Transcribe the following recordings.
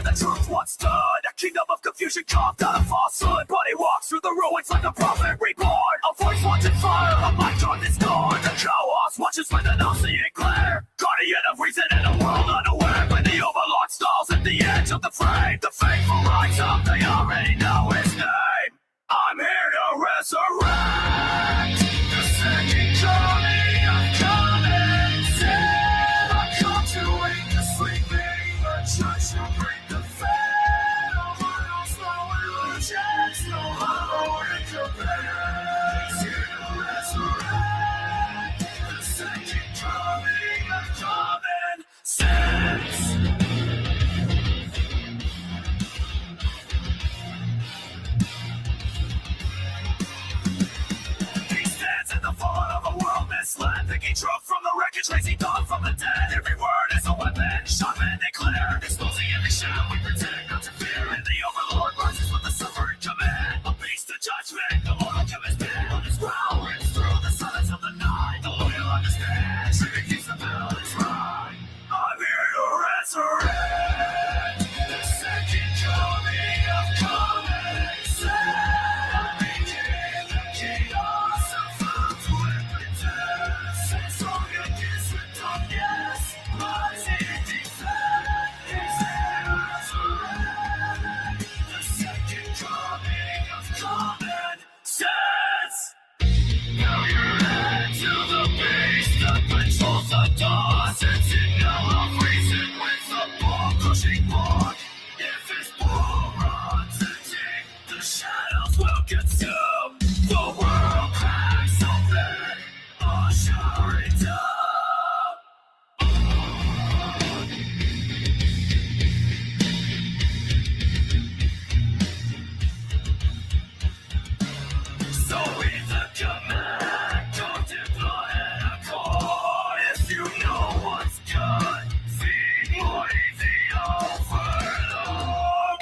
where the truth once stood. A kingdom of confusion carved out of falsehood, but he walks through the ruins like a prophet reborn. A voice wants in fire, a mind drawn is gone. The chaos watches with an all-seeing glare, guardian of reason in a world unaware. When the overlord stalls at the edge of the frame, the faithful rise up, they already know his name. I'm here to resurrect the second coming of common sin. I come to wake the sleeping, the church to bring the fair. Overloads, no illusions, no hollow incompetence. Here to resurrect the second coming of common sense. Misled, thinking truth from the wreckage, raising dawn from the dead. Every word is a weapon, sharpened and clear, exposing every shadow we pretend not to fear. And the overlord rises with the suffering command, a beast of judgment, the mortal chemist bid on his growl, rings through the silence of the night. The loyal understand, shriek keeps the balance right. I'm here to resurrect the second coming of common sense. I'm making the chaos of found to impotence. Strong against the darkness, rising in defense. Is here to resurrect the second coming of common sense. Now you're head to the beast that patrols the dawn, sensing yellow reason with the ball-crushing block. If his bull runs deep, the shadows will consume. The world packs open, ushering down. So read the command, don't deploy a call. If you know what's good, feed Morty the overlord.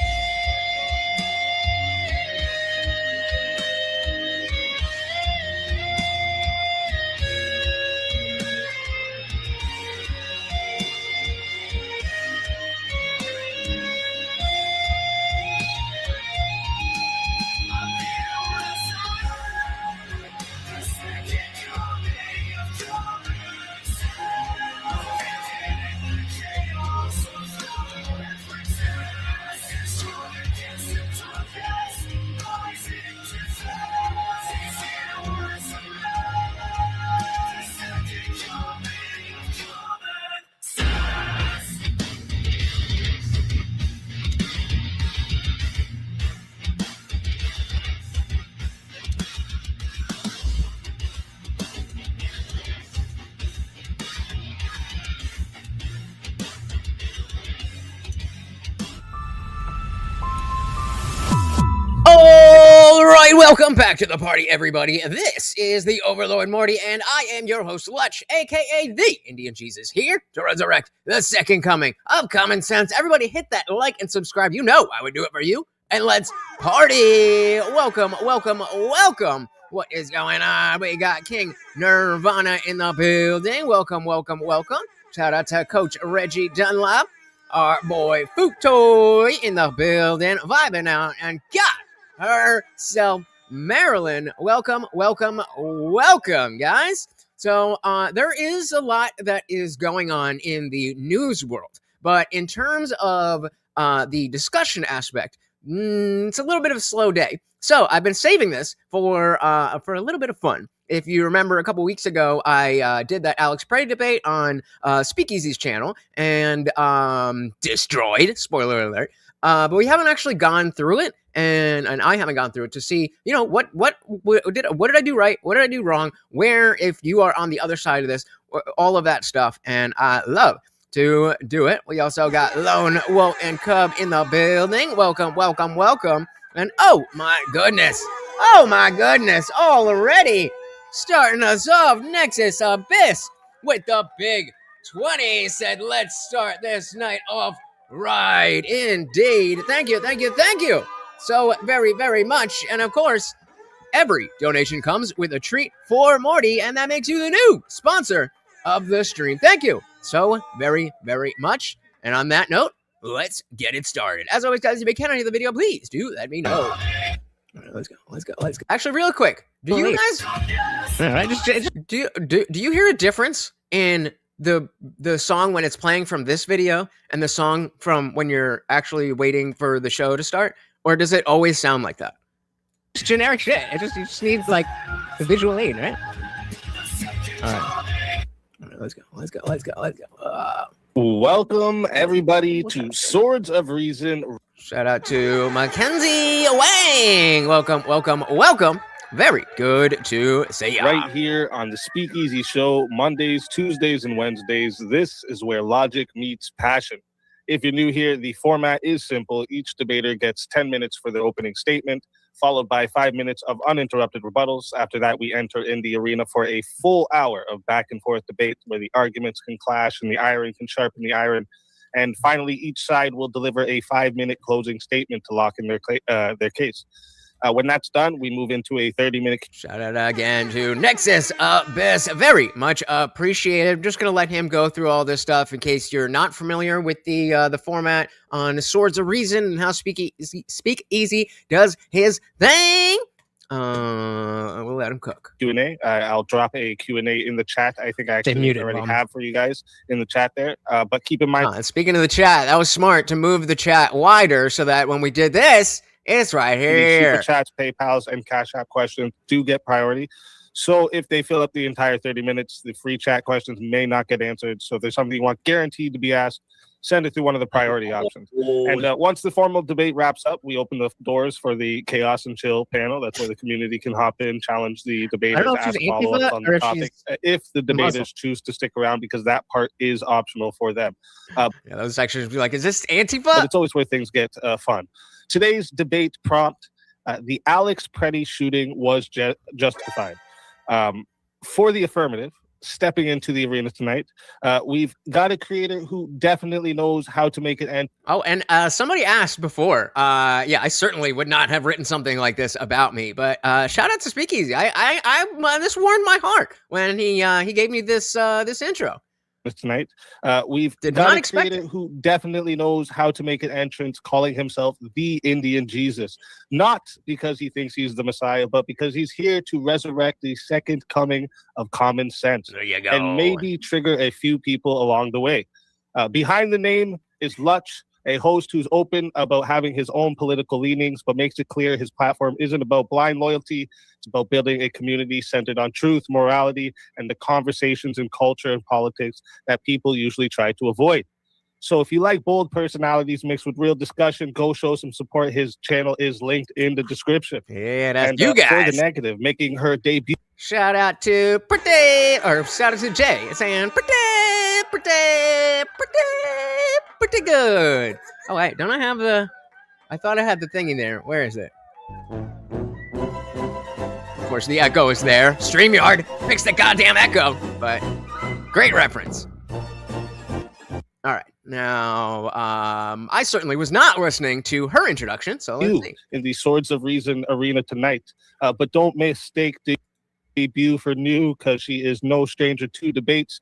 All right, welcome back to the party, everybody. This is the Overlord Morty, and I am your host, Lutch, aka the Indian Jesus, here to resurrect the second coming of common sense. Everybody hit that like and subscribe. You know I would do it for you. And let's party. Welcome, welcome, welcome. What is going on? We got King Nirvana in the building. Welcome, welcome, welcome. Shout out to Coach Reggie Dunlop. Our boy Futoy in the building, vibing out, and got herself Marilyn. Welcome, welcome, welcome, guys. So there is a lot that is going on in the news world, but in terms of the discussion aspect, it's a little bit of a slow day. So I've been saving this for a little bit of fun. If you remember, a couple weeks ago, I did that Alex Pretti debate on SpeakeaZy's channel and destroyed. Spoiler alert. But we haven't actually gone through it, and I haven't gone through it to see, you know, what did I do right? What did I do wrong? Where, if you are on the other side of this, all of that stuff, and I love to do it. We also got Lone Wolf and Cub in the building. Welcome, welcome, welcome. And oh my goodness, already starting us off, Nexus Abyss with the big 20 said, let's start this night off right, indeed. Thank you, thank you, thank you so very, very much. And of course, every donation comes with a treat for Morty, and that makes you the new sponsor of the stream. Thank you so very, very much. And on that note, let's get it started. As always, guys, if you can, any of the video, please do let me know. All right, let's go. Actually, real quick, do you guys? All right, just Do you hear a difference in the song when it's playing from this video and the song from when you're actually waiting for the show to start, or does it always sound like that? it's generic shit. You just need like the visual aid, right? All right, let's go. Welcome everybody to Swords of Reason. Shout out to Mackenzie Wang. Welcome. Very good to see ya. Right here on the SpeakeaZy show, Mondays, Tuesdays, and Wednesdays. This is where logic meets passion. If you're new here, the format is simple. Each debater gets 10 minutes for their opening statement, followed by 5 minutes of uninterrupted rebuttals. After that, we enter in the arena for a full hour of back and forth debate where the arguments can clash and the iron can sharpen the iron. And finally, each side will deliver a 5-minute closing statement to lock in their case. When that's done, we move into a 30-minute... Shout out again to Nexus Abyss. Very much appreciated. I'm just going to let him go through all this stuff in case you're not familiar with the format on Swords of Reason and how SpeakeaZy does his thing. We'll let him cook. Q&A. I'll drop a Q&A in the chat. I think I actually already have for you guys in the chat there. But keep in mind... speaking of the chat, that was smart to move the chat wider so that when we did this... It's right here. Super chats, PayPals, and Cash App questions do get priority. So if they fill up the entire 30 minutes, the free chat questions may not get answered. So if there's something you want guaranteed to be asked, send it through one of the priority options. And once the formal debate wraps up, we open the doors for the Chaos and Chill panel. That's where the community can hop in, challenge the debaters, ask follow-ups on the topic, if the debaters choose to stick around, because that part is optional for them. Those sections would be like, is this Antifa? But it's always where things get fun. Today's debate prompt, the Alex Pretti shooting was justified. For the affirmative, stepping into the arena tonight, we've got a creator who definitely knows how to make it end. Oh, and somebody asked before. I certainly would not have written something like this about me, but shout out to SpeakeaZy. I this warmed my heart when he gave me this intro. Tonight, we've got a creator who definitely knows how to make an entrance, calling himself the Indian Jesus, not because he thinks he's the Messiah, but because he's here to resurrect the second coming of common sense. There you go. And maybe trigger a few people along the way. Behind the name is Lutch, a host who's open about having his own political leanings, but makes it clear his platform isn't about blind loyalty. It's about building a community centered on truth, morality, and the conversations in culture and politics that people usually try to avoid. So if you like bold personalities mixed with real discussion, go show some support. His channel is linked in the description. Yeah, that's you guys. For the negative, making her debut. Shout out to Pretti, or shout out to Jay, saying pretty good. Oh wait, don't I have the? I thought I had the thing in there. Where is it? Of course, the echo is there. StreamYard, fix the goddamn echo. But great reference. All right, now I certainly was not listening to her introduction, so let's see. In the Swords of Reason arena tonight, but don't mistake the debut for new, because she is no stranger to debates,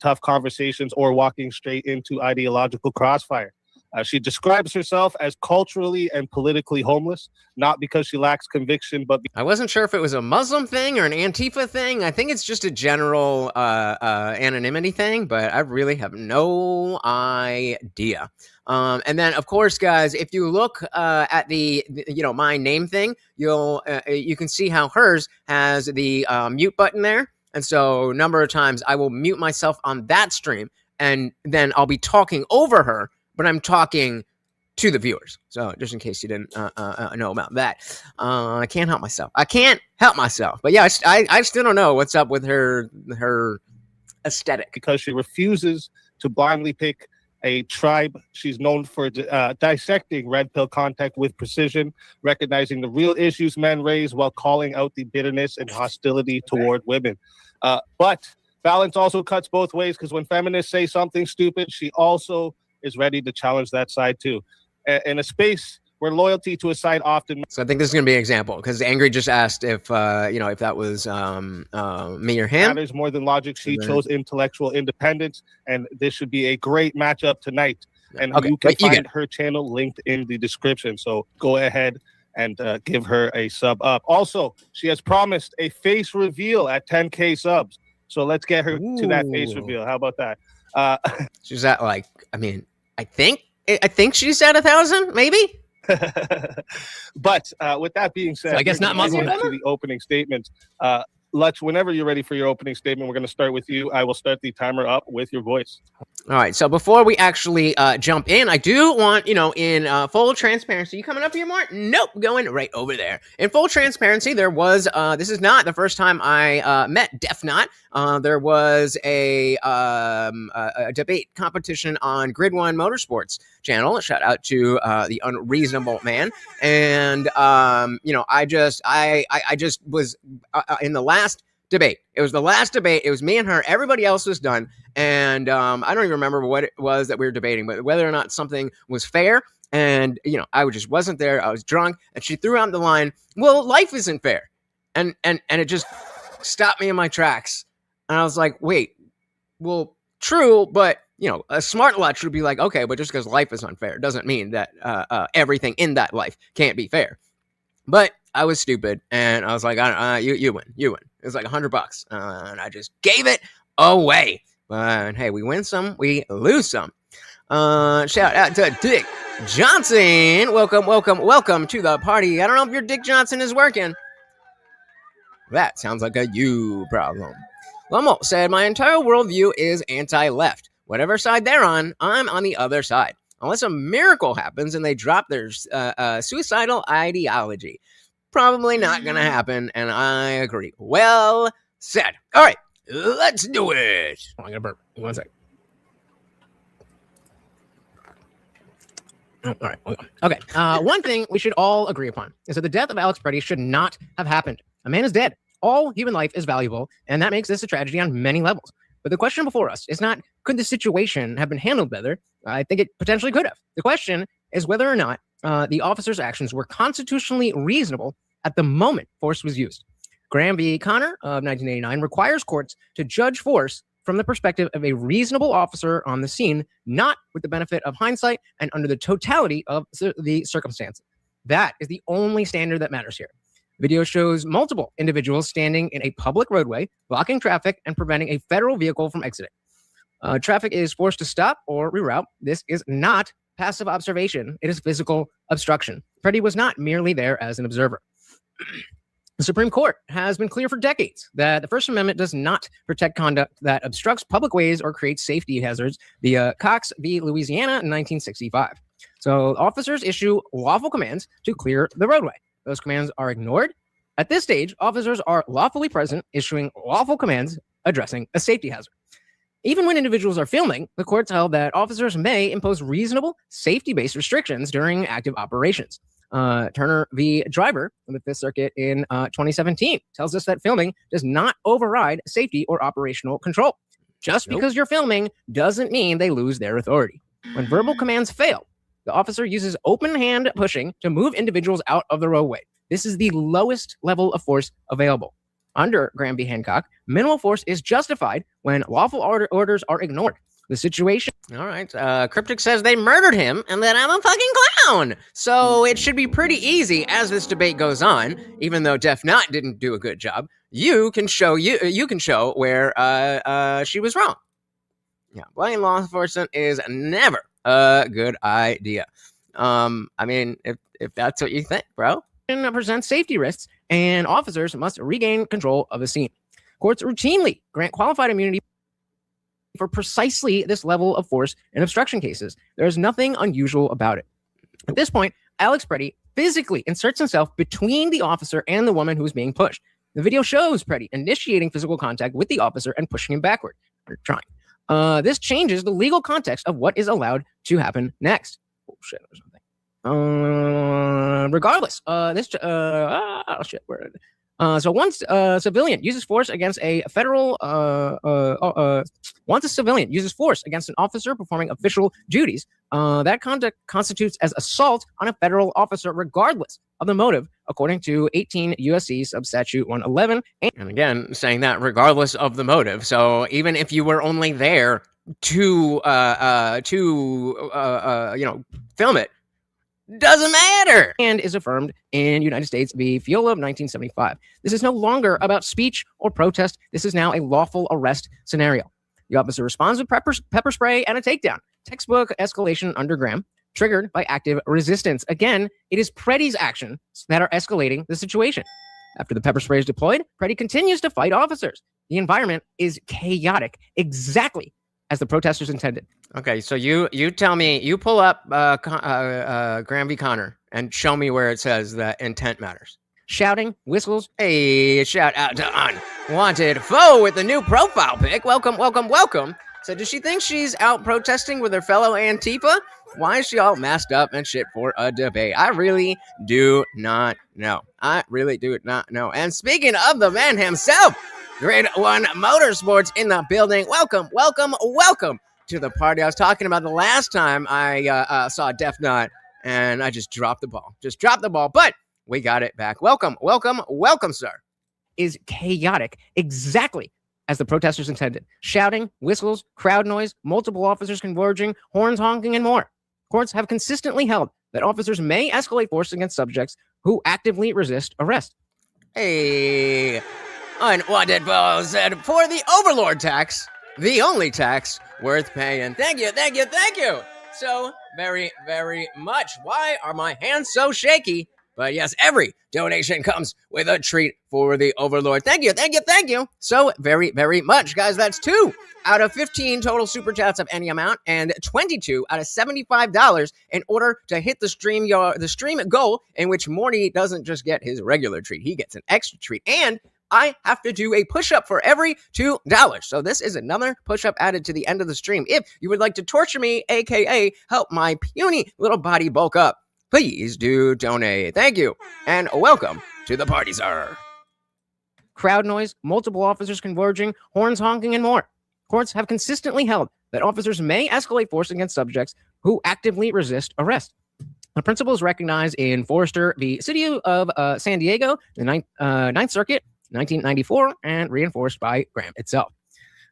tough conversations, or walking straight into ideological crossfire. She describes herself as culturally and politically homeless, not because she lacks conviction, but I wasn't sure if it was a Muslim thing or an Antifa thing. I think it's just a general anonymity thing, but I really have no idea. And then, of course, guys, if you look at the my name thing, you can see how hers has the mute button there. And so a number of times I will mute myself on that stream, and then I'll be talking over her, but I'm talking to the viewers. So just in case you didn't know about that. I can't help myself. But yeah, I still don't know what's up with her aesthetic. Because she refuses to blindly pick a tribe. She's known for dissecting red pill content with precision, recognizing the real issues men raise while calling out the bitterness and hostility toward women. But balance also cuts both ways, because when feminists say something stupid, she also is ready to challenge that side too. In a space where loyalty to a side often... So I think this is going to be an example, because Angry just asked if that was me or him. Matters more than logic. She chose intellectual independence, and this should be a great matchup tonight. and Okay, you can but you find get her channel linked in the description. So go ahead and give her a sub up. Also, she has promised a face reveal at 10K subs. So let's get her to that face Ooh. reveal. How about that? She's at like, I mean, I think she's at 1,000, maybe. But with that being said, So I guess not we're gonna Muslim. get to the opening statements. Lutz, whenever you're ready for your opening statement, we're going to start with you. I will start the timer up with your voice. All right. So before we actually jump in, I do want, in full transparency, you coming up here, Mart? Nope, going right over there. In full transparency, there was, this is not the first time I met Def Not. There was a debate competition on Grid One Motorsports channel. Shout out to the Unreasonable Man. And, I just was in the last debate. It was the last debate. It was me and her. Everybody else was done. And I don't even remember what it was that we were debating, but whether or not something was fair. And, I just wasn't there. I was drunk. And she threw out the line, well, life isn't fair. And it just stopped me in my tracks. And I was like, wait, well, true, but, a smart Lutch would be like, okay, but just because life is unfair doesn't mean that everything in that life can't be fair. But I was stupid, and I was like, you win. It was like $100, and I just gave it away. But hey, we win some, we lose some. Shout out to Dick Johnson. Welcome to the party. I don't know if your Dick Johnson is working. That sounds like a you problem. Lomo said, my entire worldview is anti-left. Whatever side they're on, I'm on the other side. Unless a miracle happens and they drop their suicidal ideology. Probably not going to happen, and I agree. Well said. All right, let's do it. Oh, I'm going to burp. 1 sec. Oh, all right. Okay. One thing we should all agree upon is that the death of Alex Pretti should not have happened. A man is dead. All human life is valuable, and that makes this a tragedy on many levels. But the question before us is not, could the situation have been handled better? I think it potentially could have. The question is whether or not the officer's actions were constitutionally reasonable at the moment force was used. Graham v. Connor of 1989 requires courts to judge force from the perspective of a reasonable officer on the scene, not with the benefit of hindsight and under the totality of the circumstances. That is the only standard that matters here. Video shows multiple individuals standing in a public roadway, blocking traffic and preventing a federal vehicle from exiting. Traffic is forced to stop or reroute. This is not passive observation. It is physical obstruction. Pretti was not merely there as an observer. The Supreme Court has been clear for decades that the First Amendment does not protect conduct that obstructs public ways or creates safety hazards via Cox v. Louisiana in 1965. So officers issue lawful commands to clear the roadway. Those commands are ignored. At this stage, officers are lawfully present, issuing lawful commands addressing a safety hazard. Even when individuals are filming, the courts held that officers may impose reasonable safety-based restrictions during active operations. Turner v. Driver in the Fifth Circuit in 2017 tells us that filming does not override safety or operational control. Just because you're filming doesn't mean they lose their authority. When verbal commands fail, the officer uses open hand pushing to move individuals out of the roadway. This is the lowest level of force available. Under Graham v. Hancock, minimal force is justified when lawful orders are ignored. The situation. All right. Cryptic says they murdered him and that I'm a fucking clown. So it should be pretty easy as this debate goes on. Even though Def Not didn't do a good job, you can show where she was wrong. Yeah, blaming law enforcement is never a good idea. I mean, if that's what you think, bro. Presents safety risks, and officers must regain control of the scene. Courts routinely grant qualified immunity for precisely this level of force in obstruction cases. There is nothing unusual about it. At this point, Alex Pretti physically inserts himself between the officer and the woman who is being pushed. The video shows Pretti initiating physical contact with the officer and pushing him backward. Or trying. This changes the legal context of what is allowed to happen next. Oh shit, or something. Regardless, so once a civilian uses force against a federal, once a civilian uses force against an officer performing official duties, that conduct constitutes as assault on a federal officer, regardless of the motive, according to 18 U.S.C. substatute 111. And again, saying that regardless of the motive. So even if you were only there to film it doesn't matter. And is affirmed in United States v. Fiola of 1975. This is no longer about speech or protest. This is now a lawful arrest scenario. The officer responds with pepper spray and a takedown. Textbook escalation under Graham, triggered by active resistance. Again, it is Pretti's actions that are escalating the situation. After the pepper spray is deployed, Pretti continues to fight officers. The environment is chaotic, exactly as the protesters intended. Okay, so you tell me, you pull up Graham v. Connor and show me where it says that intent matters. Shouting, whistles. Hey, shout out to Unwanted Foe with the new profile pic. Welcome, welcome, welcome. So does she think she's out protesting with her fellow Antifa? Why is she all masked up and shit for a debate? I really do not know. I really do not know. And speaking of the man himself, Grade 1 Motorsports in the building. Welcome, welcome, welcome to the party. I was talking about the last time I saw Def Nut, and I just dropped the ball. But we got it back. Welcome, welcome, welcome, sir. Is chaotic, exactly as the protesters intended. Shouting, whistles, crowd noise, multiple officers converging, horns honking, and more. Courts have consistently held that officers may escalate force against subjects who actively resist arrest. Hey, Unwanted Foe said, for the overlord tax, the only tax worth paying. Thank you, thank you, thank you so very, very much. Why are my hands so shaky? But yes, every donation comes with a treat for the overlord. Thank you, thank you, thank you so very, very much. Guys, that's 2 out of 15 total super chats of any amount and 22 out of $75 in order to hit the stream goal, in which Morty doesn't just get his regular treat. He gets an extra treat. And I have to do a push-up for every $2. So this is another push-up added to the end of the stream. If you would like to torture me, aka help my puny little body bulk up, please do donate. Thank you, and welcome to the party, sir. Crowd noise, multiple officers converging, horns honking, and more. Courts have consistently held that officers may escalate force against subjects who actively resist arrest. The principle is recognized in Forrester v. City of San Diego, the Ninth Circuit, 1994, and reinforced by Graham itself.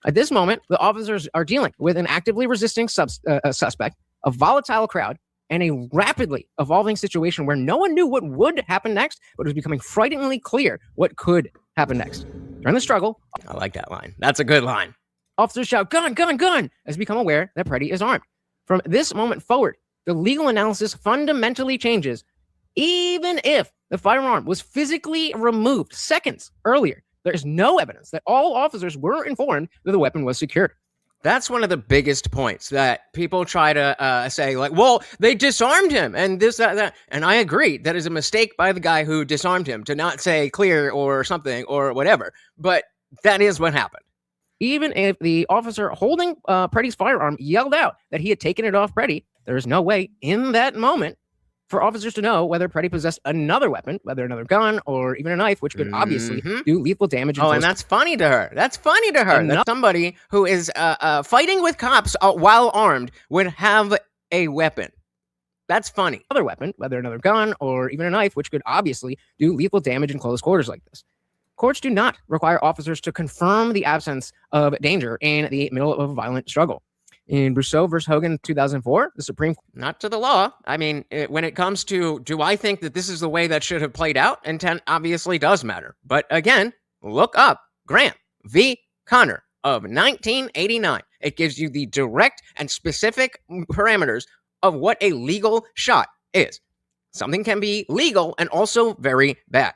At this moment, the officers are dealing with an actively resisting suspect, a volatile crowd, and a rapidly evolving situation where no one knew what would happen next, but it was becoming frighteningly clear what could happen next. During the struggle, I like that line. That's a good line. Officers shout, "Gun, gun, gun," as become aware that Pretti is armed. From this moment forward, the legal analysis fundamentally changes. Even if the firearm was physically removed seconds earlier, there is no evidence that all officers were informed that the weapon was secured. That's one of the biggest points that people try to say, like, well, they disarmed him and this, that. And I agree. That is a mistake by the guy who disarmed him to not say clear or something or whatever. But that is what happened. Even if the officer holding Pretti's firearm yelled out that he had taken it off Pretti, there is no way in that moment for officers to know whether Pretti possessed another weapon, whether another gun or even a knife, which could obviously do lethal damage. And that's funny to her. That's funny to her that somebody who is fighting with cops while armed would have a weapon. That's funny. Another weapon, whether another gun or even a knife, which could obviously do lethal damage in close quarters like this. Courts do not require officers to confirm the absence of danger in the middle of a violent struggle. In Brousseau versus Hogan 2004, the Supreme Court... Not to the law. I mean, when it comes to, do I think that this is the way that should have played out? Intent obviously does matter. But again, look up Graham v. Connor of 1989. It gives you the direct and specific parameters of what a legal shot is. Something can be legal and also very bad.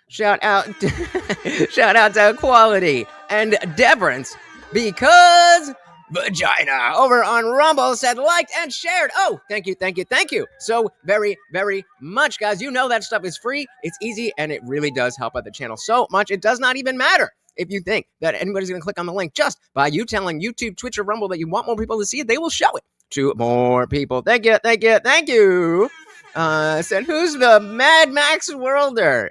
Shout out to Equality and Deference, because Vagina over on Rumble said liked and shared. Oh, thank you, thank you, thank you so very, very much, guys. You know that stuff is free, it's easy, and it really does help out the channel so much. It does not even matter if you think that anybody's going to click on the link. Just by you telling YouTube, Twitch, or Rumble that you want more people to see it, they will show it to more people. Thank you, thank you, thank you. Said, who's the Mad Max Worlder?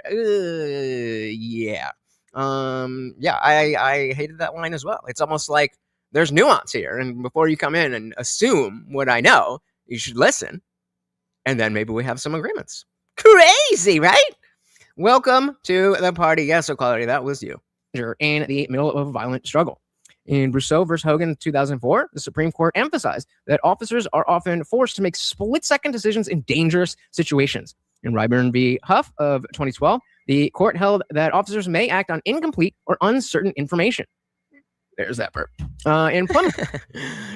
Yeah. Yeah, I hated that line as well. It's almost like there's nuance here. And before you come in and assume what I know, you should listen. And then maybe we have some agreements. Crazy, right? Welcome to the party. Yes, Equality, that was you. In the middle of a violent struggle. In Brousseau versus Hogan in 2004, the Supreme Court emphasized that officers are often forced to make split-second decisions in dangerous situations. In Ryburn v. Huff of 2012, the court held that officers may act on incomplete or uncertain information. There's that burp. In Plymouth.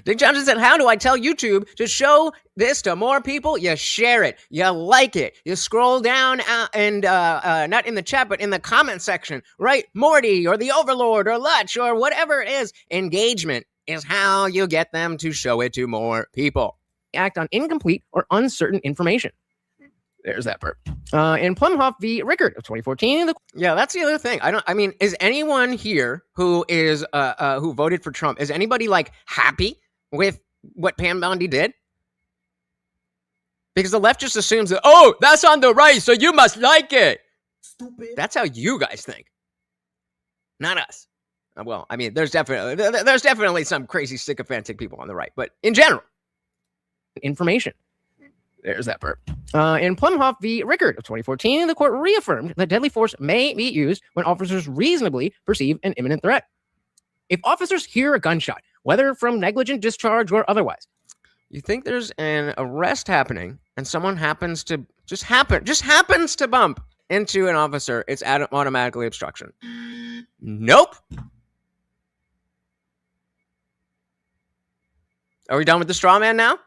Dick Johnson said, how do I tell YouTube to show this to more people? You share it. You like it. You scroll down and not in the chat, but in the comment section, right? Morty or the Overlord or Lutch or whatever it is. Engagement is how you get them to show it to more people. Act on incomplete or uncertain information. There's that burp. In Plumhoff v. Rickard of 2014. Yeah, that's the other thing. I mean, is anyone here who is who voted for Trump, is anybody like happy with what Pam Bondi did? Because the left just assumes that, oh, that's on the right, so you must like it. Stupid. That's how you guys think. Not us. Well, I mean, there's definitely some crazy sycophantic people on the right, but in general. Information. There's that burp. In Plumhoff v. Rickard of 2014, the court reaffirmed that deadly force may be used when officers reasonably perceive an imminent threat. If officers hear a gunshot, whether from negligent discharge or otherwise, you think there's an arrest happening and someone happens to happens to bump into an officer, it's automatically obstruction. Nope. Are we done with the straw man now?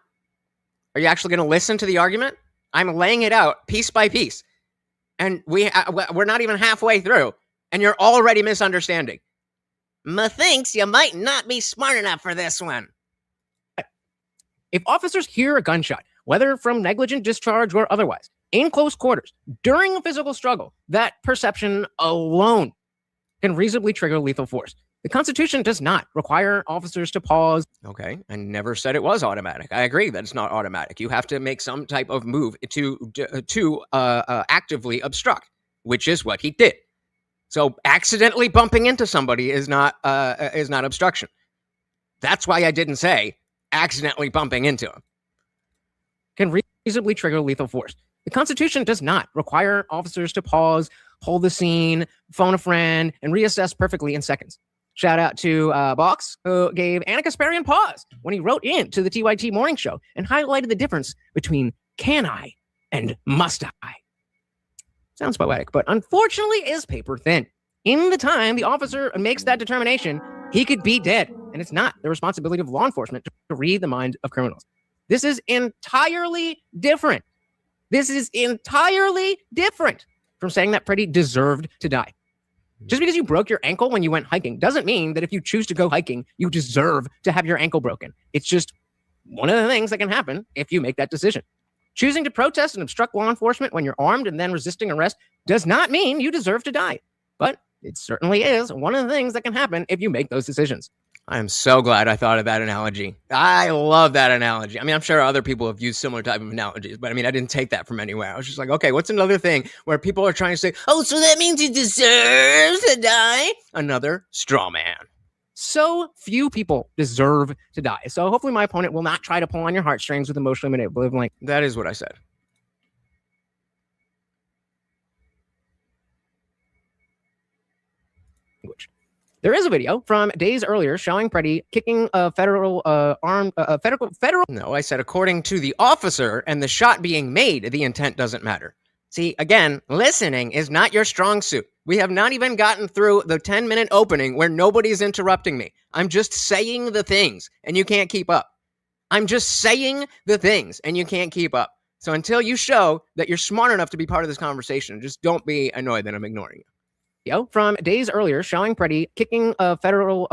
Are you actually going to listen to the argument? I'm laying it out piece by piece. And we're not even halfway through. And you're already misunderstanding. Methinks you might not be smart enough for this one. If officers hear a gunshot, whether from negligent discharge or otherwise, in close quarters, during a physical struggle, that perception alone can reasonably trigger lethal force. The Constitution does not require officers to pause. Okay, I never said it was automatic. I agree that it's not automatic. You have to make some type of move to actively obstruct, which is what he did. So accidentally bumping into somebody is not obstruction. That's why I didn't say accidentally bumping into him. Can reasonably trigger lethal force. The Constitution does not require officers to pause, hold the scene, phone a friend, and reassess perfectly in seconds. Shout out to Box, who gave Anna Kasparian pause when he wrote in to the TYT Morning Show and highlighted the difference between can I and must I. Sounds poetic, but unfortunately is paper thin. In the time the officer makes that determination, he could be dead, and it's not the responsibility of law enforcement to read the mind of criminals. This is entirely different. This is entirely different from saying that Pretti deserved to die. Just because you broke your ankle when you went hiking doesn't mean that if you choose to go hiking, you deserve to have your ankle broken. It's just one of the things that can happen if you make that decision. Choosing to protest and obstruct law enforcement when you're armed and then resisting arrest does not mean you deserve to die. But it certainly is one of the things that can happen if you make those decisions. I'm so glad I thought of that analogy. I love that analogy. I mean, I'm sure other people have used similar type of analogies, but I mean, I didn't take that from anywhere. I was just like, okay, what's another thing where people are trying to say, oh, so that means you deserve to die? Another straw man. So few people deserve to die. So hopefully my opponent will not try to pull on your heartstrings with emotionally manipulative language. That is what I said. There is a video from days earlier showing Pretti kicking a federal federal. No, I said according to the officer and the shot being made, the intent doesn't matter. See, again, listening is not your strong suit. We have not even gotten through the 10-minute opening where nobody's interrupting me. I'm just saying the things and you can't keep up. I'm just saying the things and you can't keep up. So until you show that you're smart enough to be part of this conversation, just don't be annoyed that I'm ignoring you. From days earlier showing Pretti kicking a federal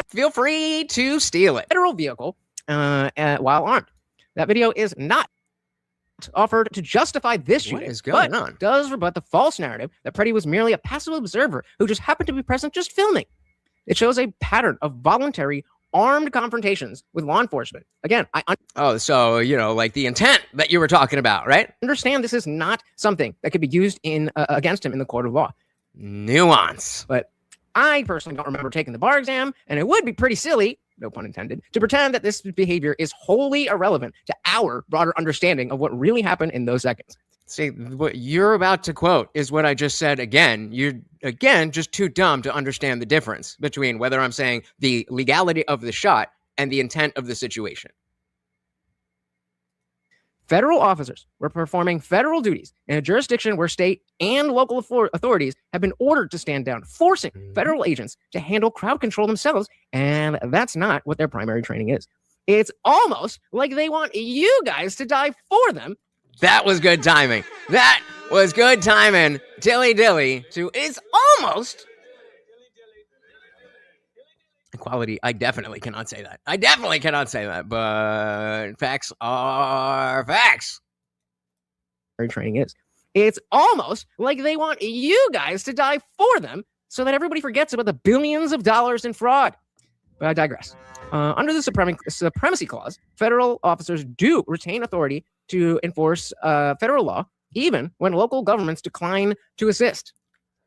Feel free to steal it. Federal vehicle while armed. That video is not offered to justify this shooting, what is going on? Does rebut the false narrative that Pretti was merely a passive observer who just happened to be present just filming. It shows a pattern of voluntary armed confrontations with law enforcement. Again, so, like the intent that you were talking about, right? Understand this is not something that could be used in against him in the court of law. Nuance. But I personally don't remember taking the bar exam, and it would be pretty silly, no pun intended, to pretend that this behavior is wholly irrelevant to our broader understanding of what really happened in those seconds. See, what you're about to quote is what I just said again. You're, again, just too dumb to understand the difference between whether I'm saying the legality of the shot and the intent of the situation. Federal officers were performing federal duties in a jurisdiction where state and local authorities have been ordered to stand down, forcing federal agents to handle crowd control themselves, and that's not what their primary training is. It's almost like they want you guys to die for them. That was good timing. That was good timing. Dilly dilly to it's almost equality. I definitely cannot say that. I definitely cannot say that, but facts are facts. Training is. It's almost like they want you guys to die for them so that everybody forgets about the billions of dollars in fraud. But I digress. Under the Supremacy Clause, federal officers do retain authority to enforce federal law, even when local governments decline to assist.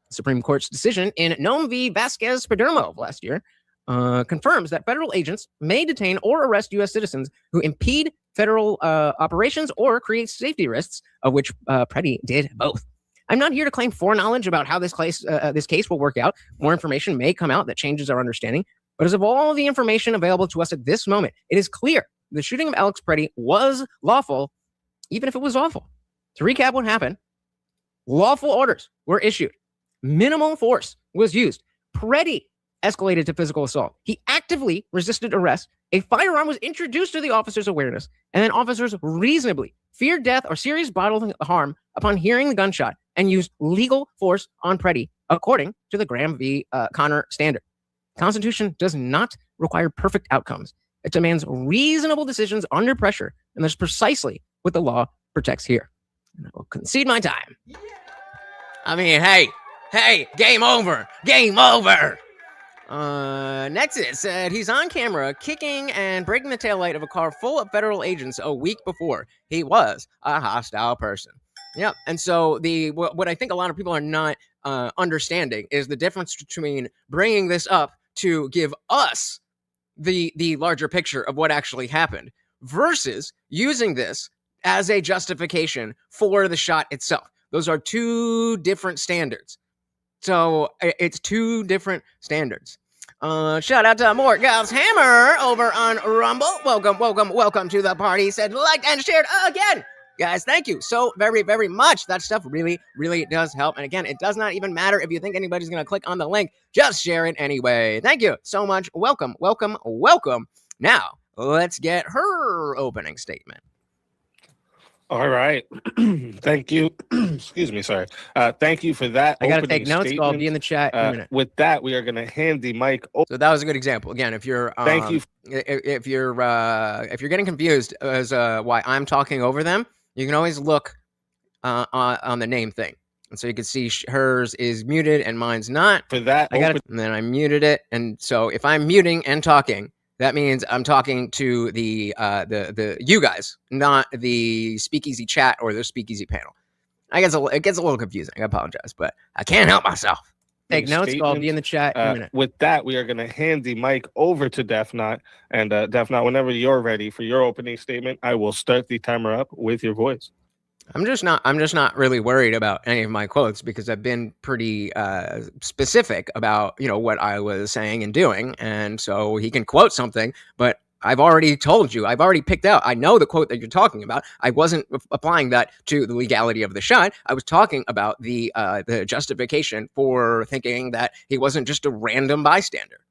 The Supreme Court's decision in Nome v. Vasquez-Padermo of last year confirms that federal agents may detain or arrest U.S. citizens who impede federal operations or create safety risks, of which Pretti did both. I'm not here to claim foreknowledge about how this case will work out. More information may come out that changes our understanding. But as of all the information available to us at this moment, it is clear the shooting of Alex Pretti was lawful, even if it was awful. To recap what happened, lawful orders were issued. Minimal force was used. Pretti escalated to physical assault. He actively resisted arrest. A firearm was introduced to the officer's awareness, and then officers reasonably feared death or serious bodily harm upon hearing the gunshot and used legal force on Pretti, according to the Graham v. Connor standard. The Constitution does not require perfect outcomes. It demands reasonable decisions under pressure, and that's precisely what the law protects here. And I will concede my time. I mean, hey, game over. Next it said he's on camera kicking and breaking the taillight of a car full of federal agents a week before. He was a hostile person. Yep. And so what I think a lot of people are not understanding is the difference between bringing this up to give us the larger picture of what actually happened versus using this as a justification for the shot itself. Those are two different standards. So it's two different standards. Shout out to Mort Gals Hammer over on Rumble. Welcome to the party. Said liked and shared again. Guys, thank you so very, very much. That stuff really, really does help. And again, it does not even matter if you think anybody's going to click on the link. Just share it anyway. Thank you so much. Welcome. Now, let's get her opening statement. All right. Thank you. Excuse me. Sorry. Thank you for that. I got to take notes. So I'll be in the chat in a minute. With that, we are going to hand the mic over. So that was a good example. Again, if you're thank you. If you're getting confused as why I'm talking over them, you can always look on the name thing, and so you can see hers is muted and mine's not. For that, and then I muted it, and so if I'm muting and talking, that means I'm talking to the you guys, not the SpeakeaZy chat or the SpeakeaZy panel. It gets a little confusing. I apologize, but I can't help myself. Take notes. I'll be in the chat in a minute. With that, we are going to hand the mic over to Defnot. And Defnot, whenever you're ready for your opening statement, I will start the timer up with your voice. I'm just not really worried about any of my quotes because I've been pretty specific about what I was saying and doing, and so he can quote something, but I've already told you, I've already picked out. I know the quote that you're talking about. I wasn't applying that to the legality of the shot. I was talking about the justification for thinking that he wasn't just a random bystander.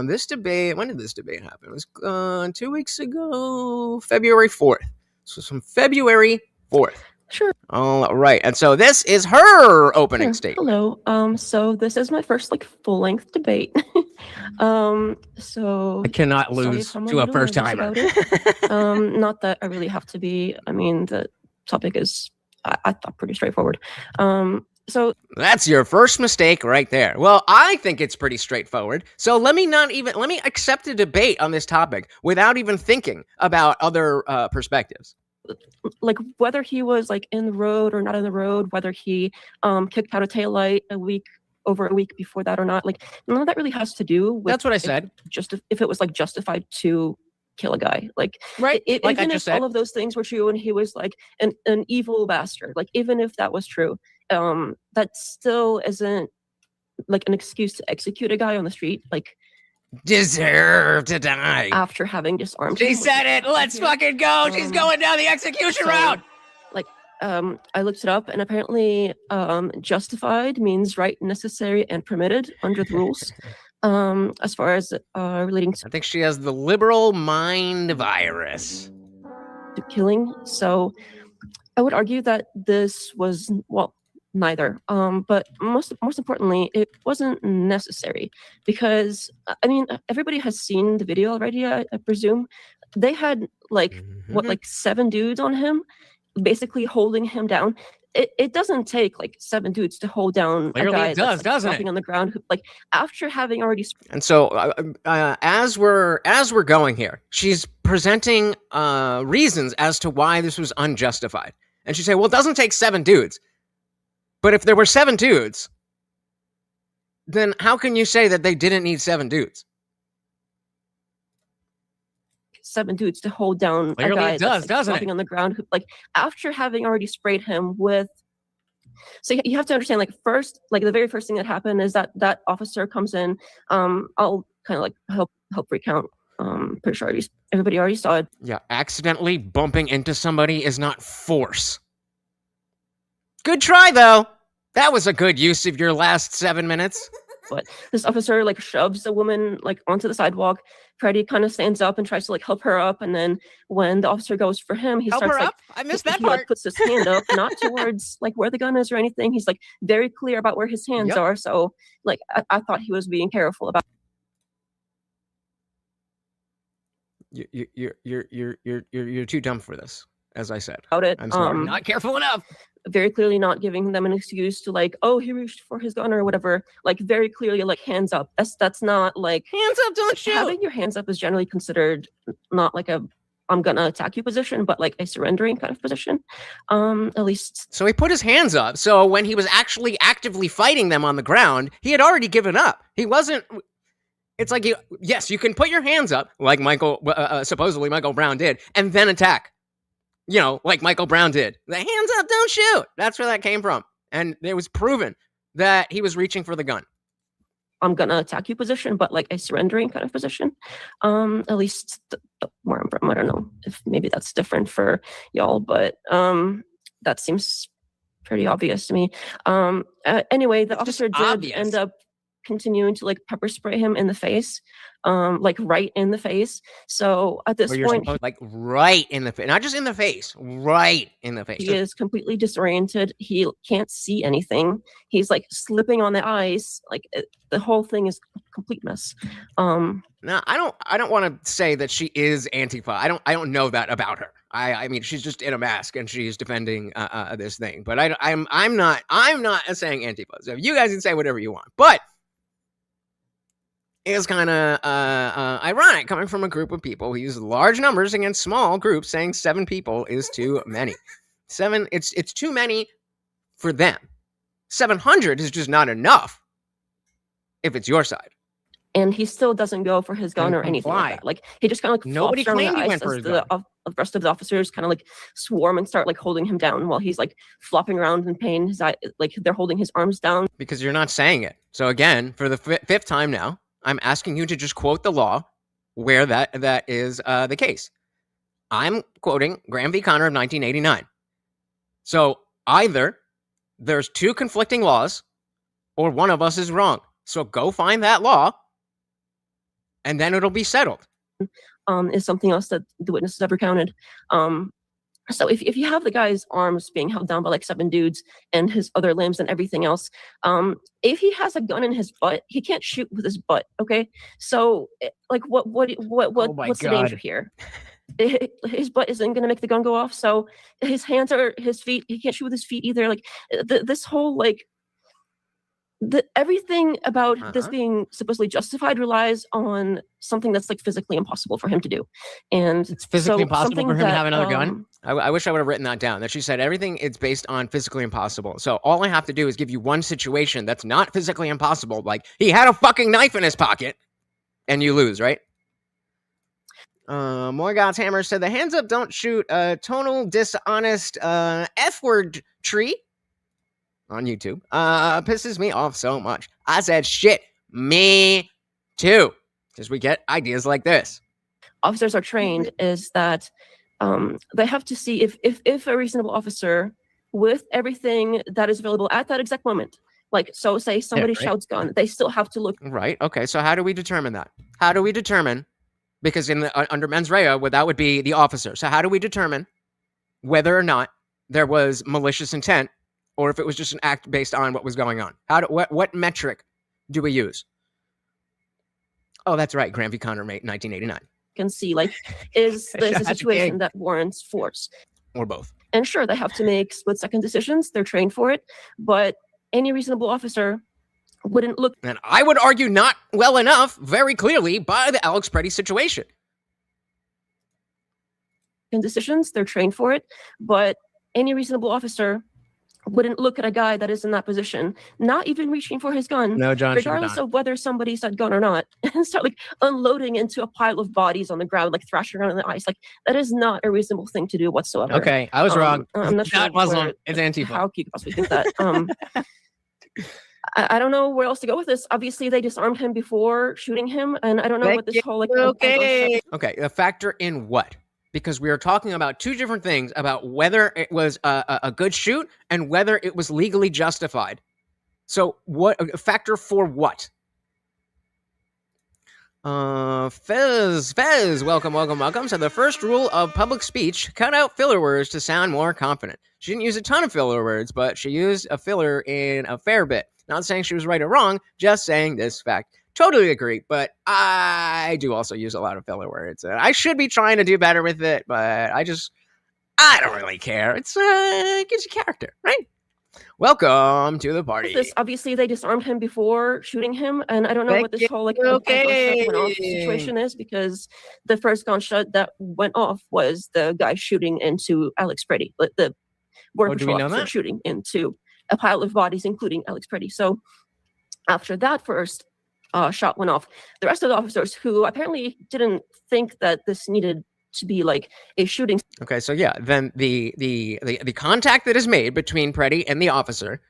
This debate, when did this debate happen? It was 2 weeks ago, February 4th. So from February 4th. Sure. All right. And so this is her opening statement. Hello. So this is my first full-length debate. So I cannot lose to a first timer. Not that I really have to be. I mean, the topic is I thought pretty straightforward. So that's your first mistake right there. Well, I think it's pretty straightforward. So let me accept a debate on this topic without even thinking about other perspectives. Whether he was in the road or not in the road, whether he kicked out a taillight over a week before that or not, none of that really has to do with. That's what I said. Just if it was justified to kill a guy. Like, Right. Like I even just if said. all of those things were true and he was like an evil bastard, like even if that was true, that still isn't like an excuse to execute a guy on the street, like Deserve to die. after having disarmed She him. said it. Let's fucking go. She's going down the execution route. Like, I looked it up, and apparently, justified means right, necessary, and permitted under the rules. As far as relating I think she has the liberal mind virus. to killing, so I would argue that this was, well, neither. But most importantly, it wasn't necessary because I mean, everybody has seen the video already. I presume they had like Mhm. like 7 dudes on him, basically holding him down. It doesn't take like 7 dudes to hold down Clearly a guy it does, that's like, doesn't it? flopping on the ground, who, like after having already And so, as we're going here, she's presenting reasons as to why this was unjustified. And she said, "Well, it doesn't take 7 dudes, but if there were 7 dudes, then how can you say that they didn't need 7 dudes?" 7 dudes to hold down Clearly a guy it does, that's like, doesn't it? flopping on the ground, who, like after having already sprayed him with. So you have to understand, like first, like the very first thing that happened is that officer comes in. I'll kind of like help recount. Pretty sure everybody already saw it. Yeah, accidentally bumping into somebody is not force. Good try, though. That was a good use of your last 7 minutes. But this officer like shoves the woman like onto the sidewalk. Pretti kind of stands up and tries to like help her up, and then when the officer goes for him, he Help starts her like up. I missed he, that he, like part. puts his hand up, not towards like where the gun is or anything. He's like very clear about where his hands Yep. are. So like I thought he was being careful about You're too dumb for this, as I said. it. I'm sorry. Not careful enough. Very clearly not giving them an excuse to like, oh, he reached for his gun or whatever. Like very clearly like hands up. That's not like Hands up, don't shoot. having your hands up is generally considered not like a I'm gonna attack you position, but like a surrendering kind of position. At least So he put his hands up. So when he was actually actively fighting them on the ground, he had already given up. He wasn't. It's like, yes, you can put your hands up, like supposedly Michael Brown did, and then attack. You know, like Michael Brown did. The hands up, don't shoot. That's where that came from. And it was proven that he was reaching for the gun. I'm gonna attack you position, but like a surrendering kind of position. At least where I'm from. I don't know if maybe that's different for y'all, but that seems pretty obvious to me. Anyway, the officer did obvious. end up continuing to like pepper spray him in the face, like right in the face. So at this Where you're point, supposed, like right in the face, not just in the face, right in the face. he is completely disoriented. He can't see anything. He's like slipping on the ice. Like the whole thing is a complete mess. Now, I don't want to say that she is Antifa. I don't know that about her. I mean, she's just in a mask and she's defending this thing. But I'm not saying Antifa. So you guys can say whatever you want. But it's kind of ironic coming from a group of people who use large numbers against small groups, saying 7 people is too many. 7, it's too many for them. 700 is just not enough if it's your side. And he still doesn't go for his gun And or anything comply. like that. Like he just kind of like Nobody flops around claimed the he ice went for as his the gun. rest of the officers kind of like swarm and start like holding him down while he's like flopping around in pain. His eye, like they're holding his arms down. Because you're not saying it. So again, for the 5th time now, I'm asking you to just quote the law where that is the case. I'm quoting Graham v. Connor of 1989. So either there's 2 conflicting laws or one of us is wrong. So go find that law and then it'll be settled. Is something else that the witnesses have recounted. So if you have the guy's arms being held down by like 7 dudes and his other limbs and everything else, if he has a gun in his butt, he can't shoot with his butt. Okay, so like what's the danger here? His butt isn't going to make the gun go off. So his hands or his feet, he can't shoot with his feet either. Like this whole like. Everything about this being supposedly justified relies on something that's like physically impossible for him to do, and It's physically so impossible for something him to that, have another gun. I wish I would have written that down. That she said everything is based on physically impossible. So all I have to do is give you one situation that's not physically impossible. Like he had a fucking knife in his pocket, and you lose, right? Morgoth's Hammer said the hands up, don't shoot. Tonal dishonest F-word tree on YouTube pisses me off so much. I said shit. Me too. Because we get ideas like this. Officers are trained is that they have to see if a reasonable officer with everything that is available at that exact moment, like, so say somebody shouts gun, they still have to look. Right. Okay. So how do we determine that? How do we determine? Because in the, under mens rea, that would be the officer. So how do we determine whether or not there was malicious intent, or if it was just an act based on what was going on? What metric do we use? Oh, that's right. Grant v. Conner, 1989. Can see, like, is this a situation that warrants force? Or both. And sure, they have to make split-second decisions. They're trained for it. But any reasonable officer wouldn't look. And I would argue not well enough, very clearly, by the Alex Pretti situation. In decisions, they're trained for it. But any reasonable officer wouldn't look at a guy that is in that position, not even reaching for his gun, No, John, regardless of whether somebody's that gun or not, and start like unloading into a pile of bodies on the ground, like thrashing around in the ice. Like, that is not a reasonable thing to do whatsoever. Okay, I was wrong. I'm not sure Not Muslim. It's Antifa. how you could possibly think that. I don't know where else to go with this. Obviously, they disarmed him before shooting him, and I don't know what this whole like. Okay, a factor in what? Because we are talking about two different things about whether it was a good shoot and whether it was legally justified. So what a factor for what? Fez, welcome. So the first rule of public speech, cut out filler words to sound more confident. She didn't use a ton of filler words, but she used a filler in a fair bit. Not saying she was right or wrong, just saying this fact. Totally agree, but I do also use a lot of filler words. I should be trying to do better with it, but I don't really care. It gives you character, right? Welcome to the party. This, obviously, they disarmed him before shooting him, and I don't know what this whole like went off situation is, because the first gunshot that went off was the guy shooting into Alex Pretti, the border patrol officer shooting into a pile of bodies, including Alex Pretti. So after that first shot went off, the rest of the officers, who apparently didn't think that this needed to be like a shooting. Okay, so yeah, then the contact that is made between Pretti and the officer,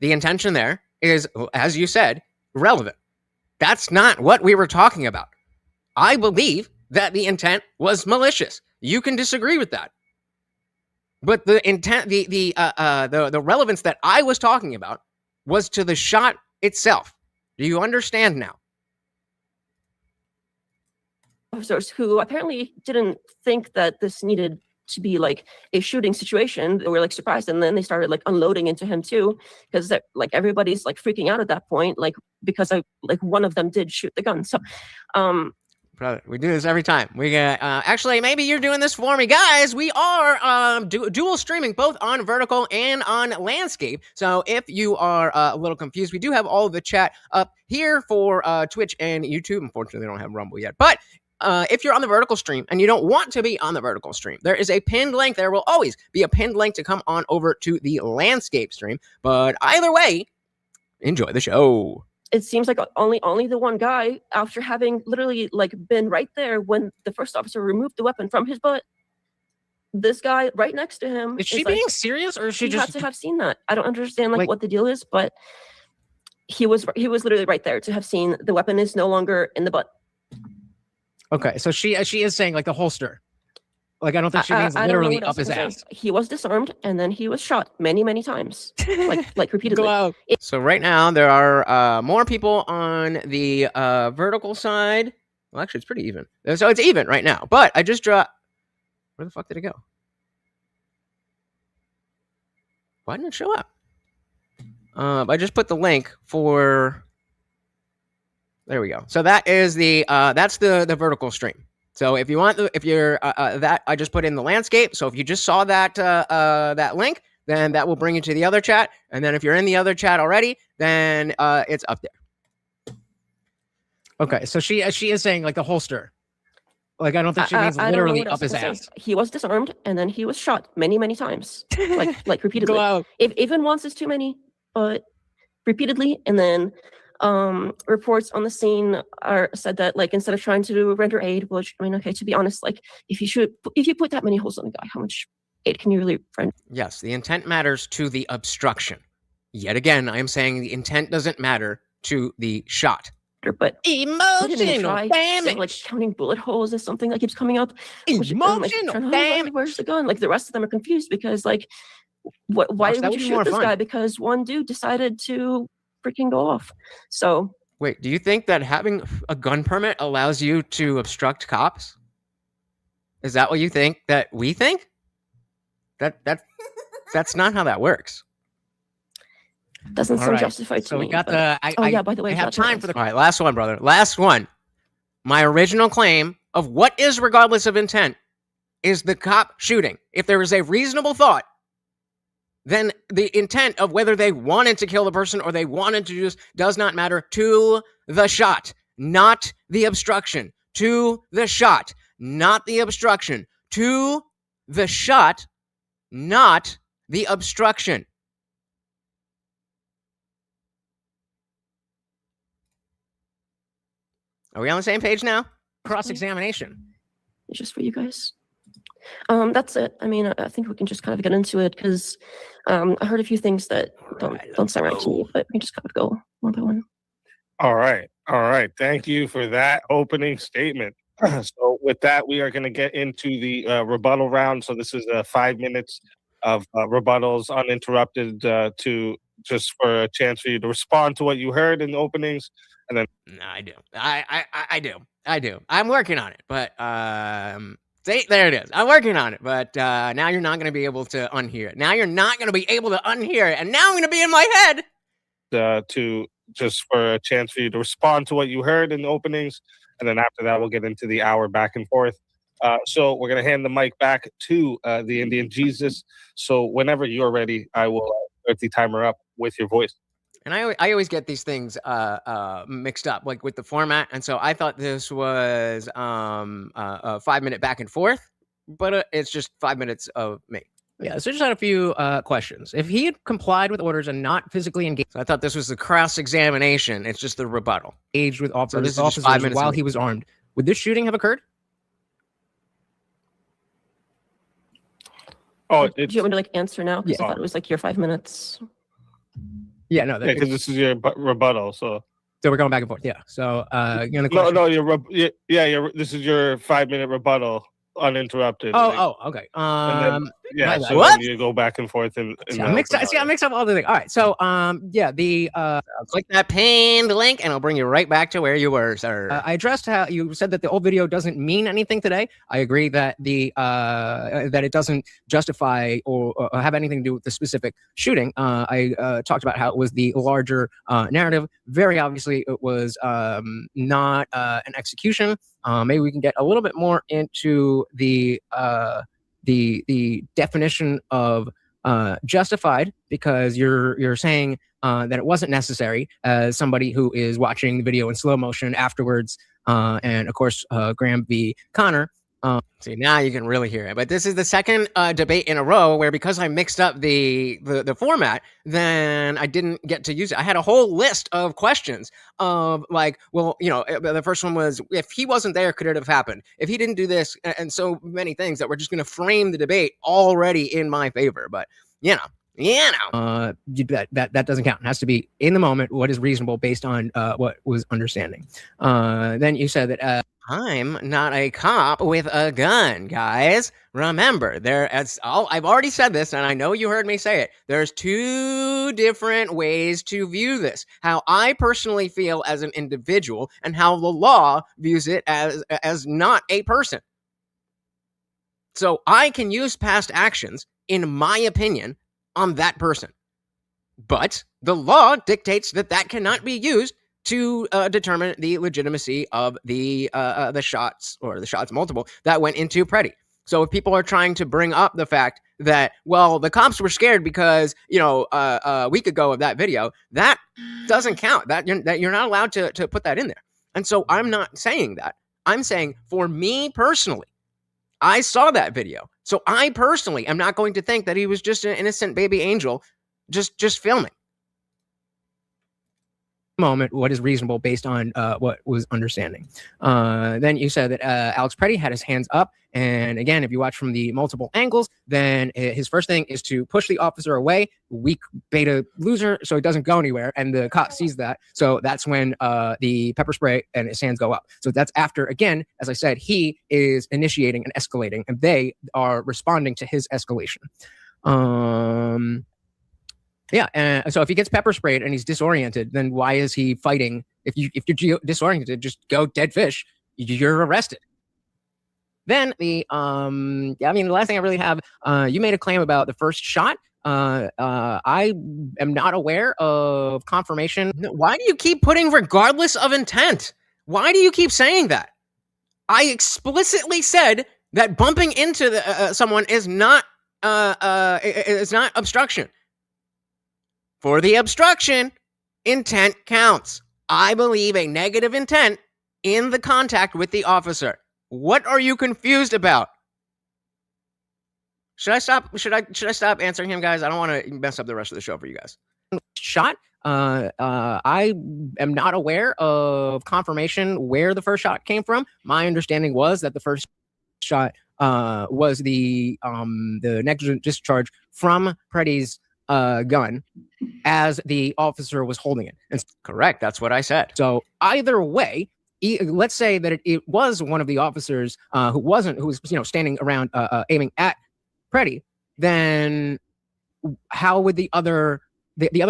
the intention there is, as you said, relevant. That's not what we were talking about. I believe that the intent was malicious. You can disagree with that, but the intent, the relevance that I was talking about was to the shot itself. Do you understand now? Officers who apparently didn't think that this needed to be like a shooting situation, they were like surprised, and then they started like unloading into him too, because like everybody's like freaking out at that point, like because one of them did shoot the gun. So brother, we do this every time. We get actually, maybe you're doing this for me, guys. We are dual streaming both on vertical and on landscape. So if you are a little confused, we do have all of the chat up here for Twitch and YouTube. Unfortunately, they don't have Rumble yet, but if you're on the vertical stream and you don't want to be on the vertical stream, there is a pinned link. There will always be a pinned link to come on over to the landscape stream. But either way, enjoy the show. It seems like only the one guy, after having literally like been right there when the first officer removed the weapon from his butt, this guy right next to him. Is she being serious, or is she just had to have seen that? I don't understand like what the deal is, but he was literally right there to have seen the weapon is no longer in the butt. Okay, so she is saying like the holster. Like, I don't think she means literally up his ass. He was disarmed and then he was shot many times, like repeatedly. So right now there are more people on the vertical side. Well, actually, it's pretty even. So it's even right now. But I just dropped. Where the fuck did it go? Why didn't it show up? I just put the link for. There we go. So that is that's the vertical stream. So if you want, if you're that, I just put in the landscape. So if you just saw that that link, then that will bring you to the other chat. And then if you're in the other chat already, then it's up there. Okay, so she is saying like the holster. Like, I don't think she means literally up his ass. He was disarmed and then he was shot many times, like repeatedly. If even once is too many, but repeatedly, and then reports on the scene said that, like, instead of trying to render aid, which, I mean, okay, to be honest, like, if you put that many holes on a guy, how much aid can you really render? Yes, the intent matters to the obstruction. Yet again, I am saying the intent doesn't matter to the shot. But I didn't even Emotional try. damage. So, like, counting bullet holes is something that keeps coming up. Which, I'm like, Emotional trying to, damage. where's the gun? Like, the rest of them are confused because, like, why Gosh, that would would you be more shoot this fun. guy? Because one dude decided to freaking go off. So Wait, do you think that having a gun permit allows you to obstruct cops? Is that what you think that we think? That's not how that works. doesn't All sound right. justified to So me. we got but- the. yeah, by the way, I have gotcha. time for the. All right, last one, brother. Last one. My original claim of what is regardless of intent is the cop shooting. If there is a reasonable thought, then the intent of whether they wanted to kill the person or they wanted to just does not matter to the shot, not the obstruction. To the shot, not the obstruction. To the shot, not the obstruction. Are we on the same page now? Cross-examination. It's just for you guys. That's it. I mean, I think we can just kind of get into it because I heard a few things that don't sound right to me, but we can just kind of go one by one. All right. Thank you for that opening statement. So with that, we are going to get into the rebuttal round. So this is 5 minutes of rebuttals uninterrupted to just for a chance for you to respond to what you heard in the openings. And then No, I do. I do. I'm working on it, but see, there it is. I'm working on it, but now you're not going to be able to unhear it. Now you're not going to be able to unhear it, and now I'm going to be in my head. To just for a chance for you to respond to what you heard in the openings. And then after that, we'll get into the hour back and forth. So we're going to hand the mic back to the Indian Jesus. So whenever you're ready, I will start the timer up with your voice. And I always get these things mixed up, like with the format. And so I thought this was a 5 minute back and forth, but it's just 5 minutes of me. Yeah, so just had a few questions. If he had complied with orders and not physically engaged So I thought this was the cross-examination. It's just the rebuttal. with So this is just officers 5 minutes while of me. he was armed, would this shooting have occurred? Oh, Do you want me to, like, answer now? Because I thought it was like your 5 minutes. Yeah, no. because this is your rebuttal. So we're going back and forth. Yeah. So the question. This is your 5 minute rebuttal uninterrupted. Okay. And then, so what? then you go back and forth in I mixed up all the things. All right. So Click that pinned link, and I'll bring you right back to where you were, sir. I addressed how you said that the old video doesn't mean anything today. I agree that that it doesn't justify or have anything to do with the specific shooting. I talked about how it was the larger narrative. Very obviously, it was not an execution. Maybe we can get a little bit more into the definition of justified, because you're saying that it wasn't necessary as somebody who is watching the video in slow motion afterwards, and of course Graham v. Connor. See, now you can really hear it. But this is the second debate in a row where, because I mixed up the format, then I didn't get to use it. I had a whole list of questions of like, well, the first one was, if he wasn't there, could it have happened? If he didn't do this, and so many things that were just going to frame the debate already in my favor. But that doesn't count. It has to be in the moment what is reasonable based on what was understanding. Then you said that I'm not a cop with a gun, guys. Remember, I've already said this, and I know you heard me say it. There's two different ways to view this. How I personally feel as an individual, and how the law views it as not a person. So I can use past actions, in my opinion, on that person. But the law dictates that cannot be used to determine the legitimacy of the shots, or the shots multiple, that went into Pretti. So if people are trying to bring up the fact that, well, the cops were scared because, a week ago of that video, that doesn't count. That you're not allowed to put that in there. And so I'm not saying that. I'm saying, for me personally, I saw that video. So I personally am not going to think that he was just an innocent baby angel just filming. moment what is reasonable based on what was understanding. Then you said that Alex Pretti had his hands up, and again, if you watch from the multiple angles, then his first thing is to push the officer away, weak beta loser, so he doesn't go anywhere, and the cop sees that, so that's when the pepper spray and his hands go up. So that's after, again, as I said, he is initiating and escalating, and they are responding to his escalation. Yeah, and so if he gets pepper sprayed and he's disoriented, then why is he fighting? If you're disoriented, just go dead fish. You're arrested. Then the the last thing I really have, you made a claim about the first shot. I am not aware of confirmation. Why do you keep putting regardless of intent? Why do you keep saying that? I explicitly said that bumping into someone is not obstruction. For the obstruction, intent counts. I believe a negative intent in the contact with the officer. What are you confused about? Should I stop? Should I stop answering him, guys? I don't want to mess up the rest of the show for you guys. Shot. I am not aware of confirmation where the first shot came from. My understanding was that the first shot was the negligent discharge from Pretti's gun as the officer was holding it. And correct, that's what I said. So either way, let's say that it was one of the officers who was standing around aiming at Pretti, then how would the other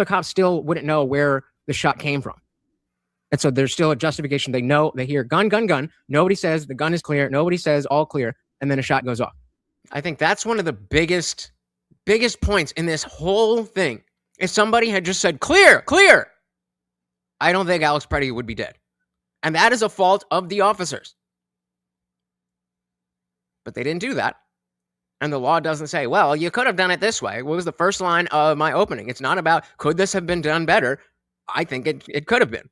cops still wouldn't know where the shot came from? And so there's still a justification. They know, they hear gun, gun, gun. Nobody says the gun is clear. Nobody says all clear. And then a shot goes off. I think that's one of the biggest points in this whole thing. If somebody had just said, clear, clear, I don't think Alex Pretti would be dead. And that is a fault of the officers. But they didn't do that. And the law doesn't say, well, you could have done it this way. What was the first line of my opening? It's not about, could this have been done better? I think it could have been.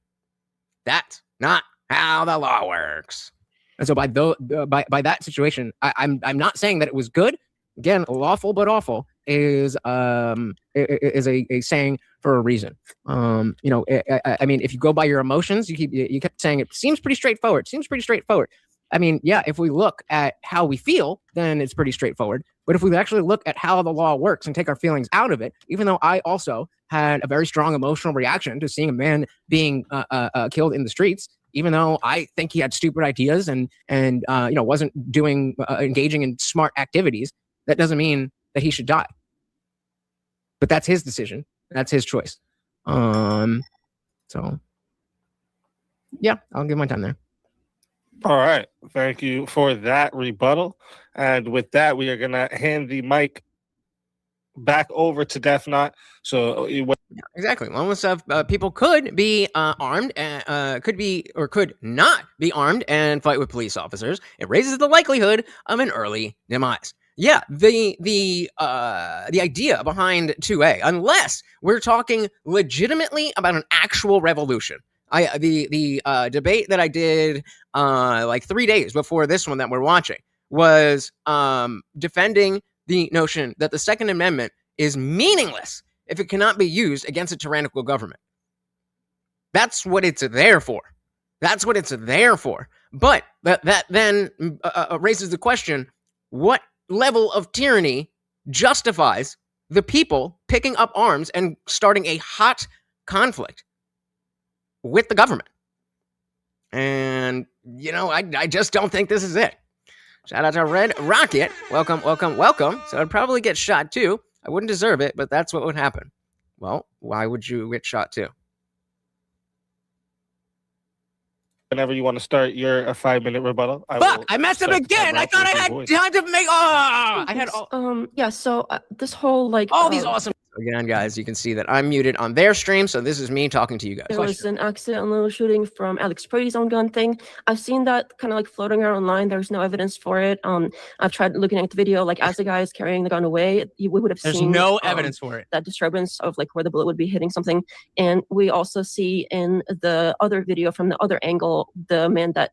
That's not how the law works. And so by that situation, I'm not saying that it was good. Again, lawful but awful is a saying for a reason. I mean, if you go by your emotions, you kept saying it seems pretty straightforward. I mean, yeah, if we look at how we feel, then it's pretty straightforward. But if we actually look at how the law works and take our feelings out of it, even though I also had a very strong emotional reaction to seeing a man being killed in the streets, even though I think he had stupid ideas and wasn't engaging in smart activities, that doesn't mean that he should die. But that's his decision. That's his choice. So yeah, I'll give my time there. All right. Thank you for that rebuttal. And with that, we are going to hand the mic back over to Death Knot. So exactly. One was people could be armed, could not be armed and fight with police officers. It raises the likelihood of an early demise. Yeah, the idea behind 2A, unless we're talking legitimately about an actual revolution. The debate that I did like 3 days before this one that we're watching was defending the notion that the Second Amendment is meaningless if it cannot be used against a tyrannical government. That's what it's there for. But that then raises the question, what level of tyranny justifies the people picking up arms and starting a hot conflict with the government? And, I just don't think this is it. Shout out to Red Rocket. Welcome. So I'd probably get shot too. I wouldn't deserve it, but that's what would happen. Well, why would you get shot too? Whenever you want to start your 5-minute rebuttal. I messed up again. I thought I had time to make. I had all. Yeah. So this whole all these awesome. Again, guys, you can see that I'm muted on their stream, so this is me talking to you guys. There was an accidental shooting from Alex Pretti's own gun thing. I've seen that kind of like floating around online. There's no evidence for it. I've tried looking at the video, like as the guy is carrying the gun away, we would have seen. There's no evidence for it. That disturbance of like where the bullet would be hitting something, and we also see in the other video from the other angle, the man that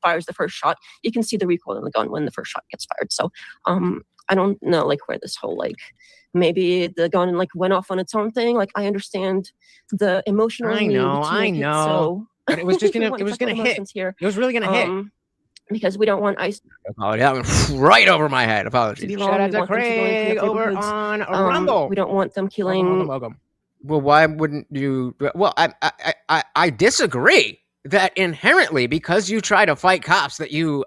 fires the first shot. You can see the recoil in the gun when the first shot gets fired. So, I don't know like where this whole like maybe the gun like went off on its own thing. Like I understand the emotional I need know, to I make it know. so But it was just we gonna want it was separate gonna hit. emotions here. It was really gonna hit. Because we don't want ICE Apology. That went right over my head. to Apologies. be Shout wrong. out We to want them to go into Craig the over neighborhoods. on Rumble. We don't want them killing. Welcome. Well, why wouldn't you? Well, I disagree that inherently because you try to fight cops that you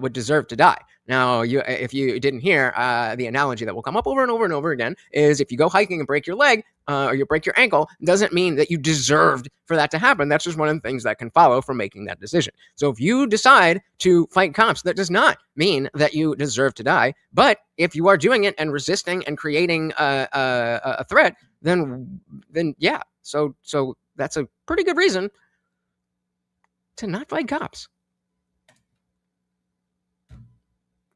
would deserve to die. Now, if you didn't hear, the analogy that will come up over and over and over again is if you go hiking and break your leg or you break your ankle, doesn't mean that you deserved for that to happen. That's just one of the things that can follow from making that decision. So if you decide to fight cops, that does not mean that you deserve to die. But if you are doing it and resisting and creating a threat, then yeah. So that's a pretty good reason to not fight cops.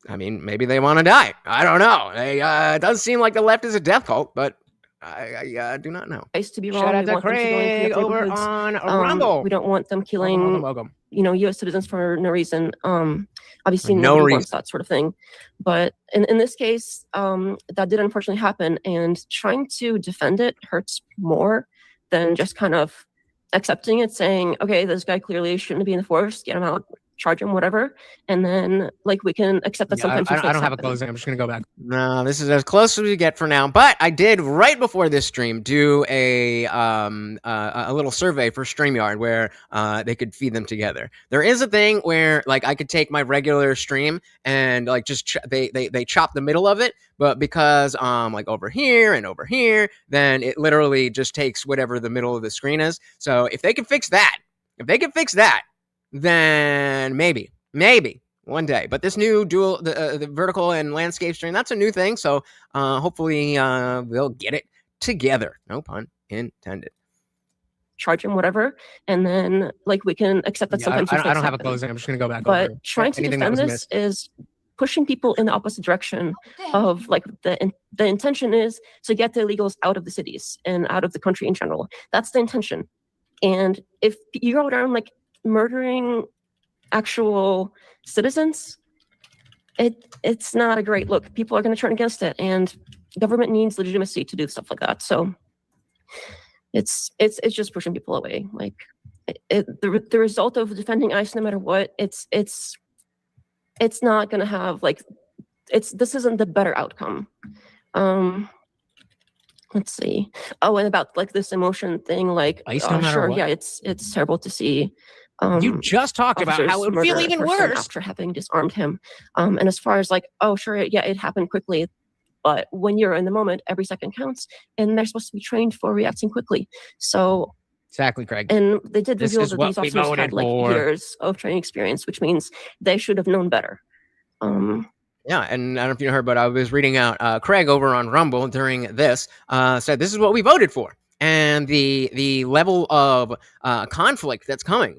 I mean, maybe they want to die. I don't know. It does seem like the left is a death cult, but I do not know. ICE to be wrong. Shout out We to want them to go into Craig the over neighborhoods. on Rumble. We don't want them killing, Welcome. U.S. citizens for no reason. Obviously, No nobody reason. wants that sort of thing. But in this case, that did unfortunately happen, and trying to defend it hurts more than just kind of accepting it, saying, "Okay, this guy clearly shouldn't be in the force. Get him out, charge him, whatever." And then, like, we can accept that sometimes I mistakes don't have a happen. closing. I'm just gonna go back. No, this is as close as we get for now. But I did right before this stream do a little survey for StreamYard where they could feed them together. There is a thing where like I could take my regular stream and like just they chop the middle of it, but because like over here and over here, then it literally just takes whatever the middle of the screen is. So if they can fix that, then maybe one day. But this new dual, the vertical and landscape stream, that's a new thing. So hopefully we'll get it together. No pun intended. Charge him, whatever. And then, like, we can accept that sometimes I mistakes don't have a happen. closing. I'm just gonna go back. But over trying to anything that defend was this is pushing people in the opposite direction of like the intention is to get the illegals out of the cities and out of the country in general. That's the intention. And if you go around like murdering actual citizens, it's not a great look. People are going to turn against it, and government needs legitimacy to do stuff like that. So it's just pushing people away. Like the result of defending ICE, no matter what, it's not going to have like this isn't the better outcome. Let's see. Oh, and about like this emotion thing, like ICE, no matter sure, what? yeah, it's terrible to see. You just talked about how it would feel murder a even person worse. after having disarmed him. And as far as like, oh, sure, yeah, it happened quickly. But when you're in the moment, every second counts, and they're supposed to be trained for reacting quickly. So Exactly, Craig. and they did This reveal is that what these we officers voted had like for. years of training experience, which means they should have known better. Yeah, and I don't know if you heard, but I was reading out Craig over on Rumble during this said this is what we voted for, and the level of conflict that's coming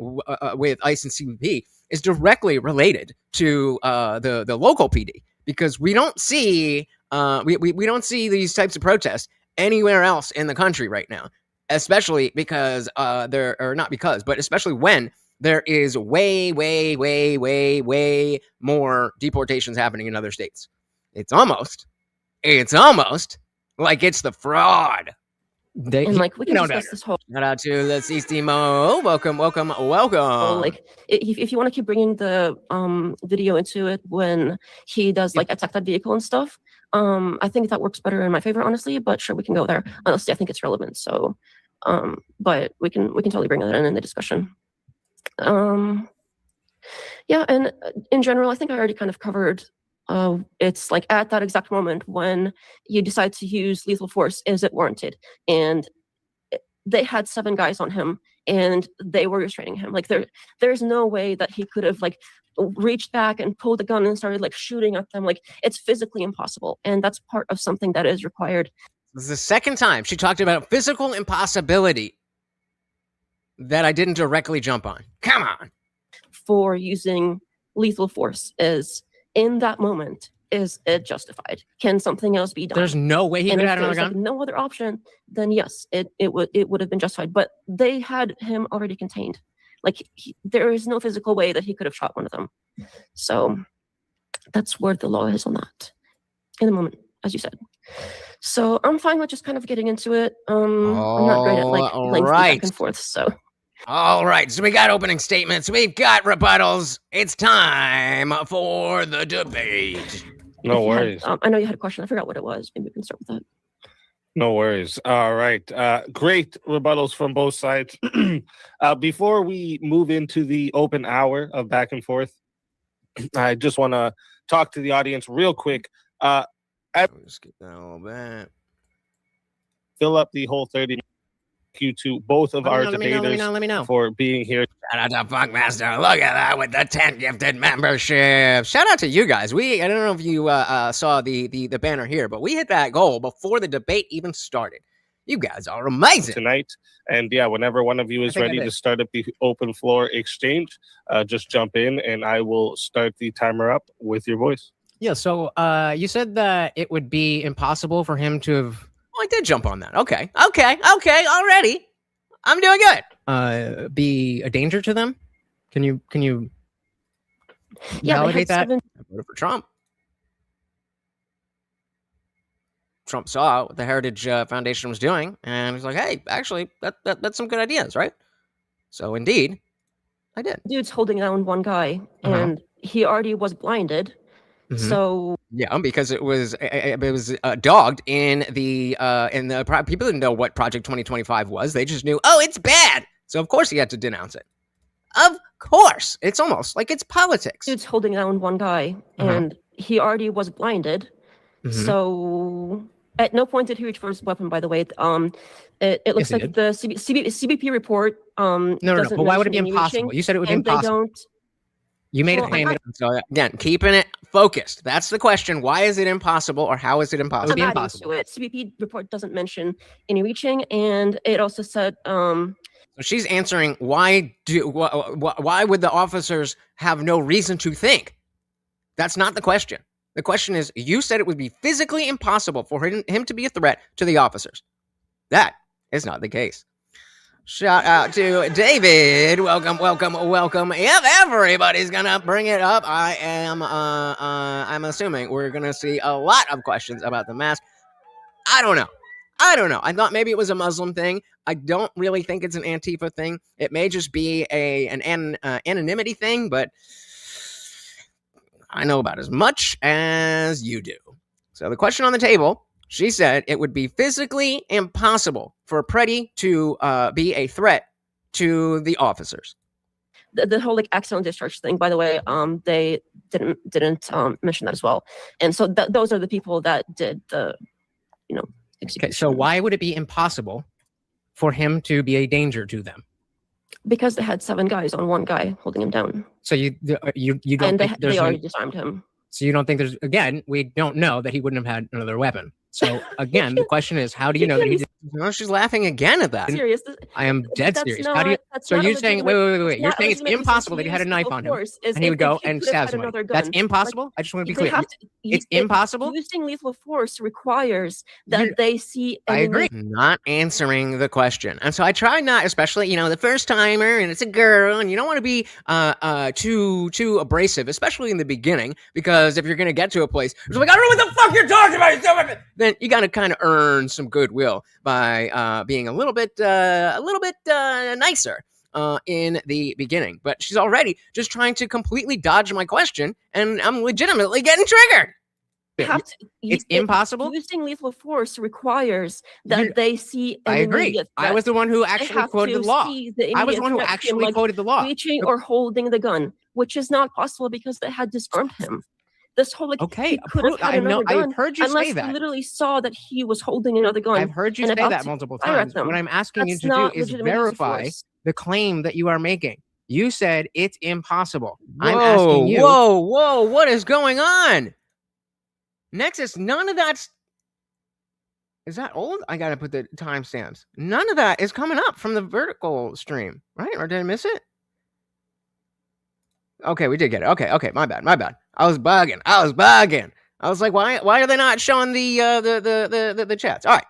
with ICE and CBP is directly related to the local PD, because we don't see we don't see these types of protests anywhere else in the country right now, especially because especially when there is way more deportations happening in other states. It's almost like it's the fraud. And like we can discuss this whole Shout out to the CSTMO. Welcome. like if you want to keep bringing the video into it when he does like attack that vehicle and stuff, I think that works better in my favor, honestly. But sure, we can go there. Honestly, I think it's relevant. So, but we can totally bring that in the discussion. Yeah, and in general, I think I already kind of covered. It's like at that exact moment when you decide to use lethal force, is it warranted? And they had 7 guys on him, and they were restraining him. Like there's no way that he could have like reached back and pulled a gun and started like shooting at them. Like it's physically impossible, and that's part of something that is required. This is the second time she talked about physical impossibility that I didn't directly jump on. Come on. For using lethal force is in that moment, is it justified? Can something else be done? There's no way he could have had another like gun. no other option, then yes, it would have been justified. But they had him already contained. Like there is no physical way that he could have shot one of them. So that's where the law is on that. in the moment, as you said. So I'm fine with just kind of getting into it. I'm not great at like lengthy back and forth. So all right, so we got opening statements, we've got rebuttals. It's time for the debate. No if you had- worries. I know you had a question. I forgot what it was. Maybe we can start with that. No worries. All right. Great rebuttals from both sides. Before we move into the open hour of back and forth, I just want to talk to the audience real quick. Skip that a little bit. Fill up the whole 30 minutes. You to both of our debaters let me know. for being here. Shout out to Funkmaster. Look at that with the 10 gifted memberships. Shout out to you guys. I don't know if you saw the banner here, but we hit that goal before the debate even started. You guys are amazing Tonight. And yeah, whenever one of you is ready to start up the open floor exchange, just jump in and I will start the timer up with your voice. Yeah, so you said that it would be impossible for him to have... Oh, I did jump on that. Okay, already. I'm doing good. Be a danger to them? Can you Yeah, validate that? I voted for Trump. Trump saw what the Heritage Foundation was doing, and he's like, hey, actually, that's some good ideas, right? So, indeed, I did. Dude's holding down one guy, and he already was blinded. So yeah, because it was dogged in the people didn't know what Project 2025 was. They just knew, oh, it's bad. So of course he had to denounce it. Of course, it's almost like it's politics. Dude's holding down one guy, and he already was blinded. So at no point did he reach for his weapon. By the way, it looks like the CBP report. No. But why would it be impossible? You said it would be impossible. You made a claim. So again, keeping it focused. That's the question. Why is it impossible, or how is it impossible? It would be impossible. CBP report doesn't mention any reaching, and it also said. So she's answering why would the officers have no reason to think? That's not the question. The question is, you said it would be physically impossible for him to be a threat to the officers. That is not the case. Shout out to David. Welcome. If everybody's gonna bring it up, I'm assuming we're gonna see a lot of questions about the mask. I don't know. I thought maybe it was a Muslim thing. I don't really think it's an Antifa thing. It may just be an anonymity thing, but I know about as much as you do. So the question on the table, she said it would be physically impossible for Pretti to be a threat to the officers. The whole like accidental discharge thing, by the way, they didn't mention that as well. And so those are the people that did the, execution. Okay, so why would it be impossible for him to be a danger to them? Because they had 7 guys on one guy holding him down. So you don't and think they already disarmed him. So you don't think there's, again, we don't know that he wouldn't have had another weapon. So again, the question is, how do you know that he did? No, she's laughing again at that. Serious? I am dead serious. How do you? So you're saying, wait. You're saying it's impossible that he had a knife on him, and he would go and stab somebody. That's impossible. I just want to be clear. It's impossible. Using lethal force requires that they see. I agree. Not answering the question, and so I try not, especially the first timer, and it's a girl, and you don't want to be too abrasive, especially in the beginning, because if you're gonna get to a place, it's like, I don't know what the fuck you're talking about. Then you got to kind of earn some goodwill by being a little bit nicer in the beginning. But she's already just trying to completely dodge my question, and I'm legitimately getting triggered. It's impossible. Using lethal force requires that they see. I agree. I was the one who actually quoted the law. I was the one who actually quoted the law. Reaching or holding the gun, which is not possible because they had disarmed him. This whole okay, I know. I've heard you say that. I literally saw that he was holding another gun. I've heard you say that multiple times. What I'm asking you to do is verify the claim that you are making. You said it's impossible. I'm asking you. Whoa! What is going on? Nexus, none of that's. Is that old? I gotta put the timestamps. None of that is coming up from the vertical stream, right? Or did I miss it? Okay, we did get it. Okay, my bad. I was bugging. I was like, why are they not showing the chats? All right,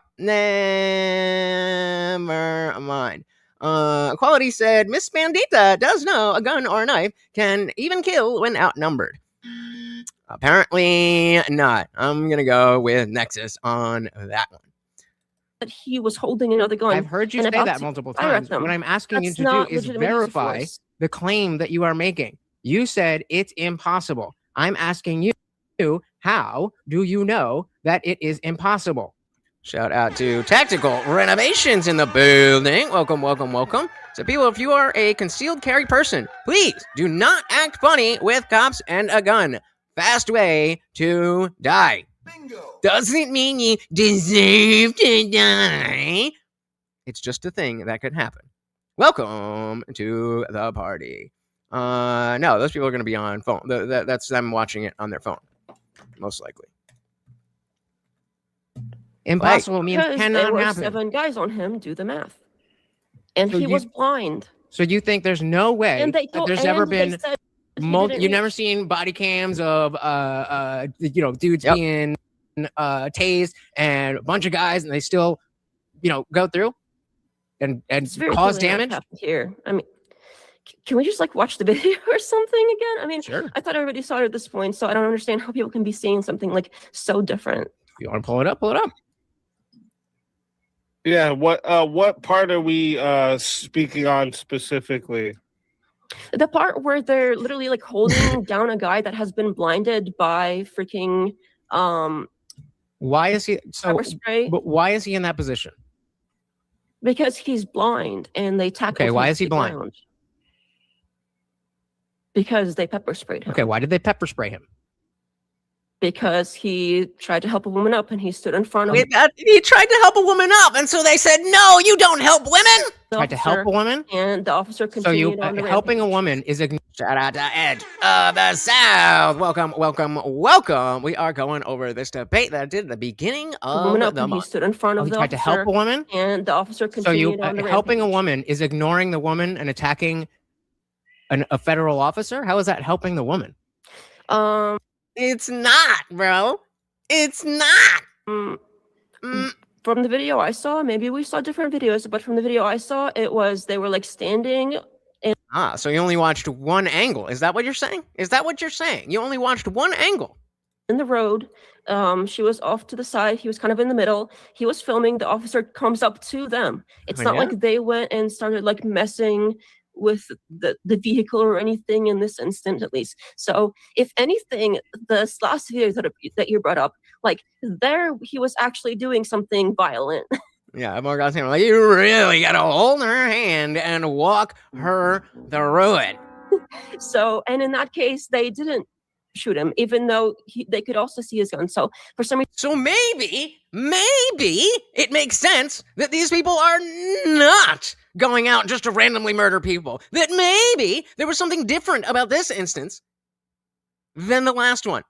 never mind. Quality said Miss Bandita does know a gun or a knife can even kill when outnumbered. Apparently not. I'm gonna go with Nexus on that one. That he was holding another gun. I've heard you and say about that to multiple fire at times. them. What I'm asking you That's to do not is legitimate use of verify force. the claim that you are making. You said it's impossible. I'm asking you, how do you know that it is impossible? Shout out to Tactical Renovations in the building. Welcome, welcome, welcome. So, people, if you are a concealed carry person, please do not act funny with cops and a gun. Fast way to die. Bingo. Doesn't mean you deserve to die. It's just a thing that could happen. Welcome to the party. No, those people are going to be on phone. That's them watching it on their phone, most likely. Impossible means Because there cannot were happen. 7 guys on him. Do the math. And So he you- was blind. So you think there's no way And they that told, there's ever and they been said he you've didn't never reach. seen body cams of dudes Yep. being tased and a bunch of guys and they still go through and It's very cause clearly not damage? happened here. I mean, can we just like watch the video or something again? I mean, Sure. I thought everybody saw it at this point, so I don't understand how people can be seeing something like so different. If you want to pull it up, pull it up. Yeah, what part are we speaking on specifically? The part where they're literally like holding down a guy that has been blinded by freaking Why is he so? pepper spray But why is he in that position? because he's blind and they tackled Okay, him why to is he the blind? ground. Because they pepper sprayed him. Okay, why did they pepper spray him? Because he tried to help a woman up and he stood in front of He tried to help a woman up, and so they said, "No, you don't help women." the Tried to help a officer, woman. and the officer So you continued on the helping a rampage. woman is Shout out to Ed of the South. Welcome, welcome, welcome. We are going over this debate that I did at the beginning The of woman up the and he month. stood in front oh, of he the tried to officer, help a woman. and the officer So you continued on the helping a rampage. woman is ignoring the woman and attacking a federal officer. How is that helping the woman? It's not, bro. It's not. Um, Mm, from the video I saw, maybe we saw different videos, but from the video I saw, it was they were like standing. so you only watched one angle. Is that what you're saying? Is that what you're saying? You only watched one angle. In the road. She was off to the side. He was kind of in the middle. He was filming. The officer comes up to them. It's Oh, not yeah? like they went and started like messing with the vehicle or anything in this instant, at least. So if anything, this last video that you brought up, like there, he was actually doing something violent. Yeah, Morgan's saying, like, you really gotta hold her hand and walk her through it. So, and in that case, they didn't shoot him, even though they could also see his gun. So for some reason, So maybe it makes sense that these people are not going out just to randomly murder people. That maybe there was something different about this instance than the last one.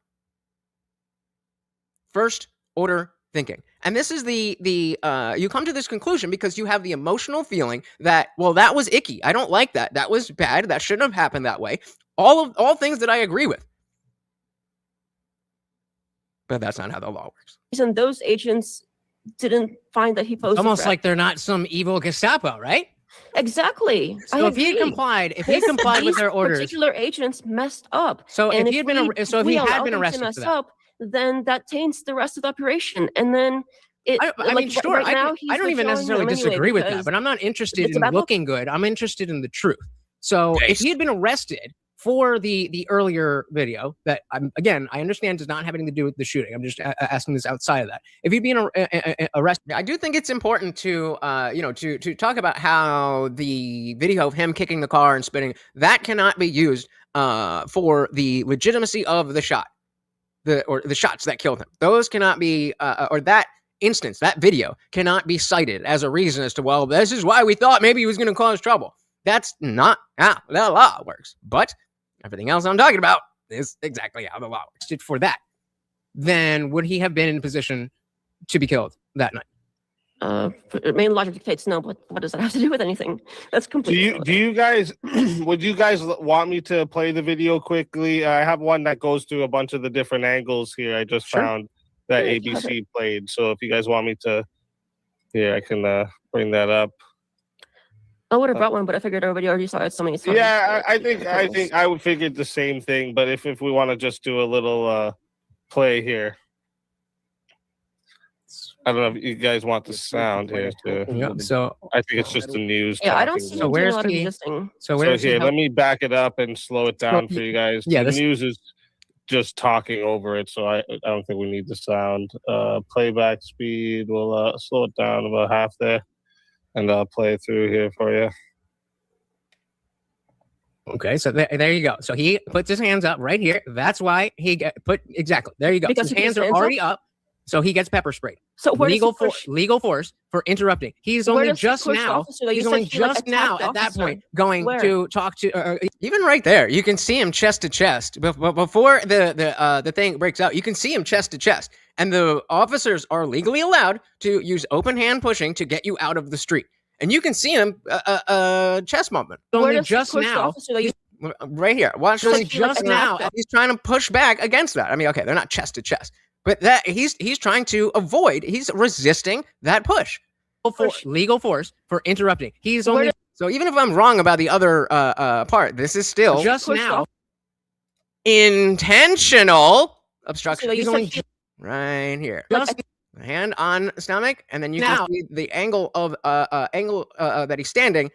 First order thinking. And this is you come to this conclusion because you have the emotional feeling that, well, that was icky. I don't like that. That was bad. That shouldn't have happened that way. All things that I agree with. But that's not how the law works. those agents didn't find that he posed a Almost threat. like they're not some evil Gestapo, right? Exactly. So if he had complied, with their orders, particular agents messed up. so And if he had been, so if we he had allow been them to arrested mess for that, up, then that taints the rest of the operation. And then I mean, sure, right now, I don't even necessarily disagree with that, but I'm not interested it's in about looking good. I'm interested in the truth. So if Based. he had been arrested for the earlier video that I understand does not have anything to do with the shooting. I'm just asking this outside of that. If he'd been arrested, I do think it's important to to talk about how the video of him kicking the car and spitting, that cannot be used for the legitimacy of the shot, the shots that killed him. Those cannot be or that instance, that video cannot be cited as a reason as to, well, this is why we thought maybe he was going to cause trouble. That's not how the law works. But everything else I'm talking about is exactly how the law works. for that, then would he have been in a position to be killed that night? Main logic dictates no, but what does that have to do with anything? That's completely. Do you guys would you guys want me to play the video quickly? I have one that goes through a bunch of the different angles here. I just Sure. found that Yeah, go ABC played. So if you guys want me to, I can bring that up. I would have brought one, but I figured everybody already saw it. So many times. Yeah, I think I would figure the same thing. But if we want to just do a little play here, I don't know if you guys want the sound here too. Yeah. So I think it's just the news. Yeah, I don't talking see about So him doing a where's lot of the- existing. so So where's here, he? let me back it up and slow it down for you guys. Yeah, the this- news is just talking over it, so I don't think we need the sound. Playback speed, we'll slow it down about half there, and I'll play it through here for you. Okay, so there you go. So he puts his hands up right here. That's why he put exactly there. You go. Because His he hands puts are his hands already up, so he gets pepper sprayed. So where Legal does he push? legal force for interrupting. He's Where only does he just push the now. officer, though? You He's said only he, like, just now attacked the at that officer. point going Where? to talk to. Even right there, you can see him chest to chest. Before the thing breaks out, you can see him chest to chest, and the officers are legally allowed to use open hand pushing to get you out of the street. And you can see him chest movement. Where only does he just push the now. officer, though? You Right here. Watch So this. he, like, just now. attacked He's trying to push back against that. I mean, okay, they're not chest to chest, but that he's trying to avoid. He's resisting that push. Legal force for interrupting. He's Where only does- So even if I'm wrong about the other part, this is still just push the now. intentional obstruction. So you He's said only he- Right here. just Hand on stomach, and then you Now. can see the angle of that he's standing.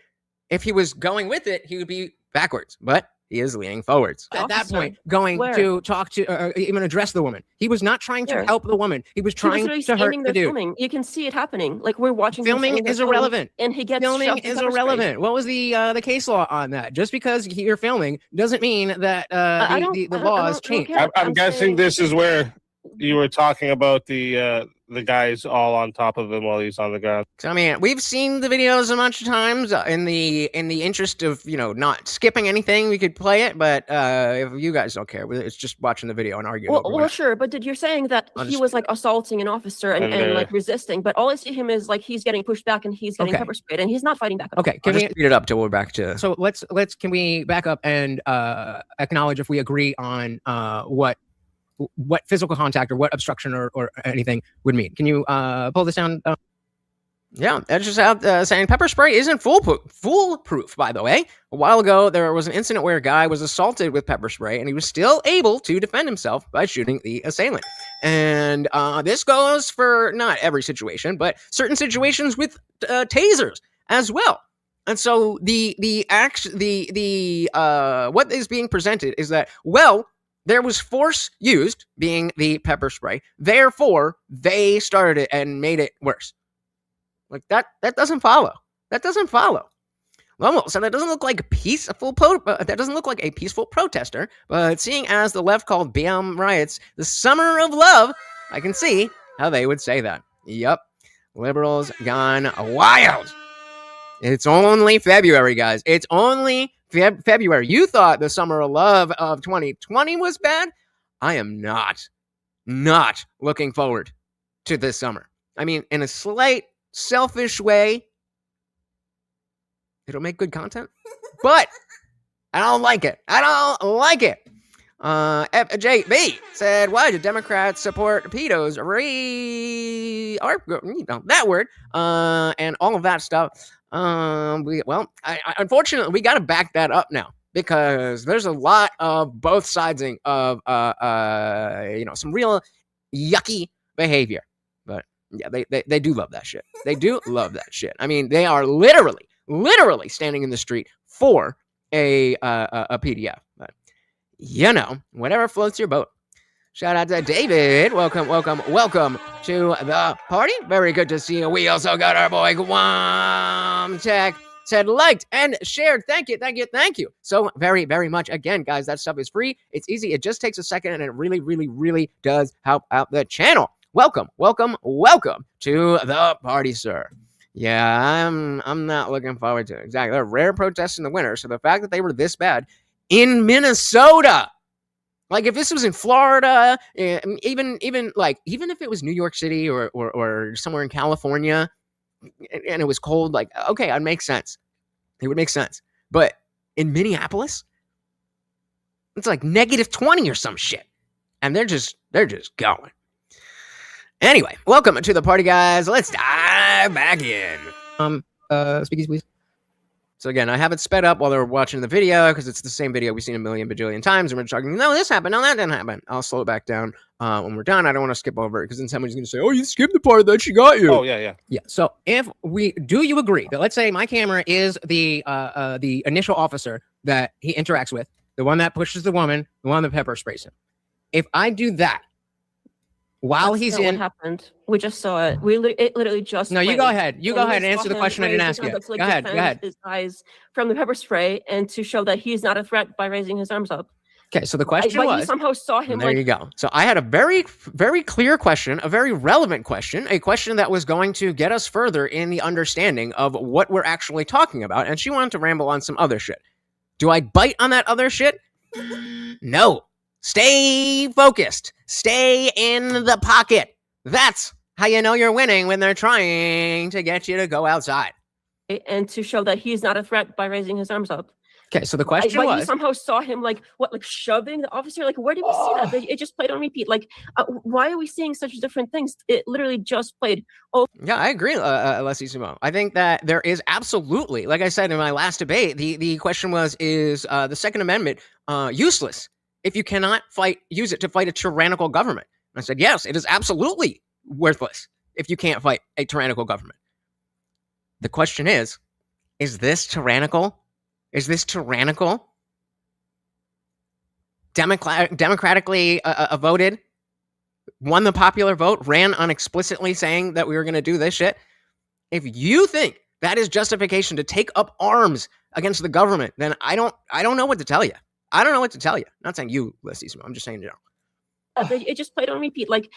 If he was going with it, he would be backwards, but he is leaning forwards. at that officer. point going Where? to talk to even address the woman. He was not trying to Where? help the woman. He was He was trying literally to hurt standing the there dude. filming. You can see it happening. Like we're watching. him Filming standing there is filming, irrelevant. and he gets Filming shoved in is pepper spray. irrelevant. What was the case law on that? Just because you're filming doesn't mean that I don't- the I don't- laws I don't change. care. I'm guessing saying- this is where you were talking about the guys all on top of him while he's on the ground. So I mean, we've seen the videos a bunch of times. In the interest of not skipping anything, we could play it. But if you guys don't care, it's just watching the video and arguing. Well, over well, sure, but you're saying that I'll he just- was like assaulting an officer and, And, like resisting, but all I see him is like he's getting pushed back and he's getting Okay. pepper sprayed and he's not fighting back. Okay, I'll can we? just speed it up till we're back to. So let's can we back up and acknowledge if we agree on what physical contact or what obstruction or anything would mean? Can you pull this down? Yeah, that's just out saying pepper spray isn't foolproof, by the way. A while ago, there was an incident where a guy was assaulted with pepper spray, and he was still able to defend himself by shooting the assailant. And this goes for not every situation, but certain situations with tasers as well. And so what is being presented is that, well, there was force used, being the pepper spray. Therefore, they started it and made it worse. Like that doesn't follow. That doesn't follow. Well, so that doesn't look like a peaceful protester. But seeing as the left called BM riots the summer of love, I can see how they would say that. Yup, liberals gone wild. It's only February, guys. It's only February. You thought the summer of love of 2020 was bad? I am not looking forward to this summer. I mean, in a slight selfish way, it'll make good content, but I don't like it. FJB said, why do Democrats support pedos? That word, and all of that stuff. Unfortunately, we got to back that up now because there's a lot of both sidesing of, some real yucky behavior. But yeah, they do love that shit. They do love that shit. I mean, they are literally standing in the street for a PDF. But whatever floats your boat. Shout out to David. Welcome to the party. Very good to see you. We also got our boy Guam Tech said liked and shared. Thank you. So very, very much. Again, guys, that stuff is free. It's easy. It just takes a second and it really, really, really does help out the channel. Welcome to the party, sir. Yeah, I'm not looking forward to it. Exactly. There are rare protests in the winter, so the fact that they were this bad in Minnesota, like if this was in Florida, even if it was New York City or somewhere in California, and it was cold, like okay, I'd make sense. It would make sense. But in Minneapolis, it's like -20 or some shit, and they're just going. Anyway, welcome to the party, guys. Let's dive back in. SpeakeaZy, please. So again, I have it sped up while they're watching the video because it's the same video we've seen a million bajillion times, and we're talking, no, this happened, no, that didn't happen. I'll slow it back down when we're done. I don't want to skip over it because then somebody's going to say, oh, you skipped the part that she got you. Oh, yeah. Yeah. So do you agree that, let's say my camera is the initial officer that he interacts with, the one that pushes the woman, the one that pepper sprays him. If I do that while That's he's not what in, happened. We just saw it. It literally just. no, you played. go ahead. You go And we ahead and saw answer the him question I raise didn't his ask you. arms up to, like, Go ahead. Go defend ahead. His eyes from the pepper spray and to show that he's not a threat by raising his arms up. Okay. So the question But you was, somehow saw him And there like you go. So I had a very, very clear question, a very relevant question, a question that was going to get us further in the understanding of what we're actually talking about. And she wanted to ramble on some other shit. Do I bite on that other shit? No. Stay focused. Stay in the pocket. That's how you know you're winning when they're trying to get you to go outside. and to show that he's not a threat by raising his arms up. okay. So the question But you was, somehow saw him like shoving the officer. Like, where did we see that? It just played on repeat. Like, why are we seeing such different things? It literally just played. Yeah, I agree, Leslie Simone. I think that there is absolutely, like I said in my last debate, the question was, is the Second Amendment useless if you cannot use it to fight a tyrannical government? And I said, yes, it is absolutely worthless if you can't fight a tyrannical government. The question is this tyrannical? Is this tyrannical? Democratically voted, won the popular vote, ran on explicitly saying that we were going to do this shit. If you think that is justification to take up arms against the government, then I don't know what to tell you. I don't know what to tell you. I'm not saying you, Leslie, I'm just saying in general. It just played on repeat. Like,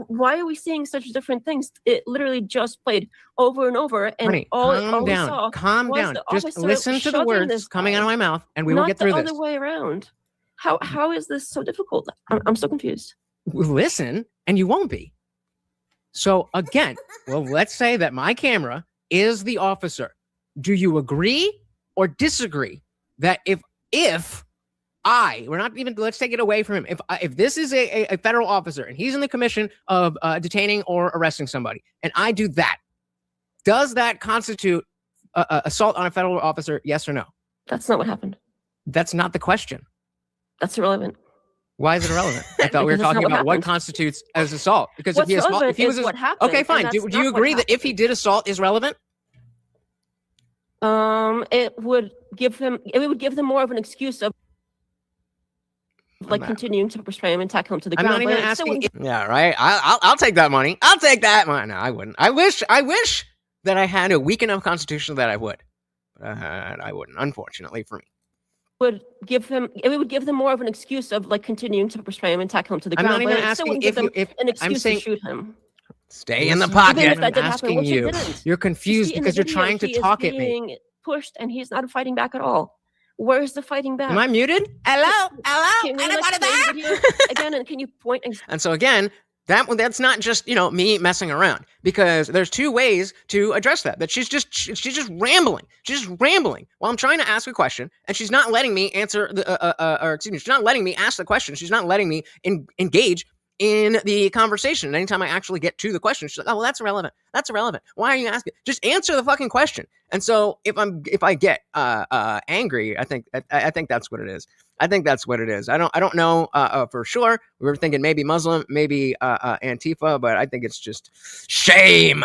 why are we seeing such different things? It literally just played over and over. And honey, all calm we down. saw Calm was down. the Just officer listen to the shoving words this coming out guy, of my mouth, and we will not get through the this. other way around. How is this so difficult? I'm so confused. Listen, and you won't be. So again, well, let's say that my camera is the officer. Do you agree or disagree that if we're not even, let's take it away from him. If this is a federal officer and he's in the commission of detaining or arresting somebody, and I do that, does that constitute assault on a federal officer? Yes or no? That's not what happened. That's not the question. That's irrelevant. Why is it irrelevant? I thought we were Because that's talking not what about what happened. constitutes as assault. Because What's relevant if he was is what happened. okay, and fine. that's Do not you what agree that if he happened. did assault is relevant? It would give them more of an excuse of not- continuing to spray him and tackle him to the I'm ground. not even but it still asking. wouldn't Yeah, right. I'll take that money. I'll take that money. No, I wouldn't. I wish that I had a weak enough constitution that I would. But I wouldn't, unfortunately for me. it would give them more of an excuse of continuing to spray him and tackle him to the I'm ground. not even but it still asking wouldn't give them if an excuse saying- to shoot him. Stay in the Listen, pocket. Even if that I'm did happen, asking which it you. didn't. You're You confused see in the because you're video, trying to he is talk at me. being pushed and he's not fighting back at all. Where's the fighting back? Am I muted? Hello? Can we, play the video again, and can you point And so again, that's not just me messing around, because there's two ways to address that. That she's just rambling. She's just rambling while I'm trying to ask a question, and she's not letting me answer she's not letting me ask the question. She's not letting me engage in the conversation. And anytime I actually get to the question, she's like, "Oh, well, that's irrelevant. That's irrelevant. Why are you asking? Just answer the fucking question." And so if I get angry, I think that's what it is. I think that's what it is. I don't know for sure. We were thinking maybe Muslim, maybe Antifa, but I think it's just shame.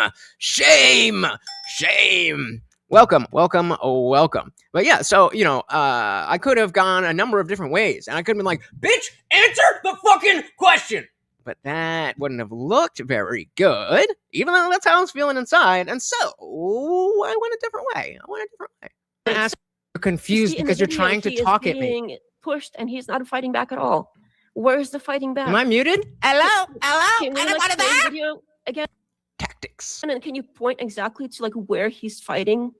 Welcome. But yeah, so I could have gone a number of different ways, and I could have been like, "Bitch, answer the fucking question." But that wouldn't have looked very good, even though that's how I was feeling inside. And so I went a different way. You're confused because you're trying to talk at me. Being pushed and he's not fighting back at all. Where's the fighting back? Am I muted? Hello? Can we play the video again? Tactics. And can you point exactly to where he's fighting?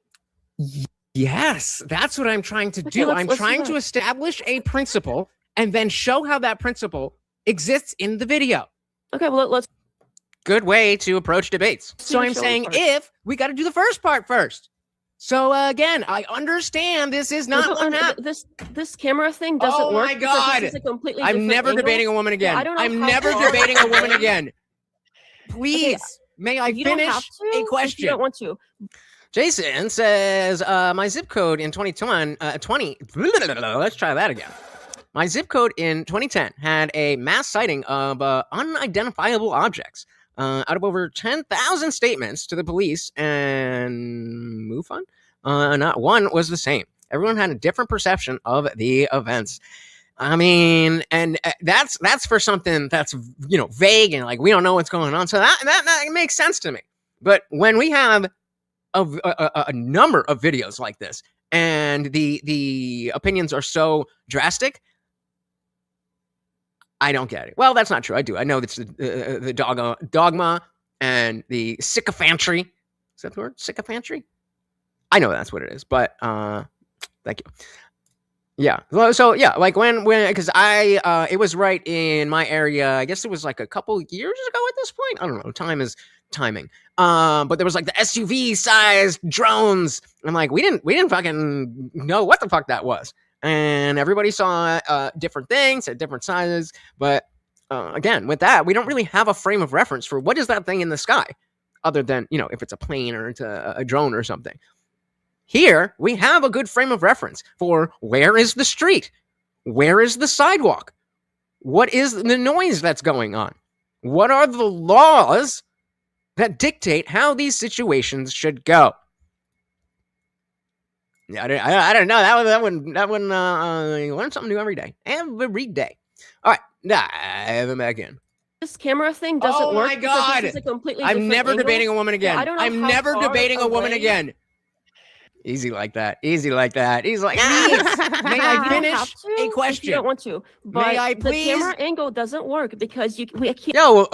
Yes, that's what I'm trying to Okay, do. let's I'm do trying that. to establish a principle and then show how that principle exists in the video. Okay, well let's. Good way to approach debates. So I'm show saying part. if we got to do the first part first. So again, I understand this is not what happened. This camera thing doesn't Oh work. my because God. This is a completely I'm different never angle. debating a woman again. I don't know I'm how never far- debating a woman again. Please, may I You don't finish have to a if question? you don't want to. Jason says, my zip code in 2020, let's try that again. My zip code in 2010 had a mass sighting of unidentifiable objects. Out of over 10,000 statements to the police and MUFON, not one was the same. Everyone had a different perception of the events. I mean, and that's for something that's, you know, vague and like we don't know what's going on. So that makes sense to me. But when we have a number of videos like this and the opinions are so drastic, I don't get it. Well, that's not true. I do. I know that's the dogma and the sycophantry. Is that the word? Sycophantry? I know that's what it is, but thank you. Yeah. So yeah, like when because it was right in my area. I guess it was like a couple years ago at this point. I don't know. Time is timing. But there was like the SUV sized drones. I'm like, we didn't fucking know what the fuck that was. And everybody saw different things at different sizes. But again, with that, we don't really have a frame of reference for what is that thing in the sky, other than, you know, if it's a plane or it's a drone or something. Here, we have a good frame of reference for where is the street? Where is the sidewalk? What is the noise that's going on? What are the laws that dictate how these situations should go? Yeah, I don't know. That one. Learn something new every day. Every day. All right, dive back in. This camera thing doesn't work. Oh my god! This is a completely I'm never angle. debating a woman again. Yeah, I don't know I'm how never far debating a woman away- again. Easy like that. Easy like that. He's like, May may I have finish to a if question? you don't want to, but May I the please? camera angle doesn't work because we can't, Yo,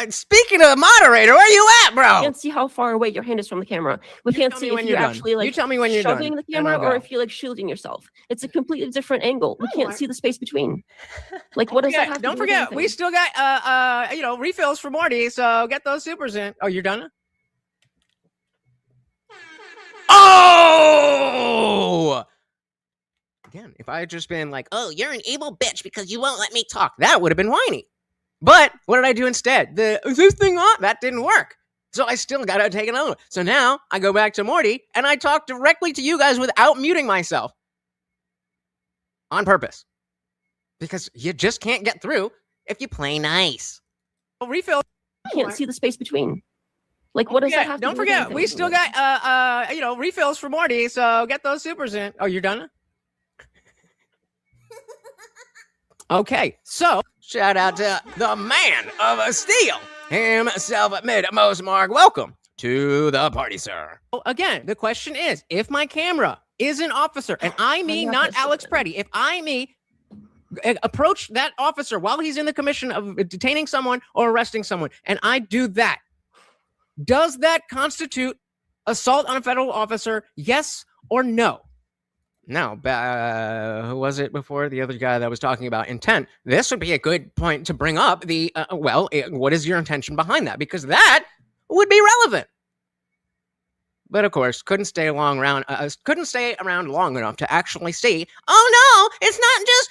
speaking of moderator, where you at, bro? can't see how far away your hand is from the camera. We You can't tell see me if when you're you're done. actually like You tell me when you're done, shoving the and camera I'll or go. if you're like shielding yourself. It's a completely different angle. We No, can't see the space between. Like, what does that have to Don't do with forget, we anything? still got refills for Morty, so get those supers in. Oh, you're done? Oh! Again, if I had just been like, oh, you're an evil bitch because you won't let me talk, that would have been whiny. But what did I do instead? Is this thing on? That didn't work. So I still got to take another one. So now I go back to Morty and I talk directly to you guys without muting myself. On purpose. Because you just can't get through if you play nice. Refill. You can't see the space between. Like, what does that have to Don't do with forget, anything? we still got refills for Morty, so get those supers in. Oh, you're done? Okay, so shout out to the man of steel himself, Most Mark. Welcome to the party, sir. Again, the question is, if my camera is an officer, and I mean not Alex Pretti, if I approach that officer while he's in the commission of detaining someone or arresting someone, and I do that, does that constitute assault on a federal officer? Yes or no? No. Who was it before? The other guy that was talking about intent. This would be a good point to bring up what is your intention behind that? Because that would be relevant. But of course, couldn't stay around long enough to actually see, oh no, it's not just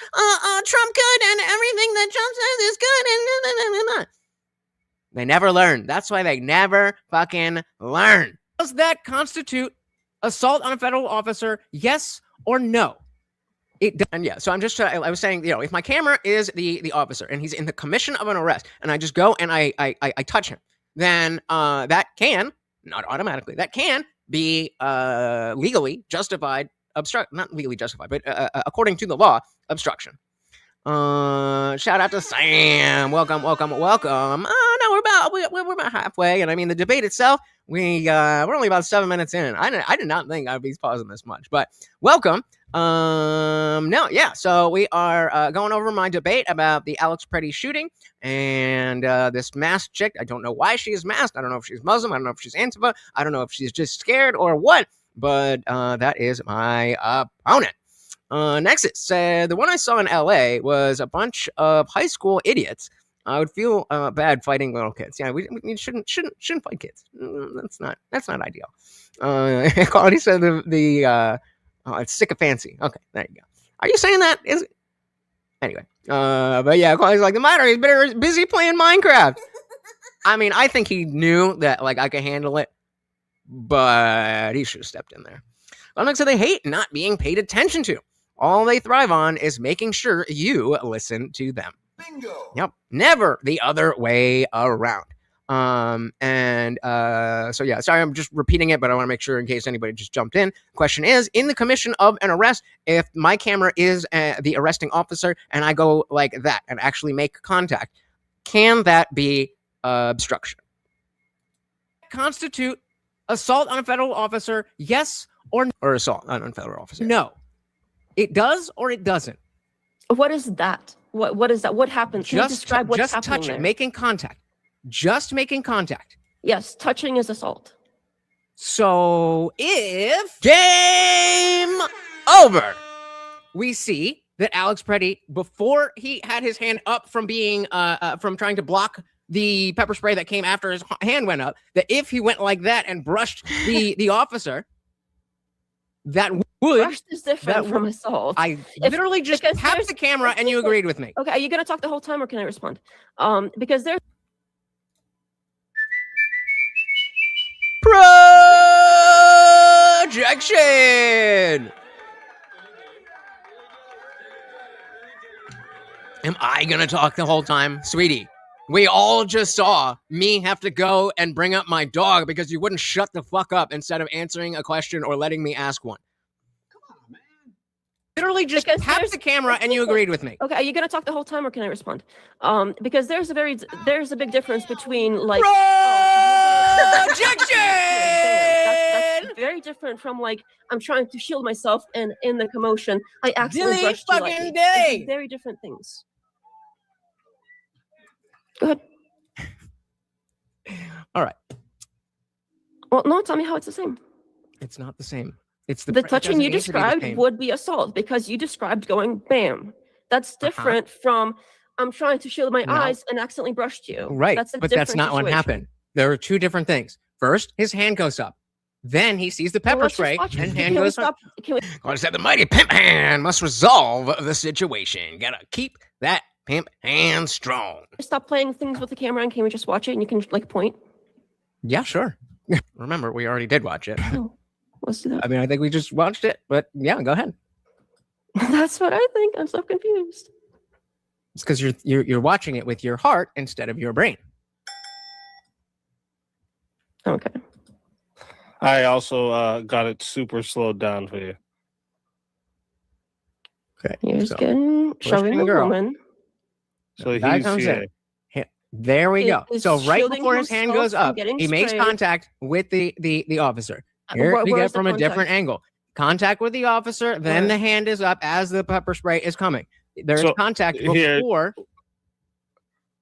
Trump good and everything that Trump says is good and They never learn. That's why they never fucking learn. Does that constitute assault on a federal officer? Yes or no? It does. And yeah, so I was saying, if my camera is the officer and he's in the commission of an arrest and I just go and I touch him, then that can, not automatically, that can be legally justified not legally justified, but according to the law, obstruction. Shout out to Sam. Welcome. No, we're about halfway, and I mean the debate itself. We're only about 7 minutes in. I did not think I'd be pausing this much, but welcome. So we are going over my debate about the Alex Pretti shooting and this masked chick. I don't know why she is masked. I don't know if she's Muslim. I don't know if she's Antifa. I don't know if she's just scared or what. But that is my opponent. Nexus said the one I saw in LA was a bunch of high school idiots. I would feel bad fighting little kids. Yeah, we shouldn't fight kids. That's not ideal. Quality said it's sycophancy. Okay, there you go. Are you saying that? Is it? Anyway, but yeah, Quality's like the matter. He's busy playing Minecraft. I mean, I think he knew that like I could handle it. but he should have stepped in there. Like said, they hate not being paid attention to. All they thrive on is making sure you listen to them. Bingo. Yep. Never the other way around. So yeah, sorry, I'm just repeating it, but I want to make sure in case anybody just jumped in. Question is, in the commission of an arrest, if my camera is the arresting officer and I go like that and actually make contact, can that be obstruction? Constitute assault on a federal officer, yes or no? Or assault on a federal officer? No. It does or it doesn't? What is that? What is that? What happens? Can you describe what's just happening touch there? it, making contact. Just making contact. Yes, touching is assault. So if game over, we see that Alex Pretti, before he had his hand up from being from trying to block the pepper spray that came after his hand went up, that if he went like that and brushed the officer, that would Brushed is different that from assault. I literally just because tapped there's- the camera and you agreed with me. Okay, are you gonna talk the whole time or can I respond? Because there's Projection. Am I gonna talk the whole time? Sweetie, we all just saw me have to go and bring up my dog because you wouldn't shut the fuck up instead of answering a question or letting me ask one. Come on, man. Literally just Because tapped there's- the camera and you agreed with me. okay, are you gonna talk the whole time or can I respond? Because there's a big difference between like Projection! that's very different from like I'm trying to shield myself and in the commotion I accidentally Dilly brushed you fucking lightly. dilly! They're very different things. Go ahead. All right. Well, no, tell me how it's the same. It's not the same. It's The it touching doesn't you need to be the described same. would be assault because you described going bam. That's different from I'm trying to shield my No. eyes and accidentally brushed you. Right, That's a but that's different not what situation. happened. There are two different things. First, his hand goes up. Then he sees the Well, pepper let's just spray watch and it. hand Can we goes up. stop? Can we God said the mighty pimp hand must resolve the situation. Gotta keep that pimp hand strong. stop playing things with the camera and can we just watch it and you can like point? Yeah, sure. Remember, we already did watch it. No, let's do that. I mean, I think we just watched it, but yeah, go ahead. That's what I think. I'm so confused. It's because you're watching it with your heart instead of your brain. Okay. I also got it super slowed down for you. Okay. Here's so getting shoving the girl. woman. So guy he's comes yeah. in. There we He go. is So right shielding before his hand himself goes from up, getting he makes sprayed. contact with the officer. Here we Where's get the from a different contact? angle. Contact with the officer, then Where? the hand is up as the pepper spray is coming. There's So, contact here-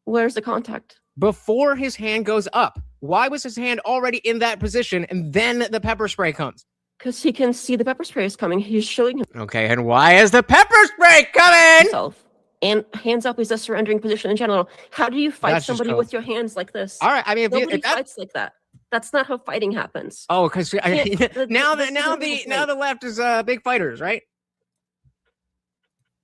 Where's the contact? before his hand goes up. Why was his hand already in that position and then the pepper spray comes? Because he can see the pepper spray is coming. He's shielding Okay, and why is the pepper spray coming? himself. And hands up is a surrendering position in general. How do you fight That's just somebody code. with your hands like this? All right, I mean, Nobody if that, fights like that. That's not how fighting happens. oh, because Yeah, now this isn't the left is big fighters, right?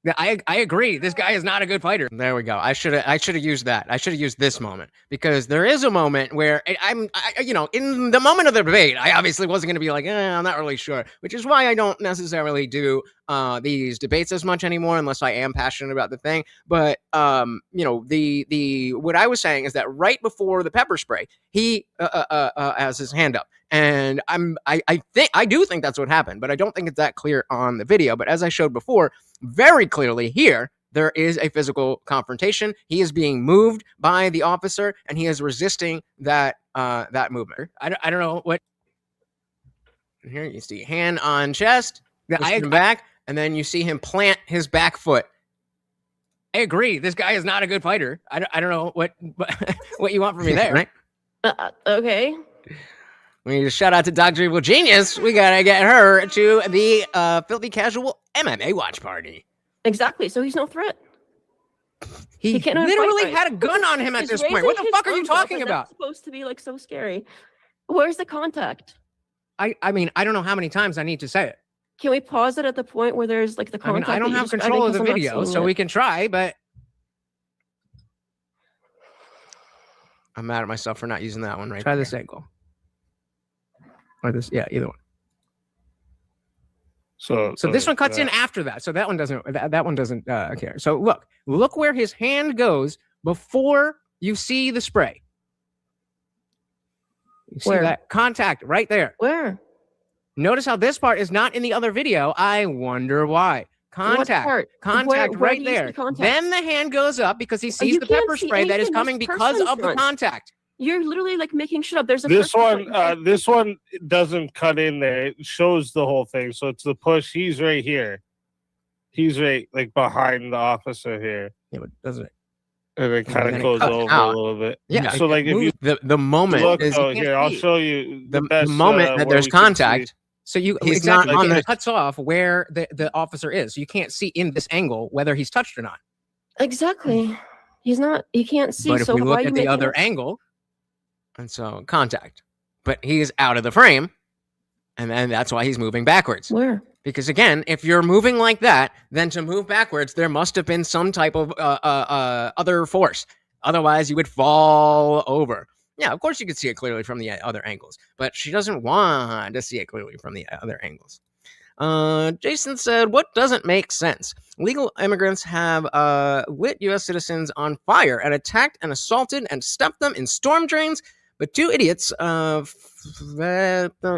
Yeah, I agree. This guy is not a good fighter. There we go. I should have used that. I should have used this moment because there is a moment where I'm in the moment of the debate, I obviously wasn't going to be like, I'm not really sure, which is why I don't necessarily do these debates as much anymore unless I am passionate about the thing. But the what I was saying is that right before the pepper spray, he has his hand up. And I do think that's what happened, but I don't think it's that clear on the video. But as I showed before, very clearly here, there is a physical confrontation. He is being moved by the officer, and he is resisting that movement. I don't know what. Here you see hand on chest, push him back, and then you see him plant his back foot. I agree. This guy is not a good fighter. I don't know what you want from me there, right? Okay. We need to shout out to Dr. Evil Genius. We gotta get her to the Filthy Casual MMA watch party. Exactly. So he's no threat. He can't even fight literally right. had a gun on him at He's this point. raising What the his fuck are you arms up, talking and about? That's supposed to be like so scary. Where's the contact? I mean, I don't know how many times I need to say it. Can we pause it at the point where there's like the I mean, contact? I don't that you're have control of the describing 'cause I'm video, not seeing so it? we can try, but I'm mad at myself for not using that one right. Try this angle. Or this, yeah, either one. So this one cuts in after that. So that one doesn't. That one doesn't care. So look where his hand goes before you see the spray. You see Where? that contact right there. Where? Notice how this part is not in the other video. I wonder why. Contact. What part? Contact Where right do you see there. contact? Then the hand goes up because he sees You the can't pepper see spray that is anything. coming There's because person of the front. contact. You're literally like making shit up. There's a this person one, front. this one doesn't cut in there. It shows the whole thing. So it's the push. He's right here. He's right like behind the officer here, Yeah, but doesn't it? and it kind then of it goes cuts over out. a little bit. Yeah. So like if you the moment look, is oh, can't here, I'll see. show you the best, moment that where there's we can see. contact. So you He's exactly not on it the- cuts off where the officer is. So you can't see in this angle whether he's touched or not. Exactly. He's not. He can't see. But if so we why look are you at the making other up- angle, And so contact. But he's out of the frame. And then that's why he's moving backwards. Where? Because again, if you're moving like that, then to move backwards, there must have been some type of other force. Otherwise, you would fall over. Yeah, of course you could see it clearly from the other angles, but she doesn't want to see it clearly from the other angles. Jason said, what doesn't make sense? Legal immigrants have lit U.S. citizens on fire and attacked and assaulted and stuffed them in storm drains, but two idiots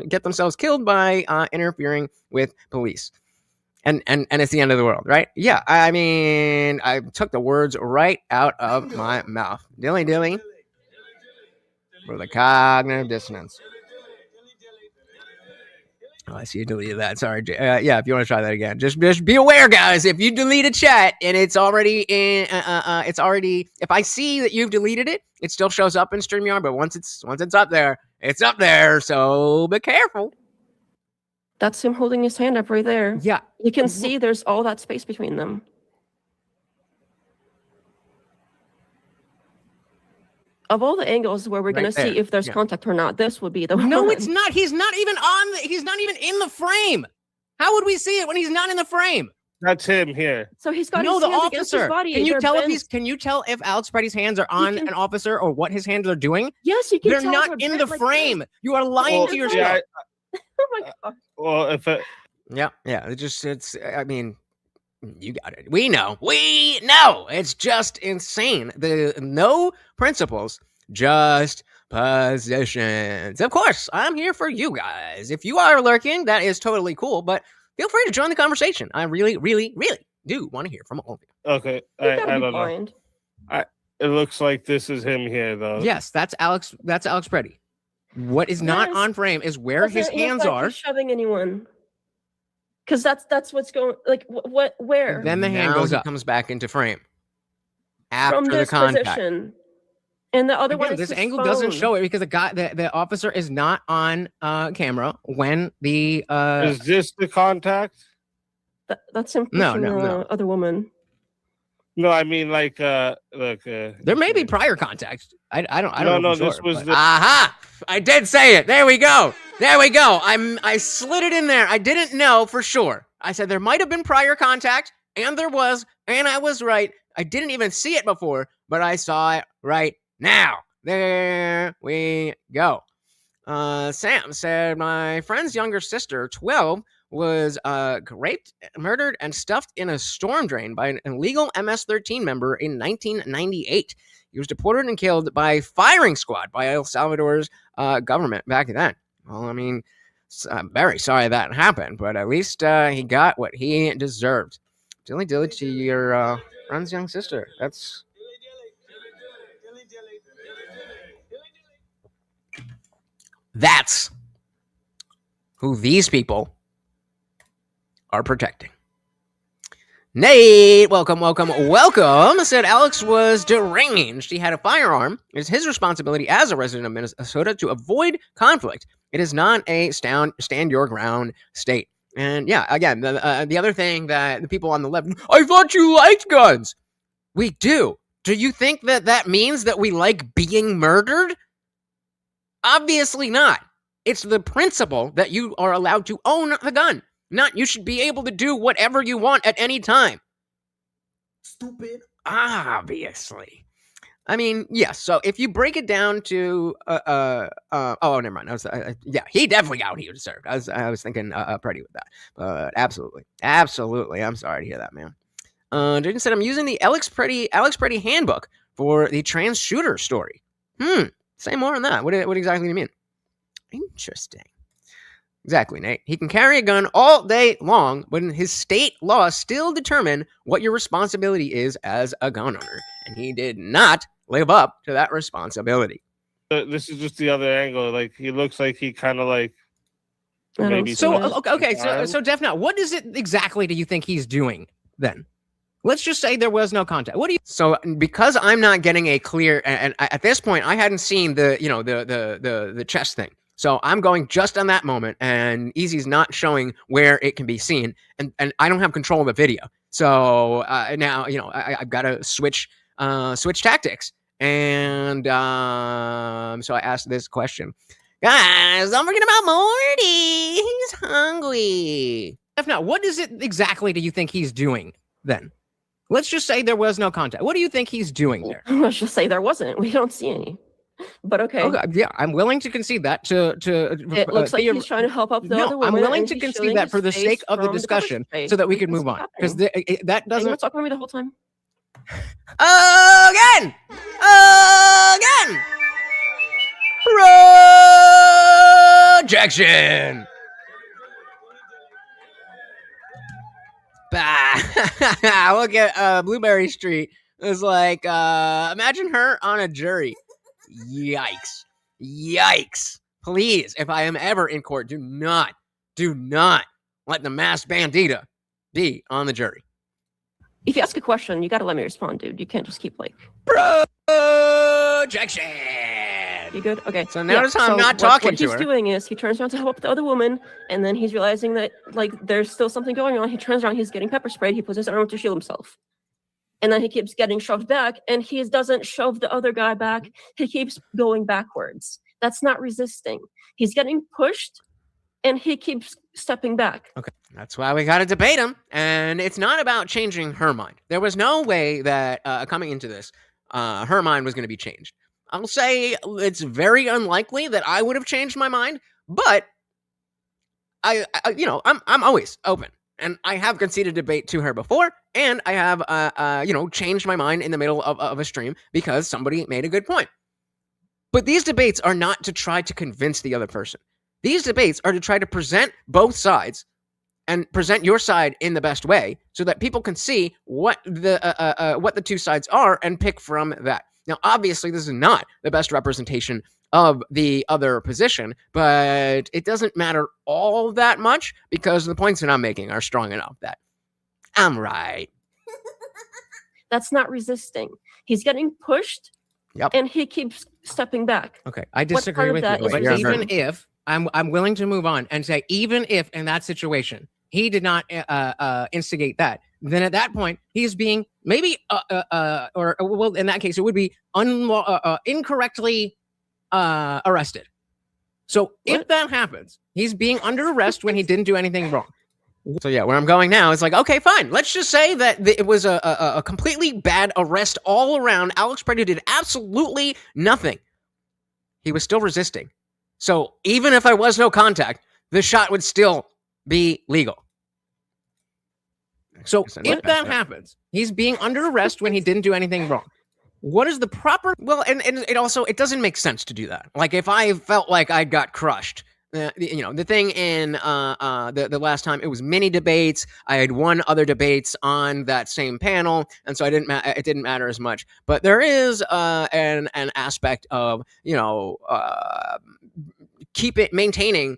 get themselves killed by interfering with police. And it's the end of the world, right? Yeah, I mean, I took the words right out of my mouth. Dilly dilly. For the cognitive dissonance. Oh, I see you deleted that. Sorry. Yeah, if you want to try that again, just be aware, guys. If you delete a chat and it's already in, if I see that you've deleted it, it still shows up in StreamYard. But once it's up there, it's up there. So be careful. That's him holding his hand up right there. yeah, You can see there's all that space between them. Of all the angles where we're Right going to see there. if there's Yeah. contact or not, this would be the no, one. it's not. He's not even he's not even in the frame. How would we see it when he's not in the frame? That's him here. So he's got No, his the hands against his officer. body. Can you They're tell if bent. Can you tell if Alex Pretty's hands are on can- an officer or what his hands are doing? Yes, you can They're tell not they're in bent the like frame. this. You are lying Well, to yeah, yourself. Oh my god. Well, if it, Yeah. It's. I mean, you got it. We know. It's just insane. The no principles, just positions. Of course, I'm here for you guys. If you are lurking, that is totally cool. But feel free to join the conversation. I really, really, really do want to hear from all of you. okay, You I gotta be don't know. blind. It looks like this is him here, though. Yes, that's Alex. That's Alex Pretty. What is not Yes. on frame is where his Doesn't look hands like are. he's shoving anyone. Because that's what's going. Like what? Where? Then the hand Now goes he up. comes back into frame after From the this contact. position. And the other one Again, is this his angle doesn't phone. show it because the officer is not on camera when the Is this the contact? That's him No, pushing no, the no. other woman. No, I mean like look. there may be prior contact. I don't know. No, for this sure, was but- the. Aha! I did say it. There we go. I slid it in there. I didn't know for sure. I said there might have been prior contact, and there was, and I was right. I didn't even see it before, but I saw it right now. There we go. Sam said my friend's younger sister, 12, was raped, murdered, and stuffed in a storm drain by an illegal MS-13 member in 1998. He was deported and killed by firing squad by El Salvador's government back then. Well, I mean, I'm very sorry that happened, but at least he got what he deserved. Dilly dilly to your friend's young sister. That's who these people are protecting. Nate, welcome. Said Alex was deranged. He had a firearm. It is his responsibility as a resident of Minnesota to avoid conflict. It is not a stand your ground state. And yeah, again, the other thing that the people on the left, I thought you liked guns. We do. Do you think that means that we like being murdered? Obviously not. It's the principle that you are allowed to own the gun. Not you should be able to do whatever you want at any time. Stupid. Obviously. I mean, yes. So if you break it down to, oh, never mind. Yeah, he definitely got what he deserved. I was thinking Pretti with that, but absolutely. I'm sorry to hear that, man. Jaden said, I'm using the Alex Pretti handbook for the trans shooter story. Say more on that. What exactly do you mean? Interesting. Exactly, Nate. He can carry a gun all day long, but his state laws still determine what your responsibility is as a gun owner. And he did not live up to that responsibility. This is just the other angle. Like, he looks like he kind of like maybe. So Def, now, what is it exactly do you think he's doing then? Let's just say there was no contact. What do you? So because I'm not getting a clear, and at this point I hadn't seen the chest thing. So I'm going just on that moment, and Easy's not showing where it can be seen, and I don't have control of the video. So now I've got to switch tactics, and so I asked this question, guys. Don't forget about Morty. He's hungry. Now, what is it exactly do you think he's doing then? Let's just say there was no contact. What do you think he's doing there? Let's just say there wasn't. We don't see any. But okay. Yeah, I'm willing to concede that. It looks like he's trying to help up the other woman. I'm willing to concede that for the sake of the discussion, so that we can move on. Because that doesn't. You were talking to me the whole time. Again. Projection. Bah. Look at Blueberry Street. It was like, imagine her on a jury. Yikes. Please, if I am ever in court, do not let the masked bandita be on the jury. If you ask a question, you got to let me respond, dude. You can't just keep like projection. You good? Okay. So notice how I'm not talking to her. What he's doing is he turns around to help the other woman, and then he's realizing that like there's still something going on. He turns around, he's getting pepper sprayed. He puts his arm up to shield himself. And then he keeps getting shoved back, and he doesn't shove the other guy back. He keeps going backwards. That's not resisting. He's getting pushed, and he keeps stepping back. Okay, that's why we got to debate him. And it's not about changing her mind. There was no way that coming into this, her mind was going to be changed. I'll say it's very unlikely that I would have changed my mind, but I'm always open. And I have conceded debate to her before, and I have, changed my mind in the middle of a stream because somebody made a good point. But these debates are not to try to convince the other person. These debates are to try to present both sides and present your side in the best way so that people can see what the two sides are and pick from that. Now, obviously, this is not the best representation of the other position, but it doesn't matter all that much because the points that I'm making are strong enough that I'm right. That's not resisting. He's getting pushed, and he keeps stepping back. Okay, I disagree with you, but even if I'm willing to move on and say, even if in that situation he did not instigate that, then at that point he's being maybe well, in that case it would be incorrectly arrested. So if that happens, he's being under arrest when he didn't do anything wrong. So yeah, where I'm going now is like, okay, fine. Let's just say that it was a completely bad arrest all around. Alex Pretti did absolutely nothing. He was still resisting. So even if there was no contact, the shot would still be legal. So if that happens, he's being under arrest when he didn't do anything wrong. What is the proper? Well, and it doesn't make sense to do that. Like if I felt like I got crushed, the thing in the last time, it was mini debates. I had won other debates on that same panel, and so it didn't matter as much. But there is an aspect of maintaining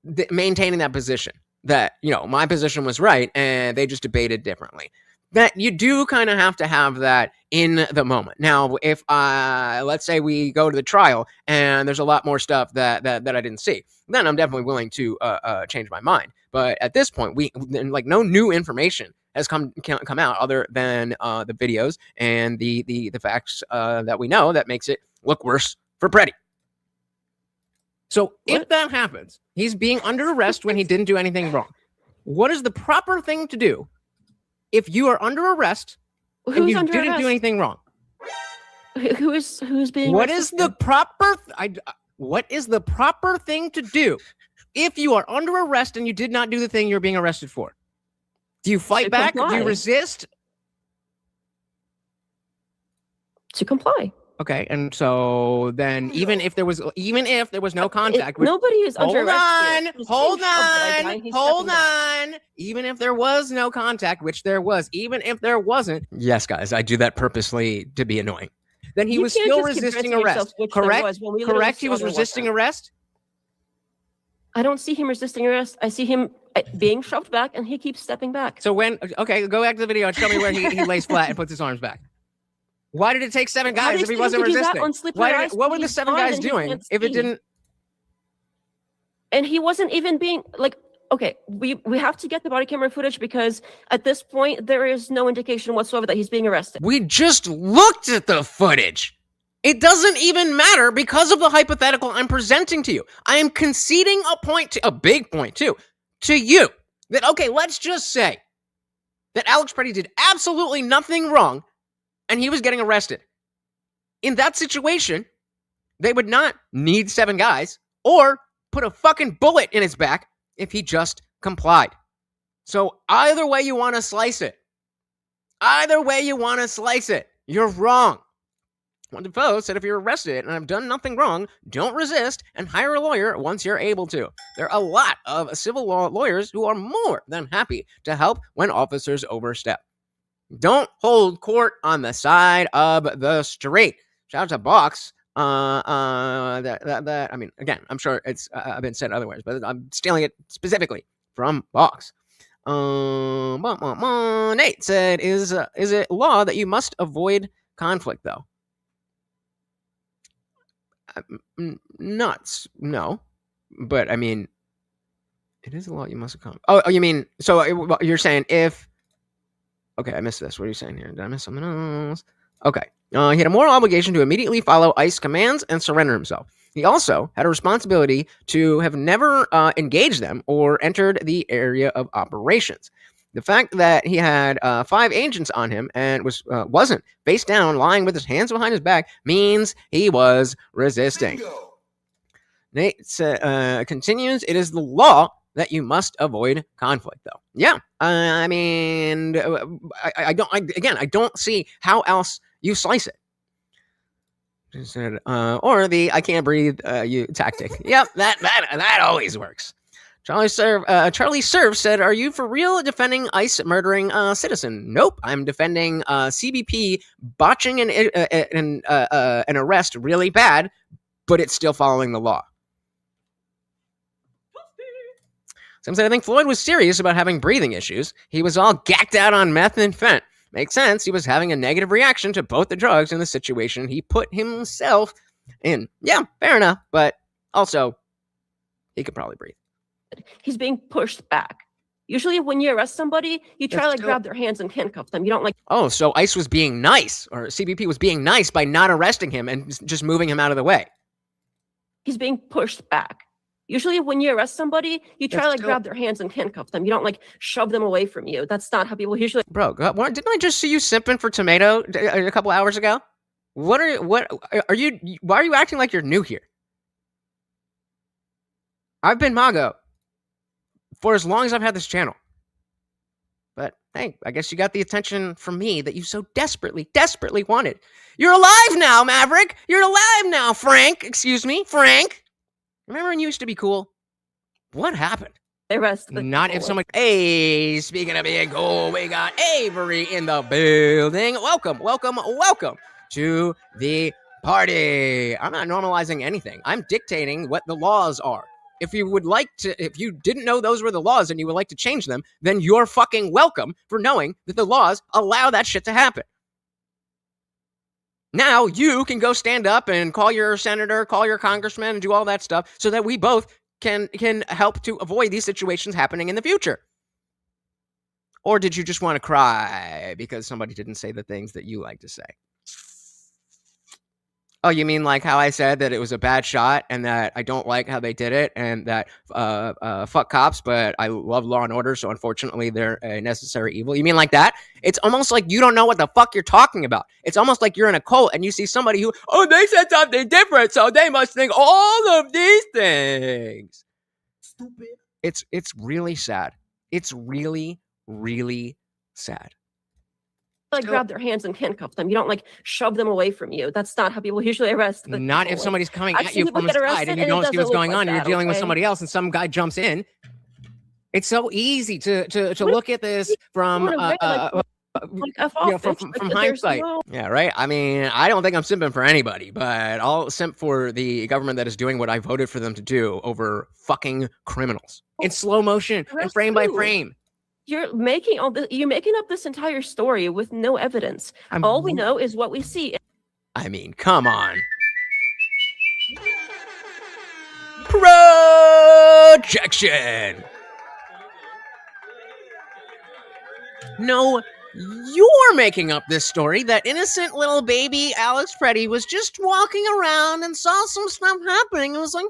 that position. That my position was right, and they just debated differently. That you do kind of have to have that in the moment. Now, if let's say we go to the trial and there's a lot more stuff that I didn't see, then I'm definitely willing to change my mind. But at this point, no new information has come out other than the videos and the facts that we know that makes it look worse for Pretti. So if that happens, he's being under arrest when he didn't do anything wrong. What is the proper thing to do if you are under arrest and you didn't do anything wrong? Who's being What arrested is the proper? What is the proper thing to do if you are under arrest and you did not do the thing you're being arrested for? Do you fight To back? Do you comply. resist? to comply? Okay, and so then even if there was no contact, Nobody is under hold arrest on, here. He's hold being shoved by a guy on, and he's hold stepping back. on. Even if there was no contact, which there was, even if there wasn't, Yes, guys, I do that purposely to be annoying. then he You was can't still just keep resisting granting yourself arrest. which there Correct? was when we literally Correct. He saw was there resisting wasn't. arrest. I don't see him resisting arrest. I see him being shoved back, and he keeps stepping back. So okay, go back to the video and show me where he lays flat and puts his arms back. Why did it take 7 How do guys you if he expect wasn't him to do that resisting? on slippery ice What when were the he's 7 blind guys and he doing can't if it see? didn't? And he wasn't even being like, okay, we have to get the body camera footage because at this point there is no indication whatsoever that he's being arrested. We just looked at the footage. It doesn't even matter because of the hypothetical I'm presenting to you. I am conceding a big point too, to you. That, okay, let's just say that Alex Pretti did absolutely nothing wrong and he was getting arrested. In that situation, they would not need 7 guys or put a fucking bullet in his back if he just complied. So either way you want to slice it, you're wrong. One Defoe said if you're arrested and have done nothing wrong, don't resist and hire a lawyer once you're able to. There are a lot of civil law lawyers who are more than happy to help when officers overstep. Don't hold court on the side of the street. Shout out to Box. I mean, again, I'm sure it's been said otherwise, but I'm stealing it specifically from Box. Nate said, is it law that you must avoid conflict, though? Nuts, no. But, I mean, it is a law you must accomplish. Oh, you mean, so you're saying if... Okay, I missed this. What are you saying here? Did I miss something else? Okay. He had a moral obligation to immediately follow ICE commands and surrender himself. He also had a responsibility to have never engaged them or entered the area of operations. The fact that he had 5 agents on him and wasn't face down, lying with his hands behind his back, means he was resisting. Bingo. Nate continues, it is the law that you must avoid conflict, though. Yeah, I mean, I don't see how else you slice it. Or the I can't breathe you tactic. Yep, that always works. Charlie Serve said, "Are you for real defending ICE murdering a citizen?" Nope, I'm defending CBP botching an arrest really bad, but it's still following the law. Some said, I think Floyd was serious about having breathing issues. He was all gacked out on meth and fent. Makes sense. He was having a negative reaction to both the drugs and the situation he put himself in. Yeah, fair enough. But also, he could probably breathe. He's being pushed back. Usually when you arrest somebody, you try to like grab their hands and handcuff them. You don't like... Oh, so ICE was being nice, or CBP was being nice by not arresting him and just moving him out of the way. He's being pushed back. Usually when you arrest somebody, you try to like grab their hands and handcuff them. You don't like shove them away from you. That's not how people usually... Bro, didn't I just see you simping for tomato a couple hours ago? Why are you acting like you're new here? I've been Mago for as long as I've had this channel. But hey, I guess you got the attention from me that you so desperately, desperately wanted. You're alive now, Maverick! You're alive now, Frank! Excuse me, Frank! Remember when you used to be cool? What happened? arrest. Not if someone... Hey, speaking of being cool, we got Avery in the building. Welcome to the party. I'm not normalizing anything. I'm dictating what the laws are. If you didn't know those were the laws and you would like to change them, then you're fucking welcome for knowing that the laws allow that shit to happen. Now you can go stand up and call your senator, call your congressman, and do all that stuff so that we both can help to avoid these situations happening in the future. Or did you just want to cry because somebody didn't say the things that you like to say? Oh, you mean like how I said that it was a bad shot and that I don't like how they did it and that fuck cops, but I love Law and Order, so unfortunately they're a necessary evil? You mean like that? It's almost like you don't know what the fuck you're talking about. It's almost like you're in a cult and you see somebody who, oh, they said something different, so they must think all of these things. Stupid. It's really sad. It's really, really sad. Like grab their hands and handcuff them. You don't like shove them away from you. That's not how people usually arrest. Not if somebody's coming I've at seen you people from the get side arrested and you and it don't see doesn't what's look going like on and you're that, dealing with okay? somebody else and some guy jumps in. It's so easy to look at this from Like F off, you know, bitch. from Like, there's hindsight. no- Yeah, right? I mean, I don't think I'm simping for anybody, but I'll simp for the government that is doing what I voted for them to do over fucking criminals. In slow motion and That's frame by true. frame. You're making all this. You're making up this entire story with no evidence. All we know is what we see. I mean, come on. Projection. No, you're making up this story that innocent little baby Alex Pretti was just walking around and saw some stuff happening and was like,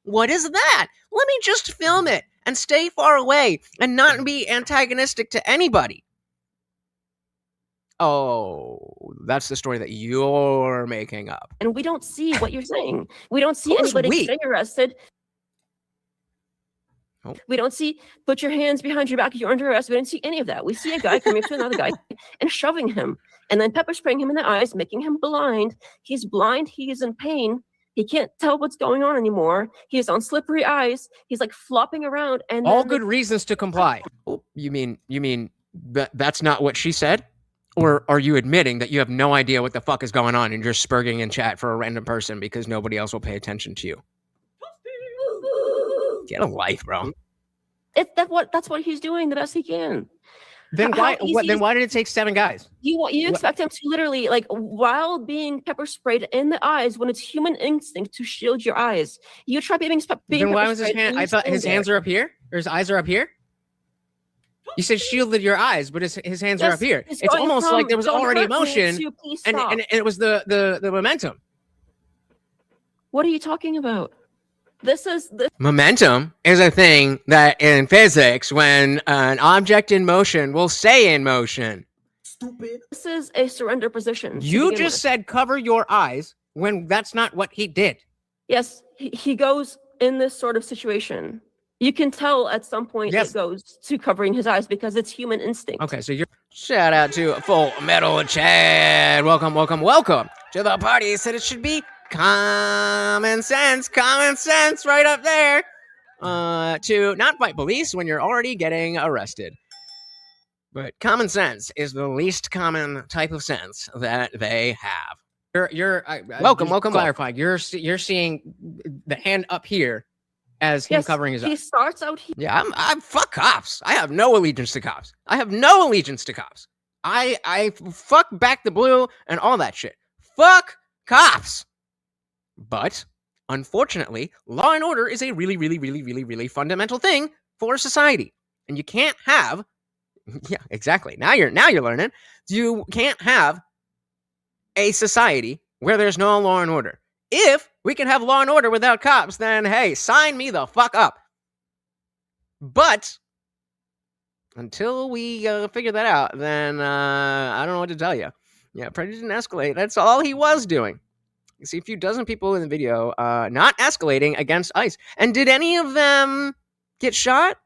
what is that? Let me just film it and stay far away and not be antagonistic to anybody. Oh, that's the story that you're making up. And we don't see what you're saying. We don't see Who's anybody we? getting arrested. Oh. We don't see put your hands behind your back, you're under arrest. We didn't see any of that. We see a guy coming up to another guy and shoving him and then pepper spraying him in the eyes, making him blind. He's blind. He is in pain. He can't tell what's going on anymore. He is on slippery ice. He's like flopping around. And All then good reasons to comply. Oh, you mean that's not what she said? Or are you admitting that you have no idea what the fuck is going on and you're spurging in chat for a random person because nobody else will pay attention to you? Get a life, bro. that's what he's doing the best he can. Then How why easy then is- why did it take 7 guys? You expect him to literally, like, while being pepper sprayed in the eyes, when it's human instinct to shield your eyes, you try being Then why pepper was his sprayed hand? and I you thought stand his there. hands are up here, or his eyes are up here. You said shielded your eyes, but his hands are Yes, up here. it's It's going almost from, like there was "Don't already hurt me," emotion, to, "Please and stop." it was the momentum. What are you talking about? This Momentum is a thing that in physics, when an object in motion will stay in motion. this is a surrender position. to You begin just with. said cover your eyes when that's not what he did. Yes, he goes in this sort of situation. You can tell at some point Yes. it goes to covering his eyes because it's human instinct. Okay, so you're Shout out to Full Metal Chad. Welcome to the party. Said it should be common sense right up there. To not fight police when you're already getting arrested. But common sense is the least common type of sense that they have. Welcome. clarifying. You're seeing the hand up here as him Yes, covering his he eyes. starts out here. Yeah, I'm fuck cops. I have no allegiance to cops. I fuck back the blue and all that shit. Fuck cops. But unfortunately, law and order is a really fundamental thing for society. And you can't have yeah, exactly. Now you're learning. You can't have a society where there's no law and order. If we can have law and order without cops, then hey, sign me the fuck up. But until we figure that out, then I don't know what to tell you. Yeah, Pretti didn't escalate. That's all he was doing. You see a few dozen people in the video not escalating against ICE. And did any of them get shot?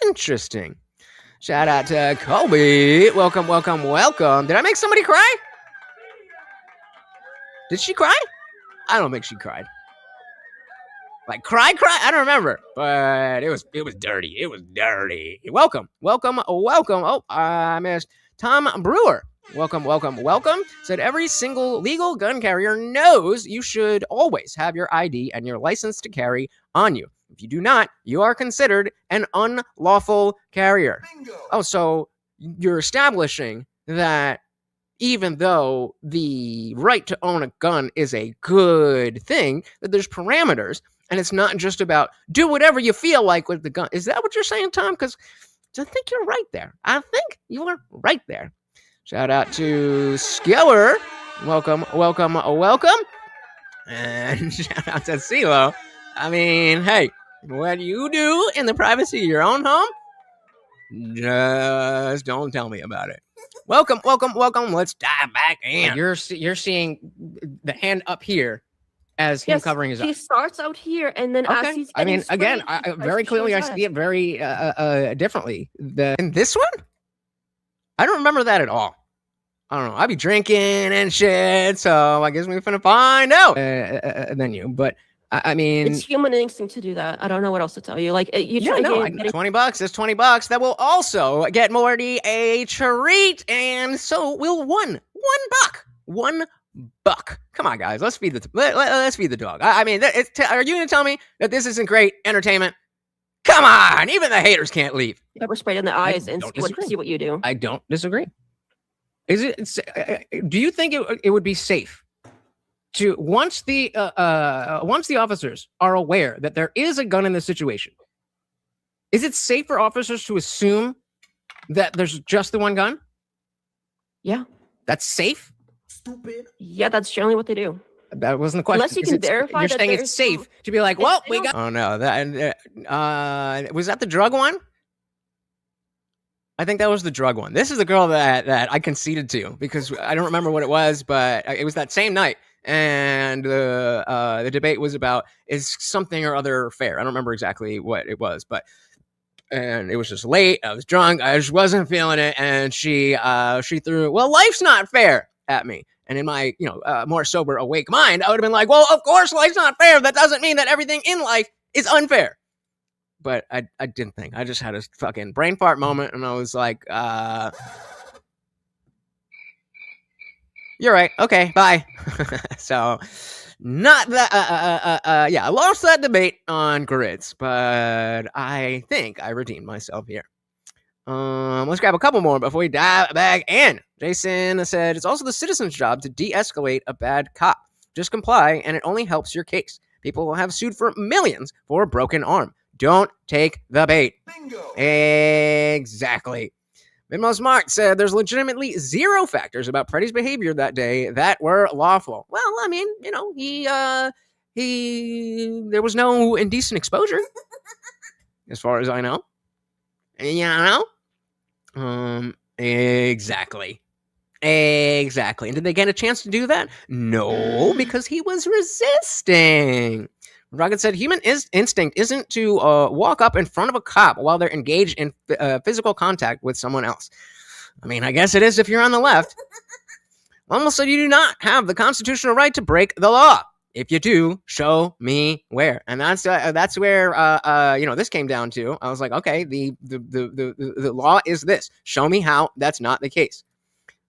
Interesting. Shout out to Kobe. Welcome. Did I make somebody cry? Did she cry? I don't think she cried. Like cry? I don't remember. But it was dirty. Welcome. Oh, I missed Tom Brewer. Welcome. Said every single legal gun carrier knows you should always have your ID and your license to carry on you. If you do not, you are considered an unlawful carrier. Bingo. Oh, so you're establishing that even though the right to own a gun is a good thing, that there's parameters, and it's not just about do whatever you feel like with the gun. Is that what you're saying, Tom? Because I think you're right there. Shout out to Skiller. Welcome, welcome, welcome. And shout out to CeeLo. I mean, hey, what you do in the privacy of your own home, just don't tell me about it. Welcome, welcome, welcome. Let's dive back in. You're seeing the hand up here as him covering his He eyes. starts out here, and then as Okay. he's I mean, getting again, sprayed, he tries very to show clearly, I his see eyes. it very differently. In this one, I don't remember that at all. I don't know. I be drinking and shit, so I guess we're finna find out. Than you, but I mean, It's human instinct to do that. I don't know what else to tell you. Like you yeah, try no, getting $20 is $20. That will also get Morty a treat, and so will $1 $1. Come on, guys, let's feed let's feed the dog. I mean, are you gonna tell me that this isn't great entertainment? Come on, even the haters can't leave. pepper sprayed in the eyes and don't see what you do. I don't disagree. Is it? Do you think it would be safe to once the officers are aware that there is a gun in this situation? Is it safe for officers to assume that there's just the one gun? Yeah. That's safe? Yeah, that's generally what they do. That wasn't the question. Unless you can verify You're that saying there it's is safe no- to be like, If well, they we don't- got. Oh no, that was that the drug one? I think that was the drug one. This is the girl that I conceded to because I don't remember what it was, but it was that same night, and the debate was about is something or other fair. I don't remember exactly what it was, but and it was just late. I was drunk. I just wasn't feeling it, and she threw, "Well, life's not fair" at me. And in my more sober, awake mind, I would have been like, "Well, of course, life's not fair. That doesn't mean that everything in life is unfair." But I didn't think. I just had a fucking brain fart moment, and I was like, "You're right. Okay, bye." So, not that. Yeah, I lost that debate on grids, but I think I redeemed myself here. Let's grab a couple more before we dive back in. Jason said, "It's also the citizen's job to de-escalate a bad cop. Just comply, and it only helps your case. People will have sued for millions for a broken arm. Don't take the bait." Bingo. Exactly. Minmo Smart said, "There's legitimately zero factors about Pretty's behavior that day that were lawful." Well, I mean, there was no indecent exposure, as far as I know. Exactly. Exactly. And did they get a chance to do that? No, because he was resisting. Rocket said, "Human instinct isn't to walk up in front of a cop while they're engaged in physical contact with someone else." I mean, I guess it is if you're on the left. Almost said, "You do not have the constitutional right to break the law. If you do, show me where." And that's where this came down to. I was like, okay, the law is this. Show me how that's not the case.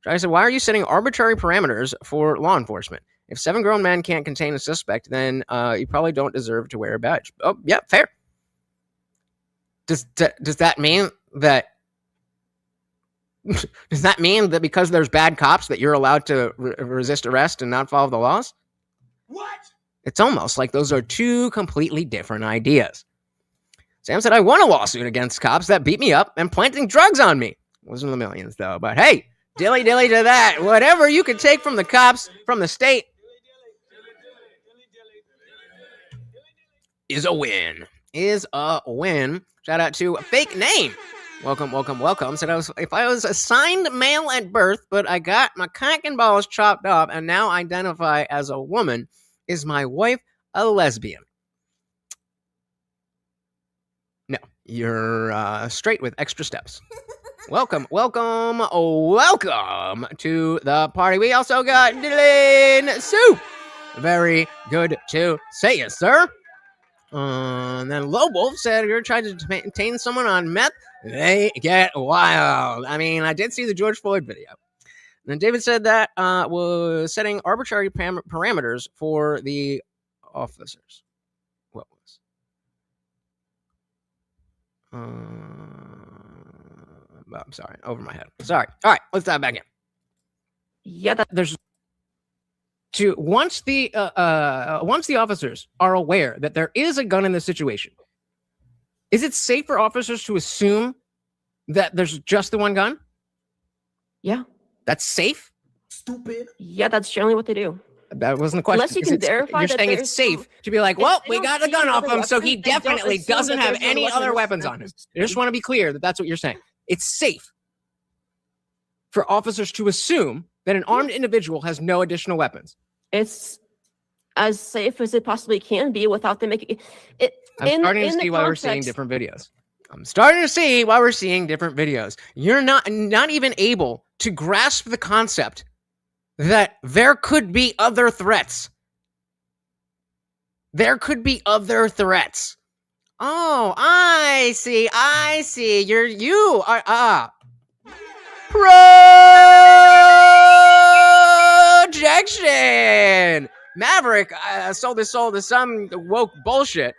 I said, "Why are you setting arbitrary parameters for law enforcement? If 7 grown men can't contain a suspect, then you probably don't deserve to wear a badge." Oh, yeah, fair. Does that mean that? Does that mean that because there's bad cops that you're allowed to resist arrest and not follow the laws? What? It's almost like those are two completely different ideas. Sam said, "I won a lawsuit against cops that beat me up and planting drugs on me." Wasn't the millions though, but hey, dilly dilly to that. Whatever you could take from the cops, from the state, is a win. Is a win. Shout out to Fake Name. Welcome, welcome, welcome. Said if I was assigned male at birth, but I got my cock and balls chopped off and now identify as a woman, is my wife a lesbian? No, you're straight with extra steps. Welcome, welcome, welcome to the party. We also got Dylan Sue. Very good to see you, sir. And then Low Wolf said, "You're trying to maintain someone on meth, they get wild." I mean, I did see the George Floyd video. And then David said that was setting arbitrary parameters for the officers. What was? I'm sorry, over my head. Sorry. All right, let's dive back in. Yeah, There's to once the officers are aware that there is a gun in this situation. Is it safe for officers to assume that there's just the one gun? yeah. That's safe? Stupid. Yeah, that's generally what they do. That wasn't the question. Unless you because can it's- verify You're that saying there it's is safe some- to be like, if well, they we don't got a see gun off another him, so he weapon, they don't definitely assume doesn't that have there's another any other weapon. weapons on him. I just want to be clear that that's what you're saying. It's safe for officers to assume that an armed individual has no additional weapons. It's as safe as it possibly can be without them making it. I'm starting to in the see why we're seeing context- different videos. I'm starting to see why we're seeing different videos. You're not even able to grasp the concept that there could be other threats. There could be other threats. Oh, I see. You are projection. Maverick sold his soul to some woke bullshit.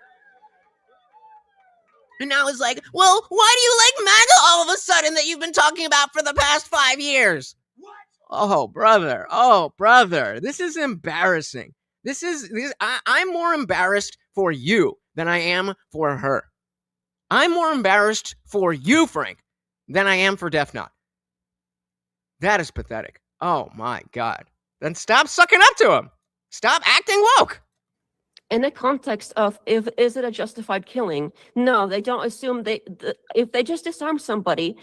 And now it's like, well, why do you like MAGA all of a sudden that you've been talking about for the past 5 years? What? Oh, brother. This is embarrassing. I'm more embarrassed for you than I am for her. I'm more embarrassed for you, Frank, than I am for Def Not. That is pathetic. Oh my God. Then stop sucking up to him. Stop acting woke. in the context of is it a justified killing? No, they don't assume if they just disarm somebody,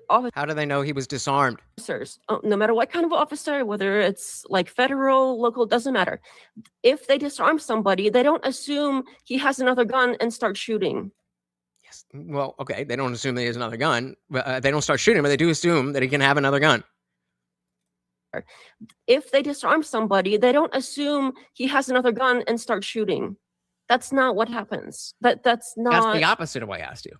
How do they know he was disarmed? officers, no matter what kind of officer, whether it's like federal, local, doesn't matter. If they disarm somebody, they don't assume he has another gun and start shooting. Yes. Well, okay. They don't assume that he has another gun. But they don't start shooting, but they do assume that he can have another gun. If they disarm somebody, they don't assume he has another gun and start shooting. That's not what happens. That's not. That's the opposite of what I asked you.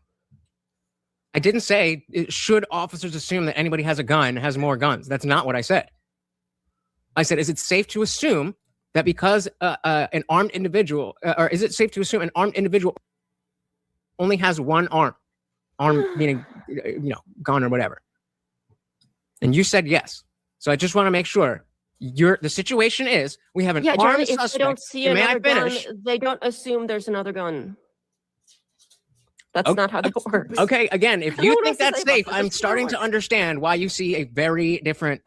I didn't say should officers assume that anybody has a gun, has more guns. That's not what I said. I said, is it safe to assume that because an armed individual, or is it safe to assume an armed individual only has one arm meaning, gun or whatever? And you said yes. So I just want to make sure the situation is we have an armed generally, if suspect. they don't see May I another gun, finish? they don't assume there's another gun. That's Okay. not how that works. Okay, again, if I you don't know think what else that's to say safe, about this. I'm It's starting to not. understand why you see a very different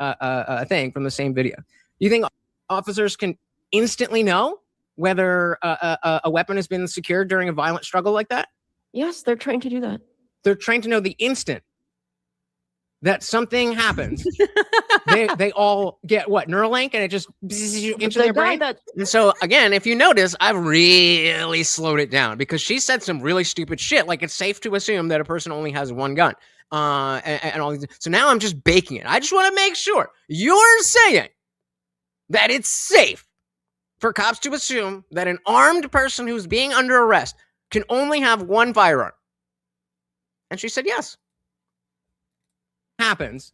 thing from the same video. You think officers can instantly know whether a weapon has been secured during a violent struggle like that? Yes, they're trained to do that. They're trained to know the instant that something happens. they all get what, Neuralink, and it just into The their guy brain. that And so, again, if you notice, I've really slowed it down because she said some really stupid shit. Like, it's safe to assume that a person only has one gun. And all these. So now I'm just baking it. I just want to make sure you're saying that it's safe for cops to assume that an armed person who's being under arrest can only have one firearm. And she said yes. Happens.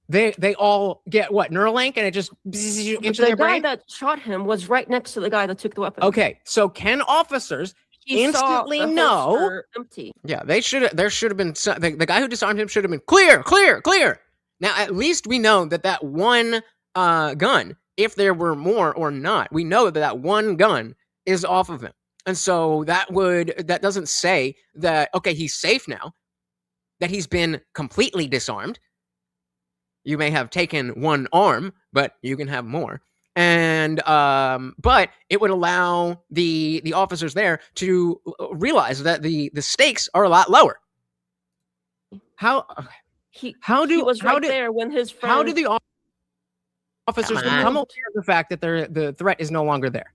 They all get what, Neuralink, and it just into the their guy brain. that shot him was right next to the guy that took the weapon. Okay, so can officers He saw instantly the know- holster empty. Yeah, there should have been the guy who disarmed him should have been clear. Now, at least we know that one gun, if there were more or not, we know that one gun is off of him. And so that doesn't say that, okay, he's safe now, that he's been completely disarmed. You may have taken one arm, but you can have more. And but it would allow the officers there to realize that the stakes are a lot lower. How He do was how right do there when his friend. how do the officers Come on. become aware of the fact that the threat is no longer there?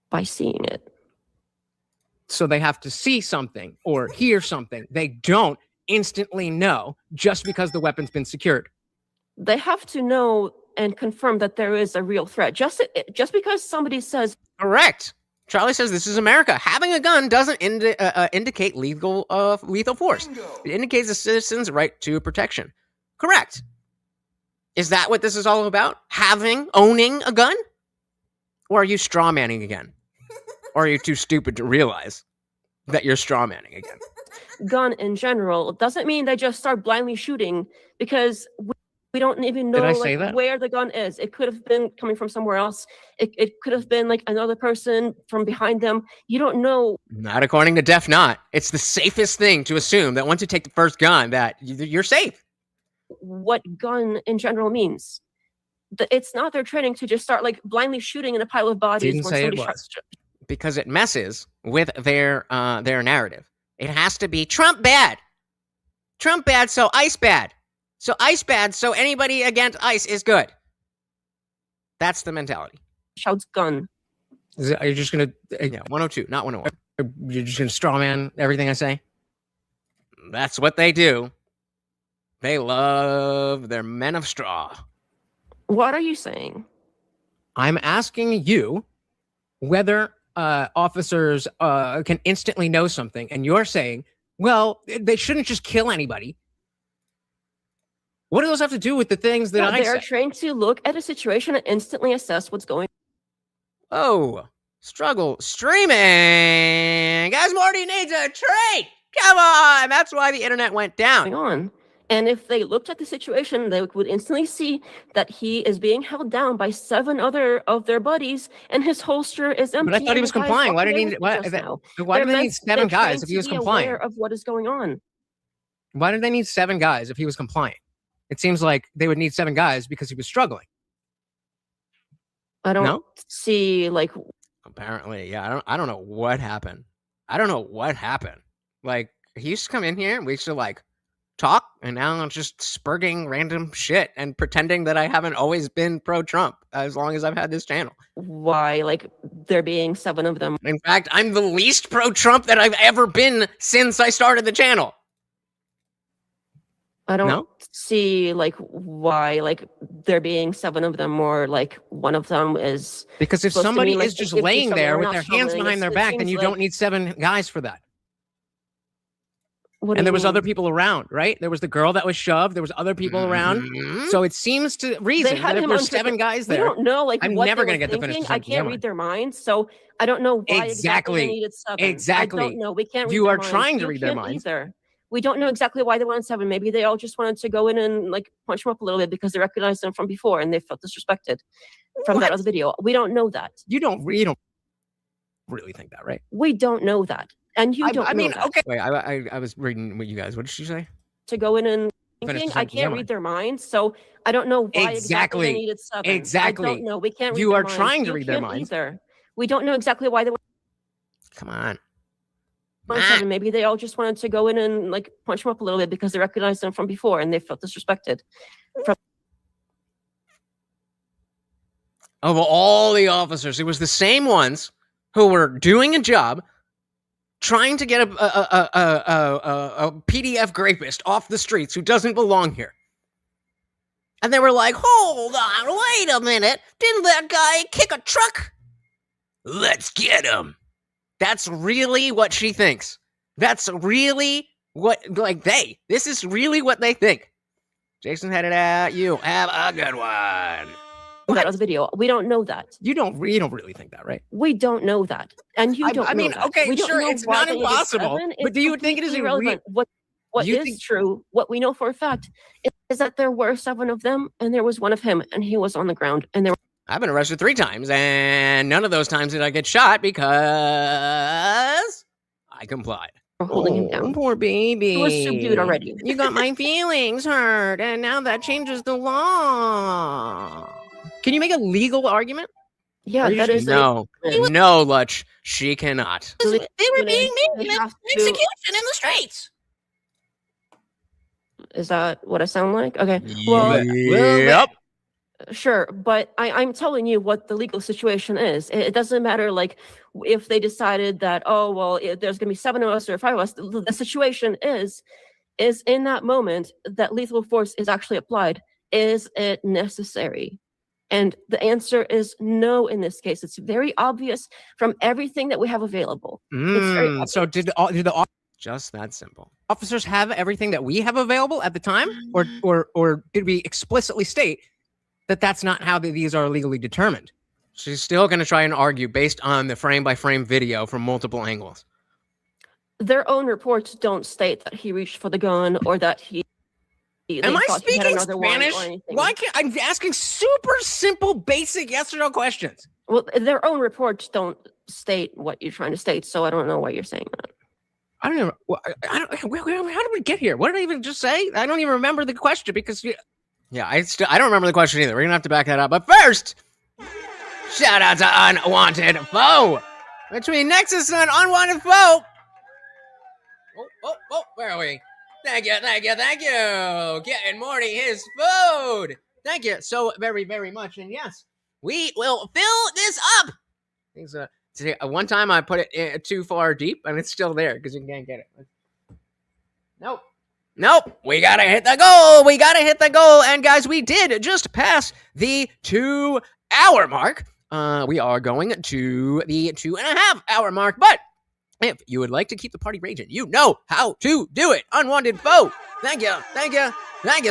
by seeing it? So they have to see something or hear something. They don't instantly know just because the weapon's been secured. They have to know and confirm that there is a real threat. Just because somebody says Correct. Charlie says this is America. Having a gun doesn't indicate lethal force. It indicates a citizen's right to protection. Correct. Is that what this is all about? Owning a gun? Or are you strawmanning again? Or are you too stupid to realize that you're strawmanning again? gun in general doesn't mean they just start blindly shooting, because we don't even know Did I say that? where the gun is. It could have been coming from somewhere else. It could have been like another person from behind them. You don't know. Not according to Def Not. It's the safest thing to assume that once you take the first gun, that you're safe. what gun in general means. It's not their training to just start like blindly shooting in a pile of bodies Didn't when say it somebody was. Because it messes with their narrative. It has to be Trump bad. Trump bad, so ICE bad. So ICE bad, so anybody against ICE is good. That's the mentality. shouts gun. Are you just gonna? Yeah, 102, not 101. You're just gonna straw man everything I say? That's what they do. They love their men of straw. What are you saying? I'm asking you whether officers can instantly know something, and you're saying, well, they shouldn't just kill anybody. What do those have to do with the things that I They're said? trained to look at a situation and instantly assess what's going Oh, struggle streaming. Guys, Morty needs a treat. Come on. That's why the internet went down. on. And if they looked at the situation, they would instantly see that he is being held down by 7 other of their buddies, and his holster is empty. But I thought he was complying. Why did he? Why do they need 7 guys if he was complying? Of what is going on. Why did they need 7 guys if he was compliant? It seems like they would need 7 guys because he was struggling. I don't No? see like Apparently, yeah. I don't know what happened. I don't know what happened. Like, he used to come in here and we used to like talk, and now I'm just spurging random shit and pretending that I haven't always been pro-Trump as long as I've had this channel. why like there being 7 of them. In fact, I'm the least pro-Trump that I've ever been since I started the channel. I don't No? see like why like there being 7 of them, or like one of them is Because if supposed to somebody mean, like, is just 50 laying there someone with their not hands struggling. behind their It back, then seems you like- don't need 7 guys for that. What do And there you was other mean? people around, right? There was the girl that was shoved. There was other people around. Mhm. So it seems to reason had that if him there's under 7 guys We there, don't know like I'm what never they gonna were get the finished thinking. I sentence. can't Never read mind. their minds, so I don't know why exactly they Exactly. needed 7. Exactly. I don't know. We can't read You their are minds. trying to You read their can't minds. either. We don't know exactly why they wanted 7. Maybe they all just wanted to go in and like punch them up a little bit because they recognized them from before and they felt disrespected from that What? other video. We don't know that. You don't really think that, right? We don't know that. And you don't I mean, know that. okay. Wait, I was reading what you guys. What did she say? To go in and Finish thinking, the I sentence, can't never read mind. their minds, so I don't know why exactly Exactly. they needed 7. Exactly. I don't know. We can't read You their are minds. trying to You read their can't minds. Either. We don't know exactly why they Come on. wanted 7. Maybe they all just wanted to go in and like punch them up a little bit because they recognized them from before and they felt disrespected. Of all the officers, it was the same ones who were doing a job, trying to get a PDF rapist off the streets who doesn't belong here. And they were like, hold on, wait a minute. Didn't that guy kick a truck? Let's get him. That's really what she thinks. That's really what, like, this is really what they think. Jason headed at you. Have a good one. That other video. We don't know that. You don't really think that, right? We don't know that. And you don't I mean, know that. okay, We don't sure, know it's why not they needed impossible, 7. but It's do you think it is completely a irrelevant. What you is think- true, what we know for a fact, is that there were 7 of them and there was one of him and he was on the ground and there I've been arrested 3 times, and none of those times did I get shot because I complied. were holding him down. Poor baby. He was subdued already. You got my feelings hurt, and now that changes the law. Can you make a legal argument? Yeah, Are you that sure? is No, no, Lutch, she cannot. They were being They have to- in the streets. Is that what I sound like? Okay. Well, Yep. sure, but I'm telling you what the legal situation is. It doesn't matter, like, if they decided that, oh, well, there's going to be 7 of us or 5 of us. The situation is in that moment that lethal force is actually applied. Is it necessary? And the answer is no in this case. It's very obvious from everything that we have available. very So did the Just that simple. officers have everything that we have available at the time, or did we explicitly state that that's not how these are legally determined? She's still going to try and argue based on the frame-by-frame video from multiple angles. Their own reports don't state that he reached for the gun or that he. Am I thought he had speaking another one or Spanish? anything. Why can't I'm asking super simple, basic yes or no questions? Well, their own reports don't state what you're trying to state, so I don't know why you're saying that. I don't even. How did we get here? What did I even just say? I don't even remember the question because. Yeah, I don't remember the question either. We're gonna have to back that up. But first, shout out to Unwanted Foe. Between Nexus and Unwanted Foe. Where are we? Thank you. Getting Morty his food. Thank you so very, very much. And yes, we will fill this up. Today, one time I put it too far deep, and it's still there because you can't get it. Nope. We gotta hit the goal. And guys, we did just pass the 2-hour mark. We are going to the 2.5 hour mark. But if you would like to keep the party raging, you know how to do it. Unwanted Foe. Thank you,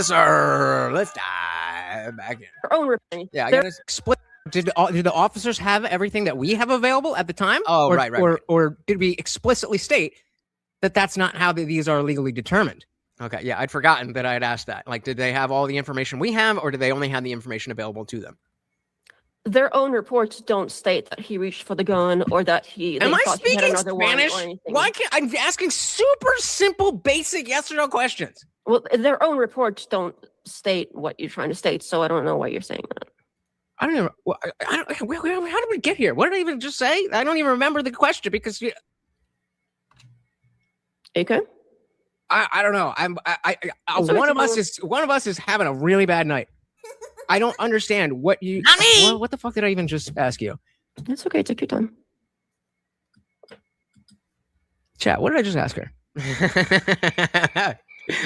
sir. Let's dive back in. Our own reply. Yeah, I gotta Split. Did the officers have everything that we have available at the time? Oh, right. Or did we explicitly state that that's not how these are legally determined? Okay, yeah, I'd forgotten that I had asked that. Like, did they have all the information we have, or did they only have the information available to them? Their own reports don't state that he reached for the gun or that Am I speaking Spanish? Why can't I'm asking super simple, basic yes or no questions? Well, their own reports don't state what you're trying to state, so I don't know why you're saying that. I don't even. How did we get here? What did I even just say? I don't even remember the question because. Okay. I don't know. One of us is having a really bad night. I don't understand what you. Not me! What the fuck did I even just ask you? It's okay. Take your time. Chat. What did I just ask her?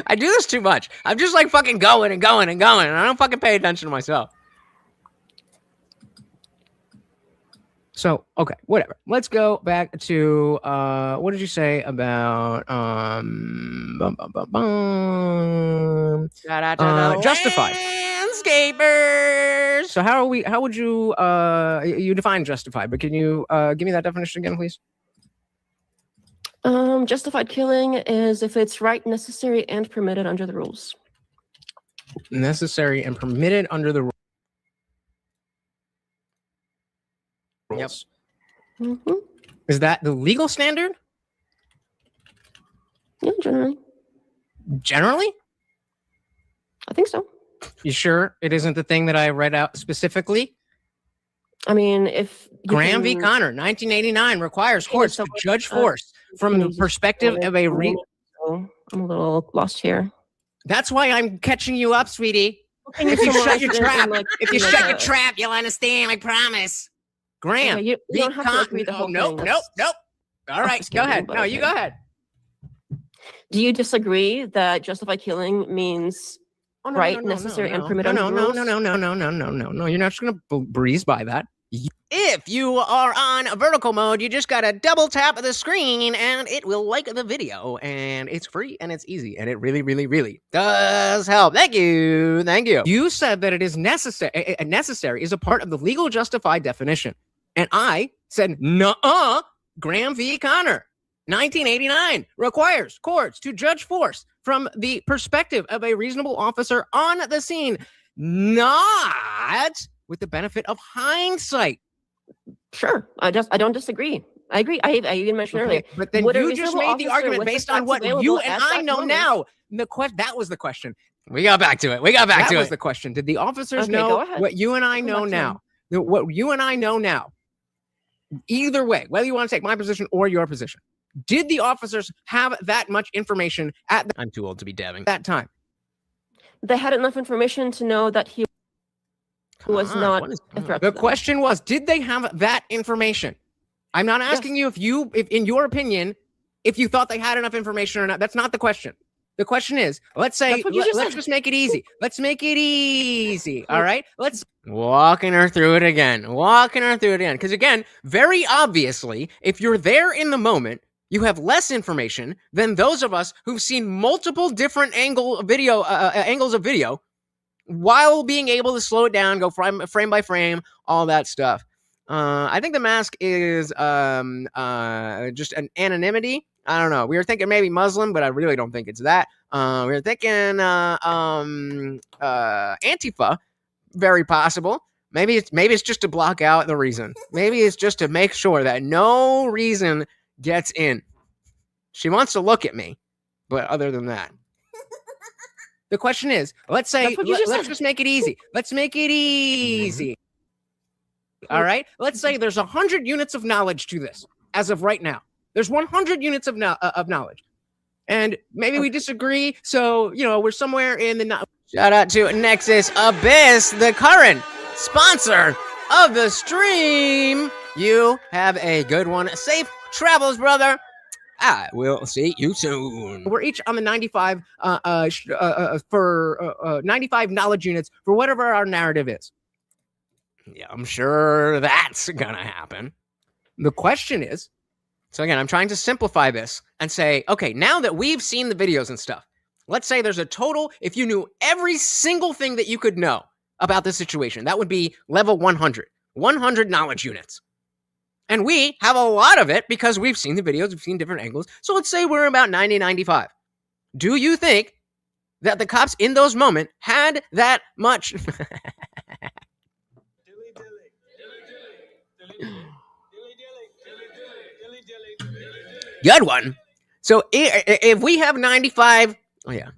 I do this too much. I'm just like fucking going, and I don't fucking pay attention to myself. So, okay, whatever. Let's go back to what did you say about Shout out to the Justified. Landscapers. So how would you you define justified, but can you give me that definition again, please? Justified killing is if it's right, necessary, and permitted under the rules. Necessary and permitted under the rules. Yep. Mm-hmm. Is that the legal standard? Yeah, generally. Generally? I think so. You sure it isn't the thing that I read out specifically? I mean, if Graham v. Connor, 1989, requires courts to judge force from the perspective of a I'm a little lost here. That's why I'm catching you up, sweetie. If you shut your trap, you'll understand. I promise. Graham, you don't have to agree the whole nope. thing. All right, go ahead. No, you go ahead. Do you disagree that justified killing means right, necessary, and permitted? No. You're not just gonna breeze by that. If you are on vertical mode, you just gotta double tap the screen and it will like the video. And it's free and it's easy. And it really, really, really does help. Thank you. You said that it is necessary. Necessary is a part of the legal justified definition. And I said, nuh-uh. Graham v. Connor, 1989, requires courts to judge force from the perspective of a reasonable officer on the scene, not with the benefit of hindsight. Sure, I don't disagree. I agree. I even mentioned earlier. But then you just made the argument based on what you and I know now. That was the question. We got back to it. That was the question. Did the officers know what you and I know now? What you and I know now. Either way, whether you want to take my position or your position, did the officers have that much information at I'm too old to be dabbing. that time? They had enough information to know that he was not a threat. The question was, did they have that information? I'm not asking you if in your opinion, if you thought they had enough information or not. That's not the question. The question is, let's say, let's just make it easy. Let's make it easy. All right. Let's walking her through it again. Because again, very obviously, if you're there in the moment, you have less information than those of us who've seen multiple different angles of video while being able to slow it down, go frame by frame, all that stuff. I think the mask is just an anonymity. I don't know. We were thinking maybe Muslim, but I really don't think it's that. We were thinking Antifa, very possible. Maybe it's just to block out the reason. Maybe it's just to make sure that no reason gets in. She wants to look at me, but other than that. The question is, let's say, That's what you just let's said. just make it easy. Let's make it easy. All right? Let's say there's 100 units of knowledge to this as of right now. There's 100 units of knowledge. And maybe we disagree. So, we're somewhere in the... Shout out to Nexus Abyss, the current sponsor of the stream. You have a good one. Safe travels, brother. I will see you soon. We're each on the 95 for 95 knowledge units for whatever our narrative is. Yeah, I'm sure that's gonna happen. The question is... So again, I'm trying to simplify this and say, okay, now that we've seen the videos and stuff, let's say there's a total, if you knew every single thing that you could know about this situation, that would be level 100. 100 knowledge units. And we have a lot of it because we've seen the videos, we've seen different angles. So let's say we're about 90, 95. Do you think that the cops in those moments had that much... Good one. So if we have 95... Oh, yeah.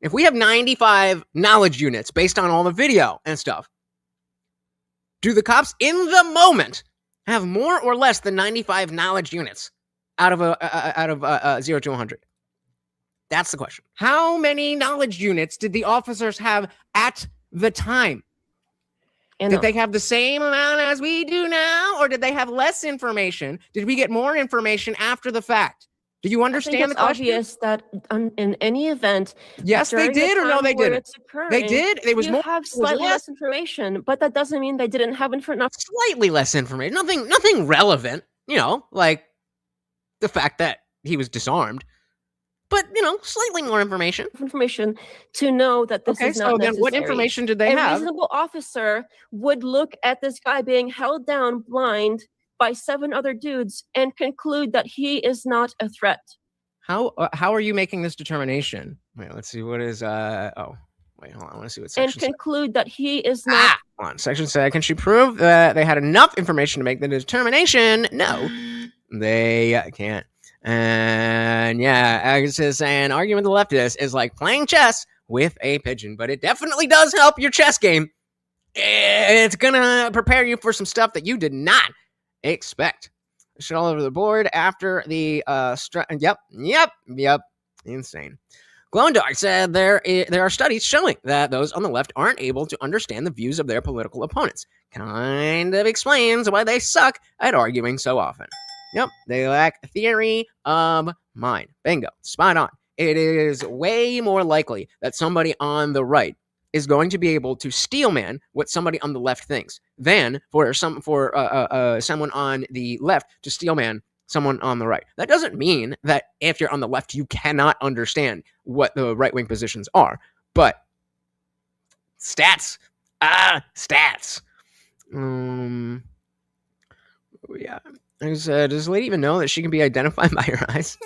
If we have 95 knowledge units based on all the video and stuff, do the cops in the moment have more or less than 95 knowledge units out of 0 to 100? That's the question. How many knowledge units did the officers have at the time? Did they have the same amount as we do now, or did they have less information? Did we get more information after the fact? Do you understand the question? It's obvious that in any event, yes, they did, or no, they didn't. They did. It was you more. Have slightly less information, but that doesn't mean they didn't have enough. Slightly less information. Nothing relevant. Like the fact that he was disarmed. But, slightly more information. Information to know that this is not necessary. Then what information did they have? A reasonable officer would look at this guy being held down blind by 7 other dudes and conclude that he is not a threat. How are you making this determination? Wait, let's see what is wait, hold on. I want to see what section. And conclude that he is not. On section said, can she prove that they had enough information to make the determination? No, they can't. And yeah, Alex is saying arguing with the leftist is like playing chess with a pigeon, but it definitely does help your chess game. It's gonna prepare you for some stuff that you did not expect. Shit all over the board after the yep, insane. Glow in Dark said there are studies showing that those on the left aren't able to understand the views of their political opponents. Kind of explains why they suck at arguing so often. Yep, they lack theory of mind. Bingo, spot on. It is way more likely that somebody on the right is going to be able to steelman what somebody on the left thinks than for someone on the left to steelman someone on the right. That doesn't mean that if you're on the left, you cannot understand what the right-wing positions are. But stats. Yeah. Does the lady even know that she can be identified by her eyes?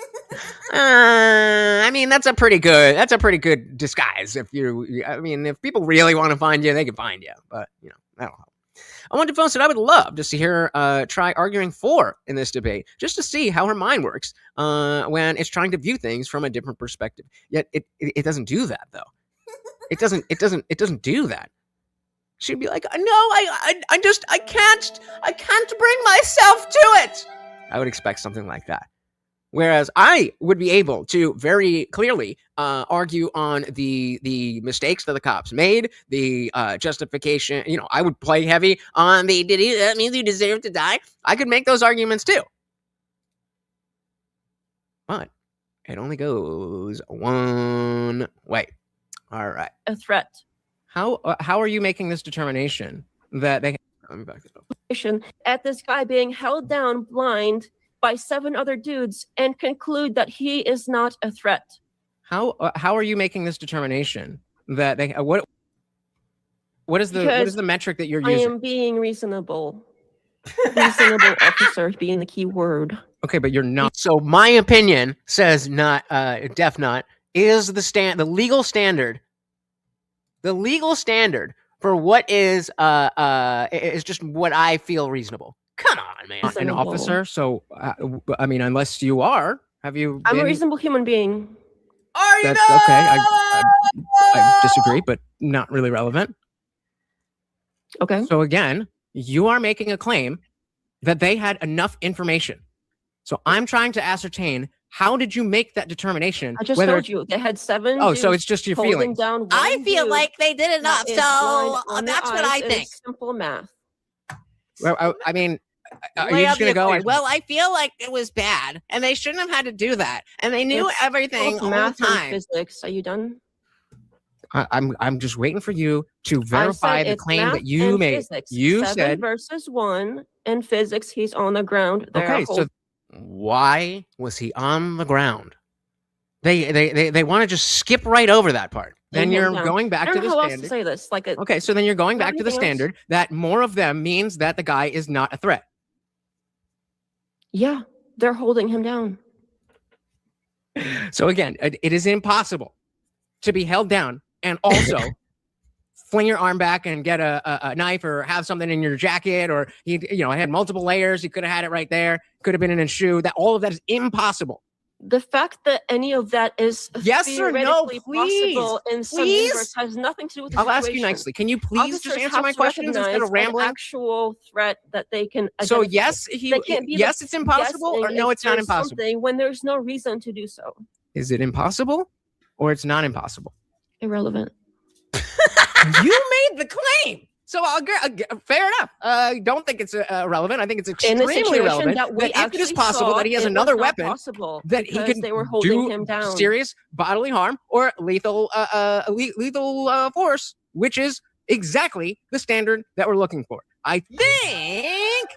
I mean, that's a pretty good disguise. If people really want to find you, they can find you. But that'll help. I want to phone said I would love to see her try arguing for in this debate, just to see how her mind works when it's trying to view things from a different perspective. Yet it doesn't do that though. It doesn't do that. She'd be like, no, I can't bring myself to it. I would expect something like that. Whereas I would be able to very clearly argue on the mistakes that the cops made, the justification. I would play heavy on that means you deserve to die. I could make those arguments too. But it only goes one way. All right. A threat. How are you making this determination that they... Let me back it up. At this guy being held down blind by 7 other dudes and conclude that he is not a threat. How are you making this determination that they... What is the metric that you're using? I am being reasonable. Reasonable officer being the key word. Okay, but you're not. So my opinion says not def not is the legal standard. The legal standard for what is just what I feel reasonable. Come on, man. An officer, so I mean, unless you are, Have you? I'm a been- reasonable human being. Are you That's okay. I disagree, but not really relevant. Okay. So again, you are making a claim that they had enough information. So I'm trying to ascertain, how did you make that determination? I just whether told you they had 7 Oh, so dudes it's just your holding feelings. down I one feel dude like they did that enough. is So blind on their that's what eyes. I It think. is simple math. Well, I mean, are Lay you out just the going to go? equation. Well, I feel like it was bad, and they shouldn't have had to do that. And they knew It's everything both all the math and time. physics. Are you done? I'm just waiting for you to I verify said the it's claim math that you and made. Physics. You 7 said, versus 1 in physics. He's on the ground. They're okay, so Why was he on the ground? They want to just skip right over that part. then him you're down. going I back don't to know the how else to standard. say this. Like, Okay, so then you're going back to the Everything else- standard that more of them means that the guy is not a threat. yeah, they're holding him down. So again, it is impossible to be held down and also fling your arm back and get a knife or have something in your jacket, or it had multiple layers. You could have had it right there. Could have been in a shoe. That all of that is impossible. The fact that any of that is Yes or no, theoretically please, possible in some please. universe has nothing to do with the I'll ask you situation. nicely. Can you please just Officers answer have my to questions instead recognize of an rambling? actual threat that they can So identify. yes, They can't be yes, it's impossible, or guessing no, if it's not there's impossible. something when there's no reason to do so. Is it impossible, or it's not impossible? Irrelevant. You made the claim. So fair enough. I don't think it's relevant. I think it's In the extremely situation relevant that we if it is actually possible saw, that he has it was another not weapon possible that he because can they were holding do him down. serious bodily harm or lethal force, which is exactly the standard that we're looking for. I think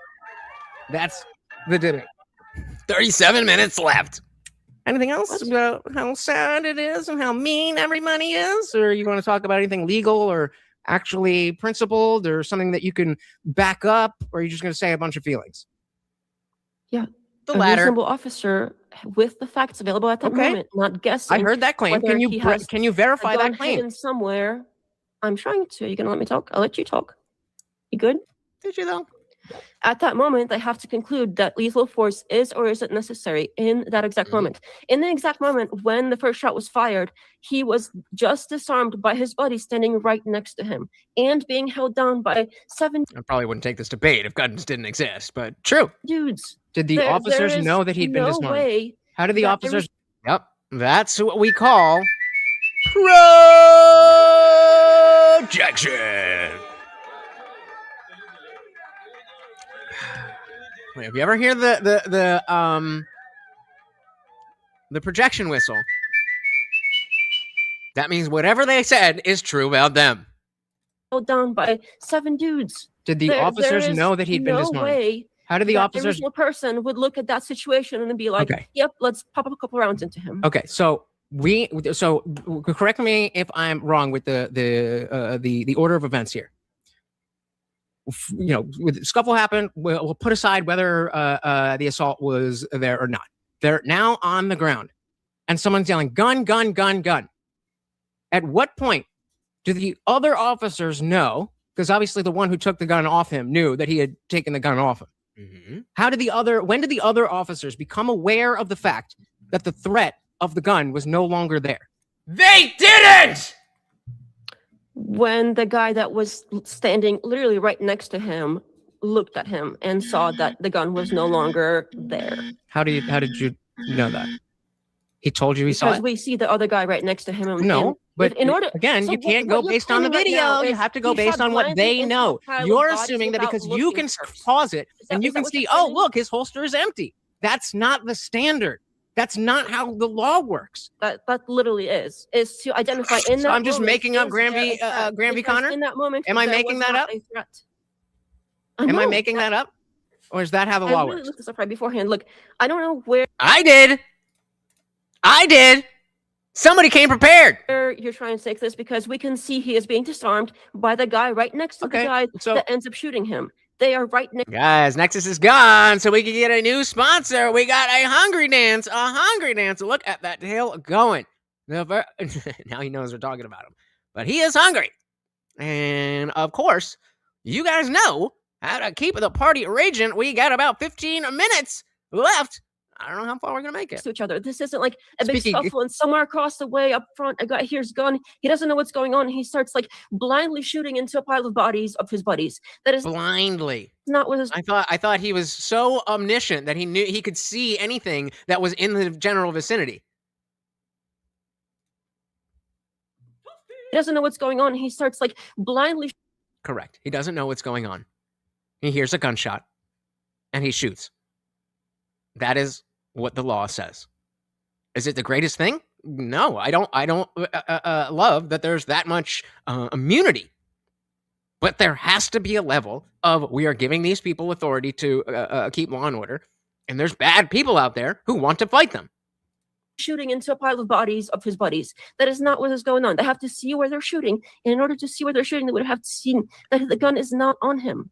that's the debate. 37 minutes left. Anything else about how sad it is and how mean everybody is? Or you want to talk about anything legal or actually principled or something that you can back up? Or are you just going to say a bunch of feelings? The A latter. reasonable officer with the facts available at that Okay. moment, not guessing. I heard that claim. whether he has Can you a verify gun that claim? hidden somewhere. I'm trying to. You gonna let me talk? I'll let you talk. You good? Did you though? At that moment, they have to conclude that lethal force is or isn't necessary in that exact Mm-hmm. moment. In the exact moment when the first shot was fired, he was just disarmed by his buddy standing right next to him and being held down by 7 I probably wouldn't take this debate if guns didn't exist, but true. dudes. Did the There officers is know that he'd been no disarmed? way How did the that there officers? Yep. That's what we call projection. Wait, have you ever heard the projection whistle? That means whatever they said is true about them. held down by 7 dudes. Did the There officers is know that he'd been no disarmed? way How did the that a officers? reasonable person would look at that situation and be like, Okay. "Yep, let's pop up a couple rounds into him." Okay, so correct me if I'm wrong with the order of events here. With scuffle happened, we'll put aside whether the assault was there or not. They're now on the ground, and someone's yelling, "Gun, gun, gun, gun!" At what point do the other officers know? Because obviously, the one who took the gun off him knew that he had taken the gun off him. Mm-hmm. When did the other officers become aware of the fact that the threat of the gun was no longer there? They didn't! When the guy that was standing literally right next to him looked at him and saw that the gun was no longer there. How did you know that? He told you he saw Because it? we see the other guy right next to him. No, but in order, again, so you can't what go you're based on the claiming right now video. You is have to go he based shot on what blindly they into know. a pile of You're bodies assuming that without because you looking can first. pause it Is that- and you is that can what you're see, oh, saying? look, his holster is empty. That's not the standard. That's not how the law works. That literally is to identify in So that I'm just moment, making up is Graham there v. a threat? Graham v. Because Connor? In that moment, Am I there making was that not up? a threat. Am I No, making that up? Or is that how the I law really works? looked this up right beforehand. Look, I don't know where I did. Somebody came prepared. you're trying to take this because we can see he is being disarmed by the guy right next to Okay, the guy so that ends up shooting him. They are right next. Guys, Nexus is gone, so we can get a new sponsor. We got a hungry dance. Look at that tail going. Now he knows we're talking about him. But he is hungry. And of course, you guys know how to keep the party raging. We got about 15 minutes left I don't know how far we're gonna make it. To each other. This isn't like a big Speaking- scuffle and somewhere across the way up front, a guy here's gun. He doesn't know what's going on. He starts like blindly shooting into a pile of bodies of his buddies. That is Blindly. not what his. I thought he was so omniscient that he knew he could see anything that was in the general vicinity. He doesn't know what's going on. He starts like blindly. Correct. He doesn't know what's going on. He hears a gunshot and he shoots. That is what the law says. Is it the greatest thing? No, I don't love that there's that much immunity. But there has to be a level of we are giving these people authority to keep law and order. And there's bad people out there who want to fight them. Shooting into a pile of bodies of his buddies. That is not what is going on. They have to see where they're shooting. And in order to see where they're shooting, they would have to see that the gun is not on him.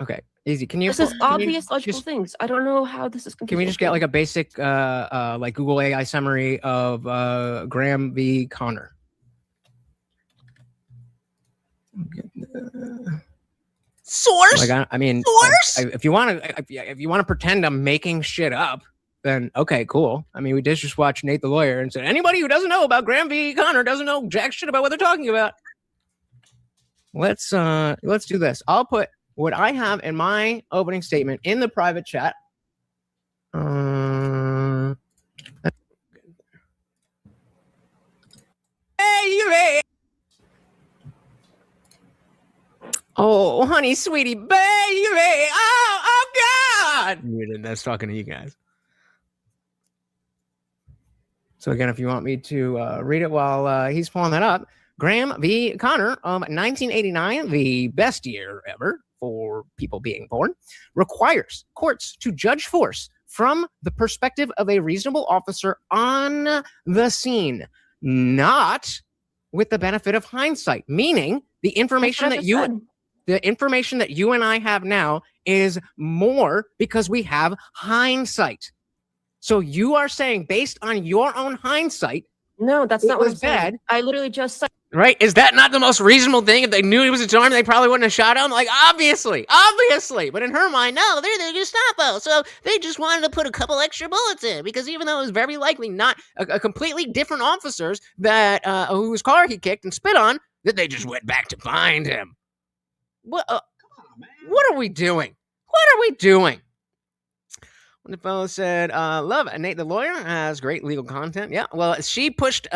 Okay, easy. Can you? This is can you obvious logical just- things. I don't know how this is. Can we just get like a basic like Google AI summary of Graham v. Connor? Source? Like I mean, Source? if you want to pretend I'm making shit up, then okay, cool. I mean, we did just watch Nate the Lawyer and said anybody who doesn't know about Graham v. Connor doesn't know jack shit about what they're talking about. Let's do this. I'll put what I have in my opening statement in the private chat. Baby. Oh, honey, sweetie, baby. Oh, God. Muted. That's talking to you guys. So again, if you want me to read it while he's pulling that up, Graham v. Connor, 1989, the best year ever for people being born, requires courts to judge force from the perspective of a reasonable officer on the scene, not with the benefit of hindsight, meaning the information that you and I have now is more because we have hindsight. So you are saying based on your own hindsight, no, that's not what was I'm saying. bad. I literally just said. Right? Is that not the most reasonable thing? If they knew he was a charm, they probably wouldn't have shot him. Like, obviously. But in her mind, no, they're Gestapo. So they just wanted to put a couple extra bullets in because even though it was very likely not a completely different officers that whose car he kicked and spit on, that they just went back to find him. What? What are we doing? What are we doing? When the fellow said, love it. Nate the Lawyer has great legal content. Yeah. Well, she pushed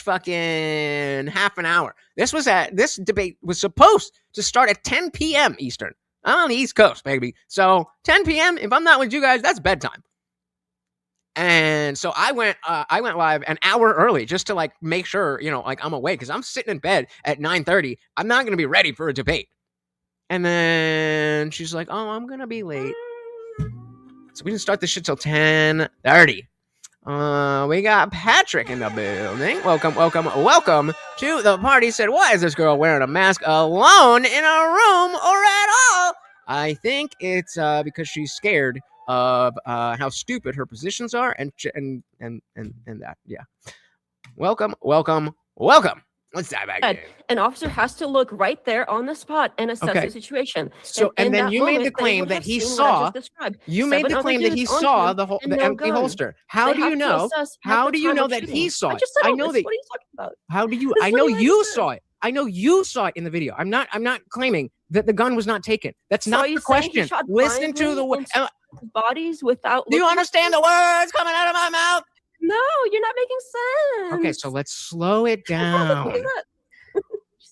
fucking half an hour. This debate was supposed to start at 10 p.m. Eastern. I'm on the East Coast, baby. So 10 p.m. If I'm not with you guys, that's bedtime. And so I went live an hour early just to like make sure, like I'm awake because I'm sitting in bed at 9:30. I'm not going to be ready for a debate. And then she's like, oh, I'm going to be late. So we didn't start this shit till 10:30. We got Patrick in the building. Welcome to the party. Said, why is this girl wearing a mask alone in a room or at all? I think it's because she's scared of how stupid her positions are and that. Yeah. Welcome. Let's dive back in. An officer has to look right there on the spot and assess the situation. So, and then you made the claim that he saw. You made the claim that he saw the empty holster. How do you know? How do you know that he saw it? I know that. What are you talking about? How do you? I know you saw it. I know you saw it in the video. I'm not claiming that the gun was not taken. That's not the question. Listen to the bodies without. Do you understand the words coming out of my mouth? No, you're not making sense. Okay, so let's slow it down.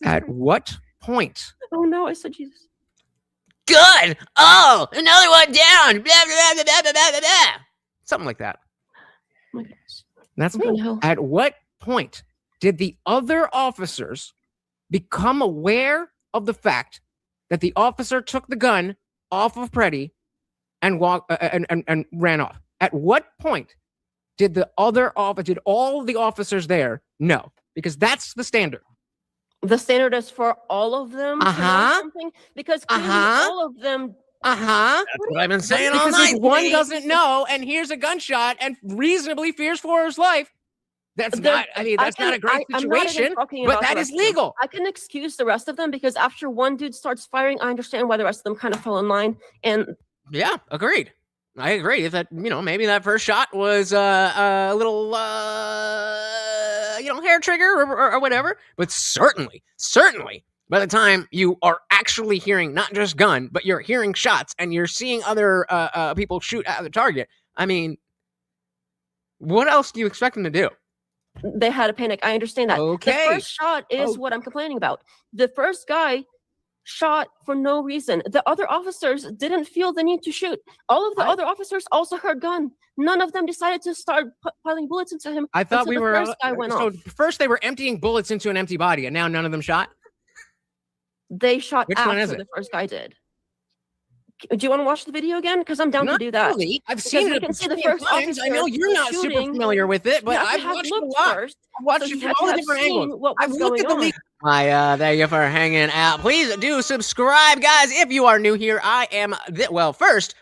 At what point? Oh no, I said Jesus. Good. Oh, another one down. Blah, blah, blah, blah, blah, blah, blah. Something like that. Oh my goodness. That's at what point did the other officers become aware of the fact that the officer took the gun off of Pretti and walked and ran off? At what point did all the officers there know? Because that's the standard. The standard is for all of them to know something? Because clearly all of them. That's what I've been saying all night. If one doesn't know and hears a gunshot and reasonably fears for his life, that's not a great situation, but that is legal. I can excuse the rest of them because after one dude starts firing, I understand why the rest of them kind of fell in line. And yeah, agreed. I agree. If that, maybe that first shot was a little, hair trigger or whatever. But certainly, by the time you are actually hearing not just gun, but you're hearing shots and you're seeing other people shoot at the target, I mean, what else do you expect them to do? They had a panic. I understand that. Okay. The first shot is what I'm complaining about. The first guy shot for no reason. The other officers didn't feel the need to shoot. All of the other officers also heard gun. None of them decided to start piling bullets into him. I thought we were. First guy went off. First they were emptying bullets into an empty body, and now none of them shot. They shot Which one is after it? the first guy did. Do you want to watch the video again? Because I'm down to do that. Really. I've Because seen we it can see the million first times. I know officer you're not super shooting. familiar with it, but You have to I've have watched it a looked lot. first, I've watched so it you from had to all the have different seen angles. what was I've looked at going the on. Hi, thank you for hanging out. Please do subscribe, guys, if you are new here. I am, first,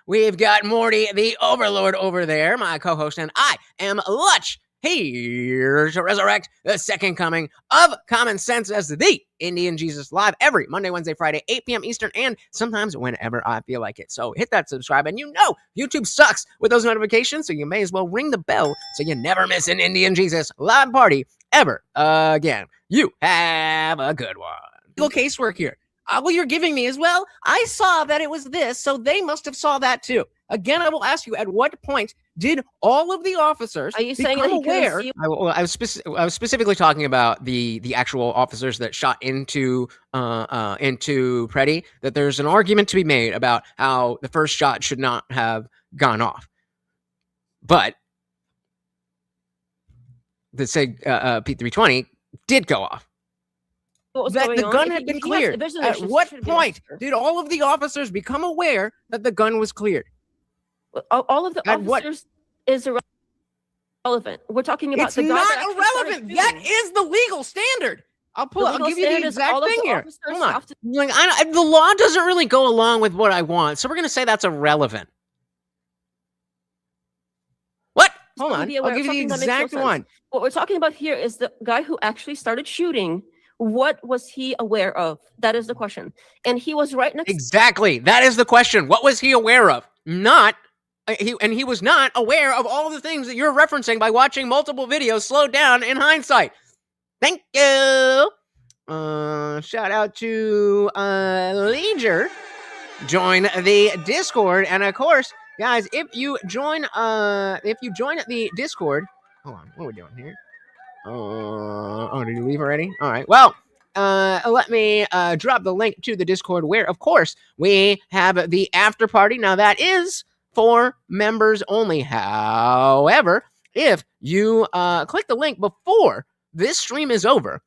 we've got Morty, the Overlord, over there, my co-host, and I am Lutch, here to resurrect the second coming of Common Sense as the Indian Jesus, live every Monday, Wednesday, Friday, 8 p.m. Eastern, and sometimes whenever I feel like it. So hit that subscribe, and YouTube sucks with those notifications, so you may as well ring the bell so you never miss an Indian Jesus live party ever again. You have a good one. Legal casework here. What you're giving me is, well, I saw that it was this, so they must have saw that too. Again, I will ask you, at what point did all of the officers Are you saying become that he couldn't aware? see? I was specifically talking about the actual officers that shot into Pretti. That there's an argument to be made about how the first shot should not have gone off, but the P320 did go off. What was That going the on? gun If had he- been if he cleared. has- there's an At issue, what should be an point officer. did all of the officers become aware that the gun was cleared? All of the At what- officers is irrelevant. We're talking about It's the guy not that actually started irrelevant. That shooting. is the legal standard. I'll The give you legal the standard is exact all of thing the here. officers Hold on. have to- The law doesn't really go along with what I want, so we're gonna say that's irrelevant. What? Hold to on. be aware I'll of give you the something that makes exact no sense. one. What we're talking about here is the guy who actually started shooting. What was he aware of? That is the question. And he was right next. Exactly. That is the question. What was he aware of? He was not aware of all the things that you're referencing by watching multiple videos slowed down in hindsight. Thank you. Shout out to Leisure. Join the Discord, and of course, guys, if you join the Discord, hold on, what are we doing here? Did you leave already? All right. Well, let me drop the link to the Discord where, of course, we have the after party. Now, that is for members only. However, if you click the link before this stream is over,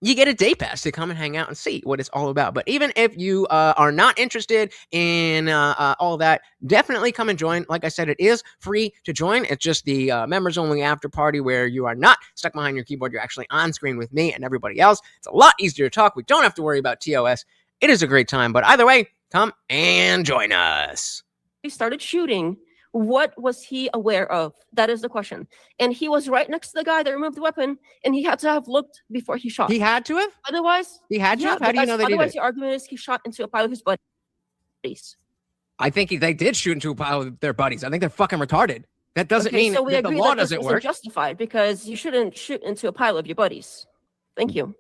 you get a day pass to come and hang out and see what it's all about. But even if you are not interested in all that, definitely come and join. Like I said, it is free to join. It's just the members only after party where you are not stuck behind your keyboard. You're actually on screen with me and everybody else. It's a lot easier to talk. We don't have to worry about TOS. It is a great time. But either way, come and join us. He started shooting. What was he aware of? That is the question. And he was right next to the guy that removed the weapon, and he had to have looked before he shot. He had to have? Otherwise, He had to yeah, have? How do you because know they did otherwise it? the argument is he shot into a pile of his buddies. I think they did shoot into a pile of their buddies. I think they're fucking retarded. That doesn't mean so we that the agree law that this doesn't wasn't work. justified because you shouldn't shoot into a pile of your buddies. Thank you.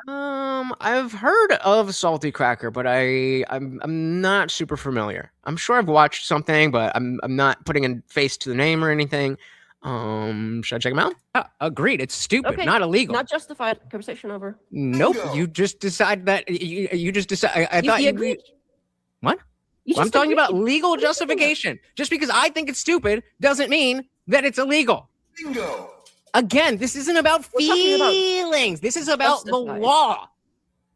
I've heard of Salty Cracker, but I'm not super familiar. I'm sure I've watched something, but I'm not putting a face to the name or anything. Should I check them out? Agreed. It's stupid, Okay, not illegal. Not justified. Conversation over. Nope. You just decide that. You just decide. I thought You you. agreed. What? You I'm just talking about agreed. legal What are you talking about? justification. Just because I think it's stupid doesn't mean that it's illegal. Bingo. Again, this isn't about We're talking about feelings. This is about the justified. law.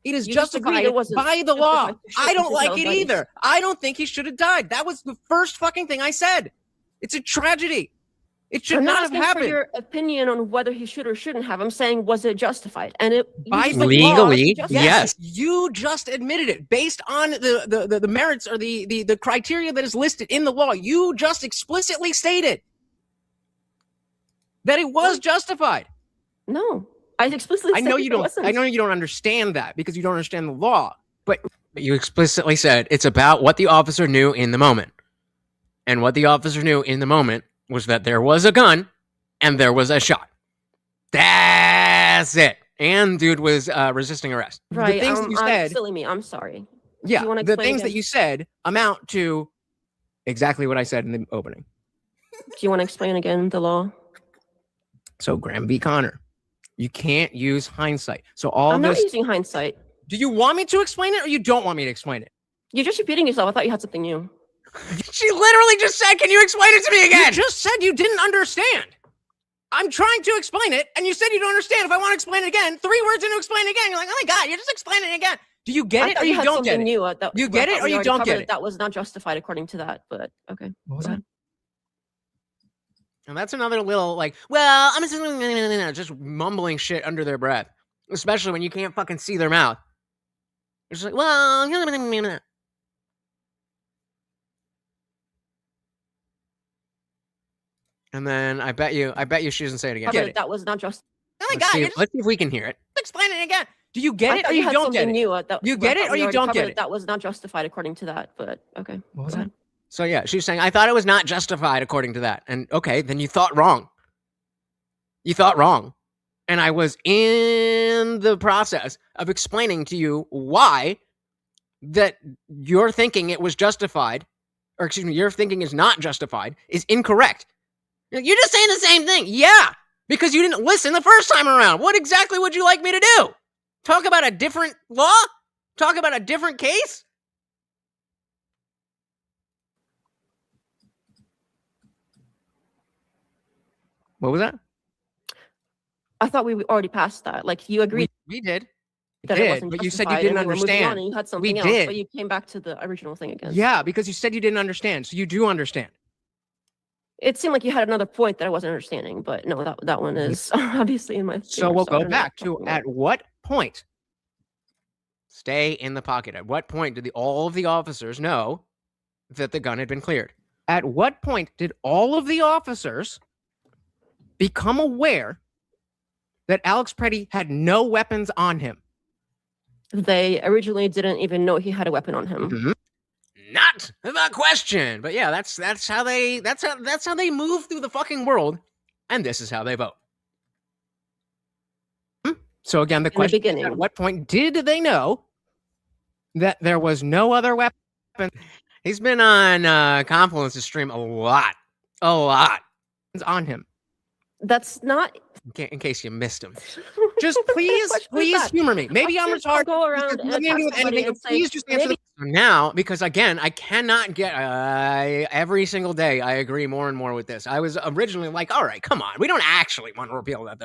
It is You just agreed justified it wasn't by the law. justified to shoot I don't into like Bell's it buddies. either. I don't think he should have died. That was the first fucking thing I said. It's a tragedy. It should I'm not not have asking happened. for your opinion on whether he should or shouldn't have. I'm saying, was it justified? And it By used the the law to Legally, justify yes. it. You just admitted it based on the merits or the criteria that is listed in the law. You just explicitly stated that it was justified. No, I explicitly. I know said you it don't. wasn't. I know you don't understand that because you don't understand the law. But You explicitly said it's about what the officer knew in the moment. And what the officer knew in the moment was that there was a gun and there was a shot. That's it. And dude was resisting arrest. Right. The things that you said, silly me. I'm sorry. yeah, you wanna the explain things that again? you said amount to exactly what I said in the opening. Do you want to explain again the law? So Graham v. Connor, you can't use hindsight. So all I'm this. not using hindsight. Do you want me to explain it or you don't want me to explain it? You're just repeating yourself. I thought you had something new. She literally just said, can you explain it to me again? You just said you didn't understand. I'm trying to explain it, and you said you don't understand. If I want to explain it again, 3 words into explain it again, you're like, oh my God, you're just explaining it again. Do you get I it thought or you had don't get something it? New, You get it or we you already don't covered get that it? That was not justified according to that, but okay. What was Go that? ahead. And that's another little like, well, I'm just mumbling shit under their breath, especially when you can't fucking see their mouth. It's like, well, and then I bet you she doesn't say it again. Covered Get that it. That was not just. Oh my Let's God, see, you're just let's see if we can hear it. explaining it again. Do you get I it thought or you had don't get something it? New, You get it or you don't get it? That was not justified according to that, but okay. What was Go that? ahead. So yeah, she's saying, I thought it was not justified according to that. And okay, then you thought wrong. You thought wrong. And I was in the process of explaining to you why that your thinking it was justified, or excuse me, your thinking is not justified, is incorrect. You're just saying the same thing. Yeah, because you didn't listen the first time around. What exactly would you like me to do? Talk about a different law? Talk about a different case? What was that? I thought we already passed that. Like you agreed We did. that did, it wasn't but you said you justified, didn't and we were moving on understand. and you had something else, did. but you came back to the original thing again. Yeah, because you said you didn't understand. So you do understand. It seemed like you had another point that I wasn't understanding, but no, that one is obviously in my favor, So we'll I go don't know back what you're to talking at what point? Stay in the pocket. At what point did all of the officers know that the gun had been cleared? At what point did all of the officers become aware that Alex Pretti had no weapons on him? about. They originally didn't even know he had a weapon on him. Mhm. Not the question. But yeah, that's how they move through the fucking world, and this is how they vote. So again, the the question is, beginning. at what point did they know that there was no other weapon He's been on Confluence's stream a lot. on him? That's not. In case you missed him. Just please, What was please that? humor me. Maybe I'm I'll retarded. go around This has and nothing to do attack with somebody anything, and but please say, just answer maybe- the Now, because again, I cannot get every single day. I agree more and more with this. I was originally like, all right, come on, we don't actually want to repeal the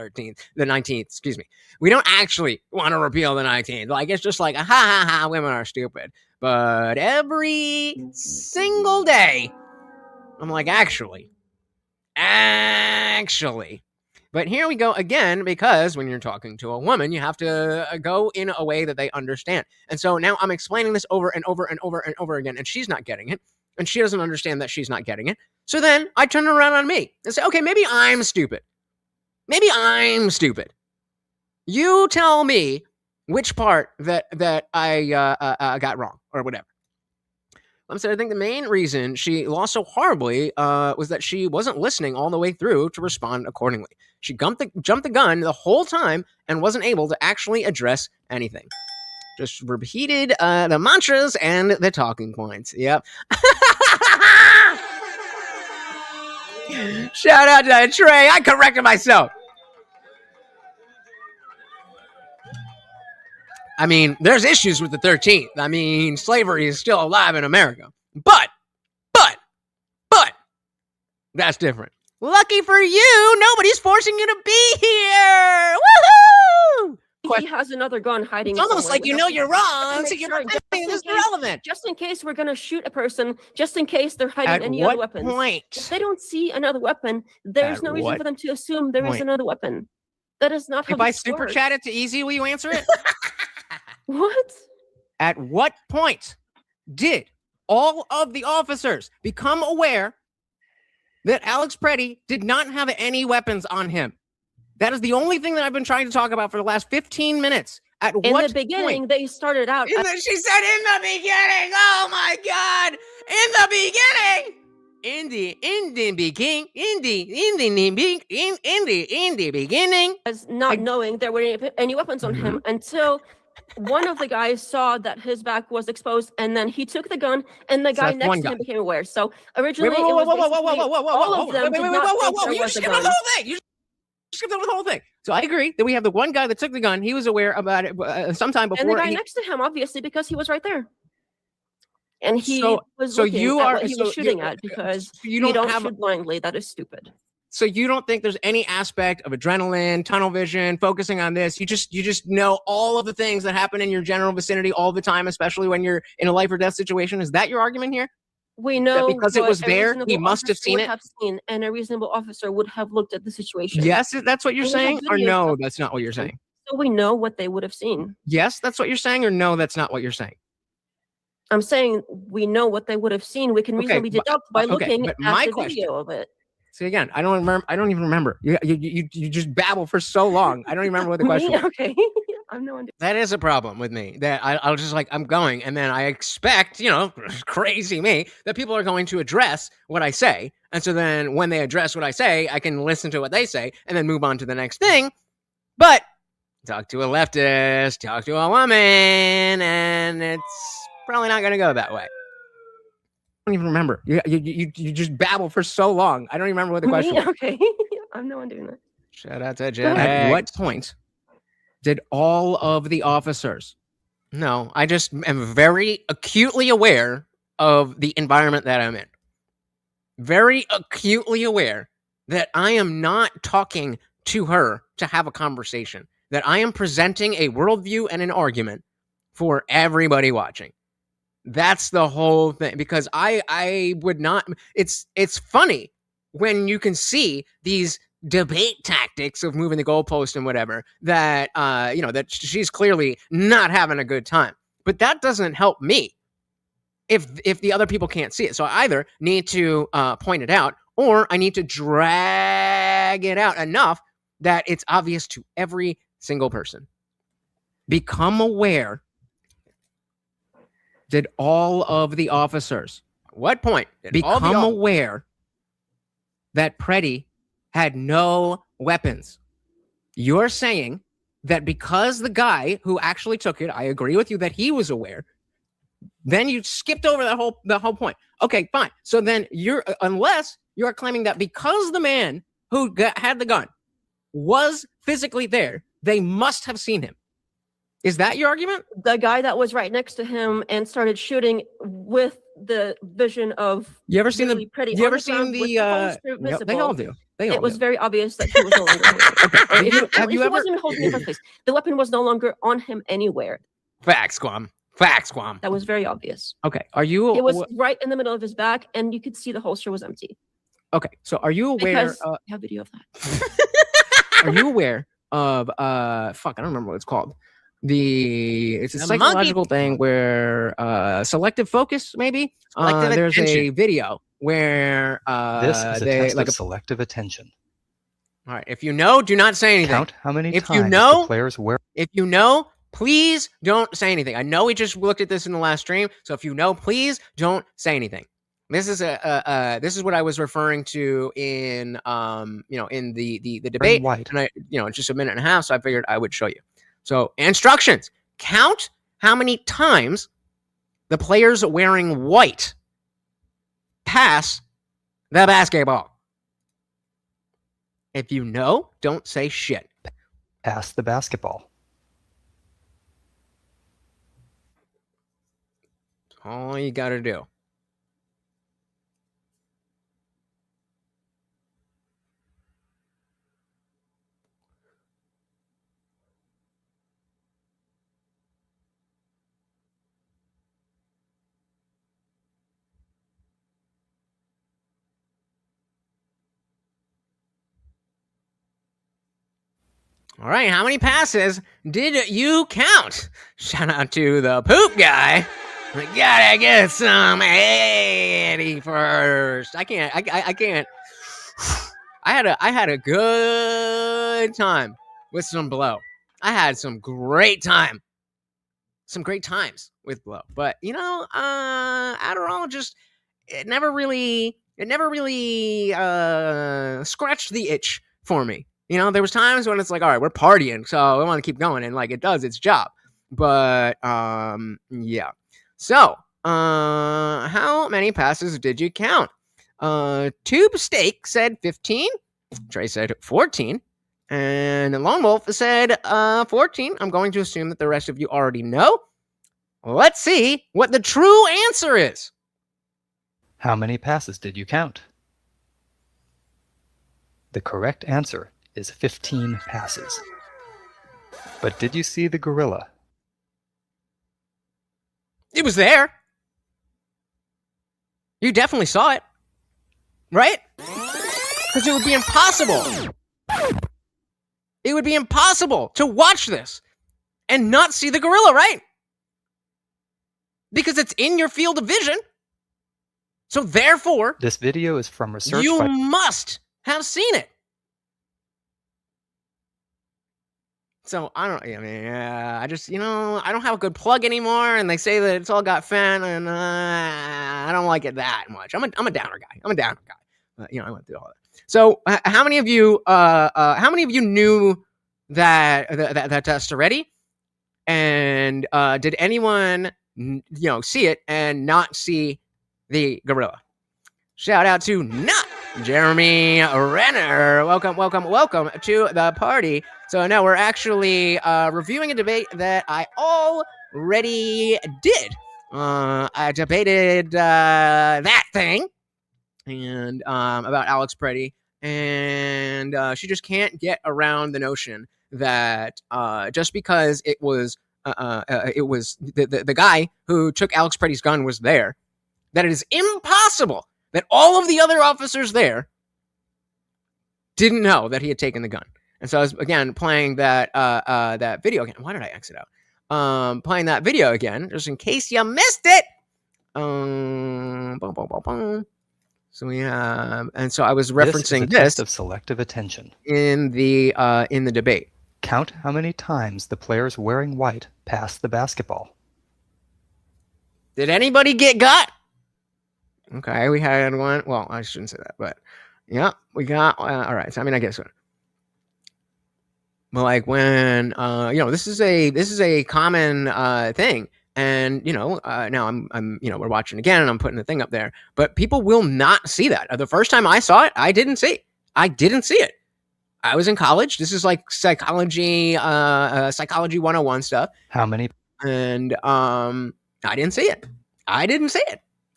19th. Excuse me, we don't actually want to repeal the 19th. Like it's just like, ha ha ha, women are stupid. But every single day, I'm like, actually. But here we go again, because when you're talking to a woman, you have to go in a way that they understand. And so now I'm explaining this over and over and over and over again, and she's not getting it, and she doesn't understand that she's not getting it. So then I turn around on me and say, okay, maybe I'm stupid. You tell me which part that I got wrong or whatever. So I think the main reason she lost so horribly was that she wasn't listening all the way through to respond accordingly. She jumped the gun the whole time and wasn't able to actually address anything. Just repeated the mantras and the talking points. Yep. Shout out to Trey. I corrected myself. I mean, there's issues with the 13th. I mean, slavery is still alive in America. But, that's different. Lucky for you, nobody's forcing you to be here. Woohoo! He has another gun hiding. It's almost somewhere. like you know you're wrong, Make so you're sure, not just saying in this is case- relevant. Just in case we're gonna shoot a person, just in case they're hiding At any other what weapons. If point? they don't see another weapon, there's At no reason what for them to assume there is point? another weapon. That is not how If I this super works. chat it to Easy, will you answer it? What? At what point did all of the officers become aware that Alex Pretti did not have any weapons on him? That is the only thing that I've been trying to talk about for the last 15 minutes. At In what the beginning, point? they started out. She said in the beginning. Oh my God. In the beginning. in the beginning. As not knowing there were any weapons on him until one of the guys saw that his back was exposed, and then he took the gun, and the So guy that's next one to guy. him became aware. So Wait, originally, whoa, it whoa, was whoa, whoa, whoa, basically whoa, whoa, whoa, all whoa, of them wait, did wait, not whoa, think whoa, there you was just a skipped over gun. the whole thing. You just skipped over the whole thing. So I agree that we have the one guy that took the gun. He was aware about it sometime And the before guy he. next to him, obviously, because he was right there. And he was So looking you at are what he so was shooting at, because you you don't don't have shoot blindly. That is stupid. so you don't think there's any aspect of adrenaline, tunnel vision, focusing on this. You just know all of the things that happen in your general vicinity all the time, especially when you're in a life or death situation. Is that your argument here? We know because it what was a there, reasonable he must have officer seen would it? have seen, and a reasonable officer would have looked at the situation. Yes, that's what you're And we have saying, or videos no, of that's not what you're saying. So we know what they would have seen. Yes, that's what you're saying, or no, that's not what you're saying. I'm saying we know what they would have seen. We can reasonably deduct by looking but at my the question- video of it. See, again, I don't remember. I don't even remember. You just babble for so long. I don't even remember what the question was. Okay. I'm no one. That is a problem with me. That I'll just like, I'm going, and then I expect, crazy me, that people are going to address what I say. And so then when they address what I say, I can listen to what they say and then move on to the next thing. But talk to a leftist, talk to a woman, and it's probably not going to go that way. I don't even remember. You just babble for so long. I don't even remember what the question was. Okay. I'm no one doing that. Shout out to At Jen. what point did all of the officers? No, I just am very acutely aware of the environment that I'm in. Very acutely aware that I am not talking to her to have a conversation, that I am presenting a worldview and an argument for everybody watching. That's the whole thing, because I would not. It's funny when you can see these debate tactics of moving the goalpost and whatever, that that she's clearly not having a good time. But that doesn't help me if the other people can't see it. So I either need to point it out, or I need to drag it out enough that it's obvious to every single person. Become aware. Did all of the officers What point did become aware that Pretti had no weapons? You're saying that because the guy who actually took it, I agree with you that he was aware. Then you skipped over the whole point. Okay, fine. So then unless you're claiming that because the man who had the gun was physically there, they must have seen him. Is that your argument? The guy that was right next to him and started shooting with the vision of. You ever seen really pretty. You on ever seen ground with the? holster They visible. all do. They all It was do. very obvious that he was no longer holding it. Have you He ever? wasn't even holding it in the first place. The weapon was no longer on him anywhere. Facts, Squam. Facts, Squam. That was very obvious. Okay. Are you? It was right in the middle of his back, and you could see the holster was empty. Okay. So are you aware? Because I have video of that. Are you aware of? Fuck. I don't remember what it's called. It's a The psychological thing where selective focus, maybe. Selective There's a attention. video where This is a they test like of selective attention. All right. If you know, do not say anything. Count how many If you times know- the players wear. If you know, please don't say anything. I know we just looked at this in the last stream, so if you know, please don't say anything. This is this is what I was referring to in in the debate, white. and it's just a minute and a half, so I figured I would show you. So instructions: count how many times the players wearing white pass the basketball. If you know, don't say shit. Pass the basketball. All you got to do. All right, how many passes did you count? Shout out to the poop guy. We gotta get some 80 first. I can't. I had a good time with some blow. I had some great times with blow. But Adderall it never really it never really scratched the itch for me. You know, there was times when it's like, all right, we're partying, so I want to keep going, and like it does its job. But yeah. So, how many passes did you count? Tube Steak said 15. Trey said 14. And Lone Wolf said 14. I'm going to assume that the rest of you already know. Let's see what the true answer is. How many passes did you count? The correct answer is 15 passes. But did you see the gorilla? It was there. You definitely saw it. Right? Because it would be impossible. It would be impossible to watch this and not see the gorilla, right? Because it's in your field of vision. So therefore, This video is from research you by must have seen it. So I don't. I mean, I just, I don't have a good plug anymore, and they say that it's all got fan, and I don't like it that much. I'm a downer guy. I went through all that. So how many of you knew that test already? And did anyone see it and not see the gorilla? Shout out to not Jeremy Renner. Welcome to the party. So now we're actually reviewing a debate that I already did. I debated that thing and about Alex Pretti, and she just can't get around the notion that just because it was the guy who took Alex Pretti's gun was there, that it is impossible that all of the other officers there didn't know that he had taken the gun. And so I was, again, playing that video again. Why did I exit out? Playing that video again, just in case you missed it. So we have, and so I was referencing this is a test of selective attention in the debate. Count how many times the players wearing white passed the basketball. Did anybody get got? Okay, we had one. Well, I shouldn't say that, but yeah, we got. All right, so I mean, I guess. But like when this is a common thing, and now I'm we're watching again, and I'm putting the thing up there, but people will not see that. The first time I saw it, I didn't see it. I was in college. This is like psychology 101 stuff. How many? And I didn't see it.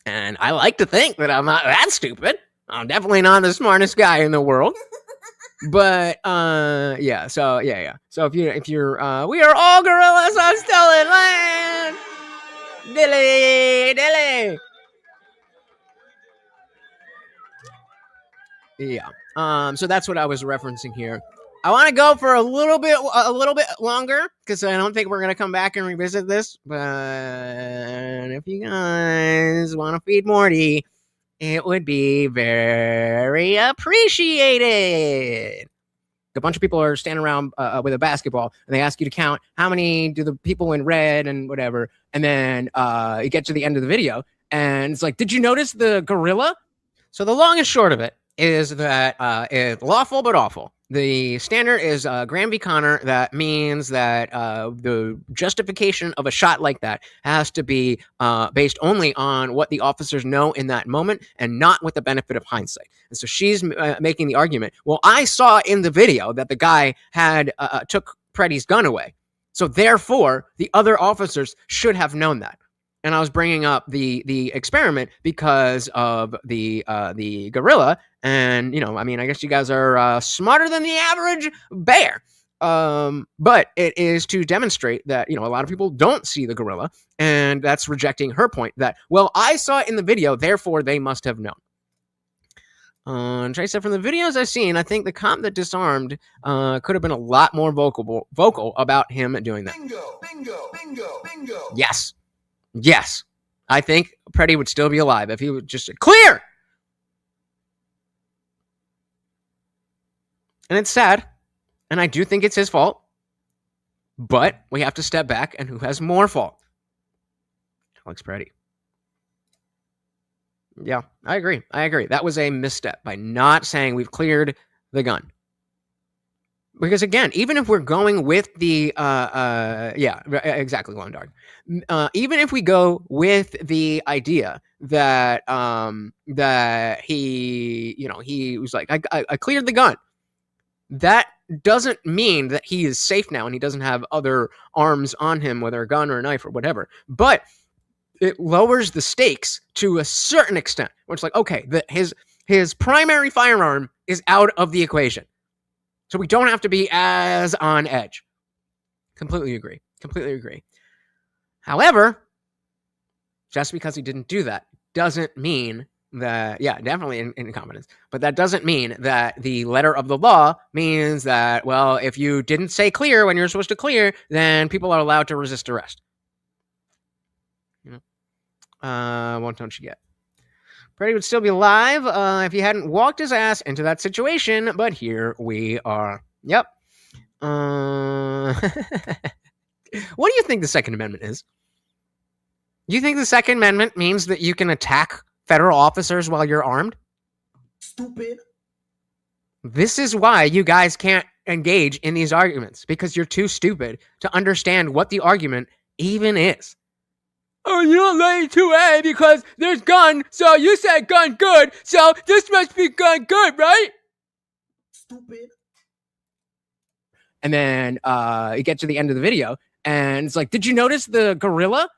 And I like to think that I'm not that stupid. I'm definitely not the smartest guy in the world. But yeah. So yeah. So if you're we are all gorillas on stolen land. Dilly. Yeah. So that's what I was referencing here. I want to go for a little bit longer because I don't think we're gonna come back and revisit this. But if you guys want to feed Morty, it would be very appreciated. A bunch of people are standing around with a basketball, and they ask you to count how many do the people in red and whatever. And then you get to the end of the video, and it's like, did you notice the gorilla? So the long and short of it is that it's lawful but awful. The standard is Graham v. Connor. That means that the justification of a shot like that has to be based only on what the officers know in that moment and not with the benefit of hindsight. And so she's making the argument, well, I saw in the video that the guy had took Pretti's gun away. So therefore, the other officers should have known that. And I was bringing up the experiment because of the gorilla. And, I guess you guys are smarter than the average bear. But it is to demonstrate that, a lot of people don't see the gorilla. And that's rejecting her point that, well, I saw it in the video, therefore they must have known. Trey said, from the videos I've seen, I think the cop that disarmed could have been a lot more vocal about him doing that. Bingo. Yes. I think Pretti would still be alive if he would just clear. And it's sad. And I do think it's his fault. But we have to step back, and who has more fault? Alex Pretti. Yeah, I agree. That was a misstep by not saying we've cleared the gun. Because again, even if we're going with the exactly, Lone Dark. Even if we go with the idea that that he was like, I cleared the gun, that doesn't mean that he is safe now and he doesn't have other arms on him, whether a gun or a knife or whatever. But it lowers the stakes to a certain extent, where it's like, okay, his primary firearm is out of the equation. So we don't have to be as on edge. Completely agree. However, just because he didn't do that doesn't mean that, definitely incompetence, but that doesn't mean that the letter of the law means that, well, if you didn't say clear when you're supposed to clear, then people are allowed to resist arrest. What don't you get? Pretti would still be alive if he hadn't walked his ass into that situation, but here we are. Yep. What do you think the Second Amendment is? You think the Second Amendment means that you can attack federal officers while you're armed? Stupid. This is why you guys can't engage in these arguments, because you're too stupid to understand what the argument even is. Oh, you don't let it 2A because there's gun, so you said gun good, so this must be gun good, right? Stupid. And then you get to the end of the video, and it's like, did you notice the gorilla?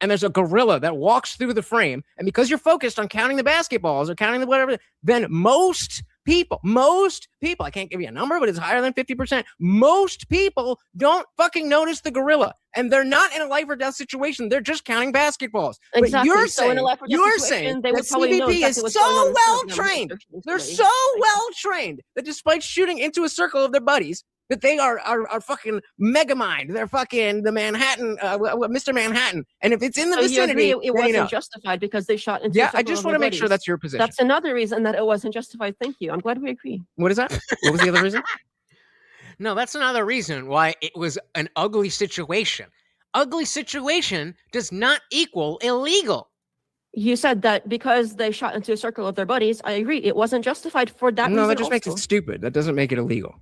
And there's a gorilla that walks through the frame, and because you're focused on counting the basketballs or counting the whatever, then most people, I can't give you a number, but it's higher than 50%. Most people don't fucking notice the gorilla, and they're not in a life or death situation. They're just counting basketballs. Exactly. But you're So in saying, a life or death situation, they that would probably know CBP exactly is what's so going on well instead of them trained. searching They're for it. so well trained that despite shooting into a circle of their buddies, that they are fucking Megamind. They're fucking the Manhattan, Mr. Manhattan. And if it's in the So you vicinity, agree it wasn't justified because they shot into a yeah, I circle just of want to their make sure buddies. that's your position. That's another reason that it wasn't justified. Thank you. I'm glad we agree. What is that? What was the other reason? No, that's another reason why it was an ugly situation. Ugly situation does not equal illegal. You said that because they shot into a circle of their buddies. I agree. It wasn't justified for that reason. No, that just makes it also. stupid. That doesn't make it illegal.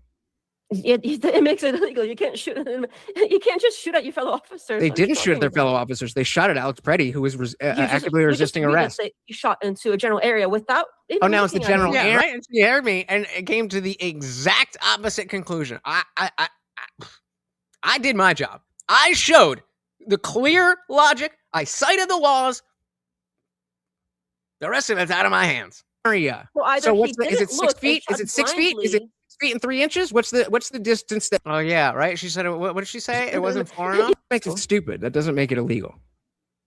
It makes it illegal. You can't shoot. You can't just shoot at your fellow officers. They What are you didn't shoot at talking their about? fellow officers. They shot at Alex Pretti, who was actively You just resisting agreed that arrest. You shot into a general area without. Oh, now it's the looking at general him. area. Yeah, right. And she heard me, and it came to the exact opposite conclusion. I did my job. I showed the clear logic. I cited the laws. The rest of it's out of my hands. Area. Well, either So he what's the? Is didn't it 6 look and feet? Is shot it 6 feet? Is it blindly. 6 feet and 3 inches? What's the distance that Oh yeah, right. She said, "What did she say? It wasn't far enough." makes it stupid? That doesn't make it illegal.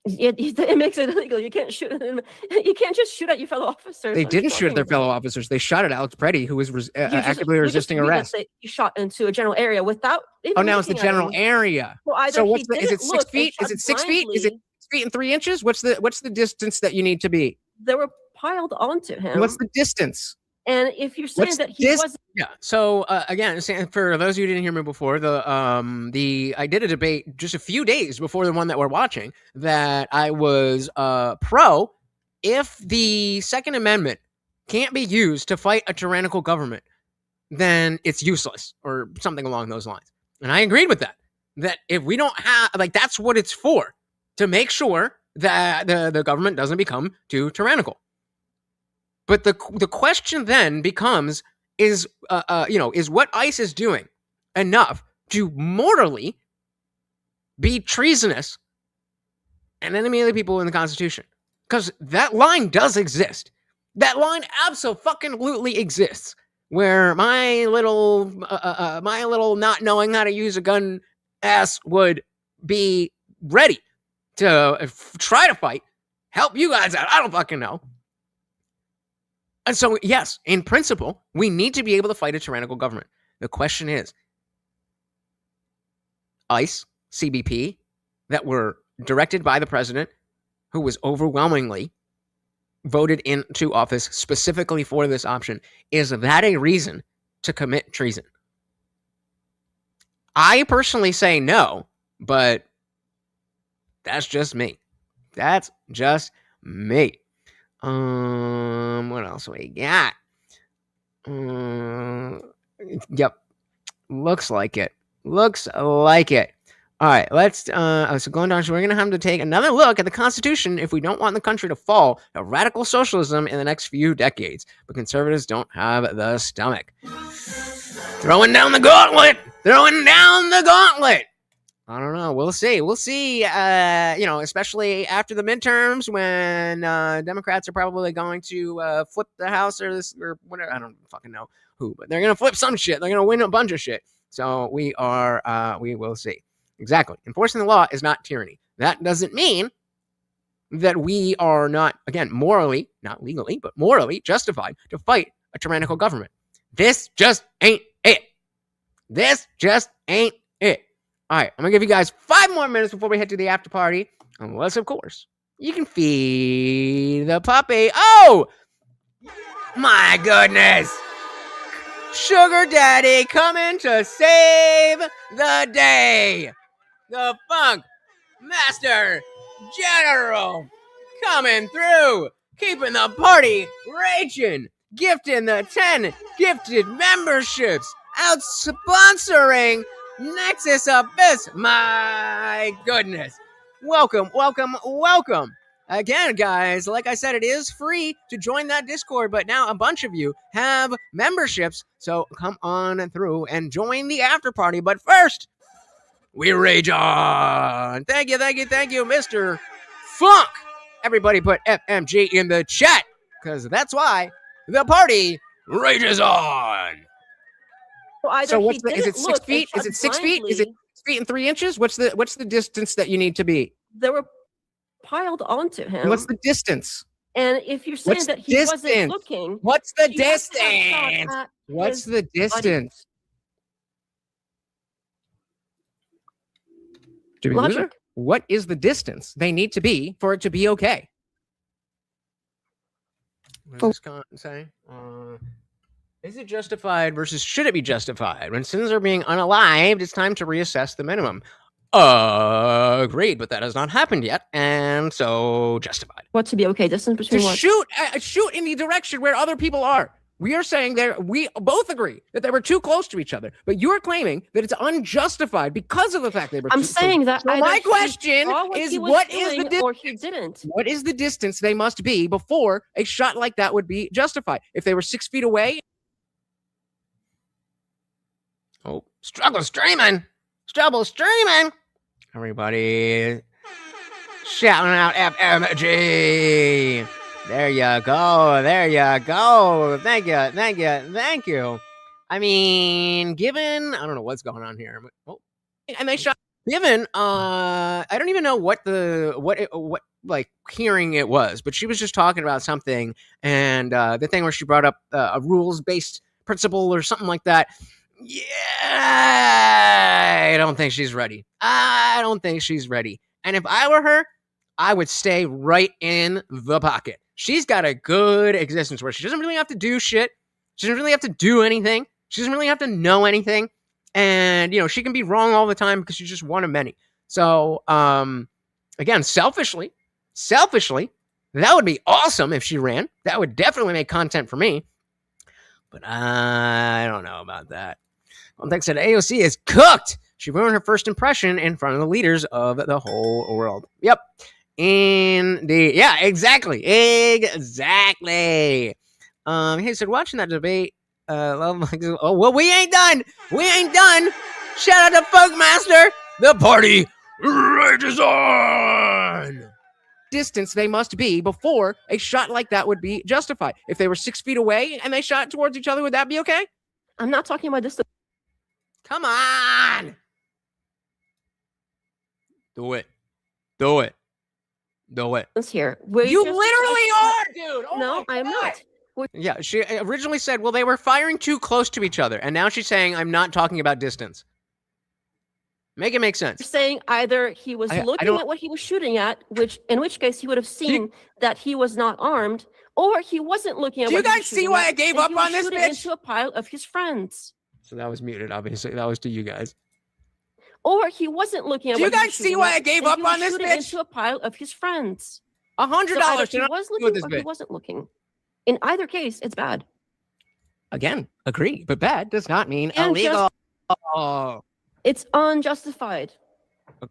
It makes it illegal. You can't shoot. You can't just shoot at your fellow officers. They What are you didn't shoot at talking their about? fellow officers. They shot at Alex Pretti, who was actively You just resisting agreed that arrest. You shot into a general area without. Oh, now it's the looking at general him. area. Well, either So he what's the? Is didn't it 6 look and feet? Is shot it 6 feet? Is it blindly. 6 feet and 3 inches? What's the distance that you need to be? They were piled onto him. What's the distance? And if you're saying What's that he this- wasn't, Yeah. So again, for those of you who didn't hear me before, I did a debate just a few days before the one that we're watching that I was pro if the Second Amendment can't be used to fight a tyrannical government, then it's useless or something along those lines. And I agreed with that. That if we don't have that's what it's for, to make sure that the government doesn't become too tyrannical. But the question then becomes, is what ICE is doing enough to morally be treasonous and enemy of the people in the Constitution? Because that line does exist. That line absolutely exists. Where my little not knowing how to use a gun ass would be ready to try to fight, help you guys out. I don't fucking know. And so, yes, in principle, we need to be able to fight a tyrannical government. The question is, ICE, CBP, that were directed by the president, who was overwhelmingly voted into office specifically for this option, is that a reason to commit treason? I personally say no, but that's just me. That's just me. What else we got? Yep. Looks like it. Looks like it. All right, let's so going down. So we're gonna have to take another look at the Constitution if we don't want the country to fall to radical socialism in the next few decades. But conservatives don't have the stomach. Throwing down the gauntlet. Throwing down the gauntlet. I don't know. We'll see. We'll see. Especially after the midterms, when Democrats are probably going to flip the House or whatever. I don't fucking know who, but they're gonna flip some shit. They're gonna win a bunch of shit. So we will see. Exactly. Enforcing the law is not tyranny. That doesn't mean that we are not, again, morally, not legally, but morally justified to fight a tyrannical government. This just ain't it. This just ain't it. All right, I'm going to give you guys 5 more minutes before we head to the after party. Unless, of course, you can feed the puppy. Oh, my goodness. Sugar Daddy coming to save the day. The Funk Master General coming through, keeping the party raging, gifting the 10 gifted memberships, out sponsoring Nexus Abyss. My goodness. Welcome, welcome, welcome. Again, guys, like I said, it is free to join that Discord, but now a bunch of you have memberships, so come on through and join the after party. But first, we rage on. Thank you, Mr. Funk. Everybody put FMG in the chat, because that's why the party rages on. So what's is it 6 feet? Is it 6 feet? Is it 6 feet and 3 inches? What's the distance that you need to be? They were piled onto him. What's the distance? And if you're saying that he wasn't looking, what's the distance? What's the distance? Logic. What is the distance they need to be for it to be okay? What does this comment say? Is it justified versus should it be justified? When citizens are being unalived, it's time to reassess the minimum. Agreed, but that has not happened yet, and so justified. What to be okay? Distance between what? Shoot in the direction where other people are. We are saying we both agree that they were too close to each other, but you're claiming that it's unjustified because of the fact they were. I'm saying that. So my question is, what is the distance? Or he didn't. What is the distance they must be before a shot like that would be justified? If they were 6 feet away. Oh, struggle streaming. Everybody shouting out FMG. There you go. Thank you. I mean, given, I don't know what's going on here. Oh. And they shot. Given, I don't even know what like hearing it was, but she was just talking about something, and the thing where she brought up a rules-based principle or something like that. Yeah, I don't think she's ready. And if I were her, I would stay right in the pocket. She's got a good existence where she doesn't really have to do shit. She doesn't really have to do anything. She doesn't really have to know anything. And, she can be wrong all the time because she's just one of many. So, again, selfishly, that would be awesome if she ran. That would definitely make content for me. But I don't know about that. One thing said AOC is cooked. She ruined her first impression in front of the leaders of the whole world. Yep. Indeed. Yeah, exactly. He said, watching that debate, oh, well, we ain't done. Shout out to Funkmaster. The party rages on. Distance they must be before a shot like that would be justified. If they were 6 feet away and they shot towards each other, would that be okay? I'm not talking about distance. Come on. Do it. Here. You literally are, dude. Oh no, I'm not. Yeah, she originally said, well, they were firing too close to each other. And now she's saying, I'm not talking about distance. Make it make sense. You're saying either he was looking at what he was shooting at, in which case he would have seen that he was not armed, or he wasn't looking at. Do you guys see why I gave up on this bitch? Into a pile of his friends. So that was muted, obviously. That was to you guys. Or he wasn't looking at. Do you guys see why I gave up on this bitch? Into a pile of his friends. $100 So either to he not was do with looking this or he bitch. wasn't looking. In either case, it's bad. Again, agree, but bad does not mean And illegal. It's unjustified.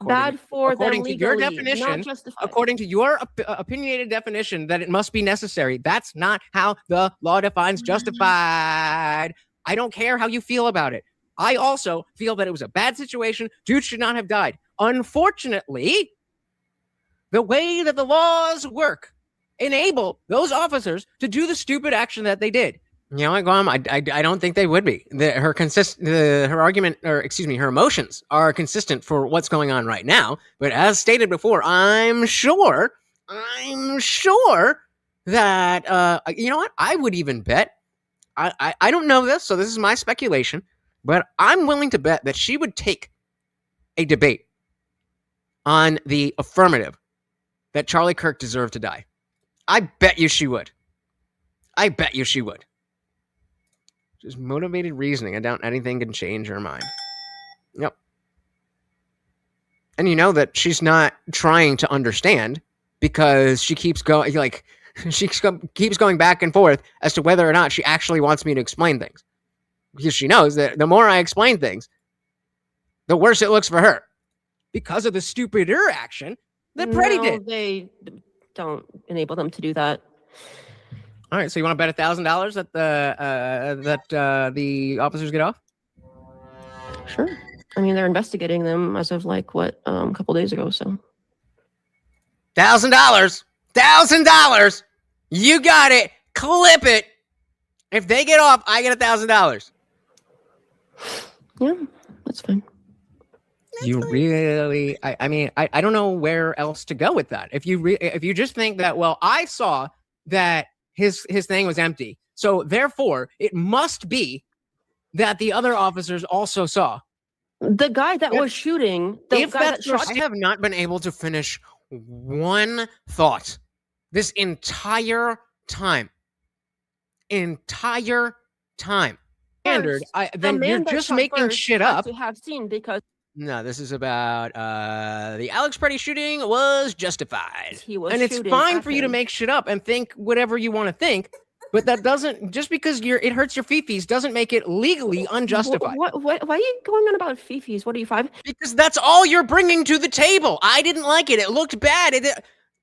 Bad for them according to your legally, definition, not justified. according to your opinionated definition that it must be necessary. That's not how the law defines justified. I don't care how you feel about it. I also feel that it was a bad situation. Dude should not have died. Unfortunately, the way that the laws work enable those officers to do the stupid action that they did. You know what, Guam? I don't think they would be. Her argument, or excuse me, her emotions are consistent for what's going on right now. But as stated before, I'm sure that you know what? I would even bet. I don't know this, so this is my speculation. But I'm willing to bet that she would take a debate on the affirmative that Charlie Kirk deserved to die. I bet you she would. I bet you she would. Just motivated reasoning. I doubt anything can change her mind. Yep. And you know that she's not trying to understand because she keeps going, like, she keeps going back and forth as to whether or not she actually wants me to explain things. Because she knows that the more I explain things, the worse it looks for her. Because of the stupider action that Pretti did. They don't enable them to do that. All right, so you want to bet $1,000 that the officers get off? Sure. I mean, they're investigating them as of like what a couple days ago. So $1,000. You got it. Clip it. If they get off, I get $1,000. yeah, that's fine. You really? I mean, I don't know where else to go with that. If you just think that, well, I saw that his thing was empty, so therefore it must be that the other officers also saw. The guy that was shooting, the If guy that that's true, shot, I have not been able to finish one thought this entire time. Standard. Then you're just making shit up. To have seen because No, this is about the Alex Pretti shooting was justified. he was, And it's shooting fine at for you to him. make shit up and think whatever you want to think, but that doesn't, just because it hurts your fifis doesn't make it legally unjustified. What? Why are you going on about fifis? What are you, 5? Because that's all you're bringing to the table. I didn't like it. It looked bad.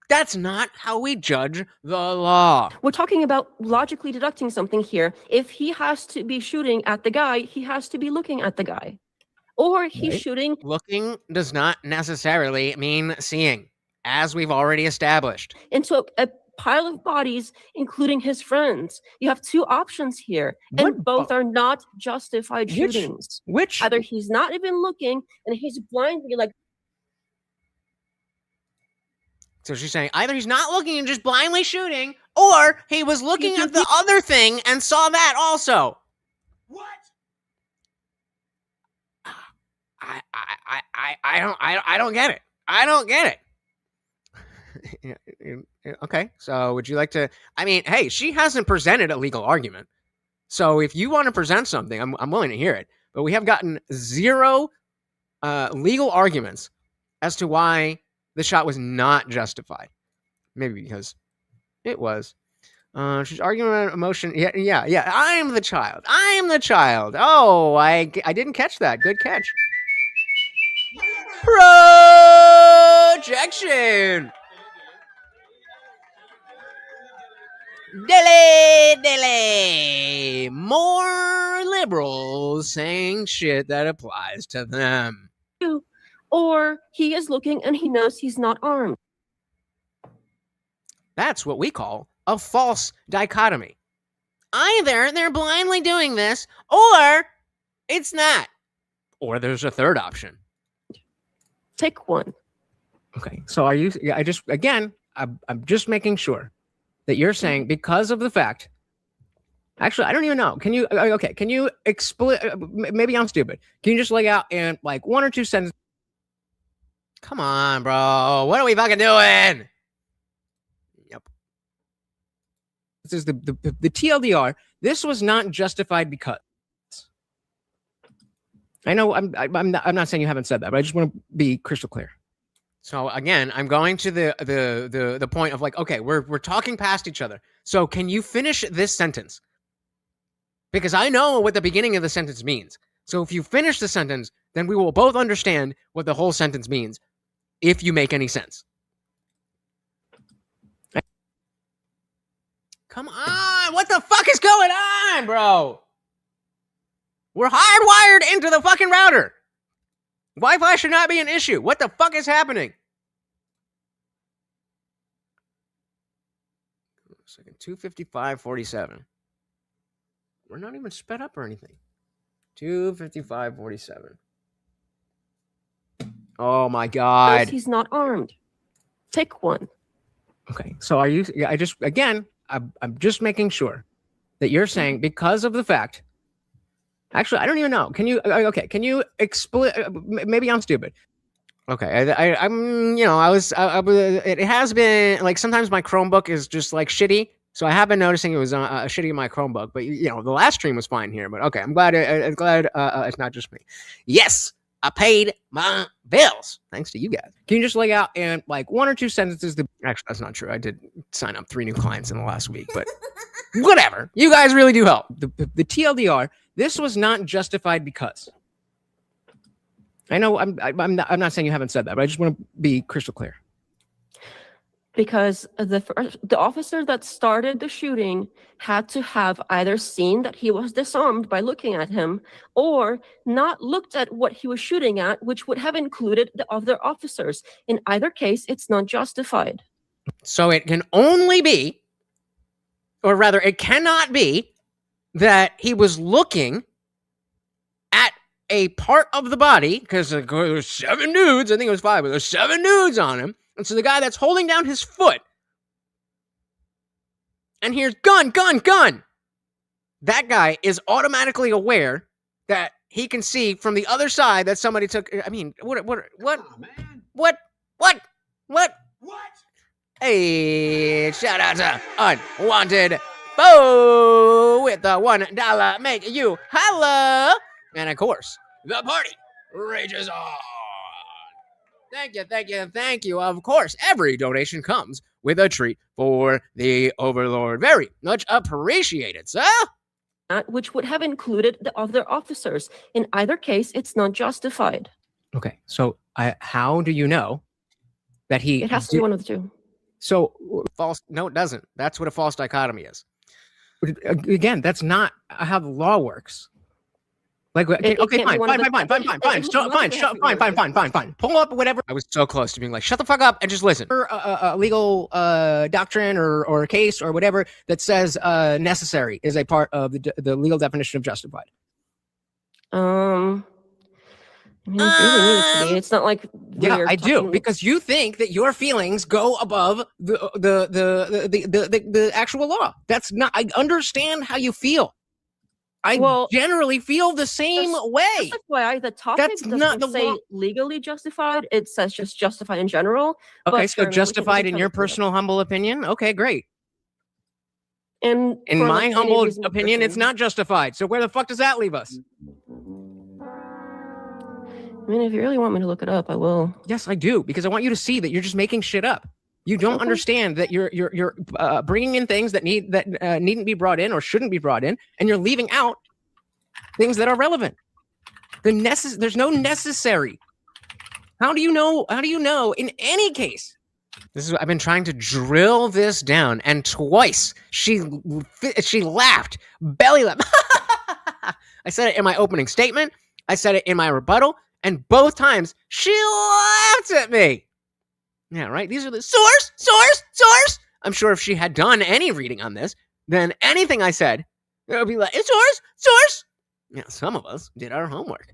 That's not how we judge the law. We're talking about logically deducting something here. If he has to be shooting at the guy, he has to be looking at the guy. Or he's Right. shooting. Looking does not necessarily mean seeing, as we've already established. Into a pile of bodies, including his friends. You have two options here, and What- both are not justified shootings. Which Either he's not even looking, and he's blindly like, So she's saying either he's not looking and just blindly shooting, or he was looking at the other thing and saw that also. What? I don't get it. I don't get it. Okay, so would you like to? I mean, hey, she hasn't presented a legal argument, so if you want to present something, I'm willing to hear it. But we have gotten zero legal arguments as to why the shot was not justified. Maybe because it was. She's arguing about emotion. Yeah. I am the child. Oh, I didn't catch that. Good catch. Projection. Dilly. More liberals saying shit that applies to them. or he is looking and he knows he's not armed. That's what we call a false dichotomy. Either they're blindly doing this, or it's not. Or there's a third option. Pick one. Okay, so are you? Yeah, I'm just making sure that you're saying because of the fact. Actually, I don't even know. Can you? Okay, can you explain? Maybe I'm stupid. Can you just lay out in like one or two sentences? Come on, bro. What are we fucking doing? Yep. This is the TLDR. This was not justified because. I know I'm not saying you haven't said that, but I just want to be crystal clear. So again, I'm going to the point of like, okay, we're talking past each other. So can you finish this sentence? Because I know what the beginning of the sentence means. So if you finish the sentence, then we will both understand what the whole sentence means, if you make any sense. Come on, what the fuck is going on, bro? We're hardwired into the fucking router. Wi-Fi should not be an issue. What the fuck is happening? Second, 255.47. We're not even sped up or anything. 255.47. Oh my god. He's not armed. Pick one. Okay. So are you? I just again, I'm just making sure that you're saying because of the fact. Actually, I don't even know. Can you? Okay. Can you explain? Maybe I'm stupid. Okay. I'm. You know, it has been like sometimes my Chromebook is just like shitty. So I have been noticing it was shitty in my Chromebook, but you know the last stream was fine here. But okay, I'm glad. It's not just me. Yes, I paid my bills thanks to you guys. Can you just lay out in like one or two sentences? Actually, that's not true. I did sign up 3 new clients in the last week, but whatever. You guys really do help. The TLDR. This was not justified because. I know I'm not saying you haven't said that, but I just want to be crystal clear. Because the officer that started the shooting had to have either seen that he was disarmed by looking at him, or not looked at what he was shooting at, which would have included the other officers. In either case, it's not justified. So it can only be, or rather, it cannot be, that he was looking at a part of the body, because there's 7 dudes, I think it was 5, but there's 7 dudes on him. And so the guy that's holding down his foot and hears gun, gun, gun, that guy is automatically aware that he can see from the other side that somebody took. I mean, what? Oh, man. What? Hey, shout out to Unwanted Foe with the $1 make you holla. And of course, the party rages on. Thank you. Of course, every donation comes with a treat for the Overlord. Very much appreciated, sir. Which would have included the other officers. In either case, it's not justified. Okay, so how do you know that he? It has to be one of the two. So false? No, it doesn't. That's what a false dichotomy is. Again, that's not how the law works. Like, okay, fine. Pull up whatever. I was so close to being like, shut the fuck up and just listen. Or a legal doctrine or a case or whatever that says necessary is a part of the legal definition of justified. I mean, it really needs to be. It's not like I do, because you think that your feelings go above the actual law. That's not. I understand how you feel. I generally feel the same way. That's why the topic doesn't say legally justified. It says just justified in general. Okay, so justified in your personal humble opinion. Okay, great. And in my humble opinion, it's not justified. So where the fuck does that leave us? I mean, if you really want me to look it up, I will. Yes, I do, because I want you to see that you're just making shit up. You don't understand that you're bringing in things that needn't be brought in or shouldn't be brought in, and you're leaving out things that are relevant. There's no necessary. How do you know? In any case, I've been trying to drill this down, and twice she laughed, belly laughed. I said it in my opening statement. I said it in my rebuttal, and both times she laughed at me. Yeah, right? These are the source. I'm sure if she had done any reading on this, then anything I said, it would be like, source. Yeah, some of us did our homework.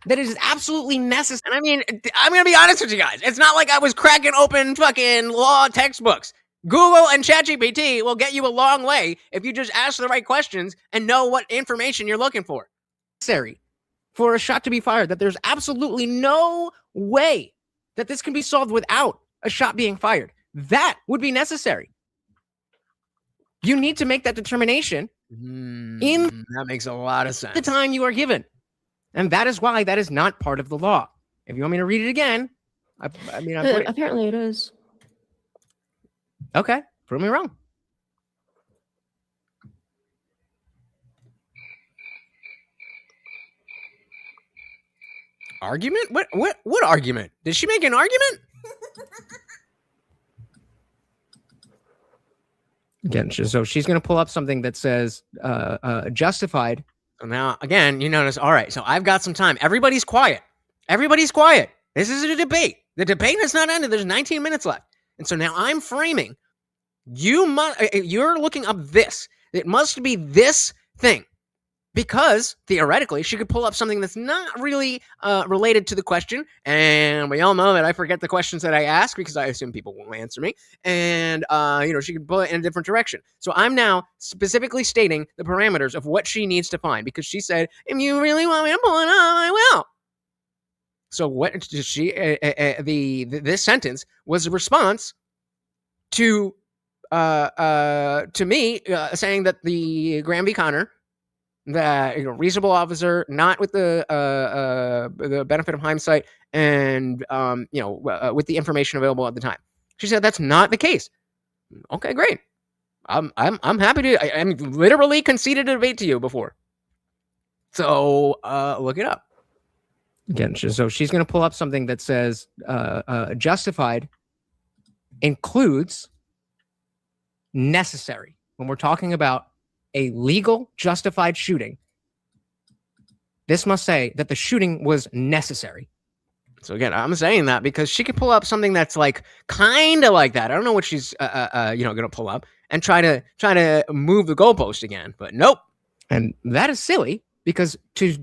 That is absolutely necessary. And I mean, I'm going to be honest with you guys. It's not like I was cracking open fucking law textbooks. Google and ChatGPT will get you a long way if you just ask the right questions and know what information you're looking for. Necessary for a shot to be fired, that there's absolutely no way that this can be solved without a shot being fired. That would be necessary. You need to make that determination that makes a lot of sense. The time you are given. And that is why that is not part of the law. If you want me to read it again, I mean, I'm pretty... Apparently it is. Okay, prove me wrong. Argument? What argument? Did she make an argument? Again, so she's going to pull up something that says justified. So now, again, you notice, all right, so I've got some time. Everybody's quiet. Everybody's quiet. This is a debate. The debate has not ended. There's 19 minutes left. And so now I'm framing. You're looking up this. It must be this thing. Because, theoretically, she could pull up something that's not really related to the question. And we all know that I forget the questions that I ask because I assume people won't answer me. And, she could pull it in a different direction. So I'm now specifically stating the parameters of what she needs to find. Because she said, if you really want me to pull it up, I will. So what did she... this sentence was a response to me saying that the Graham v. Connor... that reasonable officer, not with the benefit of hindsight, and with the information available at the time. She said that's not the case. Okay, great. I'm happy to. I'm literally conceded a debate to you before. So look it up. Again, so she's going to pull up something that says justified includes necessary when we're talking about a legal justified shooting. This must say that the shooting was necessary. So again, I'm saying that because she could pull up something that's like kind of like that. I don't know what she's going to pull up and try to move the goalpost again, but nope. And that is silly because to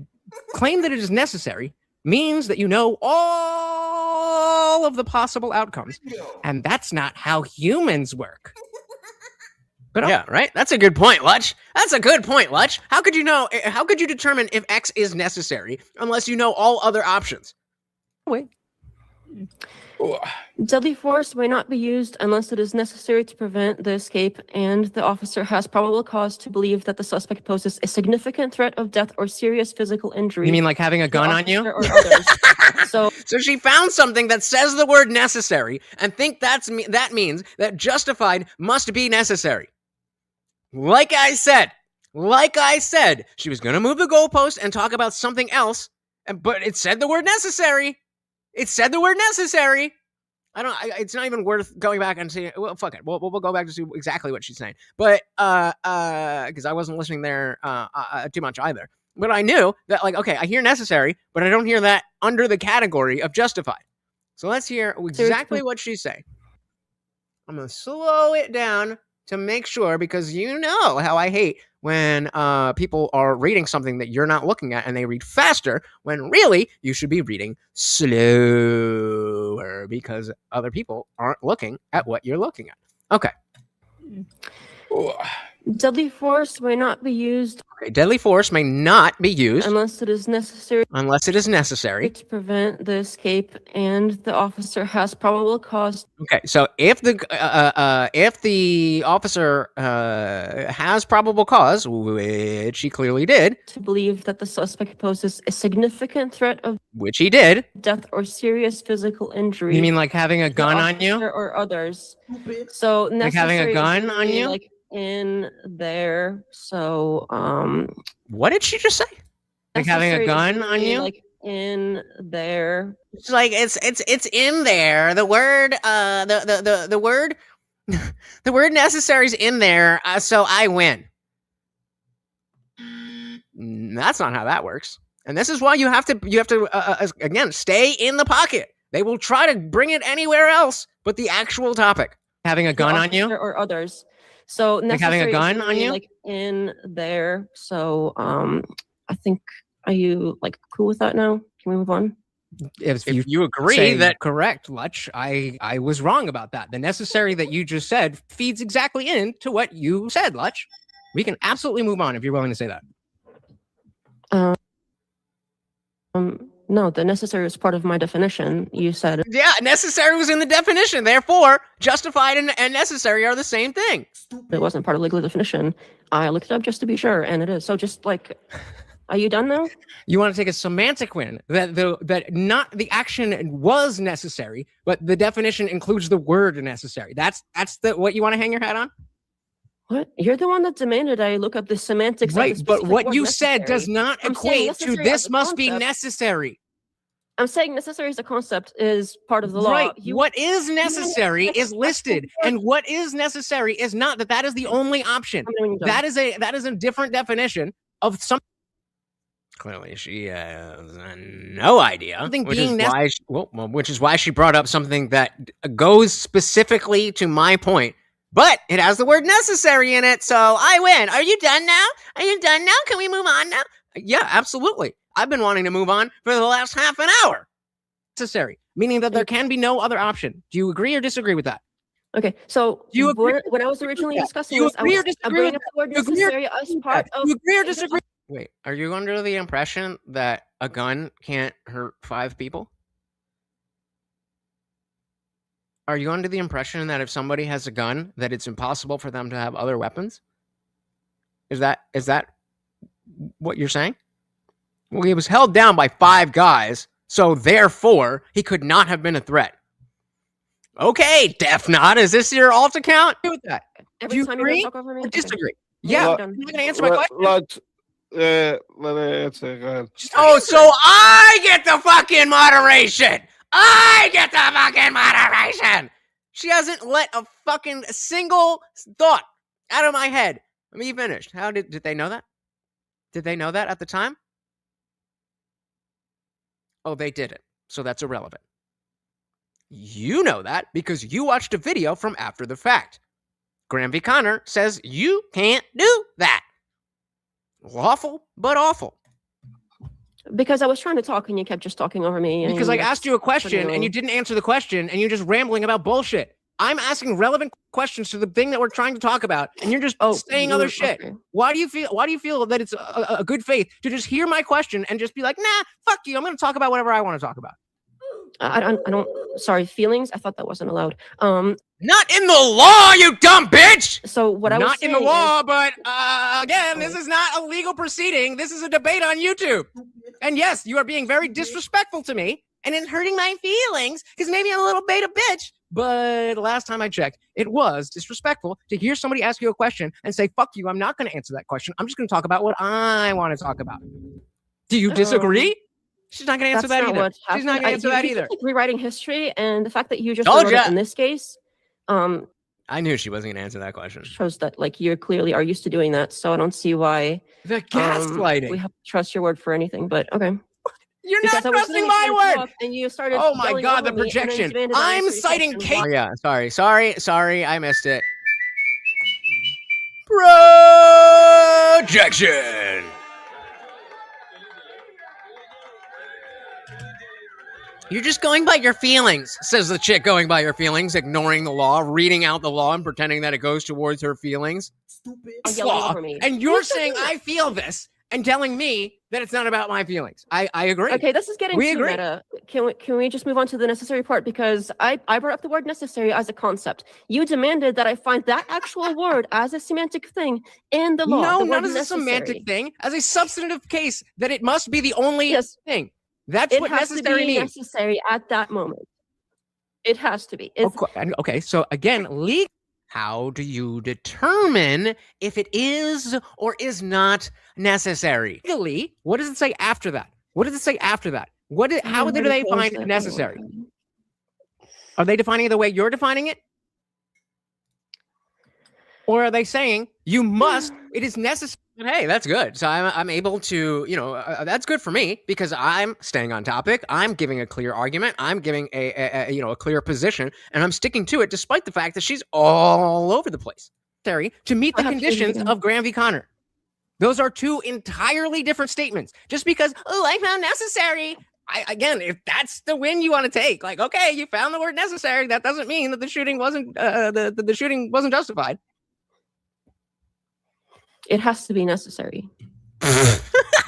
claim that it is necessary means that you know all of the possible outcomes, and that's not how humans work. But yeah, right? That's a good point, Lutch. That's a good point, Lutch. How could you know? How could you determine if X is necessary unless you know all other options? Wait. Deadly force may not be used unless it is necessary to prevent the escape and the officer has probable cause to believe that the suspect poses a significant threat of death or serious physical injury. You mean like having a gun on you? Or others. So she found something that says the word necessary and that means that justified must be necessary. Like I said, she was going to move the goalpost and talk about something else, but it said the word necessary. It's not even worth going back and saying, well, fuck it. We'll go back to see exactly what she's saying. But, because I wasn't listening there too much either. But I knew that, okay, I hear necessary, but I don't hear that under the category of justified. So let's hear exactly what she's saying. I'm going to slow it down to make sure, because you know how I hate when people are reading something that you're not looking at and they read faster when really you should be reading slower because other people aren't looking at what you're looking at. Okay. deadly force may not be used. Okay, deadly force may not be used unless it is necessary to prevent the escape and the officer has probable cause. Okay, so if the officer has probable cause, which he clearly did, to believe that the suspect poses a significant threat of which he did, death or serious physical injury. You mean like having a gun on you? Or others. So like having a gun on you? Like in there. So what did she just say? Like having a gun on you? Like in there. It's like it's in there. The word the word the word necessary is in there, so I win. That's not how that works. And this is why you have to again stay in the pocket. They will try to bring it anywhere else but the actual topic. Having a gun on you? Or others. So like having a gun on you? Like in there. So I think, are you like cool with that now? Can we move on? If you agree that correct, Lutch, I was wrong about that. The necessary that you just said feeds exactly into what you said, Lutch. We can absolutely move on if you're willing to say that. No, the necessary was part of my definition. You said yeah, necessary was in the definition. Therefore, justified and necessary are the same thing. It wasn't part of the legal definition. I looked it up just to be sure, and it is. So just like Are you done now? You want to take a semantic win that not the action was necessary, but the definition includes the word necessary. That's what you want to hang your hat on? What? You're the one that demanded I look up the semantics of the Right, but specific what word you said necessary. does not I'm saying equate to necessary as this a must be concept. necessary. I'm saying necessary as a concept is part of the law. Right. What is necessary is listed, and what is necessary is not that is the only option. That is a different definition of some. Clearly, she has no idea, Something which being is why which is why she brought up something that goes specifically to my point. But it has the word necessary in it, so I win. Are you done now? Are you done now? Can we move on now? Yeah, absolutely. I've been wanting to move on for the last half an hour. Necessary, meaning that there can be no other option. Do you agree or disagree with that? Okay, so Do you agree when I was originally discussing you this, I agree or was disagree bringing with up the word You agree or necessary as part of. you agree or disagree? Wait, are you under the impression that a gun can't hurt 5 people? Are you under the impression that if somebody has a gun, that it's impossible for them to have other weapons? Is that what you're saying? Well, he was held down by 5 guys, so therefore he could not have been a threat. Okay, Def Nod, is this your alt account? With that? Every you time agree you're gonna talk over me, or okay. disagree? Yeah, Yeah, I'm you're done. not gonna answer my question. Let her answer. Go ahead. Oh, so I get the fucking moderation. I get the fucking moderation. She hasn't let a fucking single thought out of my head. Let me finish. How did they know that? Did they know that at the time? Oh, they didn't. So that's irrelevant. You know that because you watched a video from after the fact. Graham V. Connor says you can't do that. Lawful, but awful. Because I was trying to talk and you kept just talking over me. Because I asked you a question and you didn't answer the question and you're just rambling about bullshit. I'm asking relevant questions to the thing that we're trying to talk about, and you're just saying other shit. Okay. Why do you feel that it's a good faith to just hear my question and just be like, nah, fuck you, I'm going to talk about whatever I want to talk about? I don't. Sorry, feelings. I thought that wasn't allowed. Not in the law, you dumb bitch. So what I was Not in the saying law, but again, this is not a legal proceeding. This is a debate on YouTube. And yes, you are being very disrespectful to me and it's hurting my feelings because maybe I'm a little beta bitch. But last time I checked, it was disrespectful to hear somebody ask you a question and say, fuck you, I'm not going to answer that question. I'm just going to talk about what I want to talk about. Do you disagree? She's not going to answer that either. She's not going to answer that either. Like rewriting history, and the fact that you just Told wrote it ya. in this case, I knew she wasn't going to answer that question. shows that like you clearly are used to doing that. So I don't see why The gaslighting. we have to trust your word for anything. But okay. You're Because not I was trusting listening my to you word. talk, and you started. Oh my yelling God, over the me, and then projection. demanded that I I'm answer your citing question. Kate. Oh yeah, sorry, I missed it. Projection. You're just going by your feelings, says the chick going by her feelings, ignoring the law, reading out the law and pretending that it goes towards her feelings. Yelling over me. And you're saying I feel this and telling me that it's not about my feelings. I agree. Okay, this is getting We too agree. meta. Can we just move on to the necessary part? Because I brought up the word necessary as a concept. You demanded that I find that actual word as a semantic thing in the law. No, the not word as a necessary. semantic thing, as a substantive case that it must be the only Yes. thing. That's It what has to necessary be means. necessary at that moment. It has to be. It's, Okay, so again, legal. How do you determine if it is or is not necessary? Legally, what does it say after that? What does it say after that? How do they find it necessary? Are they defining it the way you're defining it? Or are they saying you must, it is necessary? Hey, that's good. So I'm able to, that's good for me because I'm staying on topic. I'm giving a clear argument. I'm giving a clear position, and I'm sticking to it despite the fact that she's all over the place. To meet the conditions of Graham v. Connor. Those are two entirely different statements. Just because, I found necessary. Again, if that's the win you want to take, like, okay, you found the word necessary, that doesn't mean that the shooting wasn't the shooting wasn't justified. it has to be necessary.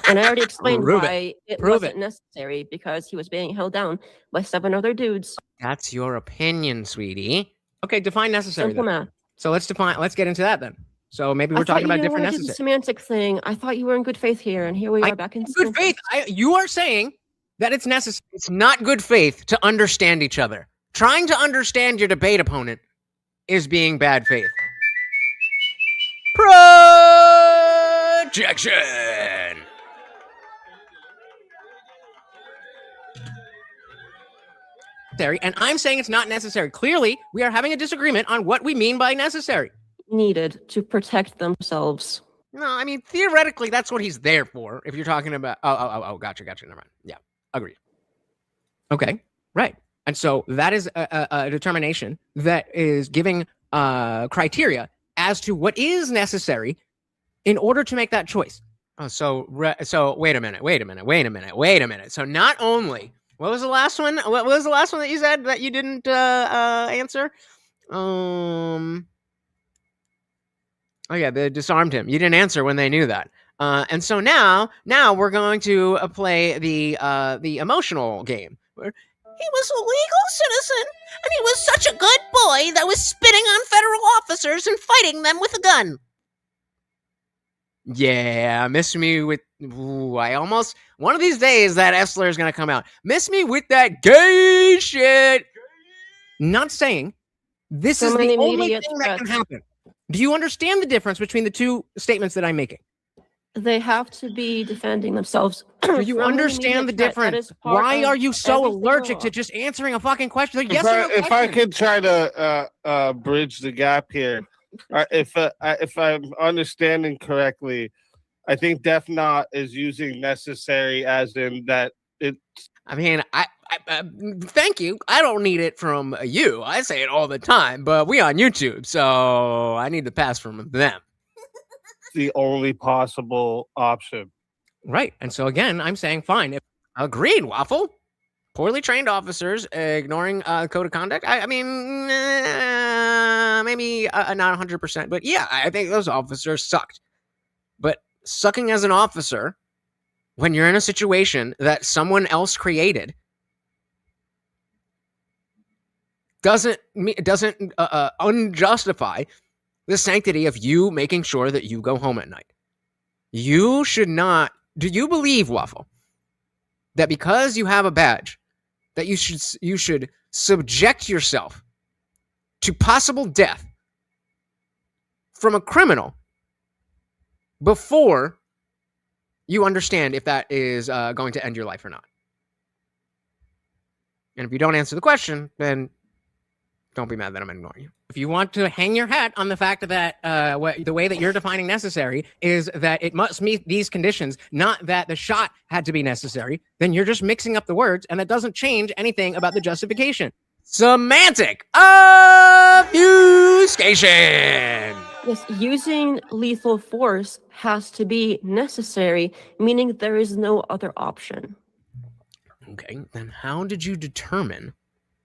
And I already explained why it wasn't necessary, because he was being held down by 7 other dudes. That's your opinion, sweetie. Okay, define necessary. Simple math. So let's get into that then. So maybe I we're thought talking you about didn't different want to do the necessary. semantic thing. I thought you were in good faith here, and here we are back in Good faith. semantics. You are saying that it's necessary. It's not good faith to understand each other. Trying to understand your debate opponent is being bad faith. Projection. And I'm saying it's not necessary. Clearly, we are having a disagreement on what we mean by necessary. Needed to protect themselves. No, I mean, theoretically, that's what he's there for. If you're talking about, gotcha. Never mind. Yeah, agreed. Okay, right. And so that is a determination that is giving criteria as to what is necessary in order to make that choice. Oh, so wait a minute. So not only, what was the last one? What was the last one that you said that you didn't answer? Oh yeah, they disarmed him. You didn't answer when they knew that. And so now we're going to play the emotional game. He was a legal citizen, and he was such a good boy that was spitting on federal officers and fighting them with a gun. Yeah, miss me with. Ooh, I almost. One of these days, that Essler is going to come out. Miss me with that gay shit. Not saying this So is the many only immediate thing that can threats. happen. Do you understand the difference between the two statements that I'm making? They have to be defending themselves. Do you understand the difference? Why are you so allergic to just answering a fucking question? Like, yes or no If I question. could try to bridge the gap here, if I'm understanding correctly, I think Def Not is using necessary as in that it. I mean, I thank you. I don't need it from you. I say it all the time, but we on YouTube, so I need the pass from them. The only possible option. Right. And so again, I'm saying fine. Agreed, Waffle. Poorly trained officers ignoring code of conduct. I mean, maybe not 100%, but yeah, I think those officers sucked. But sucking as an officer, when you're in a situation that someone else created, doesn't unjustify the sanctity of you making sure that you go home at night. You should not. Do you believe, Waffle, that because you have a badge, that you should subject yourself to possible death from a criminal before you understand if that is going to end your life or not? And if you don't answer the question, then don't be mad that I'm ignoring you. If you want to hang your hat on the fact that the way that you're defining necessary is that it must meet these conditions, not that the shot had to be necessary, then you're just mixing up the words, and that doesn't change anything about the justification. Semantic obfuscation. Yes, using lethal force has to be necessary, meaning there is no other option. Okay, then how did you determine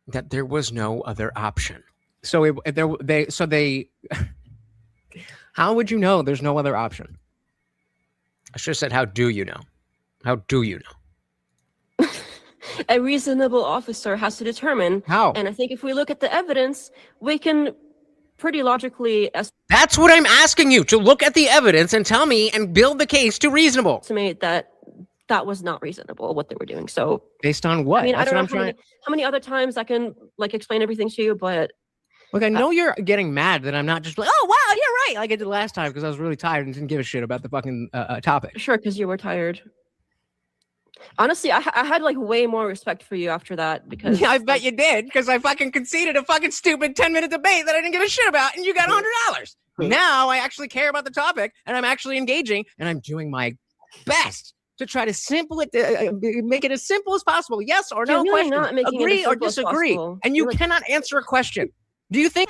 that there was no other option? So how would you know there's no other option? I should have said, how do you know? How do you know? A reasonable officer has to determine. How? And I think if we look at the evidence, we can pretty logically That's what I'm asking you, to look at the evidence and tell me and build the case to reasonable. estimate that that was not reasonable what they were doing. So Based on what? I mean, I That's don't what know I'm how many other times I can like explain everything to you, but Look, I know you're getting mad that I'm not just like, oh, wow, you're right, like I did last time because I was really tired and didn't give a shit about the fucking topic. sure, because you were tired. Honestly, I had like way more respect for you after that because Yeah, I bet you did because I fucking conceded a fucking stupid 10-minute debate that I didn't give a shit about and you got $100. Now I actually care about the topic and I'm actually engaging and I'm doing my best to try to make it as simple as possible. Yes or no You're really question. not making it as Agree or simple as disagree. possible. And you You're like- cannot answer a question. Do you think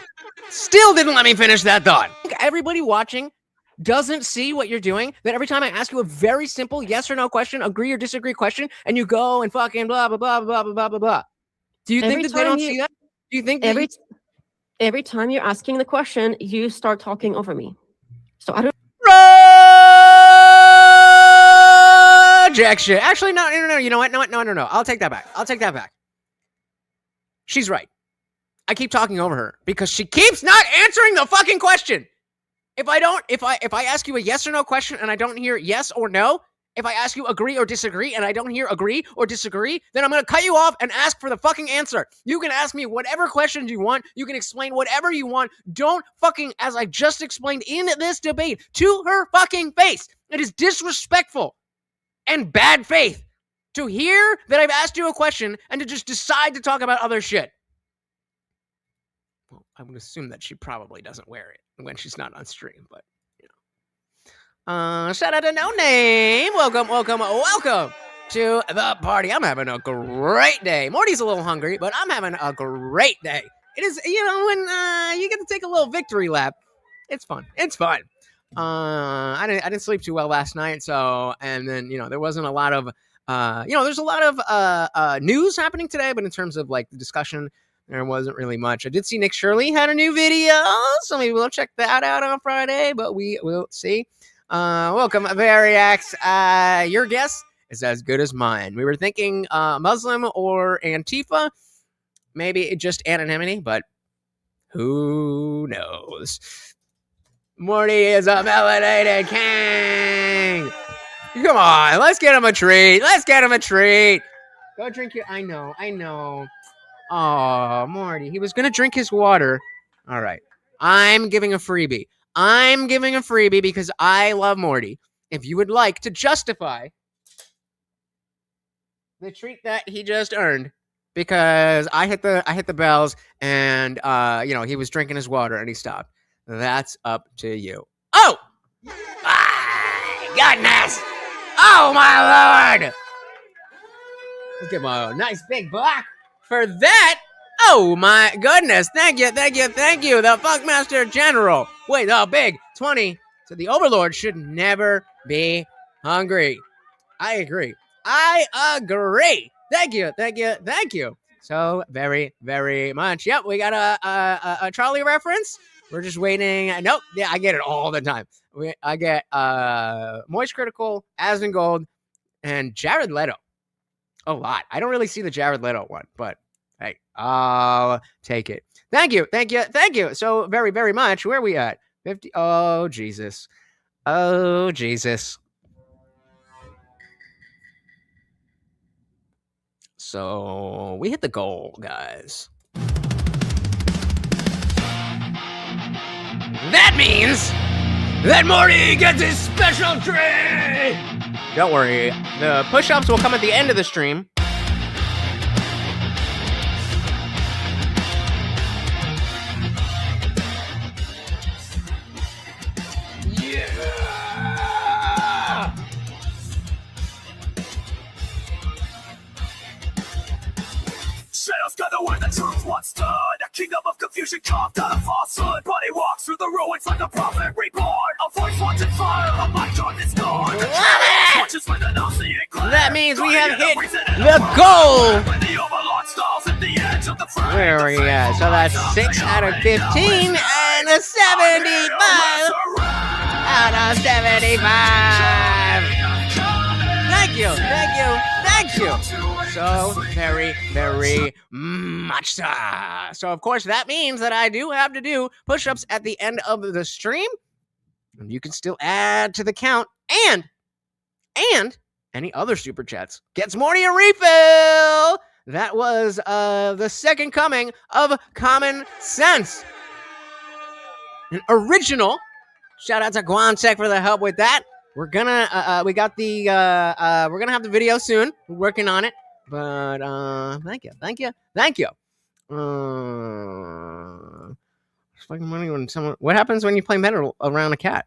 Still didn't let me finish that thought. everybody watching doesn't see what you're doing? That every time I ask you a very simple yes or no question, agree or disagree question, and you go and fucking blah, blah, blah, blah, blah, blah, blah, blah. Do you Every think that they time don't you- see that? Do you think that every time you're asking the question, you start talking over me. So I don't Projection. Actually, no. You know what? No. I'll take that back. She's right. I keep talking over her because she keeps not answering the fucking question. If I ask you a yes or no question and I don't hear yes or no, if I ask you agree or disagree and I don't hear agree or disagree, then I'm going to cut you off and ask for the fucking answer. You can ask me whatever questions you want. You can explain whatever you want. Don't fucking, as I just explained in this debate, to her fucking face. It is disrespectful and bad faith to hear that I've asked you a question and to just decide to talk about other shit. Well, I would assume that she probably doesn't wear it when she's not on stream, but shout out to No Name. Welcome to the party. I'm having a great day. Morty's a little hungry, but I'm having a great day. It is, when you get to take a little victory lap. It's fun. I didn't sleep too well last night, so, and then, there wasn't a lot of, there's a lot of news happening today, but in terms of like the discussion, there wasn't really much. I did see Nick Shirley had a new video, so maybe we'll check that out on Friday, but we will see. Welcome, Variax. Your guess is as good as mine. We were thinking Muslim or Antifa, maybe just anonymity, but who knows? Morty is a melanated king. Come on, let's get him a treat. Go drink your. I know. Oh, Morty, he was gonna drink his water. All right, I'm giving a freebie because I love Morty. If you would like to justify the treat that he just earned, because I hit the bells and he was drinking his water and he stopped. That's up to you. Oh, my goodness! Oh my lord! Let's give him a nice big block for that. Oh my goodness! Thank you. The Funkmaster General. Wait, the big 20. So the Overlord should never be hungry. I agree. Thank you. So very, very much. Yep, we got a Charlie reference. We're just waiting. Nope. Yeah, I get it all the time. I get Moist Critical, As in Gold, and Jared Leto. A lot. I don't really see the Jared Leto one, but hey, I'll take it. Thank you. So very, very much. Where are we at? 50. Oh, Jesus. So we hit the goal, guys. That means that Morty gets his special treat. Don't worry. The push-ups will come at the end of the stream. Shadows gather where the truth once stood. A kingdom of confusion carved out of falsehood. But he walks through the ruins like a prophet reborn. A voice once in fire, a mic on his door. That means we have hit the goal. Where are we at? So that's 6 out of 15 and a 75 out of 75. Thank you. So very, very much so. So of course that means that I do have to do push-ups at the end of the stream. And you can still add to the count and any other super chats. Gets Morty a refill. That was the second coming of Common Sense. An original. Shout out to Guantech for the help with that. We're gonna we're gonna have the video soon. We're working on it. But thank you. Fucking money when someone. What happens when you play metal around a cat?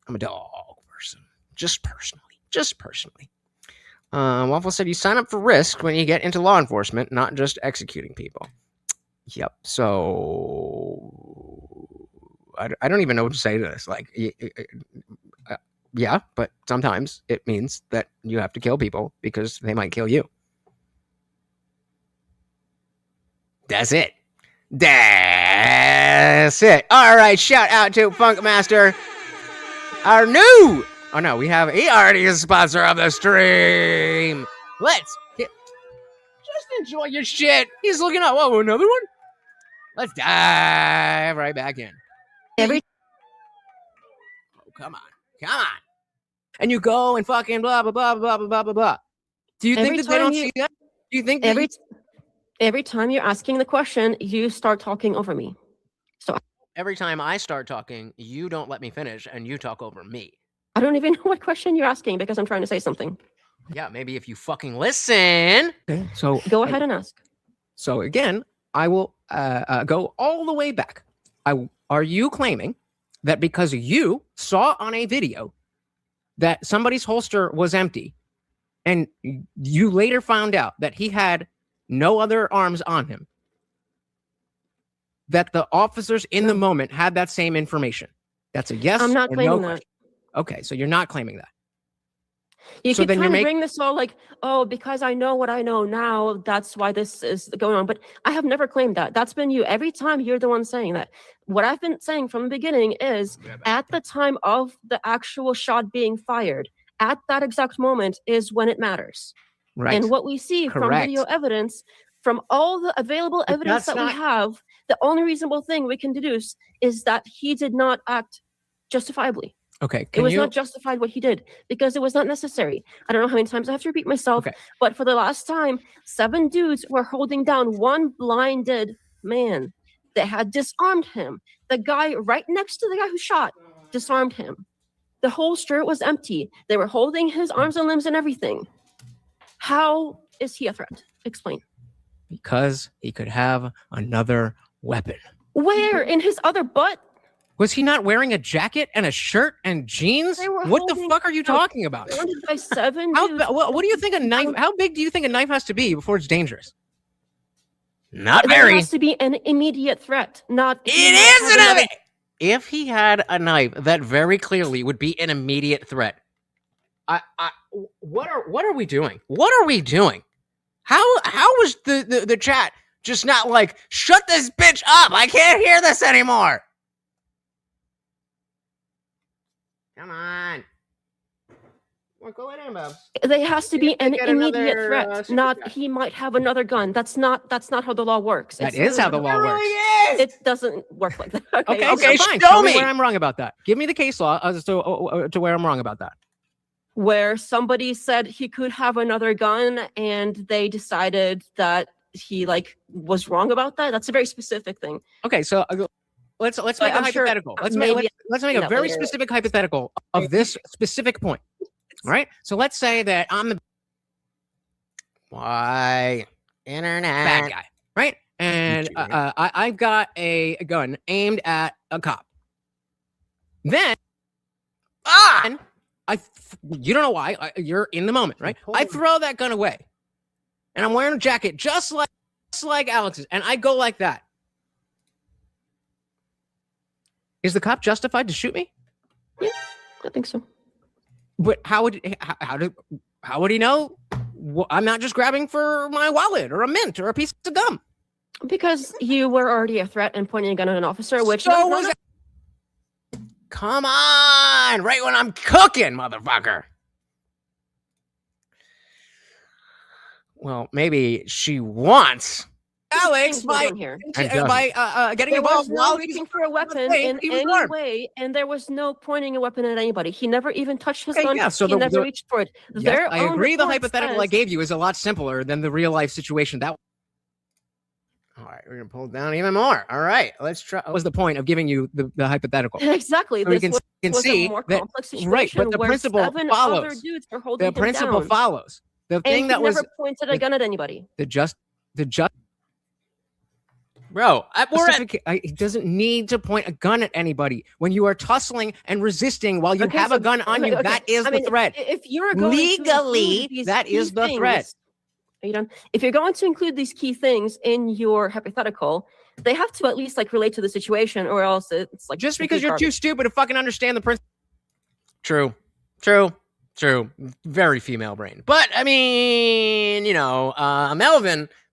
I'm a dog person. Just personally. Waffle said you sign up for risk when you get into law enforcement, not just executing people. Yep. So I don't even know what to say to this. Like, yeah, but sometimes it means that you have to kill people because they might kill you. That's it. All right, shout out to Funkmaster. Our new... Oh, no, he already is a sponsor of the stream. Just enjoy your shit. He's looking up. Whoa, another one? Let's dive right back in. come on. And you go and fucking blah, blah, blah, blah, blah, blah, blah, blah. Do you think that they don't see that? Do you think that every time you're asking the question, you start talking over me? So every time I start talking, you don't let me finish and you talk over me. I don't even know what question you're asking because I'm trying to say something. Yeah, maybe if you fucking listen. Okay, so go ahead and ask. So again, I will go all the way back. Are you claiming that because you saw on a video that somebody's holster was empty and you later found out that he had no other arms on him, that the officers in the moment had that same information? That's a yes I'm not or claiming no that. question. Okay, so you're not claiming that. You So keep then trying you're to bring this all like, oh, because I know what I know now, that's why this is going on. But I have never claimed that. That's been you. Every time you're the one saying that. What I've been saying from the beginning is at the time of the actual shot being fired, at that exact moment is when it matters. Right. And what we see from video evidence, from all the available evidence that we have, the only reasonable thing we can deduce is that he did not act justifiably. Okay. It was not justified what he did because it was not necessary. I don't know how many times I have to repeat myself, but for the last time, 7 dudes were holding down one blinded man. They had disarmed him. The guy right next to the guy who shot disarmed him. The holster was empty. They were holding his arms and limbs and everything. How is he a threat? Explain. Because he could have another weapon. Where? In his other butt? Was he not wearing a jacket and a shirt and jeans? What the fuck are you talking about? Surrounded by 7 dudes. What do you think a knife? How big do you think a knife has to be before it's dangerous? Not There very. has to be an immediate threat, not. It is an immediate. If he had a knife, that very clearly would be an immediate threat. What are we doing? What are we doing? How was the chat just not like, shut this bitch up? I can't hear this anymore. Come on. Well, go ahead, Bubs. There has to be an immediate another, threat, not he might have another gun. That's not how the law works. That is how the law works. It doesn't work like that. Okay, so fine. show Tell me me. where I'm wrong about that. Give me the case law to where I'm wrong about that. Where somebody said he could have another gun and they decided that he was wrong about that. That's a very specific thing. Okay, so let's make a hypothetical. Let's make a very specific hypothetical of this specific point. All right. So let's say that I'm the internet bad guy, right? And I've got a gun aimed at a cop. Then, you don't know why. You're in the moment, right? I throw that gun away, and I'm wearing a jacket just like Alex's, and I go like that. Is the cop justified to shoot me? Yeah, I think so. But how would he know? I'm not just grabbing for my wallet or a mint or a piece of gum. Because you were already a threat and pointing a gun at an officer, which Come on, right when I'm cooking, motherfucker. Well, maybe she wants Alex by getting involved while looking for a weapon in any way, and there was no pointing a weapon at anybody. He never even touched his gun. He never reached for it. Yes, I agree. The hypothetical I gave you is a lot simpler than the real life situation. All right, we're gonna pull it down even more. All right, let's try. What was the point of giving you the hypothetical? Exactly. So this can was see a more that, complex situation right? But the where principle 7 follows. other dudes were holding The principle him down. follows. The thing and that he was never pointed a gun at anybody. Bro, he doesn't need to point a gun at anybody. When you are tussling and resisting while you have a gun on you, that is the threat. If you're going legally, that is the threat. Are you done? If you're going to include these key things in your hypothetical, they have to at least relate to the situation, or else it's just because you're too stupid to fucking understand the principle. True. Very female brain. But I mean,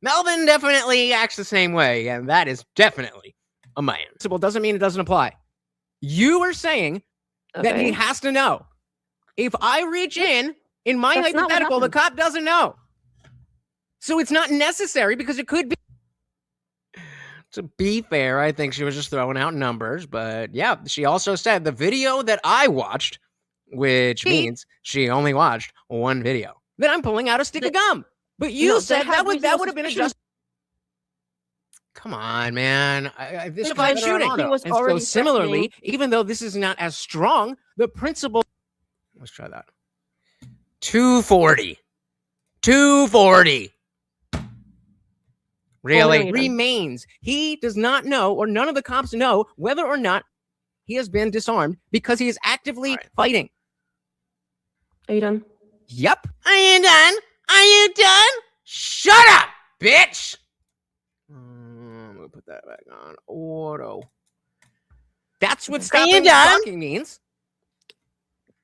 Melvin definitely acts the same way, and that is definitely a man. Principle doesn't mean it doesn't apply. You are saying that he has to know. If I reach in my hypothetical, the cop doesn't know. So it's not necessary because it could be. To be fair, I think she was just throwing out numbers, but yeah, she also said the video that I watched, which means she only watched one video. Then I'm pulling out a stick of gum. But you No, said they have that would have been a reasonable just. Come on, man. This Because is he was And so already similarly, even though this is not as strong, the principle Let's try that. 240. 240. Really? Well, remains. He does not know, or none of the cops know, whether or not he has been disarmed because he is actively fighting. Are you done? Yep. Are you done? Are you done? Shut up, bitch! I'm gonna put that back on auto. That's what Are stopping you done? talking means.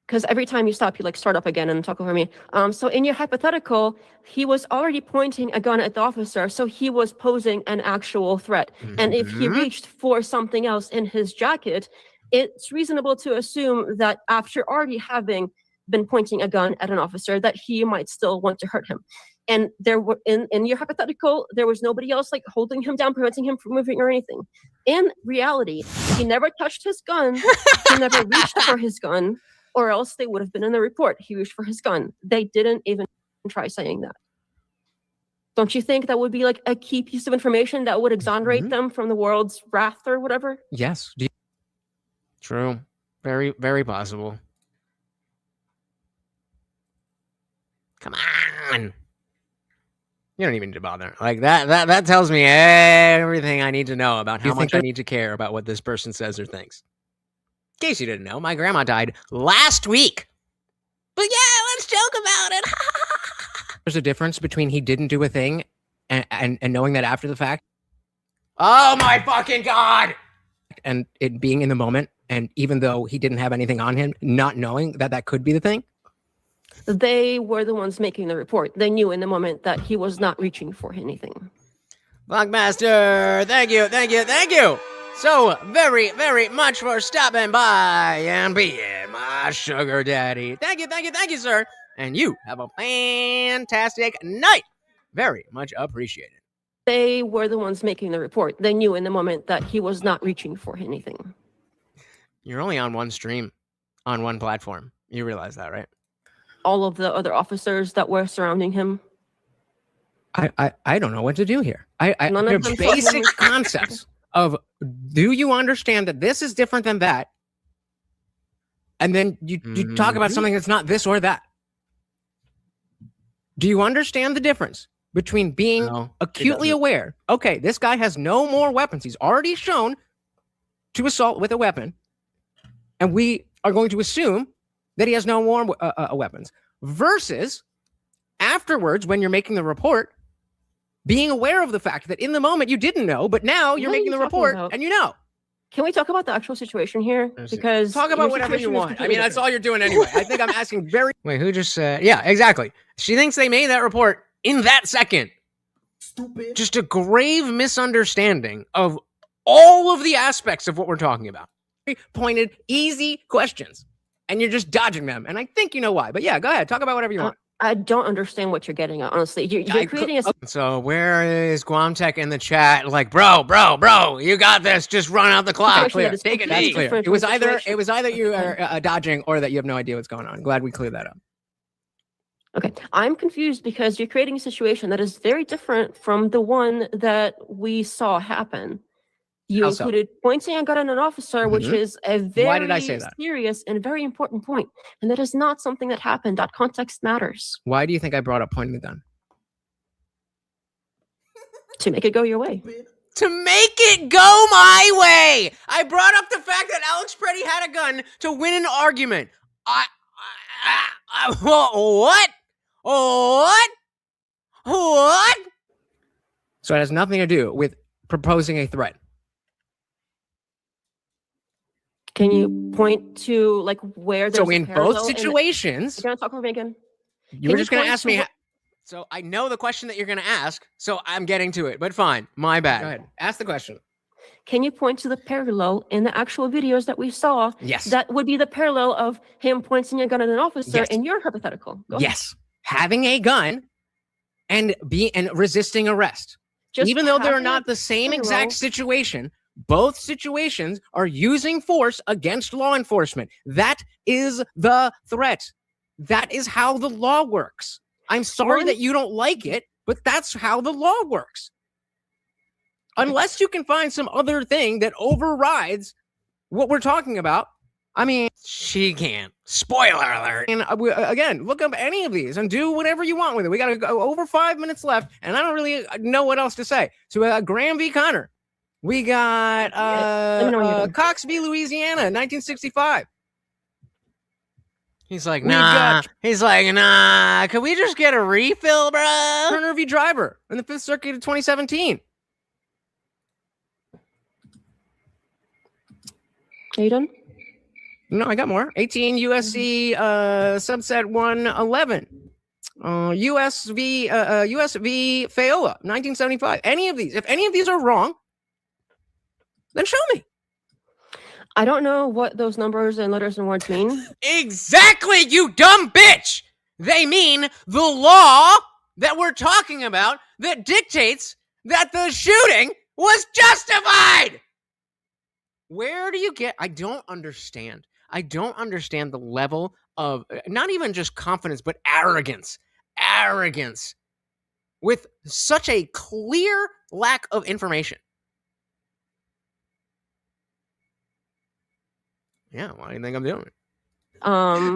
Because every time you stop, you like start up again and talk over me. So in your hypothetical, he was already pointing a gun at the officer, so he was posing an actual threat. And if he reached for something else in his jacket, it's reasonable to assume that after already having been pointing a gun at an officer, that he might still want to hurt him. And there were in your hypothetical, there was nobody else like holding him down, preventing him from moving or anything. In reality, he never touched his gun. He never reached for his gun. Or else they would have been in the report. He reached for his gun. They didn't even try saying that. Don't you think that would be like a key piece of information that would exonerate them from the world's wrath or whatever? Yes. True. Very, very possible. Come on. You don't even need to bother. Like that tells me everything I need to know about how much I need to care about what this person says or thinks. In case you didn't know, my grandma died last week. But yeah, let's joke about it. There's a difference between he didn't do a thing and knowing that after the fact. Oh my fucking God. And it being in the moment. And even though he didn't have anything on him, not knowing that that could be the thing. They were the ones making the report. They knew in the moment that he was not reaching for anything. Buckmaster, thank you, thank you, thank you. So very, very much for stopping by and being my sugar daddy. Thank you, sir. And you have a fantastic night. Very much appreciated. They were the ones making the report. They knew in the moment that he was not reaching for anything. You're only on one stream, on one platform. You realize that, right? All of the other officers that were surrounding him. I don't know what to do here. None of them basic concepts of, do you understand that this is different than that? And then you talk about something that's not this or that. Do you understand the difference between being acutely aware? Okay, this guy has no more weapons. He's already shown to assault with a weapon. And we are going to assume that he has no more weapons. Versus afterwards, when you're making the report, being aware of the fact that in the moment you didn't know, but now you're making the report and you know. Can we talk about the actual situation here? Because talk about whatever you want. I mean, that's all you're doing anyway. I think I'm asking very. Wait, who just said? Yeah, exactly. She thinks they made that report in that second. Stupid. Just a grave misunderstanding of all of the aspects of what we're talking about. Pointed, easy questions, and you're just dodging them. And I think you know why. But yeah, go ahead. Talk about whatever you want. I don't understand what you're getting at, honestly. You're creating a... So where is Guamtech in the chat? Like, bro, you got this. Just run out the clock. Take it easy. It was either you are dodging or that you have no idea what's going on. Glad we cleared that up. Okay, I'm confused because you're creating a situation that is very different from the one that we saw happen. You included pointing a gun at an officer, which is a very serious and very important point. And that is not something that happened. That context matters. Why do you think I brought up pointing the gun? To make it go your way. To make it go my way! I brought up the fact that Alex Pretti had a gun to win an argument. What? What? So it has nothing to do with proposing a threat. Can you point to like where there's so in both situations, you're gonna talk over me again. You were just gonna ask me. So I know the question that you're gonna ask, so I'm getting to it. But fine, my bad. Go ahead, ask the question. Can you point to the parallel in the actual videos that we saw? Yes. That would be the parallel of him pointing a gun at an officer in your hypothetical. Yes, having a gun and resisting arrest. just even though they're having not it the same in a exact row. situation, both situations are using force against law enforcement. That is the threat. That is how the law works. I'm sorry One- that you don't like it, but that's how the law works. Unless you can find some other thing that overrides what we're talking about. I mean, She can't. Spoiler alert. and again, look up any of these and do whatever you want with it. We got to go over 5 minutes left, and I don't really know what else to say. So we got Graham v. Connor. We got Let me know when you're done. Cox v. Louisiana, 1965. He's like, We nah. got- He's like, nah. Can we just get a refill, bro? Turner v. Driver in the Fifth Circuit of 2017. Are you done? No, I got more. 18 USC subset 111. US v. Fayola, 1975. Any of these? If any of these are wrong, then show me. I don't know what those numbers and letters and words mean. Exactly, you dumb bitch. They mean the law that we're talking about that dictates that the shooting was justified. Where do you get? I don't understand. I don't understand the level of not even just confidence, but arrogance. Arrogance with such a clear lack of information. Yeah, why do you think I'm doing it?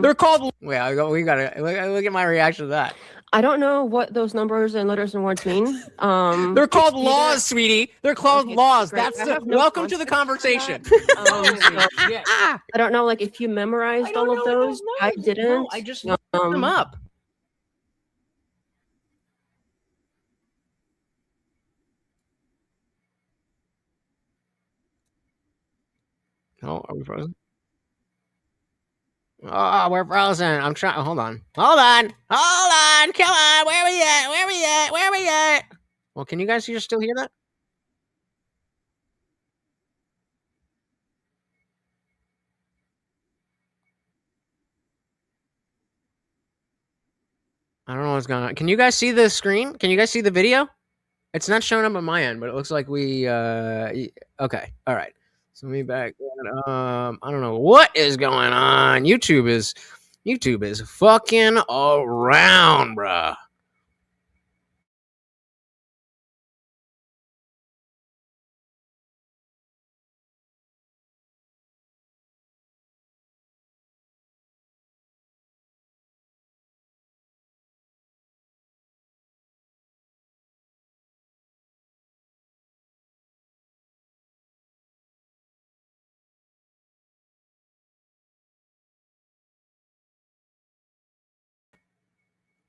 They're called. Wait, we gotta look at my reaction to that. I don't know what those numbers and letters and words mean. They're called it's laws, sweetie. They're called Okay, laws. great. That's I the have no welcome to the concept of conversation. so Yeah. I don't know, like if you memorized all of those. I didn't. No, I just looked them up. Oh, are we frozen? Oh, we're frozen. I'm trying. Hold on. Hold on. Come on. Where we at? Where we at? Well, can you guys still hear that? I don't know what's going on. Can you guys see the screen? Can you guys see the video? It's not showing up on my end, but it looks like we okay. All right. So let me back that. I don't know what is going on. YouTube is fucking around, bruh.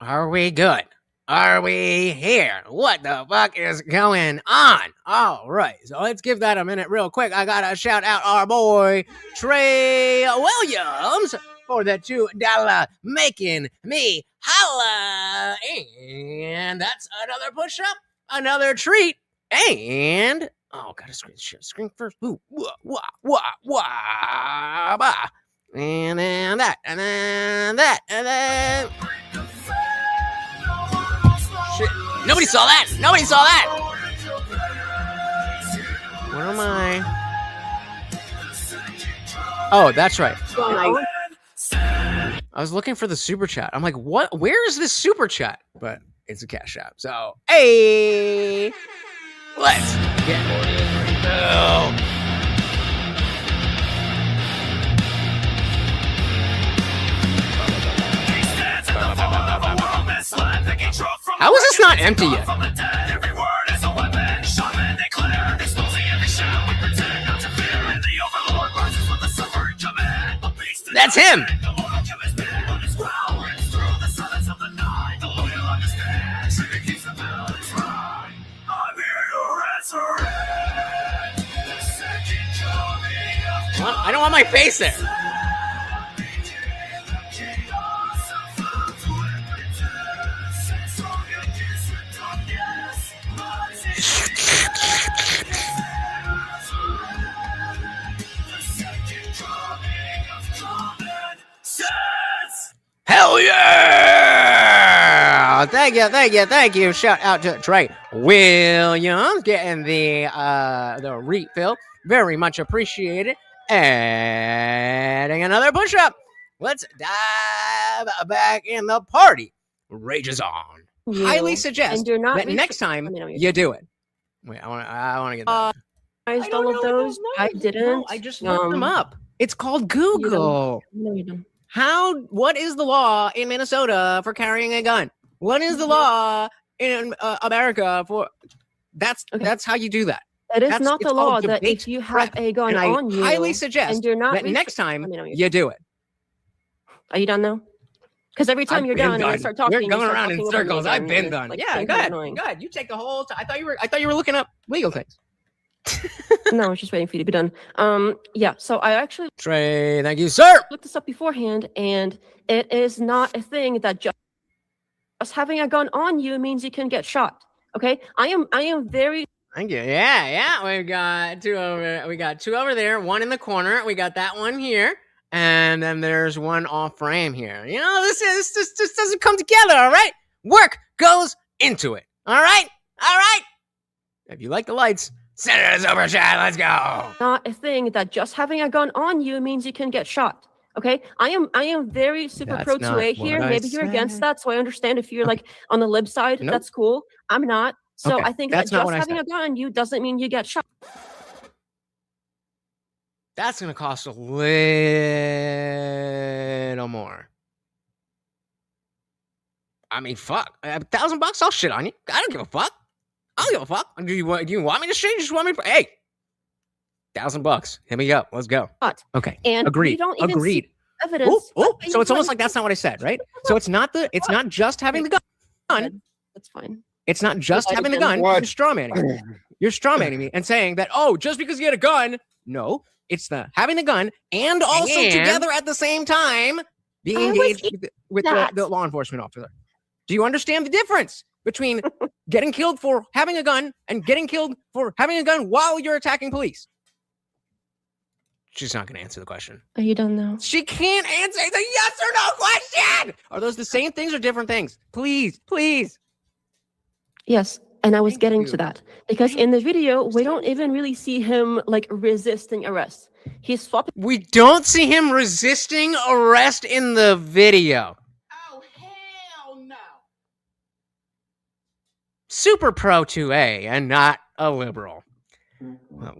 Are we good? Are we here? What the fuck is going on? All right, so let's give that a minute real quick. I gotta shout out our boy Trey Williams for the $2 making me holla. And that's another push-up, another treat, and gotta screen first. Ooh, bah. And then that, and then that, and then. Shit. Nobody saw that. What am I? Oh, that's right. I was looking for the super chat. I'm like, what? Where is this super chat? But it's a cash app. So, hey, let's get go. How is this not empty yet? That's him. What? I don't want my face there. Hell yeah! Oh, thank you. Shout out to Trey Williams getting the refill. Very much appreciated. Adding another push-up. Let's dive back in the party. Rages on. Highly suggest and you're not that next time let me know what you do it. Wait, I want to get that. memorized all of those. I didn't. No, I just looked them up. It's called Google. No, you don't. What is the law in Minnesota for carrying a gun? What is the law in America for? That's how you do that. That is not the it's law called that debate if you have prep, a gun and I on you, highly suggest and you're not that next time let me know what you do it. Are you done now? Because every time I've you're been done, and I start talking, We're you going start around in talking over me circles. again, I've been and it's, done. like, Yeah, kind go of ahead. annoying. Go ahead. You take the whole time. I thought you were looking up legal things. No, I was just waiting for you to be done. Yeah. So I actually Trey, thank you, sir. looked this up beforehand, and it is not a thing that just having a gun on you means you can get shot. Okay, I am very. Thank you. Yeah. We got two over there. One in the corner. We got that one here, and then there's one off frame here. You know, this doesn't come together. All right, work goes into it. All right. If you like the lights, send it a super chat. Let's go. Not a thing that just having a gun on you means you can get shot. Okay, I am very super That's pro not 2A what here. I Maybe you're against said. that, so I understand if you're like on the lib side. Nope. That's cool. I'm not. So Okay, I think that's that not just what I having said. a gun on you doesn't mean you get shot. That's gonna cost a little more. I mean, fuck. $1,000, I'll shit on you. I don't give a fuck. Do you want me to shit? You just want me to? Hey, $1,000. Hit me up. Let's go. But Okay. and Agreed. we don't even Agreed. see evidence. So it's almost like that's not what I said, right? So it's not just having the gun. That's fine. It's not just having the gun. What? You're strawmanning me. You're strawmanning me and saying that, oh, just because you had a gun. No, it's the having the gun and also together at the same time being I was engaged with that. the law enforcement officer. Do you understand the difference between getting killed for having a gun and getting killed for having a gun while you're attacking police? She's not going to answer the question. Are you done now? She can't answer. It's a yes or no question. Are those the same things or different things? Please. Yes. And I was Thank getting you. to that because in the video, we don't even really see him like resisting arrest. He's swapping. We don't see him resisting arrest in the video. Oh, hell no. Super pro 2A and not a liberal. Well,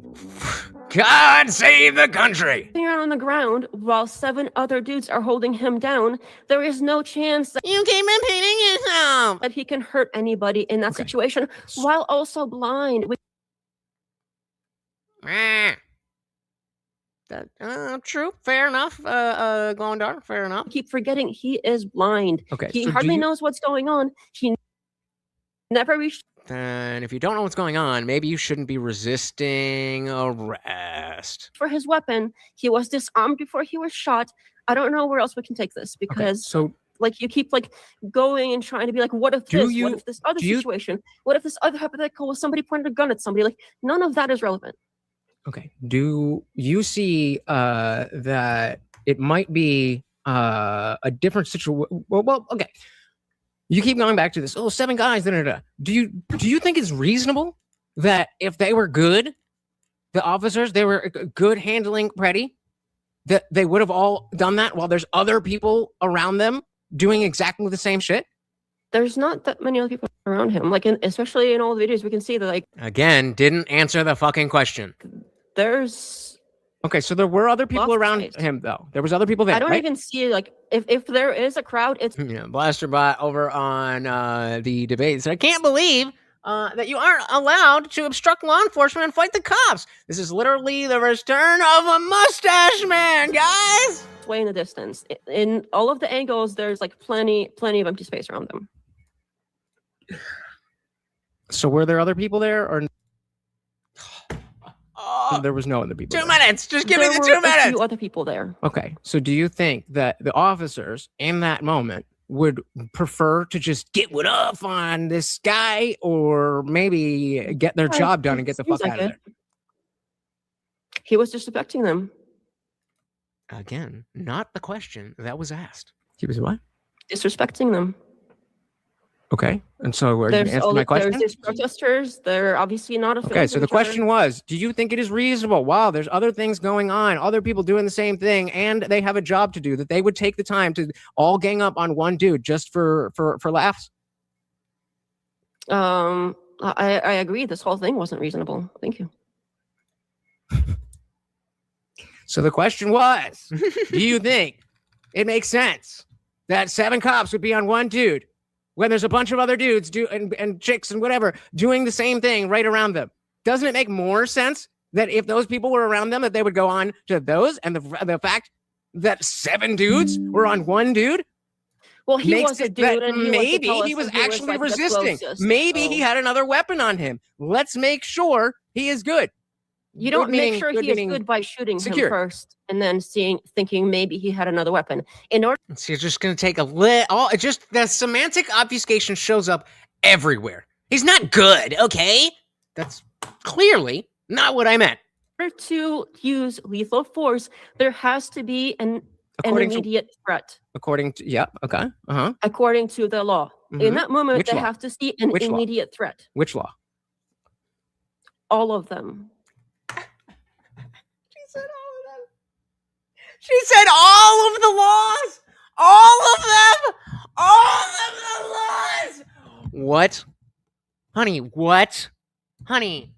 God save the country. around on the ground while 7 other dudes are holding him down. There is no chance that You keep repeating yourself. he can hurt anybody in that Okay. situation while also blind. True. Fair enough. Glowing Dark. Fair enough. We keep forgetting he is blind. Okay. He so do hardly you- knows what's going on. He never reached Then if you don't know what's going on, maybe you shouldn't be resisting arrest. for his weapon. He was disarmed before he was shot. I don't know where else we can take this Okay. because So like you keep like going and trying to be like, what if Do this? you- What if this other do you- situation? What if this other hypothetical was somebody pointed a gun at somebody? Like none of that is relevant. okay. Do you see that it might be a different situation? Well, okay. You keep going back to this. Oh, 7 guys. Do you think it's reasonable that if they were good, the officers they were good handling Pretti, that they would have all done that while there's other people around them doing exactly the same shit? There's not that many other people around him. Like especially in all the videos, we can see that like Again, didn't answer the fucking question. there's Okay, so there were other people Lots of around space. him though. There was other people there. I don't right? even see like if there is a crowd, it's Yeah, Blasterbot over on the debate said, I can't believe that you aren't allowed to obstruct law enforcement and fight the cops. This is literally the return of a mustache man, guys. way in the distance. In all of the angles, there's like plenty of empty space around them. So were there other people there or Oh, there was no other people 2 there? minutes. Just give me There the were 2 a minutes. few other people there. Okay, so do you think that the officers in that moment would prefer to just get what up on this guy or maybe get their job done and get the Seems fuck like out of it. He was disrespecting them. there? Again, not the question that was asked. He was what? Disrespecting them. Okay. And so where you There's answer my question? there's protesters. They're obviously not a fan Okay, of so the each other. question was, do you think it is reasonable? Wow, there's other things going on, other people doing the same thing, and they have a job to do, that they would take the time to all gang up on one dude just for laughs? I agree. This whole thing wasn't reasonable. Thank you. So the question was, do you think it makes sense that 7 cops would be on one dude when there's a bunch of other dudes and chicks and whatever doing the same thing right around them? Doesn't it make more sense that if those people were around them, that they would go on to those? And the fact that 7 dudes were on one dude, Well, he makes was a it dude, that and he maybe was he was the tallest, actually like, the resisting. closest, Maybe so- he had another weapon on him. Let's make sure he is good. You don't Good make meaning- sure good he is meaning good by shooting secure. him first, and then thinking maybe he had another weapon. In order So you're just gonna take a little. Just the semantic obfuscation shows up everywhere. He's not good, okay? That's clearly not what I meant. to use lethal force, there has to be an According to immediate threat, yeah, okay, according to the law. Mhm. In that moment, Which they law? have to see an Which law? immediate threat. Which law? All of them. She said all of the laws, all of them, all of the laws. What, honey? What, honey?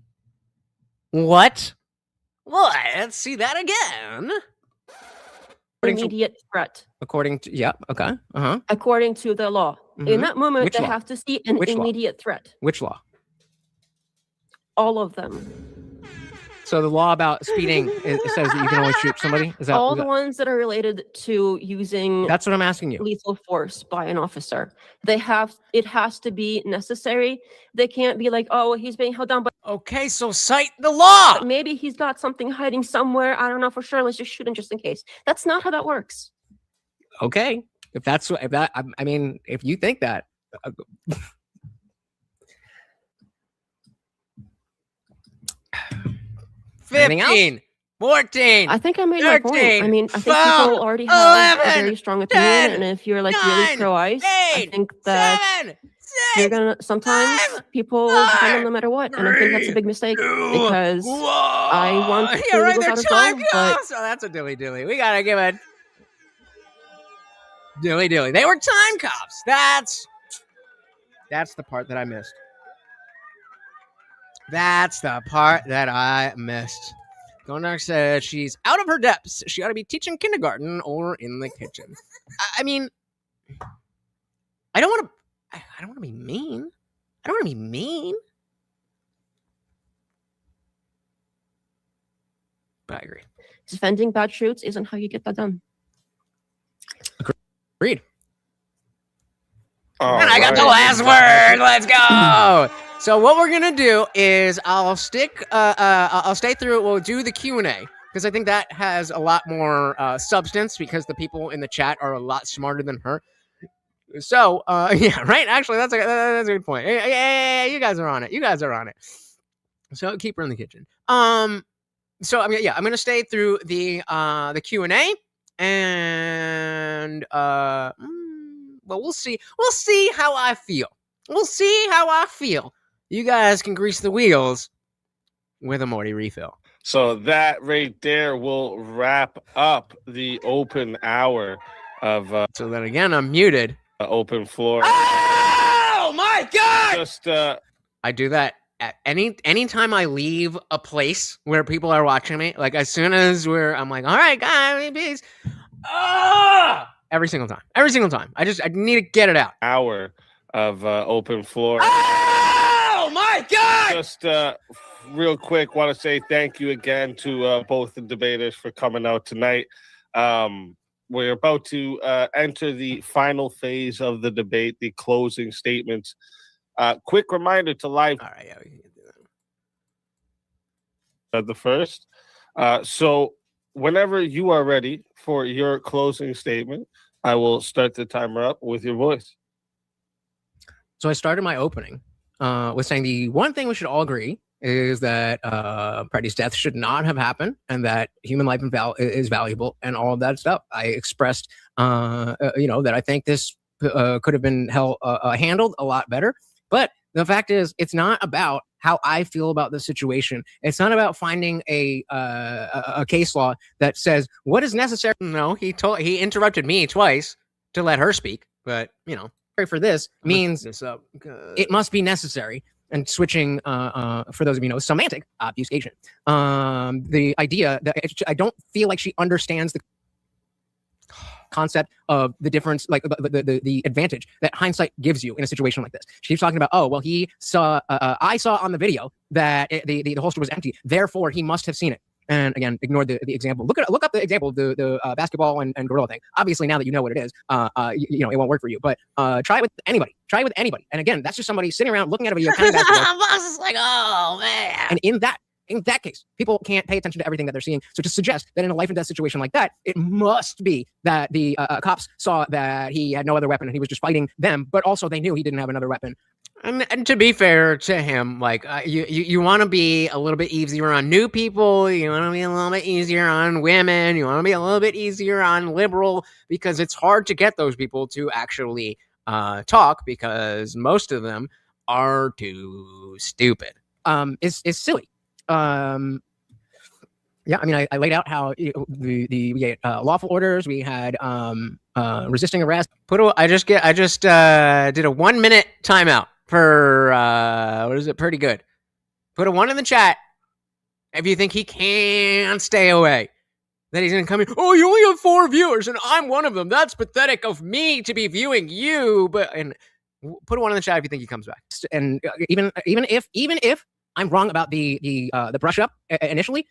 What? What? Let's see that again. According to- Immediate threat, According to, yeah, okay, according to the law. Mhm. In that moment, Which they law? have to see an Which law? immediate threat. Which law? All of them. So the law about speeding it says that you can only shoot somebody. Is that All is the that- ones that are related to using That's what I'm asking you. lethal force by an officer. It has to be necessary. They can't be like, oh, he's being held down, but Okay, so cite the law. maybe he's got something hiding somewhere. I don't know for sure. Let's just shoot him just in case. That's not how that works. Okay, if that's what, if that, I mean, if you think that. Anything else? 15, 14. I think I made my point. I 13, mean, I think 12, people already have a 11, very strong opinion, 10, and if you're like really 9, pro-ICE, I 8, think that 7, you're 6, gonna sometimes 5, people defend them 4, no matter what, and I think that's a 3, big mistake 2, because I want yeah, right. illegals They're out as time well, but cops. Oh, that's a dilly dilly. We gotta give it dilly dilly. They were time cops. That's the part that I missed. That's the part that I missed. Gondar said she's out of her depths. She ought to be teaching kindergarten or in the kitchen. I mean, I don't want to be mean. I don't want to be mean. But I agree. defending bad shoots isn't how you get that done. Agreed. And I got the last word. Let's go. So what we're gonna do is I'll stay through. We'll do the Q&A because I think that has a lot more substance because the people in the chat are a lot smarter than her. So yeah, right. Actually, that's a good point. Yeah, you guys are on it. You guys are on it. So keep her in the kitchen. So I mean, yeah, I'm gonna stay through the Q&A and but we'll see. We'll see how I feel. We'll see how I feel. You guys can grease the wheels with a Morty refill. So that right there will wrap up the open hour of So then again, I'm muted. open floor. Oh my god! Just I do that at anytime I leave a place where people are watching me. Like as soon as I'm like, all right, guys, peace. Every single time. Every single time. I need to get it out. hour of open floor. Oh my god! Just real quick, want to say thank you again to both the debaters for coming out tonight. We're about to enter the final phase of the debate, the closing statements. Quick reminder to live All right, yeah, we can do that. at the first. So whenever you are ready for your closing statement, I will start the timer up with your voice. So I started my opening with saying the one thing we should all agree is that Pretti's death should not have happened, and that human life is valuable, and all of that stuff. I expressed, that I think this could have been handled a lot better. But the fact is, it's not about how I feel about the situation. It's not about finding a case law that says what is necessary. No, he interrupted me twice to let her speak, but for this means this up. It must be necessary. And switching, for those of you who know, semantic obfuscation. The idea that I don't feel like she understands the concept of the difference, like the advantage that hindsight gives you in a situation like this. She's talking about, oh, well, he saw, I saw on the video that the holster was empty, therefore he must have seen it. And again, ignore the example. Look up the example of the basketball and gorilla thing. Obviously, now that you know what it is, it won't work for you. But try it with anybody. Try it with anybody. And again, that's just somebody sitting around looking at a video. Boss is like, oh man. And in that case, people can't pay attention to everything that they're seeing. So to suggest that in a life and death situation like that, it must be that the cops saw that he had no other weapon and he was just fighting them, but also they knew he didn't have another weapon. And to be fair to him, like you want to be a little bit easier on new people. You want to be a little bit easier on women. You want to be a little bit easier on liberal, because it's hard to get those people to actually talk, because most of them are too stupid. Is silly. Yeah, I mean, I laid out how we had lawful orders. We had resisting arrest. I just did a 1 minute timeout for what is it? Pretty good. Put a 1 in the chat if you think he can't stay away. That he's gonna come in. Oh, you only have 4 viewers, and I'm one of them. That's pathetic of me to be viewing you. And put a 1 in the chat if you think he comes back. And even if I'm wrong about the brush up initially.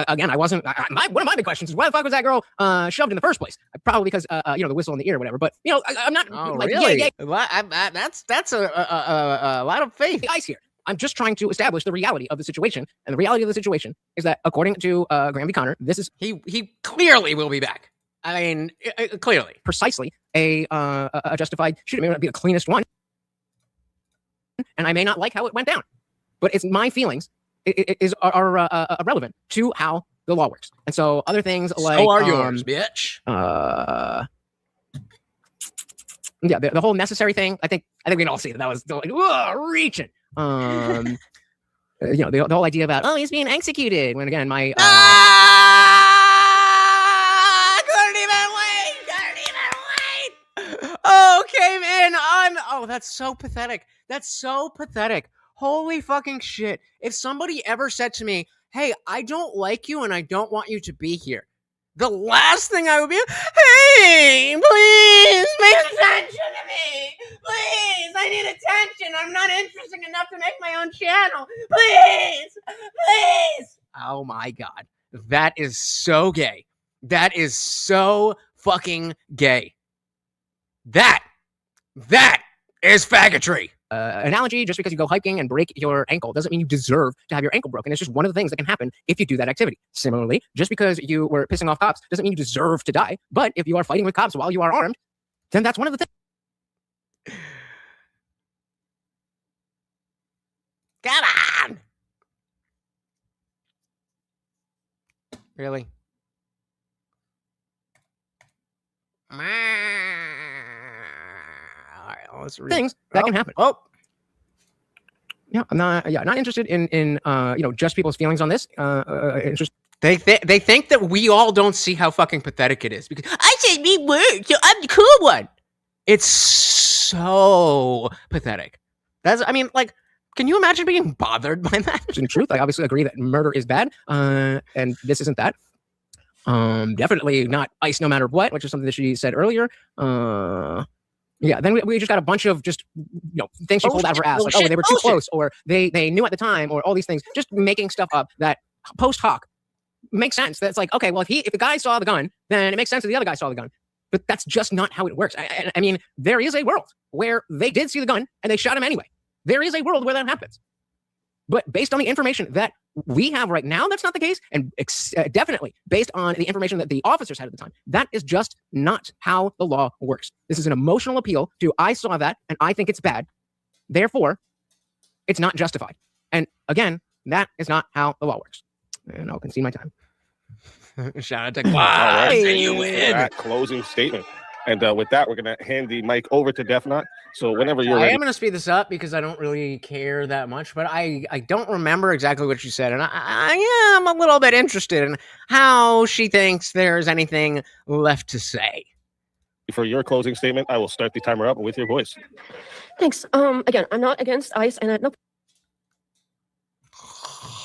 Again, I wasn't. One of my big questions is why the fuck was that girl shoved in the first place? Probably because the whistle in the ear or whatever. But I'm not. Oh, like, really? Yeah. That's a lot of faith. Ice here. I'm just trying to establish the reality of the situation, and the reality of the situation is that according to Graham v. Connor, this is he clearly will be back. I mean, clearly, precisely a justified shooting. It may not be the cleanest one, and I may not like how it went down, but it's my feelings. Are relevant to how the law works, and so other things like so are yours, bitch. Yeah, the whole necessary thing. I think we can all see that was like reaching. The whole idea about he's being executed when again my couldn't even wait. Okay, man. That's so pathetic. That's so pathetic. Holy fucking shit. If somebody ever said to me, hey, I don't like you and I don't want you to be here, the last thing I would be, hey, please, pay attention to me. Please, I need attention. I'm not interesting enough to make my own channel. Please, please. Oh my God. That is so gay. That is so fucking gay. That is faggotry. Analogy, just because you go hiking and break your ankle doesn't mean you deserve to have your ankle broken. It's just one of the things that can happen if you do that activity. Similarly, just because you were pissing off cops doesn't mean you deserve to die. But if you are fighting with cops while you are armed, then that's one of the things. Come on. Really? All right, let's read. Things that can happen. Oh, yeah, I'm not interested in just people's feelings on this. It's just they think that we all don't see how fucking pathetic it is because I said me words, so I'm the cool one. It's so pathetic. Can you imagine being bothered by that? In truth, I obviously agree that murder is bad, and this isn't that. Definitely not ice no matter what, which is something that she said earlier. Yeah, then we just got a bunch of just things she pulled out of her ass, like they were too close, or they knew at the time, or all these things, just making stuff up that post hoc makes sense. That's like, okay, well if the guy saw the gun, then it makes sense that the other guy saw the gun. But that's just not how it works. I mean, there is a world where they did see the gun and they shot him anyway. There is a world where that happens. But based on the information that we have right now, that's not the case. And definitely based on the information that the officers had at the time, that is just not how the law works. This is an emotional appeal to, I saw that and I think it's bad. Therefore, it's not justified. And again, that is not how the law works. And I'll concede my time. Shout out to Clyde. You win. That closing statement. And with that, we're going to hand the mic over to Death Knot. So whenever you're I ready. am going to speed this up because I don't really care that much, but I don't remember exactly what you said, and I am a little bit interested in how she thinks there's anything left to say. For your closing statement, I will start the timer up with your voice. Thanks. Again, I'm not against ICE, and at no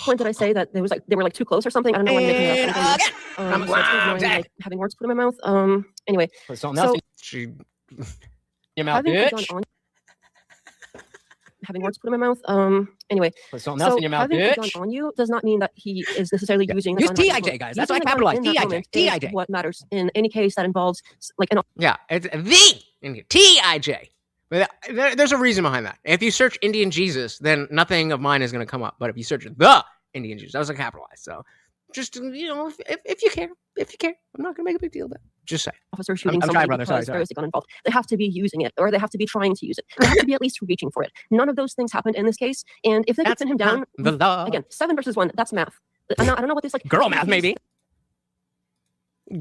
point did I say that they were like too close or something. I don't know why I'm making it up. So it's annoying, like, having words put in my mouth. Anyway, Something else. She, Your mouth, having a gun bitch. on, having words put in my mouth. Anyway, Put something else so in your mouth, having a gun bitch. on you does not mean that he is necessarily using the Use gun. TIJ, guys. That's why I Using the gun capitalized. in that TIJ. moment is TIJ. what matters in any case that involves like an yeah, it's the TIJ. But there's a reason behind that. If you search Indian Jesus, then nothing of mine is going to come up. But if you search the Indian Jesus, that was a capitalized. So just, if you care, I'm not going to make a big deal of that. Just say. officer shooting I'm somebody trying, brother. because Sorry. there is a gun involved. They have to be using it, or they have to be trying to use it. They have to be at least reaching for it. None of those things happened in this case. And if they could That's pin him down, the law. again, 7 versus 1, that's math. I don't know what this like. Girl math, maybe.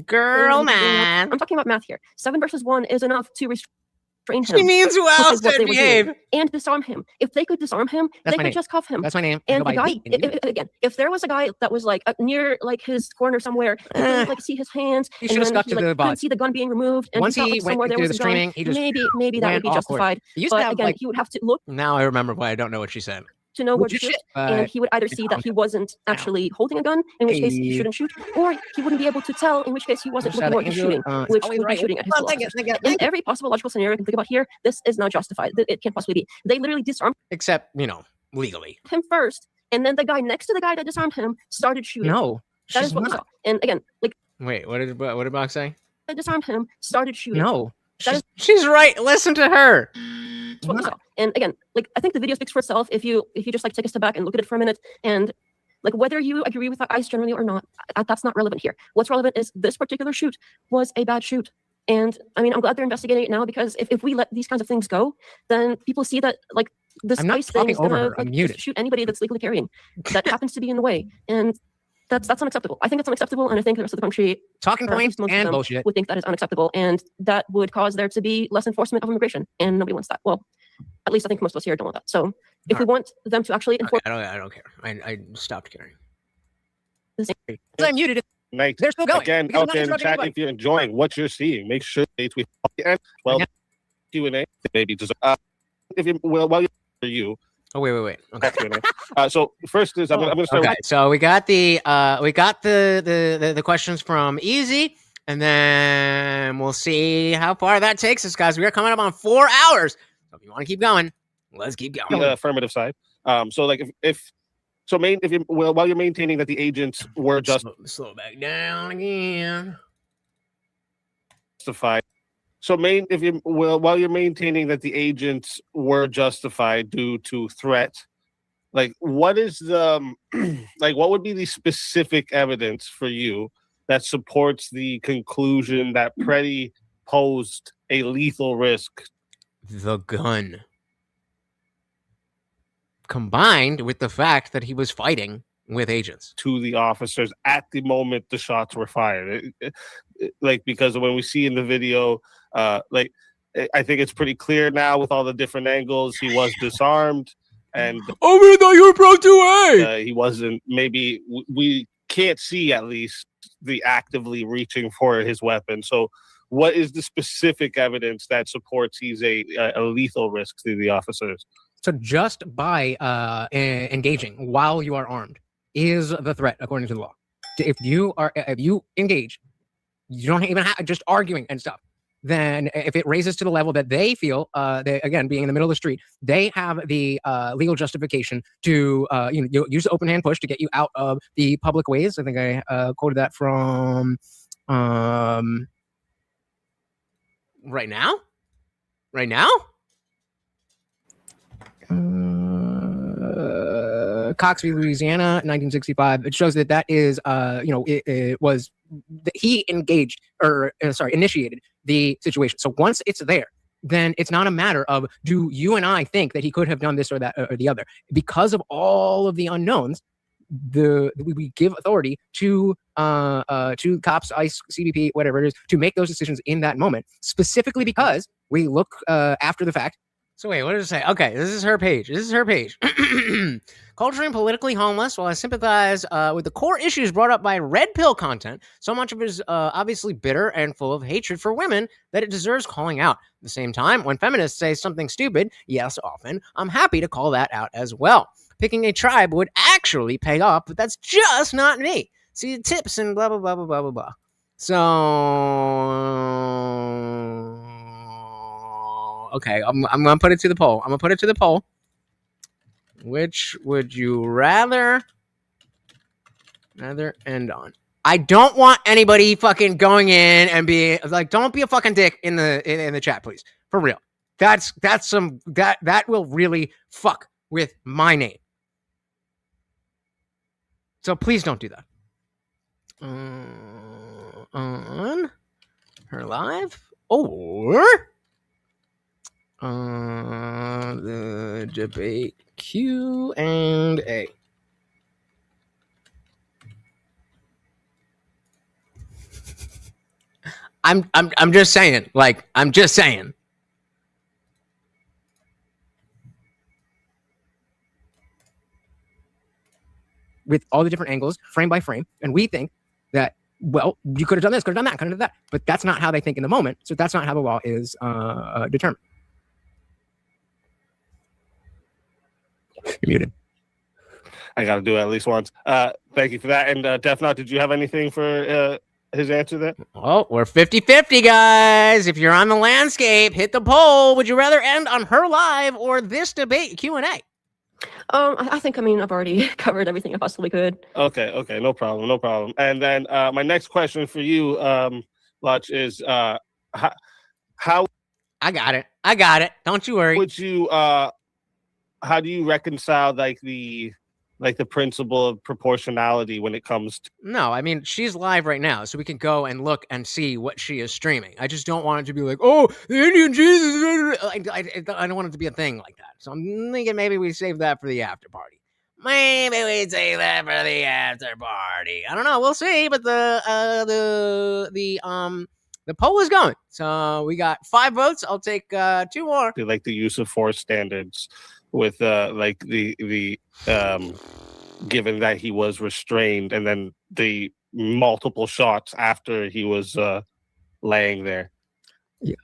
Girl, man. I'm talking about math here. 7 versus 1 is enough to restrain She him means who which else is what to they were behave. doing, and disarm him. If they could disarm him, That's they my could name. just cuff him. That's my name. And the Go by guy, D, and you- again, if there was a guy that was like near like his corner somewhere, he couldn't like see his hands, He and should've then stuck he to like, the couldn't bots. see the gun being removed, and Once he thought, he like, went somewhere there into was the a gun, streaming, he just maybe that would went be awkward. justified. He used to But have again, like he would have to look Now I remember why I don't know what she said. to know where to legit shoot, shit, and he would either see that he wasn't actually holding a gun, in which case he Hey. shouldn't shoot, or he wouldn't be able to tell, in which case he wasn't looking where he's shooting, which would be shooting at his fellow officers. In every possible logical scenario I can think about here, this is not justified. It can't possibly be. They literally disarmed Except, legally. him first, and then the guy next to the guy that disarmed him started shooting. no. that she's is what we not. saw. And again, like, Wait, what did Box say? they disarmed him, started shooting. No. She's right. Listen to her. That's what we saw. And again, like, I think the video speaks for itself if you just like take a step back and look at it for a minute, and like whether you agree with ICE generally or not, that's not relevant here. What's relevant is this particular shoot was a bad shoot. And I mean, I'm glad they're investigating it now, because if we let these kinds of things go, then people see that like this I'm not ICE thing talking is gonna over her. like, I'm just muted. shoot anybody that's legally carrying that happens to be in the way. And that's unacceptable. I think it's unacceptable, and I think the rest of the country, Talking or at points least most of and them, bullshit. would think that is unacceptable, and that would cause there to be less enforcement of immigration, and nobody wants that. Well, at least I think most of us here don't want that. So if we want them to actually enforce I don't care. I stopped caring. I'm muted. Night. They're still going. Again, because I'm out not there in the interrupting chat, anybody. if you're enjoying what you're seeing, make sure they tweet and Again. Q&A maybe just if you while you're for you. Oh wait. Okay. Q&A. So first is I'm gonna start Okay. So we got the questions from Easy, and then we'll see how far that takes us, guys. We are coming up on 4 hours. So if you want to keep going, let's keep with going. the affirmative side. So like while you're maintaining that the agents were Slow back down again. justified. So while you're maintaining that the agents were justified due to threat, like what is the like what would be the specific evidence for you that supports the conclusion that Pretti posed a lethal risk? The gun, combined with the fact that he was fighting with agents. To the officers at the moment the shots were fired. Like, because when we see in the video, like I think it's pretty clear now with all the different angles, he was disarmed, and Oh, we thought you were pro 2A. he wasn't. Maybe we can't see at least the actively reaching for his weapon. So what is the specific evidence that supports he's a lethal risk to the officers? So just by engaging while you are armed is the threat according to the law. If you engage, you don't even have just arguing and stuff. Then if it raises to the level that they feel, they, again, being in the middle of the street, they have the legal justification to use the open hand push to get you out of the public ways. I think I quoted that from Right now? Cox v. Louisiana, 1965. It shows that is, it was he engaged initiated the situation. So once it's there, then it's not a matter of do you and I think that he could have done this or that or the other. Because of all of the unknowns, we give authority to cops, ICE, CBP, whatever it is, to make those decisions in that moment, specifically because we look after the fact. So wait, what does it say? Okay, this is her page. Culturally and politically homeless, while I sympathize with the core issues brought up by red pill content, so much of it is obviously bitter and full of hatred for women that it deserves calling out. At the same time, when feminists say something stupid, yes, often, I'm happy to call that out as well. Picking a tribe would actually pay off, but that's just not me. See the tips and blah, blah, blah, blah, blah, blah, blah. So, okay, I'm going to put it to the poll. Which would you rather end on? I don't want anybody fucking going in and be like, don't be a fucking dick in the chat, please. For real. That will really fuck with my name. So please don't do that. On her live or the debate Q&A. I'm just saying, like, I'm just saying. With all the different angles, frame by frame, and we think that, well, you could have done this, could have done that, could have done that, but that's not how they think in the moment. So that's not how the law is determined. You're muted. I got to do it at least once. Thank you for that. And Defnot, did you have anything for his answer there? Oh, we're 50-50, guys. If you're on the landscape, hit the poll. Would you rather end on her live or this debate Q&A? I think, I've already covered everything I possibly could. Okay, no problem. And then my next question for you, Lutch, is how I got it. Don't you worry. would you how do you reconcile like the principle of proportionality when it comes to... No, I mean, she's live right now, so we can go and look and see what she is streaming. I just don't want it to be like, oh, the Indian Jesus. I don't want it to be a thing like that. So I'm thinking maybe we save that for the after party. I don't know. We'll see. But the poll is going. So we got 5 votes. I'll take 2 more. like the use of force standards with like the given that he was restrained and then the multiple shots after he was laying there. Yeah.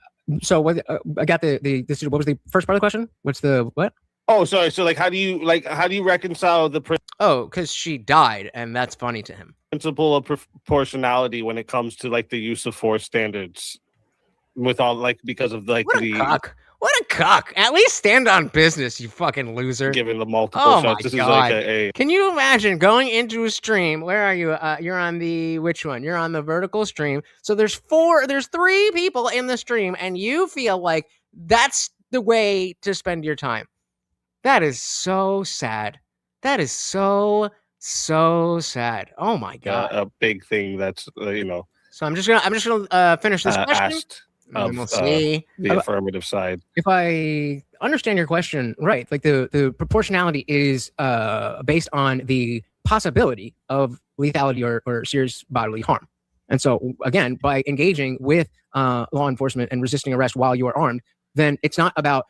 So what I got what was the first part of the question? What's the what? Oh, sorry. So how do you reconcile the because she died, and that's funny to him. Principle of proportionality when it comes to like the use of force standards with all because of what a cock. At least stand on business, you fucking loser. Given the multiple shots. This God. Is like Can you imagine going into a stream? Where are you? You're on the which one? You're on the vertical stream. So there's 3 people in the stream, and you feel like that's the way to spend your time. That is so sad. That is so sad. Oh my God. A big thing that's So I'm just gonna finish this question. Asked of we'll see the affirmative side. If I understand your question right, like the proportionality is based on the possibility of lethality or serious bodily harm. And so again, by engaging with law enforcement and resisting arrest while you are armed, then it's not about,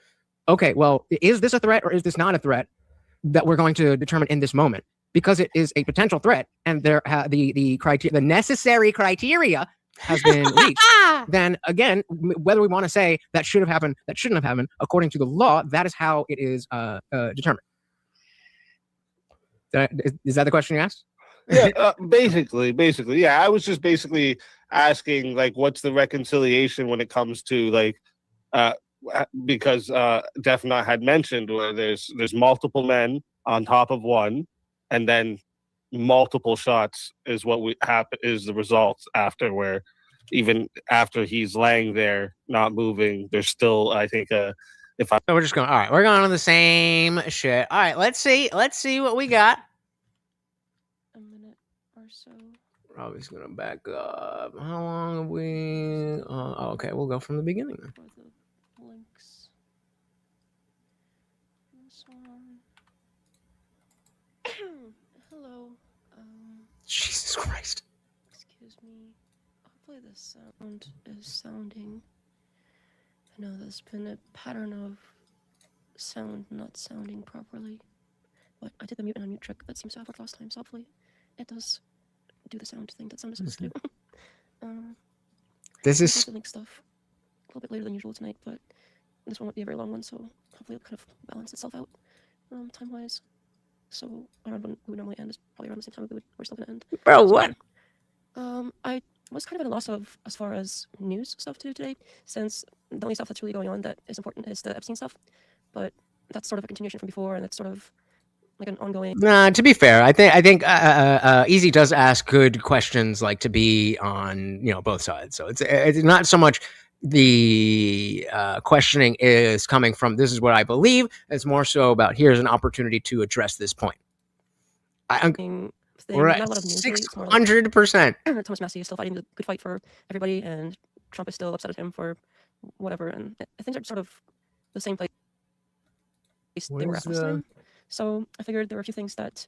okay, well, is this a threat or is this not a threat that we're going to determine in this moment? Because it is a potential threat, and there the necessary criteria has been reached. Then again, whether we want to say that should have happened, that shouldn't have happened, according to the law, that is how it is determined. Is that the question you asked? Yeah, basically, yeah. I was just basically asking what's the reconciliation when it comes to because Defnot had mentioned where there's multiple men on top of one, and then multiple shots is what is the results after, where even after he's laying there not moving, there's still, I think, so we're just going, all right, we're going on the same shit. All right, let's see what we got. A minute or so. We're always gonna back up. How long have we okay, we'll go from the beginning then. For the links. This one. Hello. Jesus Christ. Excuse me. Hopefully this sound is sounding. I know there's been a pattern of sound not sounding properly, but I did the mute and unmute trick that seems to have worked last time, so hopefully it does do the sound thing that sound is supposed to do. This I'm is supposed to link stuff a little bit later than usual tonight, but this one won't be a very long one, so hopefully it'll kind of balance itself out time-wise. So around when we would normally end is probably around the same time we're still gonna end. bro. So, What? I was kind of at a loss of as far as news stuff to do today, since the only stuff that's really going on that is important is the Epstein stuff, but that's sort of a continuation from before, and that's sort of like an ongoing. Nah, to be fair, I think Easy does ask good questions, like to be on both sides. So it's not so much the questioning is coming from this is what I believe. It's more so about here's an opportunity to address this point. Thing. We're Not at a lot of news lately, it's more like 600%. Thomas Massey is still fighting the good fight for everybody, and Trump is still upset at him for whatever, and things are sort of the same place they were at last time. So I figured there were a few things that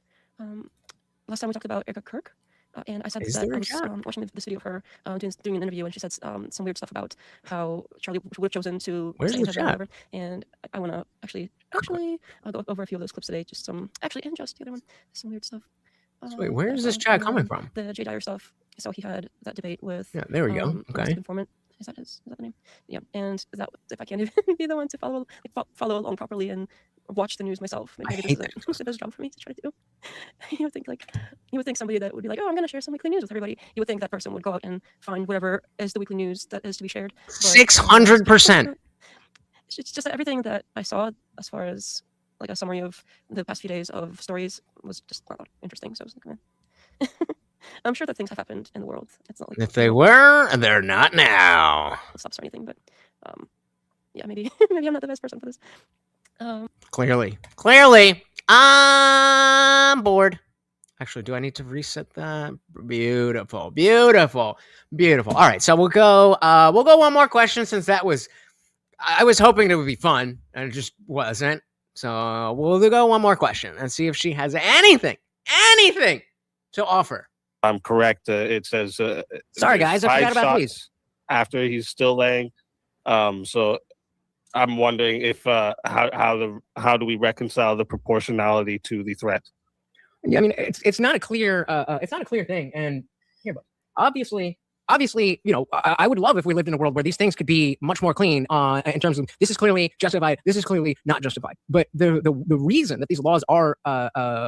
last time we talked about Erica Kirk, and I said Is that there I a was job? watching this video of her doing an interview, and she said some weird stuff about how Charlie would have chosen to Where's stay in the jail or job? whatever. And I want to actually I'll go over a few of those clips today. Just some and just the other one, some weird stuff. So wait, where is this chat chat coming from? The Jay Dyer stuff. So he had that debate with Yeah, there we go. what's Okay. the informant. Is that the name? Yeah, and that if I can't even be the one to follow along properly and watch the news myself, maybe this is a best job for me to try to do. You would think somebody that would be like, oh, I'm going to share some weekly news with everybody. You would think that person would go out and find whatever is the weekly news that is to be shared. 600%. It's just that everything that I saw as far as like a summary of the past few days of stories was just not interesting. So I was like, I'm sure that things have happened in the world. It's not like If they were, they're not now. stops or anything, but yeah, maybe I'm not the best person for this. Clearly, I'm bored. Actually, do I need to reset that? Beautiful. All right, so we'll go one more question since that was. I was hoping it would be fun, and it just wasn't. So we'll go one more question and see if she has anything to offer. I'm correct. It says. Sorry, guys, I 5 forgot about shots these. after he's still laying. So I'm wondering if how do we reconcile the proportionality to the threat? Yeah, I mean, it's not a clear thing, and here, but obviously, I would love if we lived in a world where these things could be much more clean in terms of this is clearly justified, this is clearly not justified. But the reason that these laws are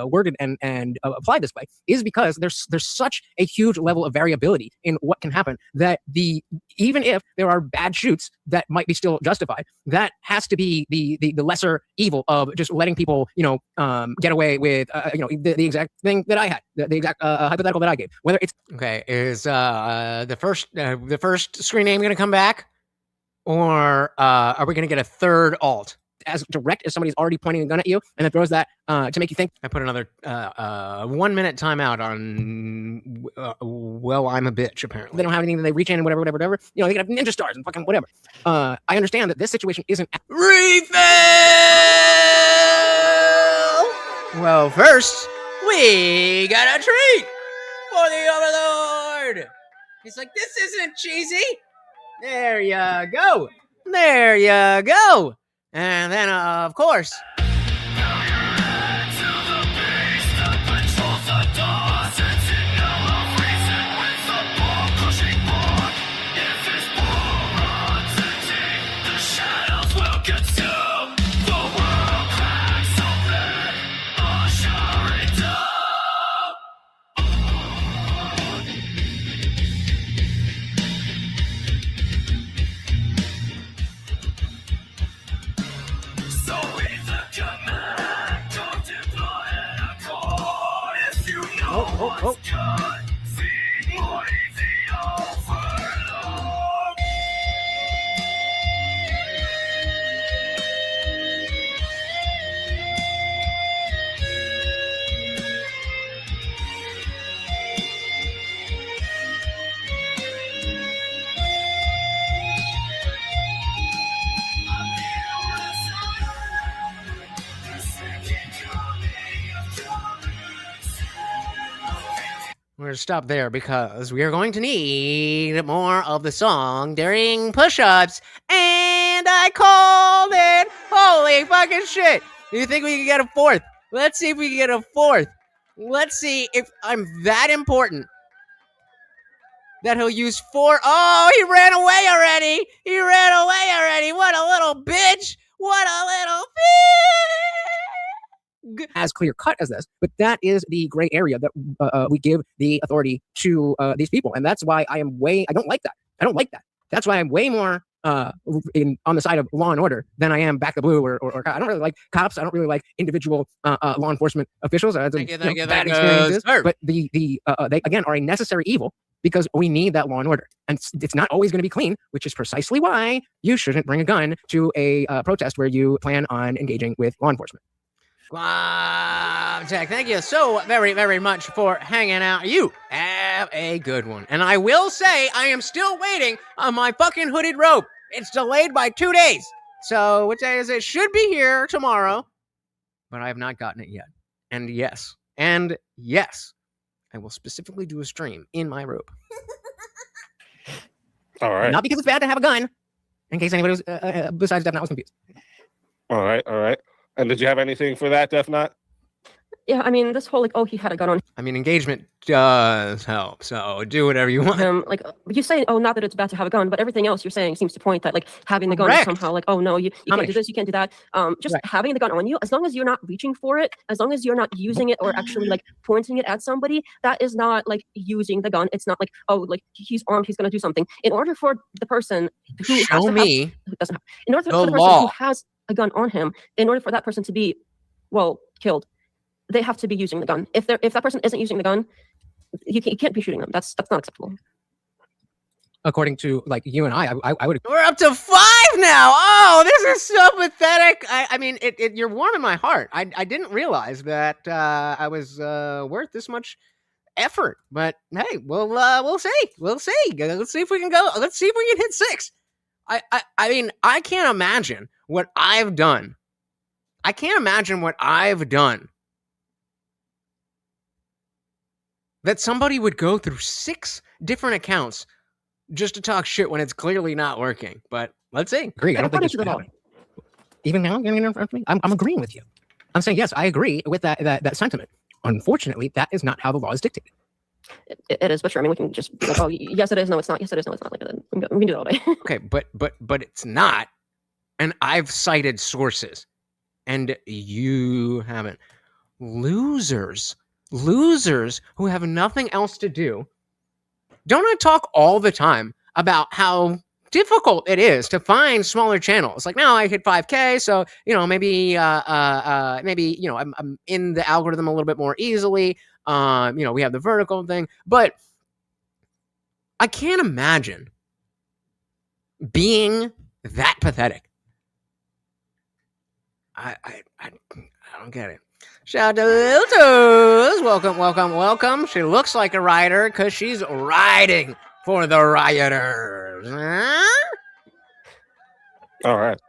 worded and applied this way is because there's such a huge level of variability in what can happen that even if there are bad shoots that might be still justified, that has to be the lesser evil of just letting people get away with the exact thing that I had, the exact hypothetical that I gave. Whether it's is the first screen name going to come back, or are we going to get a third alt as direct as somebody's already pointing a gun at you and then throws that to make you think. I put another 1 minute timeout on well, I'm a bitch, apparently. They don't have anything that they reach in and whatever. They can have ninja stars and fucking whatever. I understand that this situation isn't Refill! Well, first, we got a treat for the Overlord! He's like, this isn't cheesy! There you go! And then, of course... Oh. to stop there because we are going to need more of the song during push-ups, and I called it. Holy fucking shit! Do you think we can get a fourth? Let's see if we can get a fourth. Let's see if I'm that important that he'll use 4. Oh, he ran away already. He ran away already. What a little bitch. What a little bitch. As clear cut as this, but that is the gray area that we give the authority to these people, and that's why I don't like that. I don't like that. That's why I'm way more on the side of law and order than I am back the blue or I don't really like cops. I don't really like individual law enforcement officials. Bad experiences. But they again are a necessary evil because we need that law and order, and it's not always going to be clean, which is precisely why you shouldn't bring a gun to a protest where you plan on engaging with law enforcement. Jack, thank you so very, very much for hanging out. You have a good one. And I will say, I am still waiting on my fucking hooded robe. It's delayed by 2 days. So, which is it should be here tomorrow, but I have not gotten it yet. And yes, I will specifically do a stream in my robe. All right. Not because it's bad to have a gun, in case anybody was, besides Death Knot was confused. All right. And did you have anything for that, Death Knot? Yeah, I mean, this whole, like, oh, he had a gun on I mean, engagement does help, so do whatever you want. him. Like, you say, oh, not that it's bad to have a gun, but everything else you're saying seems to point that, like, having the gun is Correct. somehow, like, oh, no, you can't do this, you can't do that. Just Right. having the gun on you, as long as you're not reaching for it, as long as you're not using it or actually, like, pointing it at somebody, that is not, like, using the gun. It's not like, oh, like, he's armed, he's going to do something. In order for the person who has Show to me have, who doesn't have, in order the for the person law. who has a gun on him, in order for that person to be, well, killed, they have to be using the gun. If that person isn't using the gun, you can't be shooting them. That's not acceptable. According to like you and I would. We're up to 5 now. Oh, this is so pathetic. I mean, you're warming my heart. I didn't realize that I was worth this much effort. But hey, we'll see. We'll see. Let's see if we can go. Let's see if we can hit 6. I mean, I can't imagine what I've done. I can't imagine what I've done that somebody would go through 6 different accounts just to talk shit when it's clearly not working. But let's see. Agree. I don't think According it's to the law. happening. Even now, I'm agreeing with you. I'm saying yes, I agree with that sentiment. Unfortunately, that is not how the law is dictated. It is, but sure. I mean, we can just be like, oh, yes, it is. No, it's not. Yes, it is. No, it's not. Like that. We can do it all day. Okay, but it's not. And I've cited sources, and you haven't. Losers who have nothing else to do. Don't I talk all the time about how difficult it is to find smaller channels? Like now I hit 5K, so maybe I'm in the algorithm a little bit more easily. We have the vertical thing, but I can't imagine being that pathetic. I don't get it. Shout out to Lil Toes. Welcome. She looks like a rider because she's riding for the rioters. Huh? All right.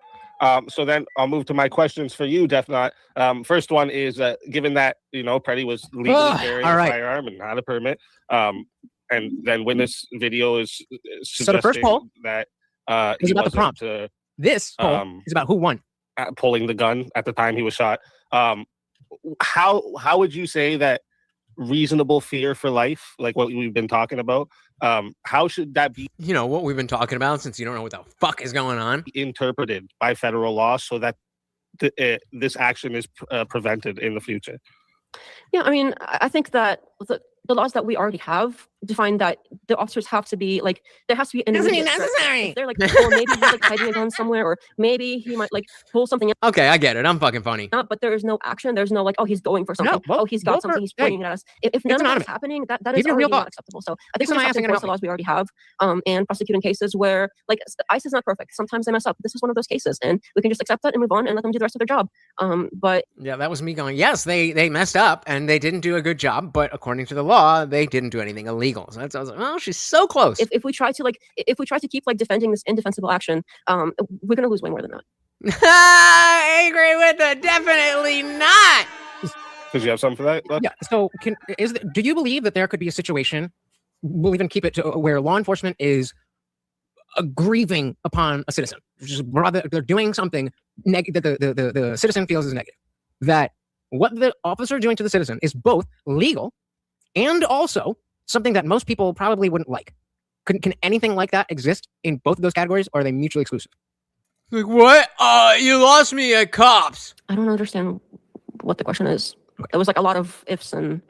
So then I'll move to my questions for you, Death Knot. First one is, given that, Pretti was legally carrying a firearm and not a permit, and then when this video is So the first poll that is he about the wasn't prompt. This poll is about who won. pulling the gun at the time he was shot. How would you say that reasonable fear for life, like what we've been talking about, how should that be What we've been talking about, since you don't know what the fuck is going on? interpreted by federal law so that this action is prevented in the future? Yeah, I mean, I think that the laws that we already have define that the officers have to be like, there has to be an Isn't it immediate threat. necessary? If they're like, oh, maybe he's like hiding a gun somewhere, or maybe he might like pull something Okay, I get it. I'm fucking funny. out, but there is no action. There's no like, oh, he's going for something. both- Oh, he's got both something. are- He's pointing it at us. If none of that is anonymous. happening, that Give is me a already real not thought. acceptable. So I This think is we my just have to asking enforce the about laws we already have, and prosecute in cases where like ICE is not perfect. Sometimes they mess up. This is one of those cases, and we can just accept that and move on and let them do the rest of their job. But Yeah, that was me going, yes, they messed up and they didn't do a good job, but according to the law, they didn't do anything illegal. So I was like, oh, she's so close. if we try to keep like defending this indefensible action, we're gonna lose way more than that. I agree with the definitely not. Because you have something for that? Lex? Yeah. So, do you believe that there could be a situation? We'll even keep it to where law enforcement is grieving upon a citizen, just rather they're doing something that the citizen feels is negative. That what the officer is doing to the citizen is both legal and also something that most people probably wouldn't like. Can anything like that exist in both of those categories, or are they mutually exclusive? Like, what? You lost me at cops. I don't understand what the question is. It was like a lot of ifs and.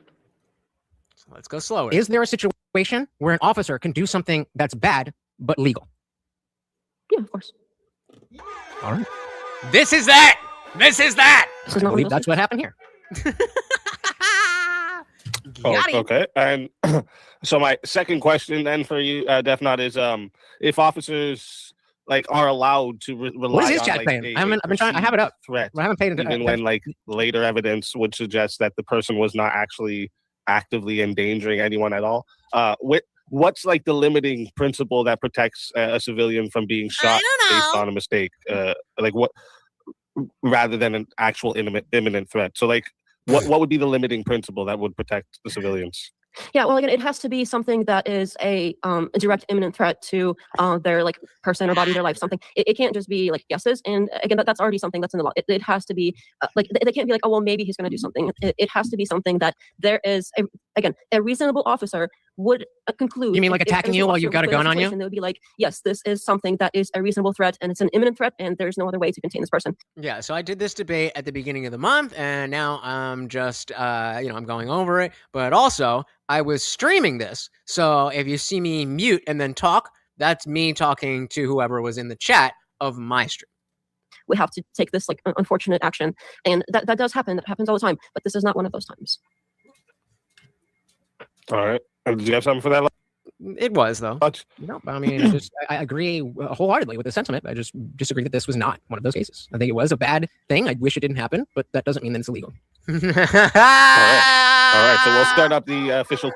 So let's go slower. Is there a situation where an officer can do something that's bad but legal? Yeah, of course. All right. This is that. This is that. This is I not one believe of those that's what happened here. Got him. Okay. And so my second question then for you, Death Knot, is if officers like are allowed to rely What is his on chat like, saying? I've been trying. I have it up. threat, I haven't paid even attention. when like later evidence would suggest that the person was not actually actively endangering anyone at all. What's like the limiting principle that protects a civilian from being shot don't based know. on a mistake? Like what, rather than an actual imminent threat? So like, what would be the limiting principle that would protect the civilians? Yeah, well, again, it has to be something that is a direct imminent threat to their like person or body, their life, something. It can't just be like guesses. And again, that's already something that's in the law. It has to be like, they can't be like, oh, well, maybe he's going to do something. It has to be something that there is, a reasonable officer would conclude. You mean like if attacking you while you've got a gun on you? They would be like, yes, this is something that is a reasonable threat and it's an imminent threat and there's no other way to contain this person. Yeah, so I did this debate at the beginning of the month, and now I'm just, I'm going over it. But also, I was streaming this, so if you see me mute and then talk, that's me talking to whoever was in the chat of my stream. We have to take this like unfortunate action, and that does happen. That happens all the time, but this is not one of those times. All right. And did you have something for that? It was, though. No, I mean, I agree wholeheartedly with the sentiment. I just disagree that this was not one of those cases. I think it was a bad thing. I wish it didn't happen, but that doesn't mean that it's illegal. All right. So we'll start up the official.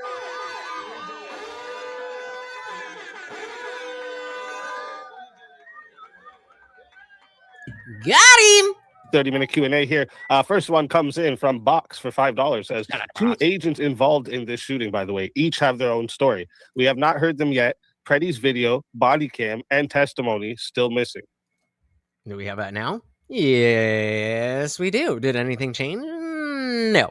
Got him! 30-minute Q&A here. First one comes in from Box for $5. Says, two agents involved in this shooting, by the way, each have their own story. We have not heard them yet. Pretty's video, body cam, and testimony still missing. Do we have that now? Yes, we do. Did anything change? No.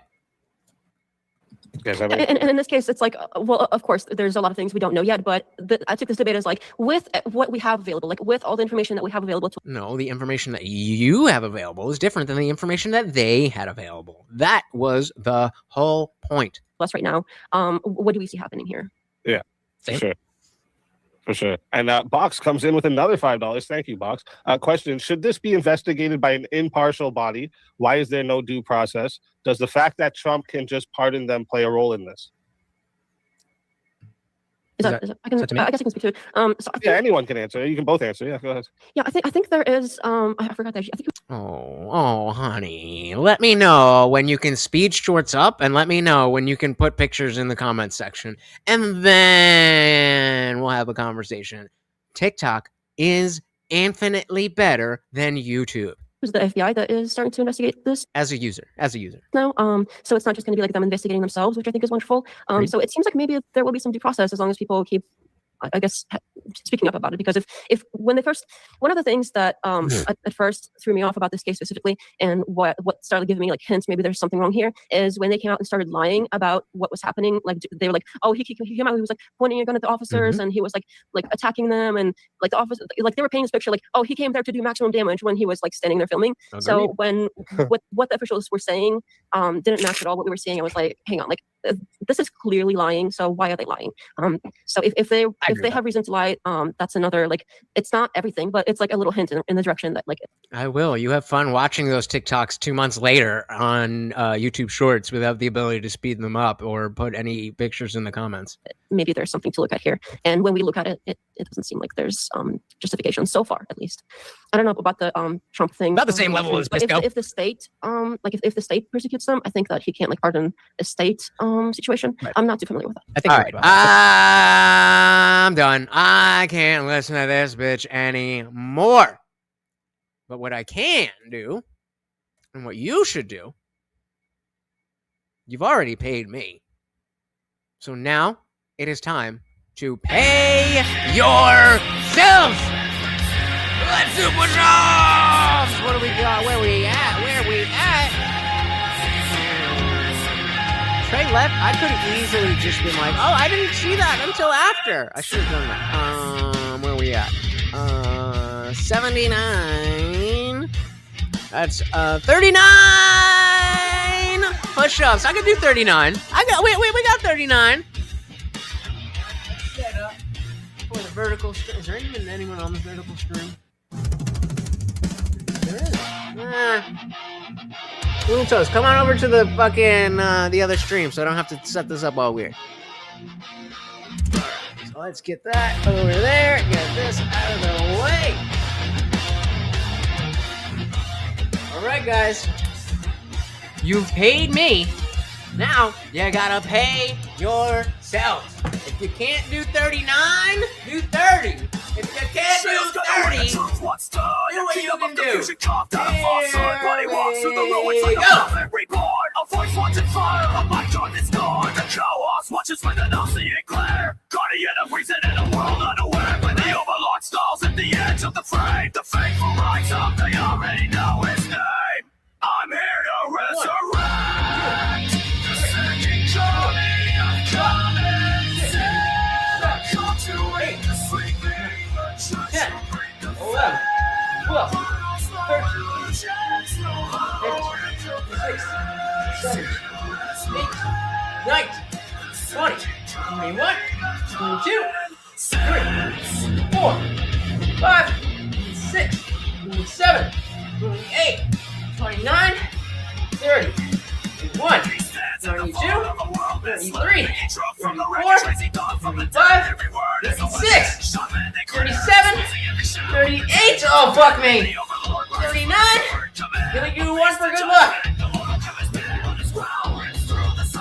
Guys, And in this case, it's like, well, of course, there's a lot of things we don't know yet, but I took this debate as like, with what we have available, like with all the information that we have available to No, the information that you have available is different than the information that they had available. That was the whole point. us right now, what do we see happening here? Yeah, Same. For sure. And Box comes in with another $5. Thank you, Box. Question, should this be investigated by an impartial body? Why is there no due process? Does the fact that Trump can just pardon them play a role in this? Is that I guess I can speak to it. So I think, Anyone can answer. You can both answer. Yeah, go ahead. yeah, I think there is. I forgot that. I think Oh, honey. Let me know when you can speed shorts up, and let me know when you can put pictures in the comments section. And then we'll have a conversation. TikTok is infinitely better than YouTube. who's the FBI that is starting to investigate this As a user. now. So it's not just going to be like them investigating themselves, which I think is wonderful. So it seems like maybe there will be some due process as long as people keep, I guess, speaking up about it. Because if when they first, one of the things that at first threw me off about this case specifically, and what started giving me like hints maybe there's something wrong here, is when they came out and started lying about what was happening. Like they were like, oh, he came out, he was like pointing a gun at the officers, and he was like attacking them, and like the officer, like they were painting this picture like, oh, he came there to do maximum damage when he was like standing there filming. Agreed. So when what the officials were saying didn't match at all what we were seeing, I was like, hang on, like this is clearly lying. So why are they lying? So if they have reason to lie, that's another, like, it's not everything, but it's like a little hint in the direction that like. I will. You have fun watching those TikToks 2 months later on YouTube Shorts without the ability to speed them up or put any pictures in the comments. Maybe there's something to look at here. And when we look at it, it doesn't seem like there's justification so far, at least. I don't know about the Trump thing. About the same level as but Bisco. if the state, if the state persecutes them, I think that he can't like pardon a state situation. Right. I'm not too familiar with that. I think All you're right, right about that. I'm done. I can't listen to this bitch anymore. But what I can do, and what you should do, You've already paid me. So now it is time to pay yourselves. Let's super jobs. What do we got? Where we at? Trey left. I could have easily just been like, oh, I didn't see that until after. I should have done that. Where we at? 79. That's 39 push-ups. I could do 39. We got 39. Set up for the vertical stream. Is there anyone on the vertical stream? There is. Little Toast, come on over to the fucking the other stream so I don't have to set this up all weird. So let's get that over there. Get this out of the way. All right, guys. You've paid me. Now you gotta pay yourselves. If you can't do 39, do 30. If you can't do 30, do what you can do. Here we go. A voice watching fire, a mic on this door. The chaos watches when the Nazi eclair. Guardian of reason in a world unaware. When the overlord stalls at the edge of the frame. The faithful rise up, they already know his name. I'm here to resurrect the second coming of common sense. Come to wake the sleeping, the church will bring the 11, 12, 13, 15, 16, 17, 18, 19, 20, 21, 22, 23, 24, 25, 26, 27, 28, 29, 30, 31, 32, 33, 34, 35, 36, 37, 38, oh fuck me, 39, gonna do one for good luck.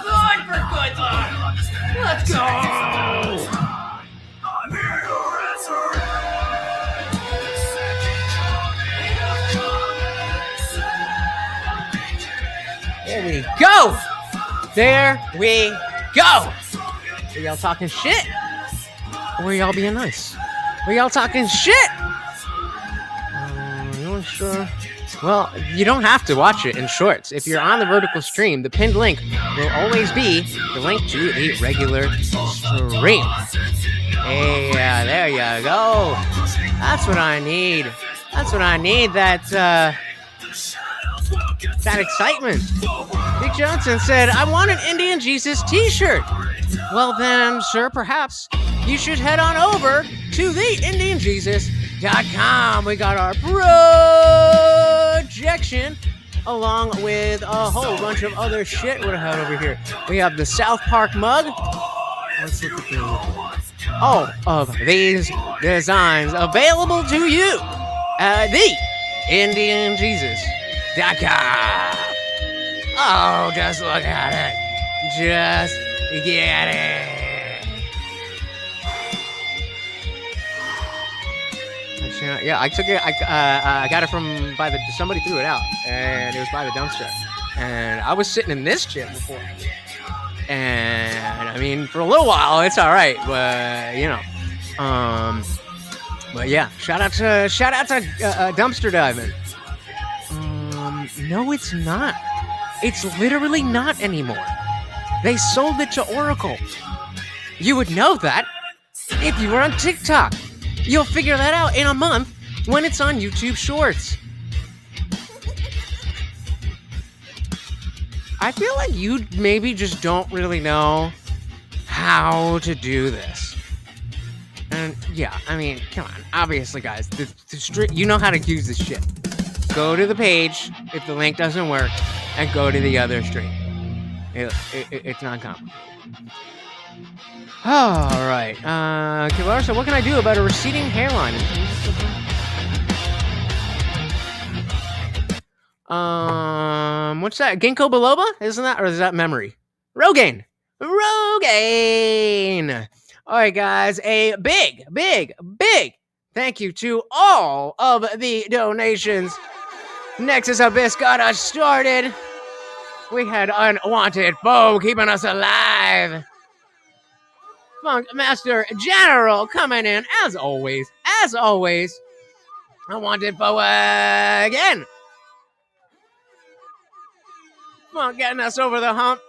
Good for good luck. Let's go. I'm here to resurrect the second coming of common sense. There we go. There we go. Are y'all talking shit? Or are y'all being nice? Are y'all talking shit? You know, sure. Well, you don't have to watch it in shorts. If you're on the vertical stream, the pinned link will always be the link to a regular stream. Hey, there you go. That's what I need. That's what I need. That excitement. Dick Johnson said, I want an Indian Jesus t-shirt. Well then, sir, perhaps you should head on over to theindianjesus.com. We got our projection along with a whole bunch of other shit. What do we have over here? We have the South Park mug. Let's look at all of these designs available to you at theindianjesus.com. Oh, just look at it. Just get it. Yeah, I took it. I got it from somebody threw it out, and it was by the dumpster. And I was sitting in this chair before, and I mean, for a little while, it's all right, but you know, but yeah, shout out to dumpster diving. No, it's not. It's literally not anymore. They sold it to Oracle. You would know that if you were on TikTok. You'll figure that out in a month when it's on YouTube Shorts. I feel like you maybe just don't really know how to do this. And yeah, I mean, come on. Obviously, guys, you know how to use this shit. Go to the page if the link doesn't work, and go to the other stream. It's not complicated. All right. Kilarsa, what can I do about a receding hairline? What's that? Ginkgo biloba? Isn't that, or is that memory? Rogaine. Rogaine. All right, guys. A big thank you to all of the donations. Nexus Abyss got us started. We had unwanted foe keeping us alive. Funk Master General coming in as always. As always. Unwanted foe again. Funk getting us over the hump.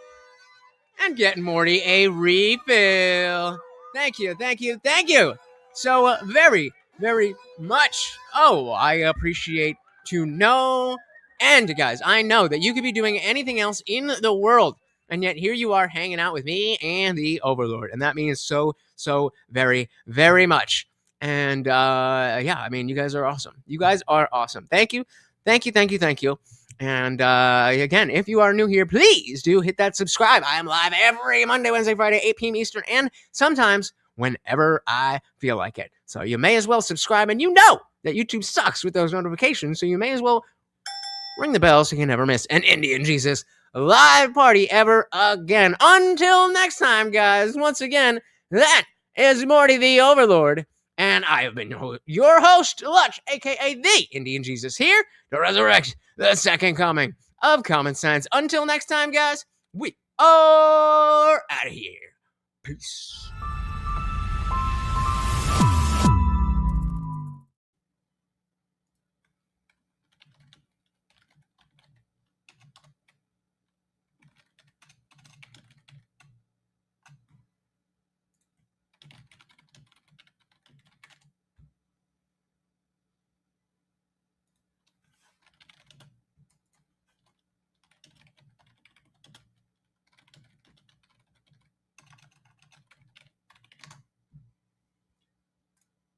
And getting Morty a refill. Thank you, thank you, thank you. So very, very much. Oh, I appreciate to know. And guys, I know that you could be doing anything else in the world, and yet here you are hanging out with me and the Overlord, and that means so very, very much. And yeah, I mean, you guys are awesome. You guys are awesome. Thank you, thank you, thank you, thank you. And again, if you are new here, please do hit that subscribe. I am live every Monday, Wednesday, Friday, 8 p.m. Eastern, and sometimes whenever I feel like it. So you may as well subscribe, and you know that YouTube sucks with those notifications, so you may as well ring the bell so you can never miss an Indian Jesus live party ever again. Until next time, guys, once again, that is Morty the Overlord, and I have been your host, Lutch, aka the Indian Jesus, here to resurrect the second coming of common sense. Until next time, guys, we are out of here. Peace.